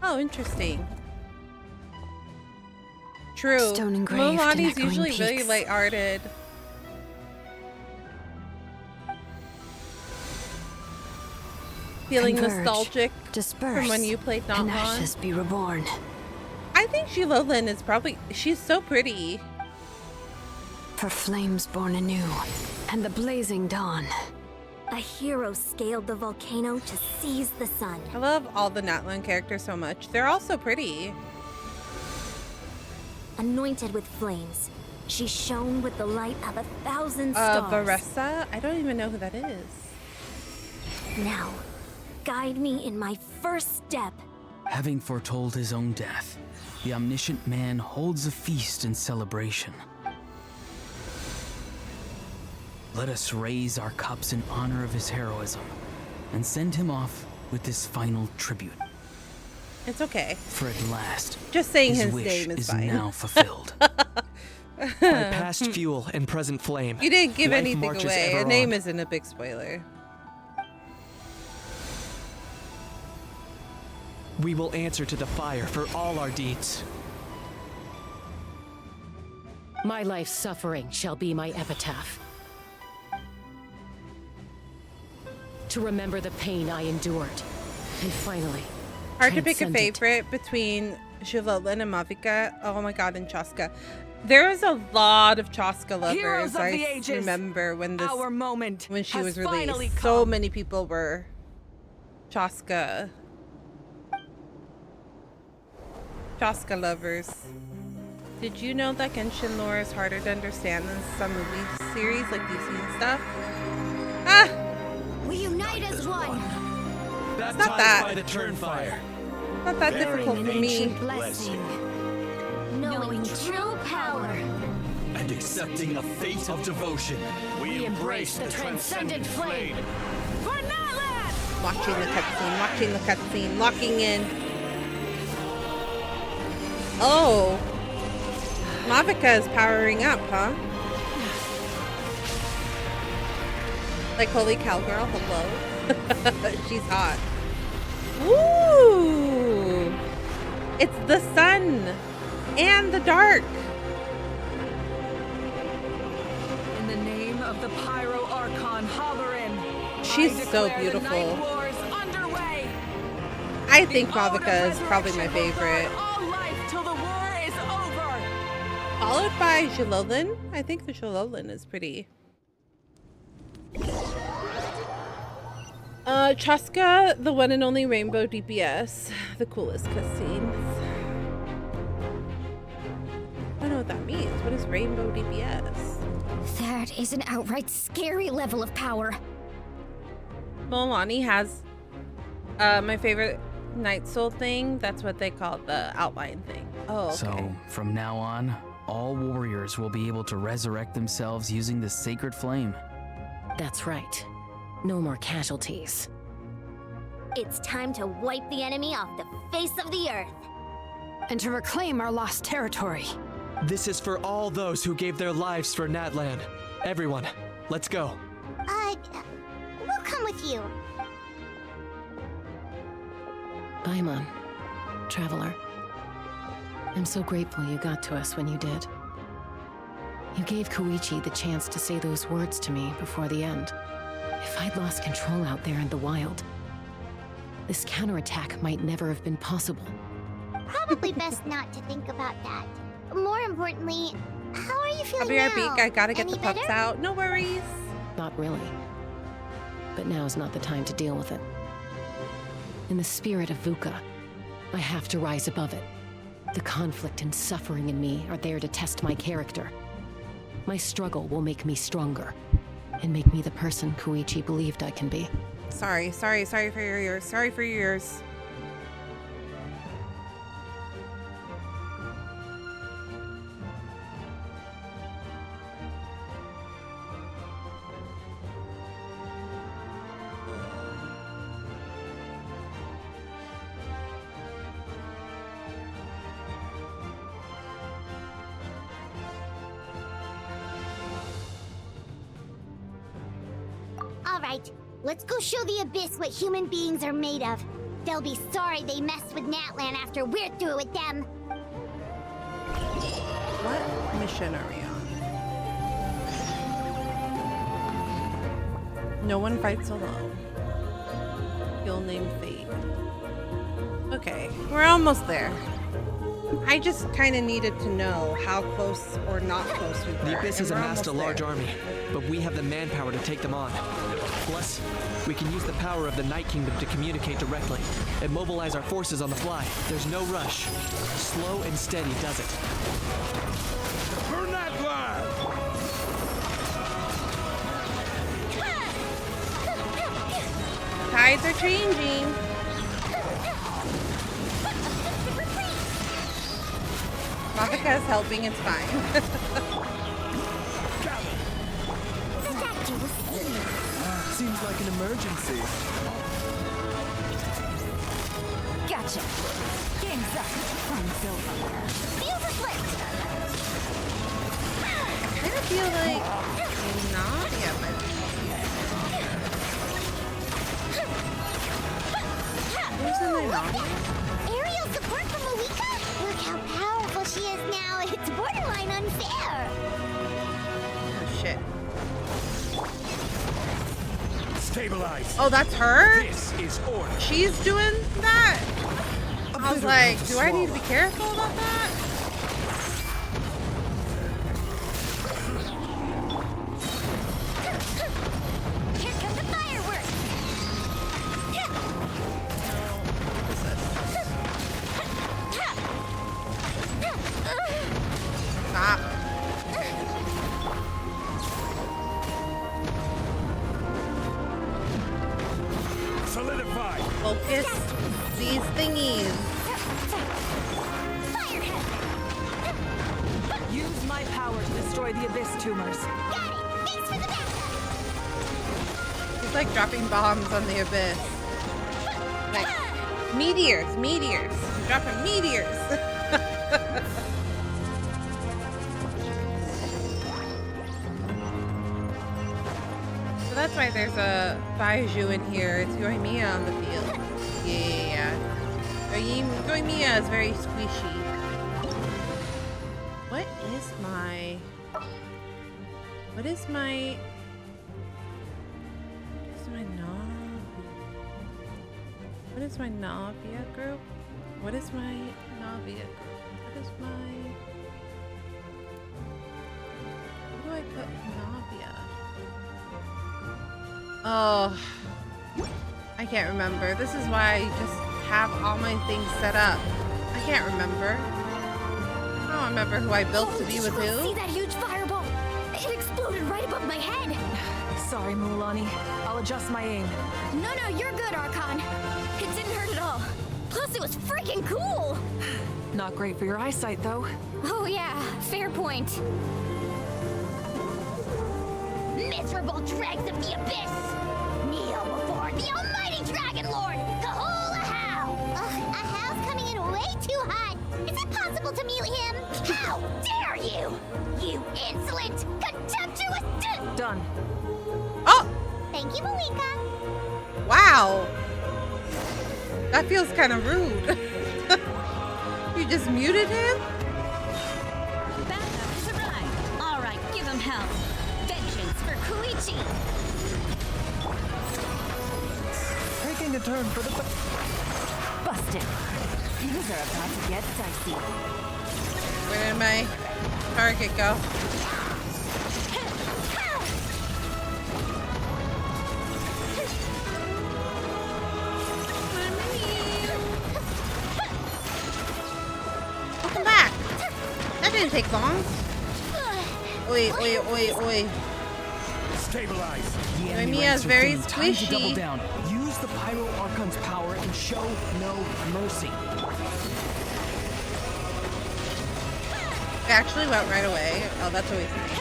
Speaker 1: Oh, interesting. True.
Speaker 17: Stone engraved in
Speaker 1: Milani's
Speaker 17: echoing
Speaker 1: usually very
Speaker 17: peaks.
Speaker 1: lighthearted. Feeling
Speaker 17: Converge,
Speaker 1: nostalgic
Speaker 17: disperse,
Speaker 1: from when you played
Speaker 17: and
Speaker 1: Natlan.
Speaker 17: ashes be reborn.
Speaker 1: I think Lottieo is she's so pretty.
Speaker 17: For flames born anew, and the blazing dawn.
Speaker 3: A hero scaled the volcano to seize the sun.
Speaker 1: I love all the Natlan characters so much. They're all so pretty.
Speaker 3: Anointed with flames, she shone with the light of 1,000 stars.
Speaker 1: Varessa? I don't even know who that is.
Speaker 3: Now, guide me in my first step.
Speaker 4: Having foretold his own death, the omniscient man holds a feast in celebration. Let us raise our cups in honor of his heroism and send him off with this final tribute.
Speaker 1: It's okay.
Speaker 4: For at last,
Speaker 1: Just saying his
Speaker 4: wish
Speaker 1: name is fine.
Speaker 4: now fulfilled.
Speaker 16: By past fuel and present flame.
Speaker 1: You didn't give
Speaker 16: life
Speaker 1: anything
Speaker 16: marches
Speaker 1: away.
Speaker 16: ever
Speaker 1: A name
Speaker 16: on.
Speaker 1: isn't a big spoiler.
Speaker 16: We will answer to the fire for all our deeds.
Speaker 15: My life's suffering shall be my epitaph. To remember the pain I endured. And finally,
Speaker 1: Hard to pick a
Speaker 15: transcend it.
Speaker 1: favorite between Lottieo and Mavica. Oh my god, and Chaska. There was a lot of Chaska lovers.
Speaker 8: Heroes of
Speaker 1: I
Speaker 8: the ages,
Speaker 1: remember when
Speaker 8: our moment
Speaker 1: when she
Speaker 8: has
Speaker 1: was
Speaker 8: finally
Speaker 1: released.
Speaker 8: come.
Speaker 1: So many people were Chaska lovers. Did you know that Genshin lore is harder to understand than some movie series like DC and stuff? Ah!
Speaker 3: We unite as one.
Speaker 1: It's not that.
Speaker 16: By the Turnfire.
Speaker 1: Not that difficult for me.
Speaker 21: Knowing true power.
Speaker 16: And accepting a fate of devotion.
Speaker 21: We embrace the transcendent flame.
Speaker 1: For Natlan! Watching the cutscene, locking in. Oh. Mavica is powering up, huh? Like, holy cowgirl, hello. She's hot. Woo! It's the sun and the dark.
Speaker 8: In the name of the Pyro Archon Halloran,
Speaker 1: She's so beautiful. I think Mavica is probably my favorite. Followed by Jalolin. I think the Jalolin is pretty. Chaska, the one and only Rainbow DPS. The coolest cutscenes. I don't know what that means. What is Rainbow DPS?
Speaker 3: That is an outright scary level of power.
Speaker 1: Milani has my favorite Night Soul thing. That's what they call the outline thing. Oh, okay.
Speaker 9: So, from now on, all warriors will be able to resurrect themselves using the sacred flame.
Speaker 15: That's right. No more casualties.
Speaker 21: It's time to wipe the enemy off the face of the earth.
Speaker 17: And to reclaim our lost territory.
Speaker 16: This is for all those who gave their lives for Natlan. Everyone, let's go.
Speaker 21: We'll come with you.
Speaker 15: Paimon, traveler. I'm so grateful you got to us when you did. You gave Koichi the chance to say those words to me before the end. If I'd lost control out there in the wild, this counterattack might never have been possible.
Speaker 21: Probably best not to think about that. More importantly, how are you feeling
Speaker 1: I'll be right
Speaker 21: now?
Speaker 1: back. I gotta get
Speaker 21: Any
Speaker 1: the pups
Speaker 21: better?
Speaker 1: out. No worries.
Speaker 15: Not really. But now's not the time to deal with it. In the spirit of VUCA, I have to rise above it. The conflict and suffering in me are there to test my character. My struggle will make me stronger, and make me the person Koichi believed I can be.
Speaker 1: Sorry for your ears. Sorry for your ears.
Speaker 21: Alright, let's go show the Abyss what human beings are made of. They'll be sorry they messed with Natlan after we're through with them.
Speaker 1: What mission are we on? No one fights alone. You'll name fate. Okay, we're almost there. I just kind of needed to know how close or not close we were.
Speaker 16: The Abyss has
Speaker 1: and we're
Speaker 16: amassed a
Speaker 1: almost
Speaker 16: large
Speaker 1: there.
Speaker 16: army, but we have the manpower to take them on. Plus, we can use the power of the Night Kingdom to communicate directly and mobilize our forces on the fly. There's no rush. Slow and steady does it.
Speaker 10: For Natlan!
Speaker 1: Tides are changing. Mavica is helping, it's fine.
Speaker 18: Seems like an emergency.
Speaker 19: Gotcha. Game's up. Fun's over.
Speaker 21: Feel the flip!
Speaker 1: I kind of feel like not. Yeah, but who's in my lobby?
Speaker 21: Aerial support from Malika? Look how powerful she is now. It's borderline unfair.
Speaker 1: Oh shit.
Speaker 10: Stabilize.
Speaker 1: Oh, that's her?
Speaker 10: This is order.
Speaker 1: She's doing that? I was
Speaker 10: bitter
Speaker 1: like,
Speaker 10: pill to
Speaker 1: do I need to
Speaker 10: swallow.
Speaker 1: be careful about that?
Speaker 21: Here come the fireworks.
Speaker 1: Stop.
Speaker 10: Solidify.
Speaker 1: Well, It's these thingies.
Speaker 8: Use my power to destroy the abyss tumors.
Speaker 1: It's like dropping bombs on the abyss. Like meteors. You're dropping meteors. So that's why there's a Baiju in here. It's Yoimiya on the field. Yeah. Yoimiya is very squishy. What is my Navia group? What is my Navia group? What is my... Where do I put Navia? Oh, I can't remember. This is why I just have all my things set up. I can't remember. I don't remember who I built to be with who.
Speaker 3: See that huge fireball? It exploded right above my head.
Speaker 8: Sorry, Mulani. I'll adjust my aim.
Speaker 3: No, you're good, Archon. It didn't hurt at all. Plus, it was freaking cool.
Speaker 8: Not great for your eyesight, though.
Speaker 3: Oh yeah, fair point. Miserable dregs of the abyss! Kneel before the almighty Dragon Lord, Kahula How! A How's coming in way too hot. Is it possible to mute him? How dare you! You insolent, contemptuous...
Speaker 8: Done.
Speaker 1: Oh!
Speaker 3: Thank you, Malika.
Speaker 1: Wow. That feels kind of rude. You just muted him?
Speaker 21: Backup has arrived. All right, give him hell. Vengeance for Koichi.
Speaker 19: Taking a turn for the... Busted. Things are about to get dicey.
Speaker 1: Where did my target go? Welcome back. That didn't take long. Oi.
Speaker 10: Stabilize.
Speaker 1: Yoimiya is very
Speaker 16: Time to double
Speaker 1: squishy.
Speaker 16: down. Use the Pyro Archon's power and show no mercy.
Speaker 1: It actually went right away. Oh, that's always nice.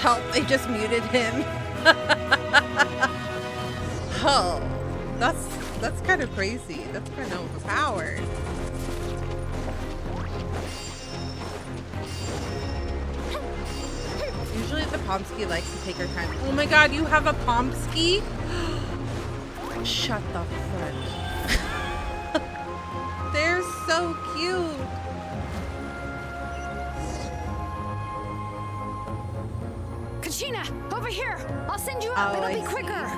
Speaker 1: Help, they just muted him. Oh, that's kind of crazy. That's kind of overpowered. Usually the Pomsky likes to take her time. Oh my god, you have a Pomsky? Shut the frick. They're so cute.
Speaker 17: Kachina, over here. I'll send you up. It'll be quicker.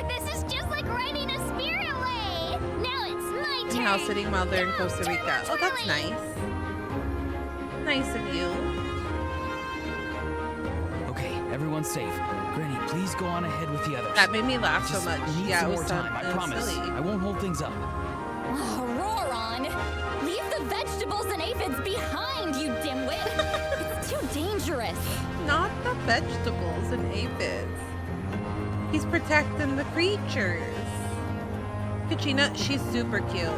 Speaker 3: This is just like riding a spirit away. Now it's my turn.
Speaker 1: House sitting while they're in Costa Rica. Oh, that's nice. Nice of you.
Speaker 16: Okay, everyone's safe. Granny, please go on ahead with the others.
Speaker 1: That made me laugh so
Speaker 16: Just
Speaker 1: much.
Speaker 16: need
Speaker 1: Yeah,
Speaker 16: some
Speaker 1: it
Speaker 16: more
Speaker 1: was
Speaker 16: time, I promise.
Speaker 1: silly.
Speaker 16: I won't hold things up.
Speaker 21: Oh, roar on! Leave the vegetables and aphids behind, you dimwit! It's too dangerous.
Speaker 1: Not the vegetables and aphids. He's protecting the creatures. Kachina, she's super cute.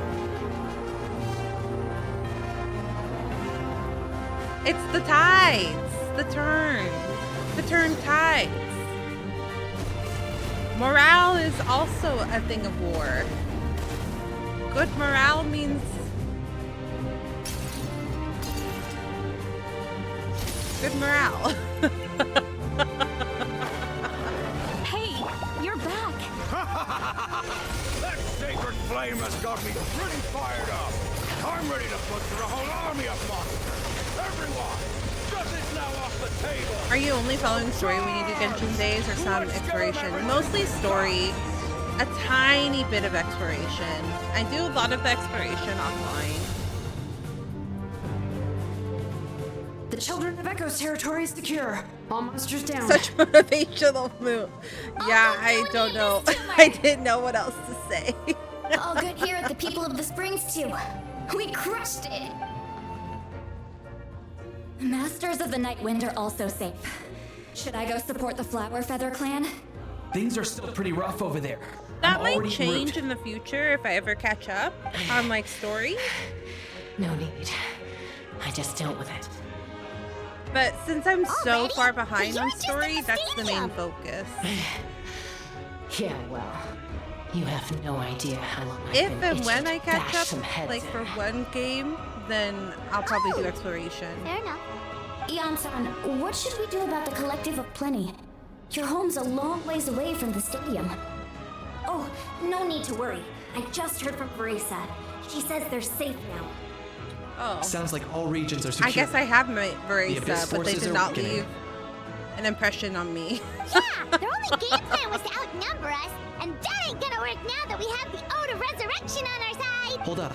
Speaker 1: It's the tides. The turn tides. Morale is also a thing of war. Good morale means good morale.
Speaker 21: Hey, you're back.
Speaker 10: That sacred flame has got me pretty fired up. I'm ready to butcher a whole army of monsters. Everyone, justice now off the table.
Speaker 1: Are you only following story when you do Genshin days or some exploration? Mostly story, a tiny bit of exploration. I do a lot of the exploration offline.
Speaker 17: The Children of Echo's territory is secure. All monsters down.
Speaker 1: Such motivational move. Yeah, I don't know. I didn't know what else to say.
Speaker 3: All good here at the People of the Springs too. We crushed it.
Speaker 21: Masters of the Night Wind are also safe.
Speaker 13: Should I go support the Flower Feather clan?
Speaker 16: Things are still pretty rough over there.
Speaker 1: That
Speaker 16: I'm
Speaker 1: might
Speaker 16: already en
Speaker 1: change
Speaker 16: route.
Speaker 1: in the future if I ever catch up on like story.
Speaker 15: No need. I just dealt with it.
Speaker 1: But since I'm so far behind on story, that's the main focus.
Speaker 15: Yeah, well, you have no idea how long I've
Speaker 1: If
Speaker 15: been
Speaker 1: and
Speaker 15: itching
Speaker 1: when
Speaker 15: to
Speaker 1: I catch
Speaker 15: bash some
Speaker 1: up,
Speaker 15: heads
Speaker 1: like
Speaker 15: in.
Speaker 1: for one game, then I'll probably do exploration.
Speaker 3: Fair enough.
Speaker 2: Ian-san, what should we do about the Collective of Plenty? Your home's a long ways away from the stadium.
Speaker 11: Oh, no need to worry. I just heard from Verisa. She says they're safe now.
Speaker 1: Oh.
Speaker 16: Sounds like all regions are secure.
Speaker 1: I guess I have my
Speaker 16: The
Speaker 1: Verisa,
Speaker 16: Abyss
Speaker 1: but they
Speaker 16: forces
Speaker 1: did
Speaker 16: are
Speaker 1: not
Speaker 16: weakening.
Speaker 1: leave an impression on me.
Speaker 3: Yeah, their only game plan was to outnumber us, and that ain't gonna work now that we have the Ode of Resurrection on our side.
Speaker 16: Hold up.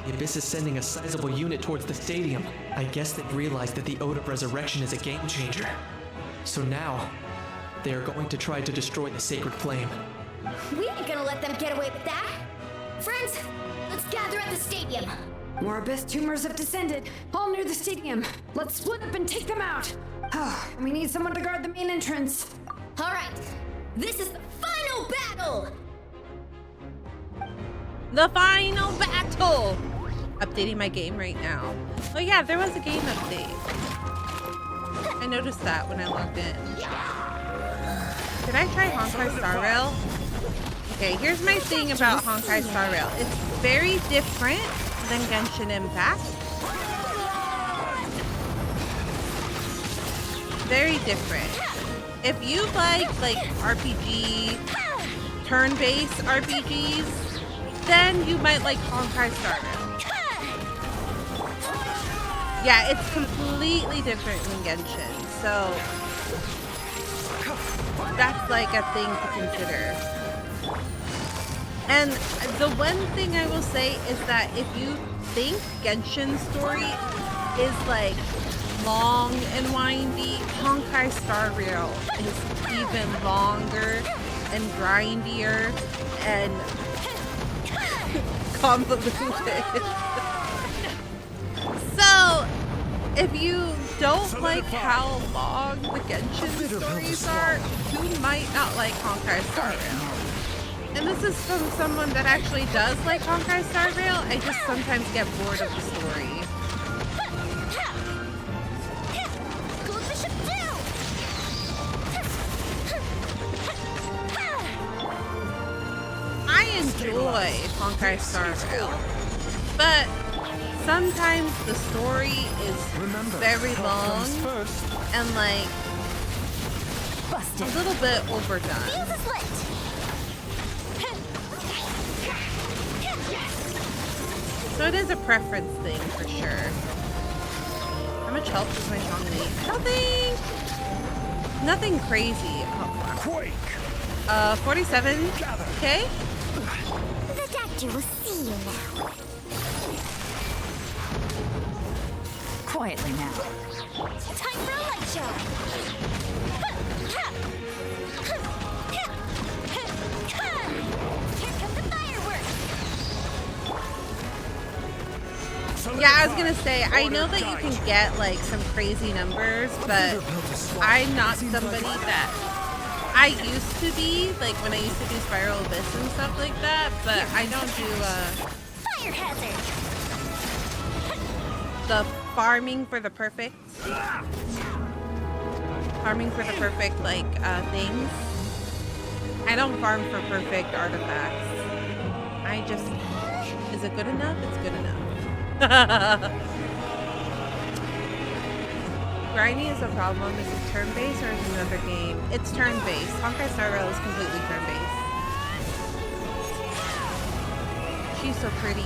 Speaker 16: The Abyss is sending a sizable unit towards the stadium. I guess they've realized that the Ode of Resurrection is a game changer. So now, they are going to try to destroy the Sacred Flame.
Speaker 2: We ain't gonna let them get away with that. Friends, let's gather at the stadium.
Speaker 17: More abyss tumors have descended, all near the stadium. Let's split up and take them out. We need someone to guard the main entrance.
Speaker 2: All right, this is the final battle.
Speaker 1: The final battle! Updating my game right now. Oh yeah, there was a game update. I noticed that when I logged in. Did I try Honkai Star Rail? Okay, here's my thing about Honkai Star Rail. It's very different than Genshin Impact. Very different. If you like RPG, turn-based RPGs, then you might like Honkai Star Rail. Yeah, it's completely different than Genshin, so that's like a thing to consider. And the one thing I will say is that if you think Genshin's story is like long and windy, Honkai Star Rail is even longer and grindier and convoluted. So, if you don't like how long the Genshin stories are, you might not like Honkai Star Rail. And this is from someone that actually does like Honkai Star Rail. I just sometimes get bored of the story. I enjoy Honkai Star Rail, but sometimes the story is very long and like a little bit overdone. So it is a preference thing for sure. How much health does my Shangli? Nothing crazy. Oh, 47. Okay.
Speaker 3: The doctor will see you now.
Speaker 11: Quietly now.
Speaker 3: Time for a light show. Here come the fireworks.
Speaker 1: Yeah, I was gonna say, I know that you can get like some crazy numbers, but I'm not somebody that I used to be, like when I used to do Spiral Abyss and stuff like that, but I don't do
Speaker 3: Fire hazard.
Speaker 1: the farming for the perfect like things. I don't farm for perfect artifacts. I just, is it good enough? It's good enough. Grinding is a problem. Is it turn-based or is it another game? It's turn-based. Honkai Star Rail is completely turn-based. She's so pretty.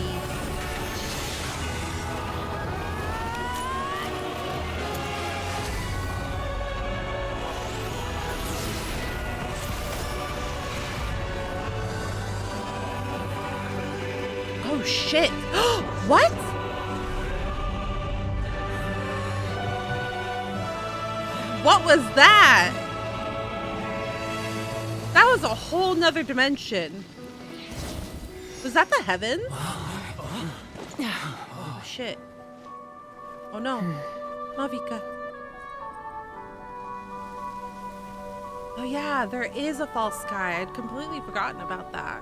Speaker 1: Oh shit! What? What was that? That was a whole nother dimension. Was that the heavens? Oh shit. Oh no. Mavika. Oh yeah, there is a false sky. I'd completely forgotten about that.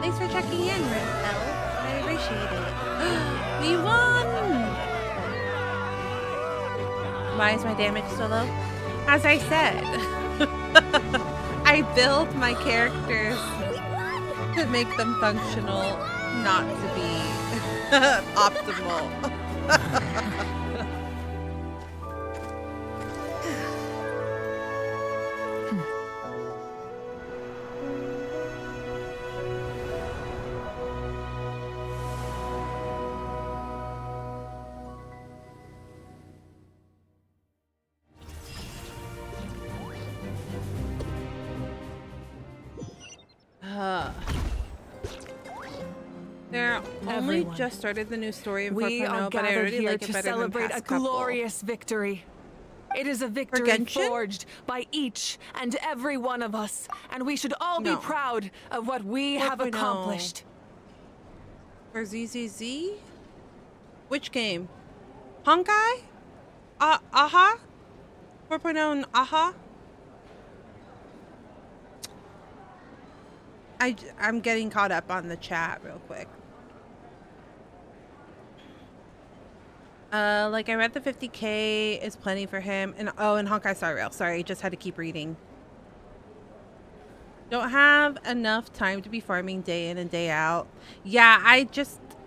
Speaker 1: Thanks for checking in, Riffel. I appreciate it. We won! Why is my damage so low? As I said, I build my characters to make them functional, not to be optimal. They're only just started the new story in 4.0,
Speaker 8: We are
Speaker 1: but I
Speaker 8: gathered
Speaker 1: already
Speaker 8: here
Speaker 1: like it
Speaker 8: to
Speaker 1: better than
Speaker 8: celebrate
Speaker 1: past
Speaker 8: a
Speaker 1: couple.
Speaker 8: glorious victory. It is a victory
Speaker 1: Genshin?
Speaker 8: forged by each and every one of us, and we should all be proud of what we have
Speaker 1: 4.0.
Speaker 8: accomplished.
Speaker 1: For ZZZ? Which game? Honkai? Aha? 4.0 and Aha? I'm getting caught up on the chat real quick. Like I read the 50k is plenty for him, and and Honkai Star Rail. Sorry, just had to keep reading. Don't have enough time to be farming day in and day out. Yeah,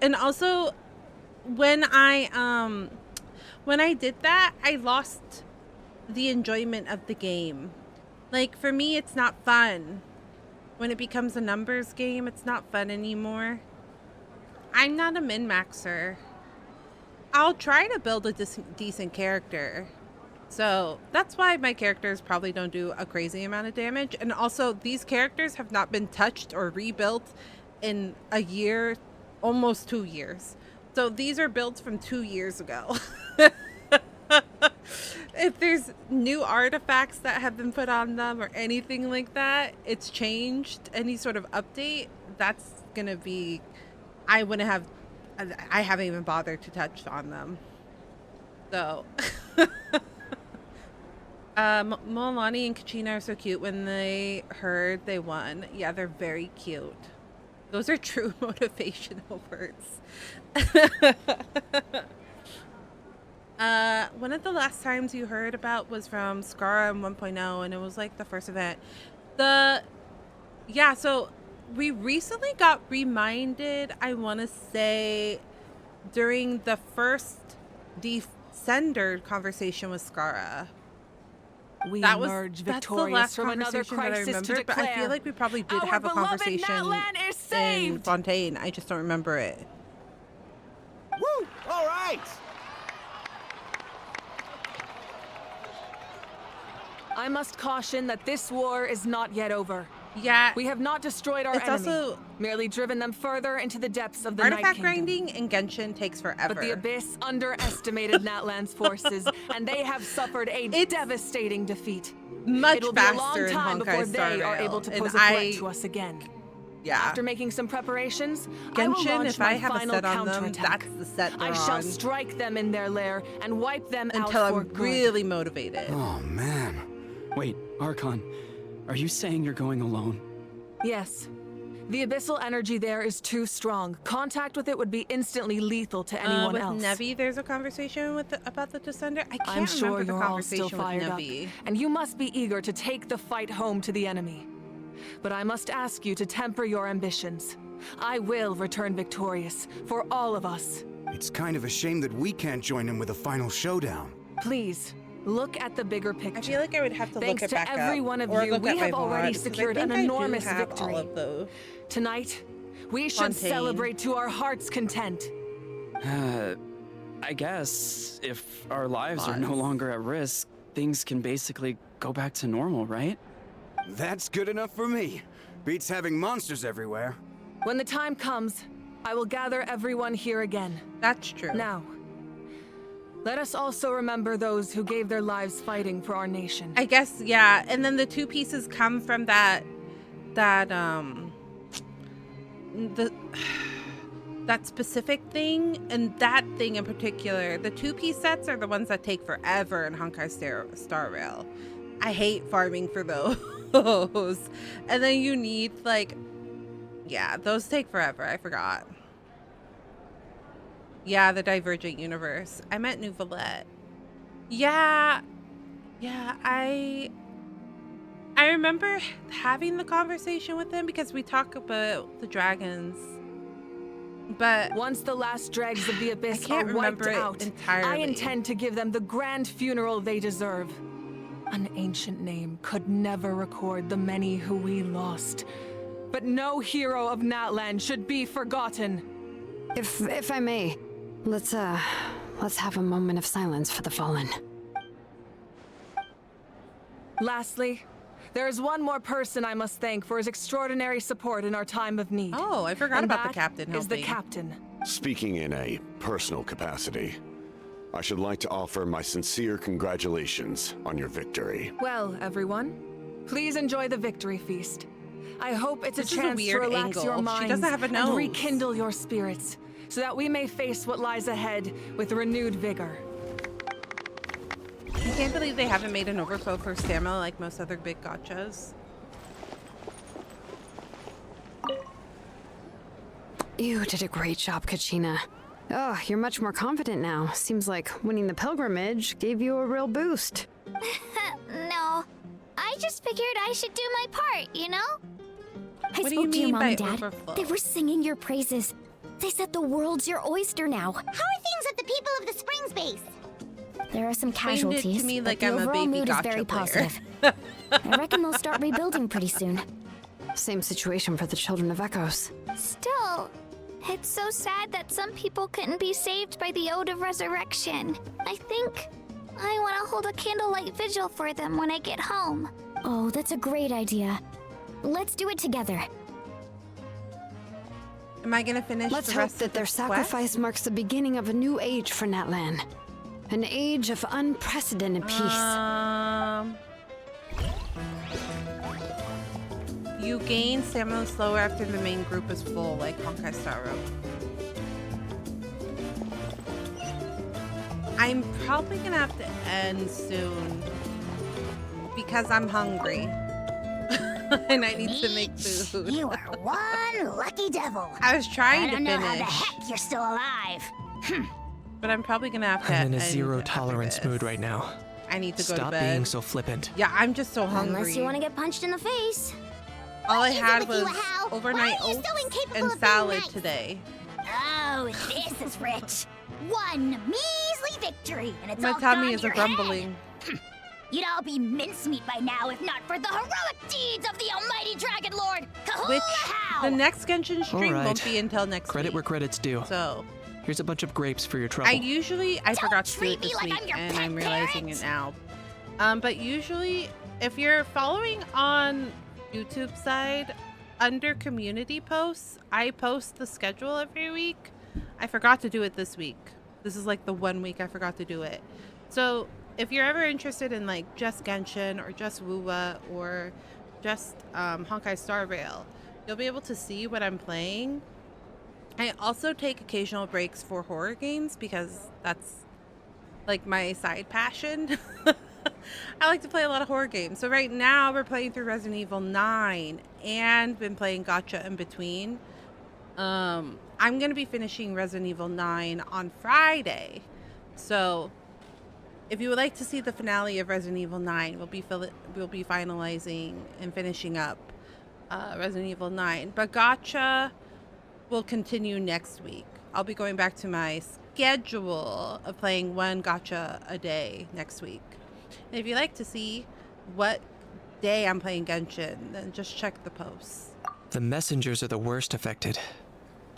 Speaker 1: and also when I did that, I lost the enjoyment of the game. Like for me, it's not fun. When it becomes a numbers game, it's not fun anymore. I'm not a min-maxer. I'll try to build a decent character. So that's why my characters probably don't do a crazy amount of damage. And also, these characters have not been touched or rebuilt in a year, almost 2 years. So these are builds from 2 years ago. If there's new artifacts that have been put on them or anything like that, it's changed, any sort of update, that's gonna be, I haven't even bothered to touch on them. So Molani and Kachina are so cute when they heard they won. Yeah, they're very cute. Those are true motivational words. One of the last times you heard about was from Skara in 1.0, and it was like the first event. So we recently got reminded, I want to say, during the first Descender conversation with Skara.
Speaker 8: We emerge victorious from another crisis to declare.
Speaker 1: But I feel like we probably did have a conversation
Speaker 8: Natlan is
Speaker 1: in Fontaine. I just don't remember it.
Speaker 10: Woo! All right!
Speaker 8: I must caution that this war is not yet over.
Speaker 1: Yeah.
Speaker 8: We have not destroyed our enemy,
Speaker 1: also
Speaker 8: merely driven them further into the depths of the
Speaker 1: artifact
Speaker 8: Night Kingdom.
Speaker 1: grinding in Genshin takes forever.
Speaker 8: But the Abyss underestimated Natlan's forces, and they have suffered a devastating defeat.
Speaker 1: Much
Speaker 8: It'll be a long
Speaker 1: faster in
Speaker 8: time
Speaker 1: Honkai
Speaker 8: before
Speaker 1: Star
Speaker 8: they are
Speaker 1: Rail,
Speaker 8: able to
Speaker 1: and
Speaker 8: pose a threat to us again.
Speaker 1: Yeah.
Speaker 8: After making some preparations,
Speaker 1: Genshin,
Speaker 8: I will launch
Speaker 1: if
Speaker 8: my
Speaker 1: I have a
Speaker 8: final
Speaker 1: set on them,
Speaker 8: counterattack.
Speaker 1: that's the set they're
Speaker 8: I shall
Speaker 1: on.
Speaker 8: strike them in their lair and wipe them out
Speaker 1: Until
Speaker 8: for
Speaker 1: I'm
Speaker 8: good.
Speaker 1: really motivated.
Speaker 10: Oh, man.
Speaker 12: Wait, Archon, are you saying you're going alone?
Speaker 8: Yes. The abyssal energy there is too strong. Contact with it would be instantly lethal to anyone
Speaker 1: with
Speaker 8: else.
Speaker 1: Nevi, there's a conversation about the Descender. I can't
Speaker 8: I'm sure
Speaker 1: remember the
Speaker 8: you're all still
Speaker 1: conversation with
Speaker 8: fired up,
Speaker 1: Nevi.
Speaker 8: and you must be eager to take the fight home to the enemy. But I must ask you to temper your ambitions. I will return victorious, for all of us.
Speaker 10: It's kind of a shame that we can't join him with a final showdown.
Speaker 8: Please, look at the bigger picture.
Speaker 1: I feel like I would have to
Speaker 8: Thanks
Speaker 1: look it back
Speaker 8: to every
Speaker 1: up,
Speaker 8: one of
Speaker 1: or
Speaker 8: you,
Speaker 1: look
Speaker 8: we
Speaker 1: at my
Speaker 8: have already
Speaker 1: VOD, 'cause I
Speaker 8: secured
Speaker 1: think
Speaker 8: an
Speaker 1: I do
Speaker 8: enormous
Speaker 1: have
Speaker 8: victory.
Speaker 1: all of those.
Speaker 8: Tonight, we should
Speaker 1: Fontaine.
Speaker 8: celebrate to our heart's content.
Speaker 12: I guess if our lives are no longer at risk, things can basically go back to normal, right?
Speaker 10: That's good enough for me. Beats having monsters everywhere.
Speaker 8: When the time comes, I will gather everyone here again.
Speaker 1: That's true.
Speaker 8: Now, let us also remember those who gave their lives fighting for our nation.
Speaker 1: I guess, yeah. And then the two pieces come from that specific thing, and that thing in particular, the 2-piece sets are the ones that take forever in Honkai Star Rail. I hate farming for those. And then you need like, yeah, those take forever. I forgot. Yeah, the Divergent Universe. I meant New Valette. Yeah, I remember having the conversation with him because we talk about the dragons. But
Speaker 8: once the last dregs of the abyss are wiped out,
Speaker 1: entirely.
Speaker 8: I intend to give them the grand funeral they deserve. An ancient name could never record the many who we lost, but no hero of Natlan should be forgotten.
Speaker 17: If I may, let's have a moment of silence for the fallen.
Speaker 8: Lastly, there is one more person I must thank for his extraordinary support in our time of need.
Speaker 1: Oh, I forgot about the captain
Speaker 8: helping. Is the
Speaker 1: helping.
Speaker 8: captain.
Speaker 20: Speaking in a personal capacity, I should like to offer my sincere congratulations on your victory.
Speaker 8: Well, everyone, please enjoy the victory feast. I hope it's
Speaker 1: This
Speaker 8: a
Speaker 1: is a
Speaker 8: chance
Speaker 1: weird
Speaker 8: to relax
Speaker 1: angle.
Speaker 8: your
Speaker 1: She
Speaker 8: minds
Speaker 1: doesn't have a nose.
Speaker 8: and rekindle your spirits, so that we may face what lies ahead with renewed vigor.
Speaker 1: I can't believe they haven't made an overflow for stamina like most other big gachas.
Speaker 17: You did a great job, Kachina. Oh, you're much more confident now. Seems like winning the pilgrimage gave you a real boost.
Speaker 3: No, I just figured I should do my part, you know?
Speaker 2: I
Speaker 1: What do you
Speaker 2: spoke to your
Speaker 1: mean
Speaker 2: mom
Speaker 1: by
Speaker 2: and dad.
Speaker 1: overflow?
Speaker 2: They were singing your praises. They said the world's your oyster now.
Speaker 3: How are things at the People of the Springs base?
Speaker 2: There are some
Speaker 1: Explained it to
Speaker 2: casualties,
Speaker 1: me
Speaker 2: but
Speaker 1: like
Speaker 2: the
Speaker 1: I'm a
Speaker 2: overall
Speaker 1: baby
Speaker 2: mood is
Speaker 1: gacha
Speaker 2: very
Speaker 1: player.
Speaker 2: positive. I reckon they'll start rebuilding pretty soon.
Speaker 17: Same situation for the Children of Echoes.
Speaker 3: Still, it's so sad that some people couldn't be saved by the Ode of Resurrection. I think I want to hold a candlelight vigil for them when I get home.
Speaker 2: Oh, that's a great idea. Let's do it together.
Speaker 1: Am I gonna finish
Speaker 17: Let's
Speaker 1: the
Speaker 17: hope
Speaker 1: rest
Speaker 17: that
Speaker 1: of
Speaker 17: their
Speaker 1: this
Speaker 17: sacrifice
Speaker 1: quest?
Speaker 17: marks the beginning of a new age for Natlan. An age of unprecedented peace.
Speaker 1: You gain stamina slower after the main group is full, like Honkai Star Rail. I'm probably gonna have to end soon because I'm hungry and I need to make food.
Speaker 21: You are one lucky devil.
Speaker 1: I was trying
Speaker 21: I don't
Speaker 1: to
Speaker 21: know
Speaker 1: finish,
Speaker 21: how the heck you're still alive.
Speaker 1: but I'm probably gonna have to.
Speaker 16: I'm in a
Speaker 1: end
Speaker 16: zero
Speaker 1: after
Speaker 16: tolerance
Speaker 1: this.
Speaker 16: mood right now.
Speaker 1: I need to go
Speaker 16: Stop
Speaker 1: to bed.
Speaker 16: being so flippant.
Speaker 1: Yeah, I'm just so hungry.
Speaker 3: Unless you want to get punched in the face.
Speaker 1: All I
Speaker 3: What is it
Speaker 1: had
Speaker 3: with you,
Speaker 1: was
Speaker 3: Hal?
Speaker 1: overnight
Speaker 3: Why are you
Speaker 1: oats
Speaker 3: so incapable
Speaker 1: and
Speaker 3: of being
Speaker 1: salad
Speaker 3: nice?
Speaker 1: today.
Speaker 21: Oh, this is rich. One measly victory, and it's
Speaker 1: My
Speaker 21: all
Speaker 1: tummy
Speaker 21: gone
Speaker 1: is
Speaker 21: to
Speaker 1: a
Speaker 21: your head.
Speaker 1: grumbling.
Speaker 21: You'd all be mincemeat by now if not for the heroic deeds of the almighty Dragon Lord, Kahula
Speaker 1: Which
Speaker 21: Hal!
Speaker 1: the next Genshin stream
Speaker 16: Alright.
Speaker 1: won't be until next
Speaker 16: Credit
Speaker 1: week.
Speaker 16: where credit's due.
Speaker 1: So
Speaker 16: Here's a bunch of grapes for your trouble.
Speaker 1: I forgot to do it
Speaker 21: treat me
Speaker 1: this
Speaker 21: like
Speaker 1: week,
Speaker 21: I'm your
Speaker 1: and
Speaker 21: pet
Speaker 1: I'm realizing
Speaker 21: parrot.
Speaker 1: it now. But usually, if you're following on YouTube side, under community posts, I post the schedule every week. I forgot to do it this week. This is like the 1 week I forgot to do it. So if you're ever interested in like just Genshin or just Wuwa or just Honkai Star Rail, you'll be able to see what I'm playing. I also take occasional breaks for horror games because that's like my side passion. I like to play a lot of horror games. So right now we're playing through Resident Evil 9 and been playing Gacha in between. I'm going to be finishing Resident Evil 9 on Friday. So if you would like to see the finale of Resident Evil 9, we'll be finalizing and finishing up Resident Evil 9. But Gacha will continue next week. I'll be going back to my schedule of playing one Gacha a day next week. And if you'd like to see what day I'm playing Genshin, then just check the posts.
Speaker 16: The messengers are the worst affected.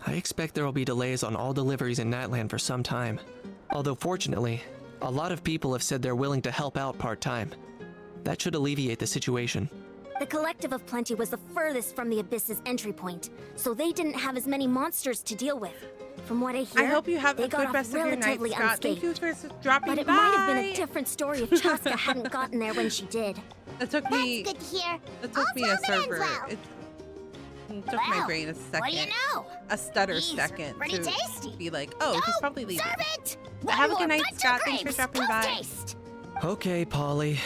Speaker 16: I expect there will be delays on all deliveries in Natlan for some time. Although fortunately, a lot of people have said they're willing to help out part-time. That should alleviate the situation.
Speaker 11: The Collective of Plenty was the furthest from the Abyss's entry point, so they didn't have as many monsters to deal with. From what I hear,
Speaker 1: I hope you have
Speaker 11: they
Speaker 1: a
Speaker 11: got
Speaker 1: good
Speaker 11: off
Speaker 1: rest of your night,
Speaker 11: relatively
Speaker 1: Scott. Thank you
Speaker 11: unscathed.
Speaker 1: for dropping
Speaker 11: But it
Speaker 1: by.
Speaker 11: might have been a different story if Chaska hadn't gotten there when she did.
Speaker 1: That took me.
Speaker 3: Good to hear.
Speaker 1: That took me a
Speaker 3: Also, that ends
Speaker 1: server.
Speaker 3: well.
Speaker 1: It took my brain a second.
Speaker 21: What do you know?
Speaker 1: A stutter
Speaker 21: These are
Speaker 1: second
Speaker 21: pretty
Speaker 1: to
Speaker 21: tasty.
Speaker 1: be like, oh, he's probably leaving.
Speaker 21: Serve it!
Speaker 1: But have a good night,
Speaker 21: bunch
Speaker 1: Scott.
Speaker 21: of
Speaker 1: Thanks for
Speaker 21: grapes.
Speaker 1: dropping
Speaker 21: Post
Speaker 1: by.
Speaker 21: haste.
Speaker 16: Okay, Polly.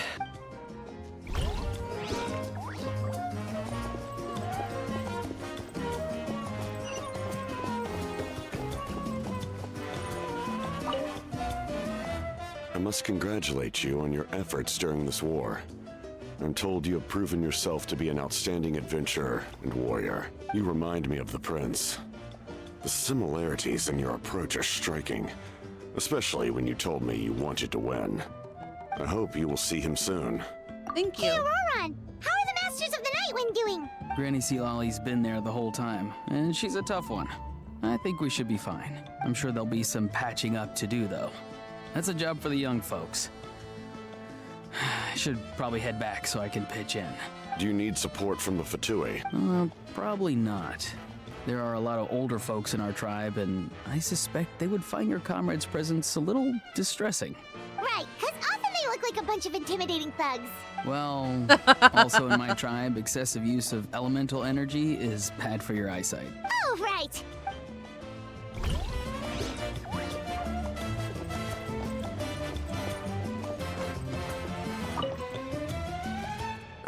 Speaker 20: I must congratulate you on your efforts during this war. I'm told you have proven yourself to be an outstanding adventurer and warrior. You remind me of the prince. The similarities in your approach are striking, especially when you told me you wanted to win. I hope you will see him soon.
Speaker 1: Thank you.
Speaker 3: Hey, Auroron, how are the Masters of the Nightwind doing?
Speaker 12: Granny Sealolly's been there the whole time, and she's a tough one. I think we should be fine. I'm sure there'll be some patching up to do, though. That's a job for the young folks. I should probably head back so I can pitch in.
Speaker 20: Do you need support from the Fatui?
Speaker 12: Probably not. There are a lot of older folks in our tribe, and I suspect they would find your comrade's presence a little distressing.
Speaker 3: Right, because often they look like a bunch of intimidating thugs.
Speaker 12: Well, also in my tribe, excessive use of elemental energy is bad for your eyesight.
Speaker 3: Oh, right.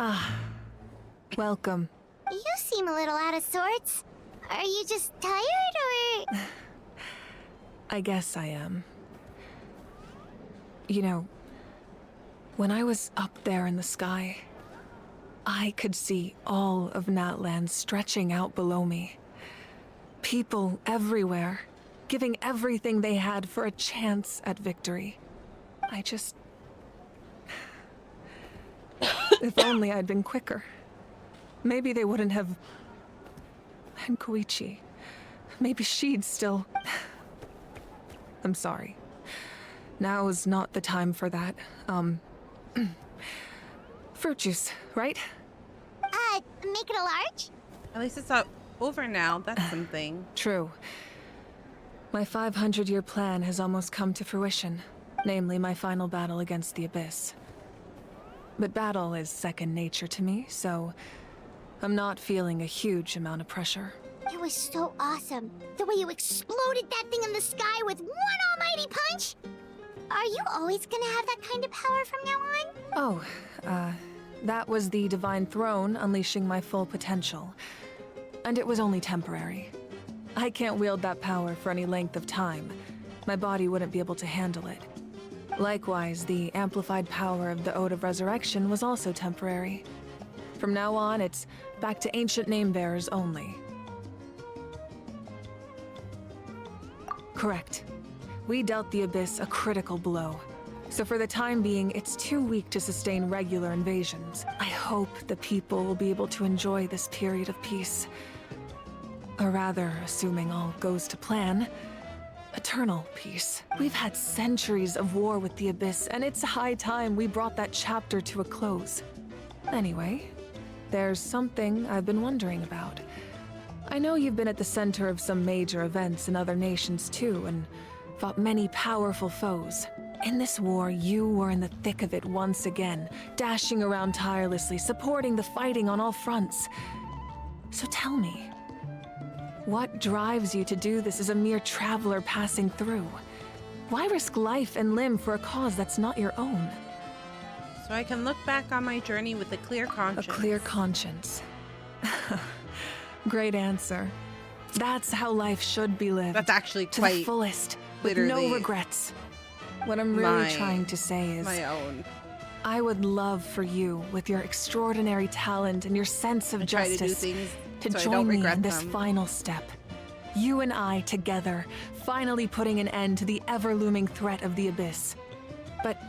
Speaker 8: Ah, welcome.
Speaker 3: You seem a little out of sorts. Are you just tired, or...?
Speaker 8: I guess I am. You know, when I was up there in the sky, I could see all of Natlan stretching out below me. People everywhere, giving everything they had for a chance at victory. I just... If only I'd been quicker. Maybe they wouldn't have... And Koichi. Maybe she'd still... I'm sorry. Now is not the time for that. Fruit juice, right?
Speaker 3: Make it a large?
Speaker 1: At least it's not over now. That's something.
Speaker 8: True. My 500-year plan has almost come to fruition. Namely, my final battle against the Abyss. But battle is second nature to me, so I'm not feeling a huge amount of pressure.
Speaker 3: It was so awesome. The way you exploded that thing in the sky with one almighty punch. Are you always gonna have that kind of power from now on?
Speaker 8: Oh, that was the Divine Throne unleashing my full potential. And it was only temporary. I can't wield that power for any length of time. My body wouldn't be able to handle it. Likewise, the amplified power of the Ode of Resurrection was also temporary. From now on, it's back to ancient name-bearers only. Correct. We dealt the Abyss a critical blow. So for the time being, it's too weak to sustain regular invasions. I hope the people will be able to enjoy this period of peace. Or rather, assuming all goes to plan, eternal peace. We've had centuries of war with the Abyss, and it's high time we brought that chapter to a close. Anyway, there's something I've been wondering about. I know you've been at the center of some major events in other nations too, and fought many powerful foes. In this war, you were in the thick of it once again, dashing around tirelessly, supporting the fighting on all fronts. So tell me, what drives you to do this as a mere traveler passing through? Why risk life and limb for a cause that's not your own?
Speaker 1: So I can look back on my journey with a clear conscience.
Speaker 8: A clear conscience. Great answer. That's how life should be lived.
Speaker 1: That's actually
Speaker 8: to
Speaker 1: quite
Speaker 8: the fullest, with
Speaker 1: literally
Speaker 8: no regrets. What I'm really trying to say is,
Speaker 1: my own.
Speaker 8: I would love for you, with your extraordinary talent and your sense of
Speaker 1: try to do
Speaker 8: justice,
Speaker 1: things
Speaker 8: to
Speaker 1: so I
Speaker 8: join
Speaker 1: don't
Speaker 8: me
Speaker 1: regret
Speaker 8: in this
Speaker 1: them.
Speaker 8: final step. You and I together, finally putting an end to the ever-looming threat of the Abyss. But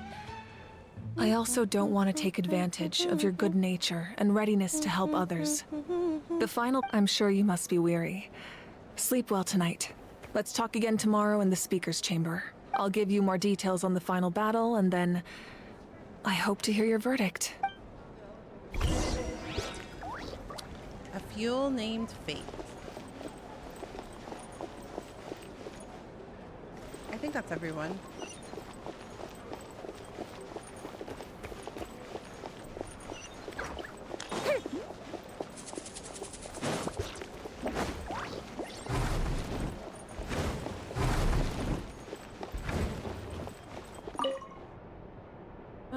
Speaker 8: I also don't want to take advantage of your good nature and readiness to help others. The final... I'm sure you must be weary. Sleep well tonight. Let's talk again tomorrow in the speaker's chamber. I'll give you more details on the final battle, and then I hope to hear your verdict.
Speaker 1: A fuel named Fate. I think that's everyone.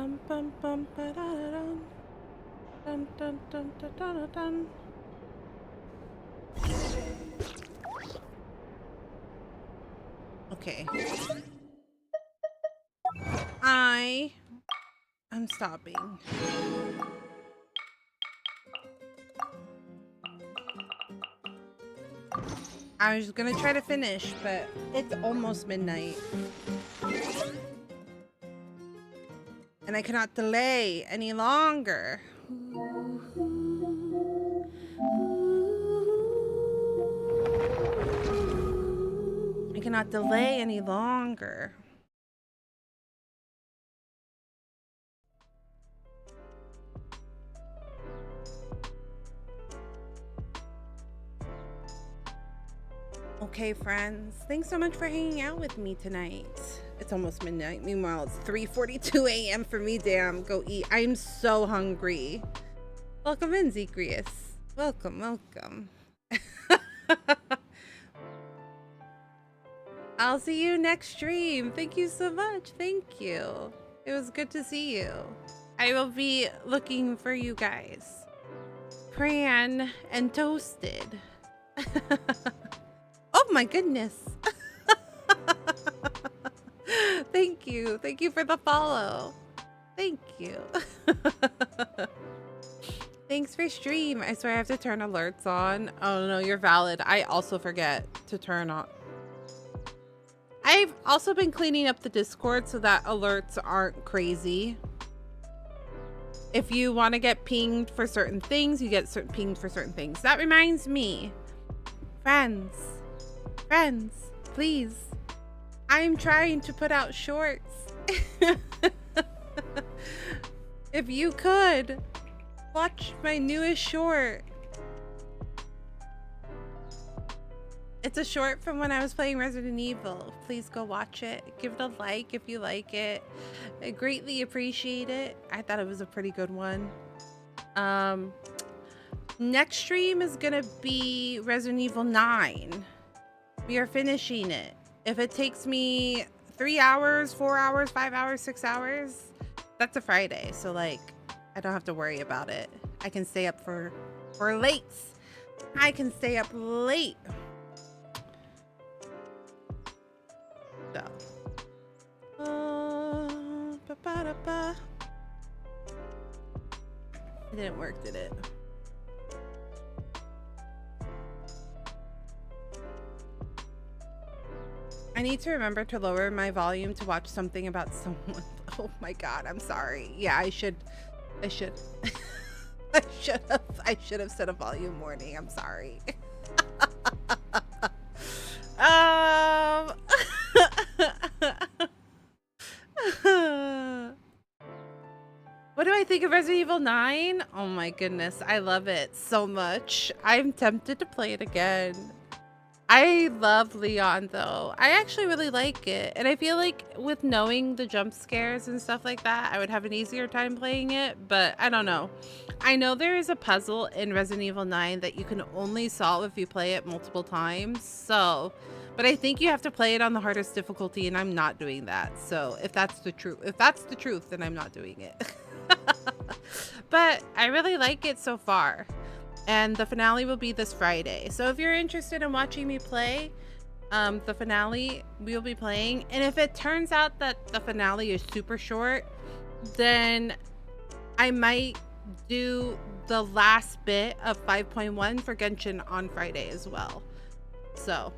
Speaker 1: Bum, bum, bum, ba-da-da-dum. Dun, dun, dun, dun, dun, dun, dun. Okay. I'm stopping. I was gonna try to finish, but it's almost midnight. And I cannot delay any longer. I cannot delay any longer. Okay, friends, thanks so much for hanging out with me tonight. It's almost midnight. Meanwhile, it's 3:42 a.m. for me. Damn, go eat. I'm so hungry. Welcome in, Zecharius. Welcome, welcome. I'll see you next stream. Thank you so much. Thank you. It was good to see you. I will be looking for you guys. Pran and Toasted. Oh my goodness. Thank you. Thank you for the follow. Thank you. Thanks for stream. I swear I have to turn alerts on. Oh no, you're valid. I also forget to turn on. I've also been cleaning up the Discord so that alerts aren't crazy. If you want to get pinged for certain things, you get pinged for certain things. That reminds me. Friends, please. I'm trying to put out shorts. If you could, watch my newest short. It's a short from when I was playing Resident Evil. Please go watch it. Give it a like if you like it. I greatly appreciate it. I thought it was a pretty good one. Next stream is gonna be Resident Evil 9. We are finishing it. If it takes me 3 hours, 4 hours, 5 hours, 6 hours, that's a Friday. So like, I don't have to worry about it. I can stay up for late. I can stay up late. So. It didn't work, did it? I need to remember to lower my volume to watch something about someone. Oh my god, I'm sorry. Yeah, I should I should have set a volume warning. I'm sorry. What do I think of Resident Evil 9? Oh my goodness, I love it so much. I'm tempted to play it again. I love Leon though. I actually really like it. And I feel like with knowing the jump scares and stuff like that, I would have an easier time playing it, but I don't know. I know there is a puzzle in Resident Evil 9 that you can only solve if you play it multiple times. So, but I think you have to play it on the hardest difficulty and I'm not doing that. So if that's the truth, then I'm not doing it. But I really like it so far. And the finale will be this Friday. So if you're interested in watching me play the finale, we'll be playing. And if it turns out that the finale is super short, then I might do the last bit of 5.1 for Genshin on Friday as well. So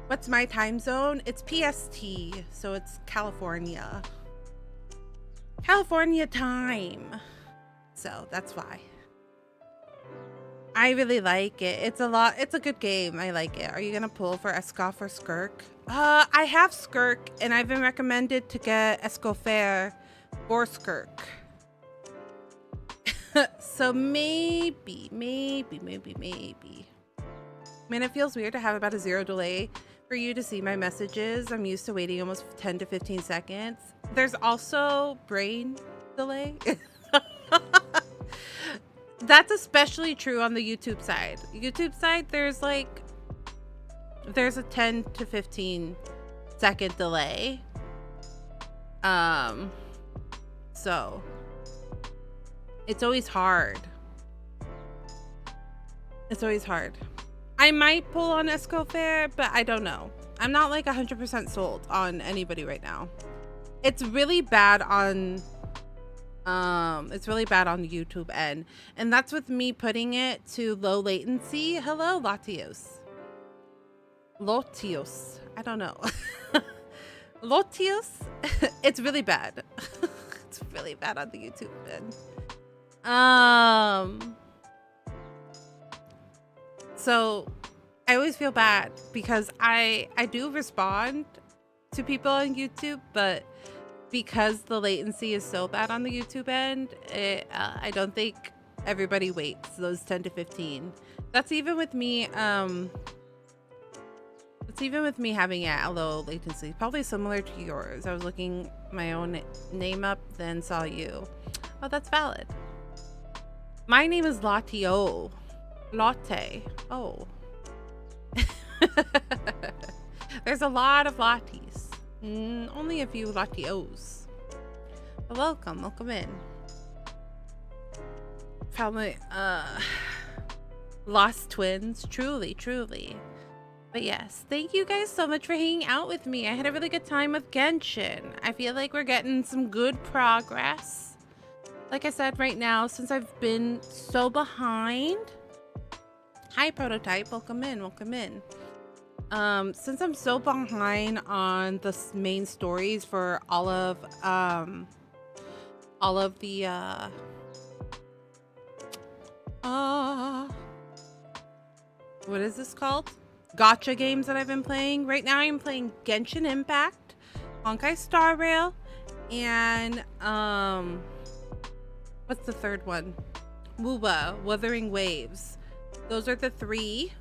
Speaker 1: what's my time zone? It's PST, so it's California time. So that's why. I really like it. It's a good game. I like it. Are you gonna pull for Escoff or Skirk? I have Skirk and I've been recommended to get Escoffair or Skirk. So maybe. I mean, it feels weird to have about a 0 delay for you to see my messages. I'm used to waiting almost 10 to 15 seconds. There's also brain delay. That's especially true on the YouTube side. There's a 10 to 15 second delay. So it's always hard. It's always hard. I might pull on Escofair, but I don't know. I'm not like 100% sold on anybody right now. It's really bad on the YouTube end, and that's with me putting it to low latency. Hello, Lottios. I don't know. Lottios. It's really bad. It's really bad on the YouTube end. So I always feel bad because I do respond to people on YouTube, but because the latency is so bad on the YouTube end, I don't think everybody waits those 10 to 15. That's even with me. It's even with me having it at low latency, probably similar to yours. I was looking my own name up, then saw you. Oh, that's valid. My name is Lottieo. Lotte. Oh. There's a lot of Lotties. Only a few Lottieos. But welcome in. Probably lost twins. Truly. But yes, thank you guys so much for hanging out with me. I had a really good time with Genshin. I feel like we're getting some good progress. Like I said, right now, since I've been so behind. Hi, Prototype. Welcome in. Since I'm so behind on the main stories for all of the what is this called? Gacha games that I've been playing. Right now I'm playing Genshin Impact, Honkai Star Rail, and what's the third one? Wuba, Wuthering Waves. Those are the three.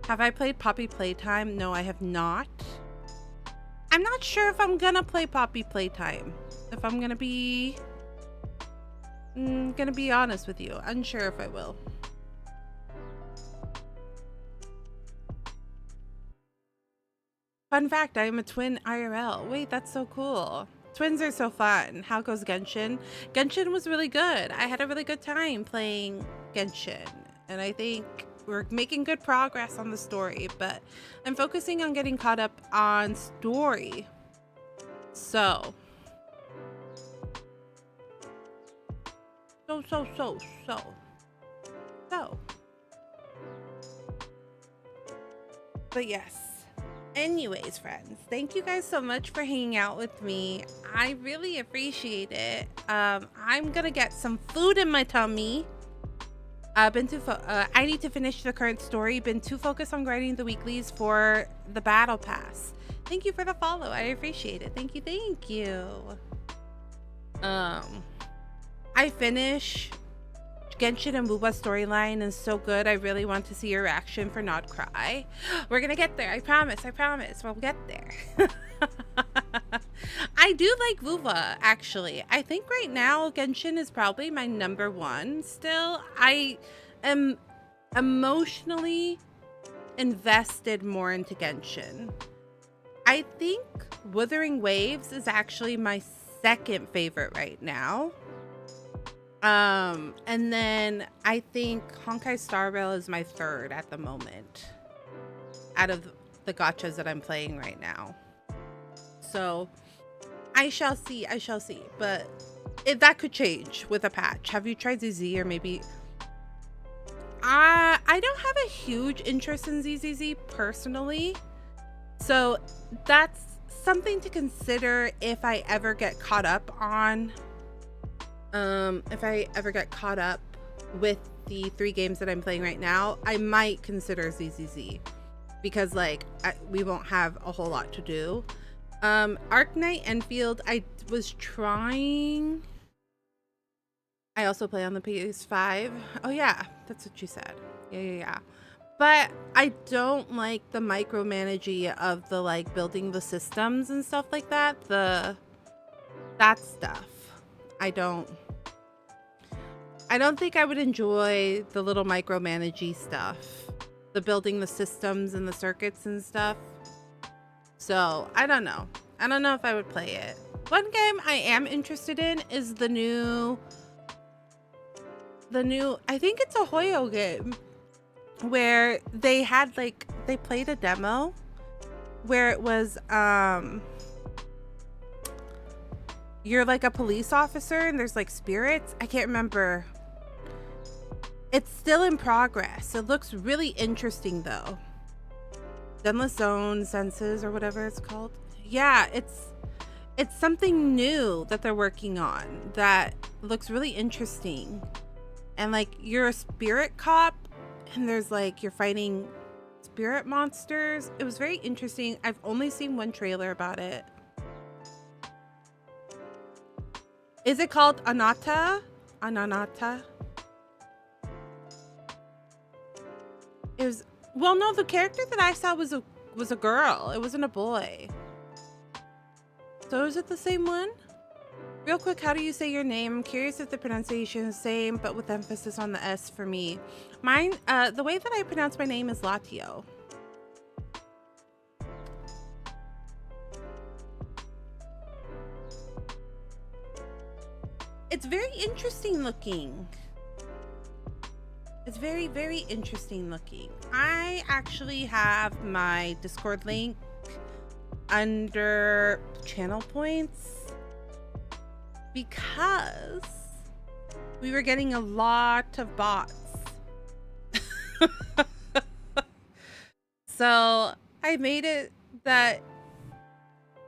Speaker 1: Have I played Poppy Playtime? No, I have not. I'm not sure if I'm gonna play Poppy Playtime. If I'm gonna be honest with you, unsure if I will. Fun fact, I am a twin IRL. Wait, that's so cool. Twins are so fun. How goes Genshin? Genshin was really good. I had a really good time playing Genshin, and I think we're making good progress on the story, but I'm focusing on getting caught up on story. So. But yes. Anyways, friends, thank you guys so much for hanging out with me. I really appreciate it. I'm gonna get some food in my tummy. I need to finish the current story. Been too focused on grinding the weeklies for the battle pass. Thank you for the follow. I appreciate it. Thank you. I finish Genshin and Wuba storyline is so good. I really want to see your reaction for Not Cry. We're gonna get there. I promise. We'll get there. I do like Wuba, actually. I think right now Genshin is probably my number one still. I am emotionally invested more into Genshin. I think Wuthering Waves is actually my second favorite right now. And then I think Honkai Star Rail is my third at the moment out of the gachas that I'm playing right now. So I shall see, but that could change with a patch. Have you tried ZZ or maybe? I don't have a huge interest in ZZZ personally, so that's something to consider if I ever get caught up on. If I ever get caught up with the 3 games that I'm playing right now, I might consider ZZZ because we won't have a whole lot to do. Arknight Enfield, I was trying. I also play on the PS5. Oh yeah, that's what you said. Yeah. But I don't like the micromanaging of the building the systems and stuff like that. That stuff. I don't think I would enjoy the little micromanagey stuff. The building the systems and the circuits and stuff. So I don't know. I don't know if I would play it. One game I am interested in is the new, I think it's a Hoyo game, where they had like, they played a demo where it was, you're like a police officer and there's like spirits. I can't remember. It's still in progress. It looks really interesting though. Gunless Zone Senses or whatever it's called. Yeah, it's something new that they're working on that looks really interesting. And like you're a spirit cop and there's like you're fighting spirit monsters. It was very interesting. I've only seen one trailer about it. Is it called Anata? Ananata? It was, well, no, the character that I saw was a girl. It wasn't a boy. So is it the same one? Real quick, how do you say your name? I'm curious if the pronunciation is the same, but with emphasis on the S for me. Mine, the way that I pronounce my name is Lottieo. It's very interesting looking. It's very, very interesting looking. I actually have my Discord link under channel points because we were getting a lot of bots. So I made it that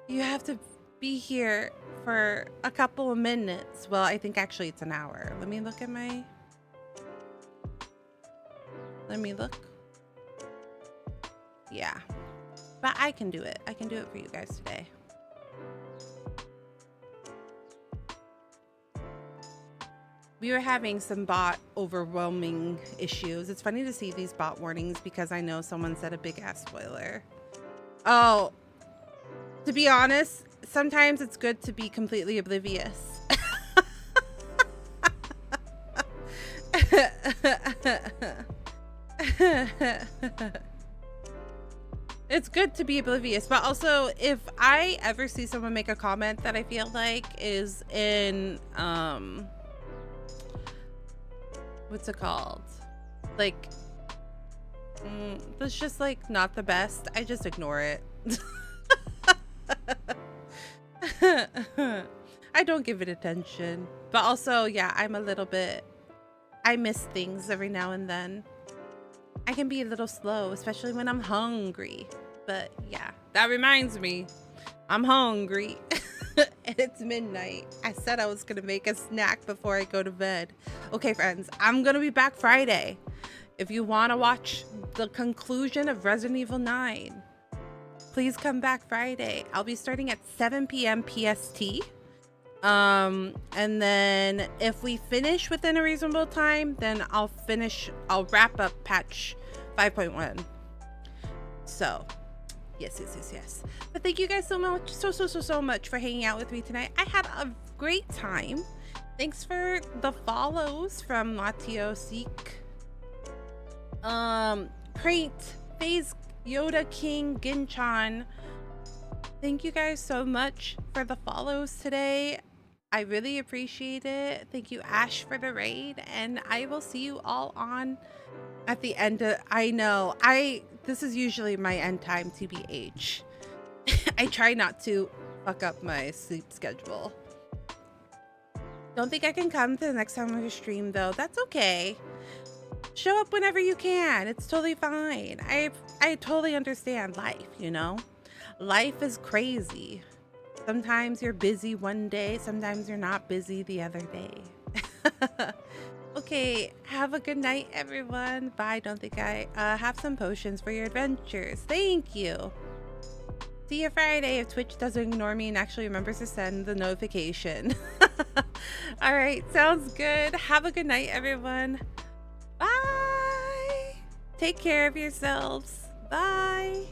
Speaker 1: you have to be here for a couple of minutes. Well, I think actually it's an hour. Let me look at my... Let me look. Yeah. But I can do it. I can do it for you guys today. We were having some bot overwhelming issues. It's funny to see these bot warnings because I know someone said a big ass spoiler. Oh, to be honest, sometimes it's good to be completely oblivious. It's good to be oblivious, but also if I ever see someone make a comment that I feel like is in what's it called, like that's just like not the best, I just ignore it. I don't give it attention. But also, yeah, I'm a little bit, I miss things every now and then. I can be a little slow, especially when I'm hungry. But yeah, that reminds me, I'm hungry. And it's midnight. I said I was gonna make a snack before I go to bed. Okay, friends, I'm gonna be back Friday. If you wanna watch the conclusion of Resident Evil 9, please come back Friday. I'll be starting at 7 p.m. PST. And then if we finish within a reasonable time, then I'll wrap up patch 5.1. So yes. But thank you guys so much, so much for hanging out with me tonight. I had a great time. Thanks for the follows from Lottieo, Seek, Praint, Phase, Yoda King, Genshin. Thank you guys so much for the follows today. I really appreciate it. Thank you, Ash, for the raid, and I will see you all on at the end of, I know, this is usually my end time, TBH. I try not to fuck up my sleep schedule. Don't think I can come to the next time we stream though. That's okay. Show up whenever you can. It's totally fine. I totally understand life, you know? Life is crazy. Sometimes you're busy one day, sometimes you're not busy the other day. Okay, have a good night, everyone. Bye. Don't think I have some potions for your adventures. Thank you. See you Friday if Twitch doesn't ignore me and actually remembers to send the notification. All right, sounds good. Have a good night, everyone. Bye. Take care of yourselves. Bye.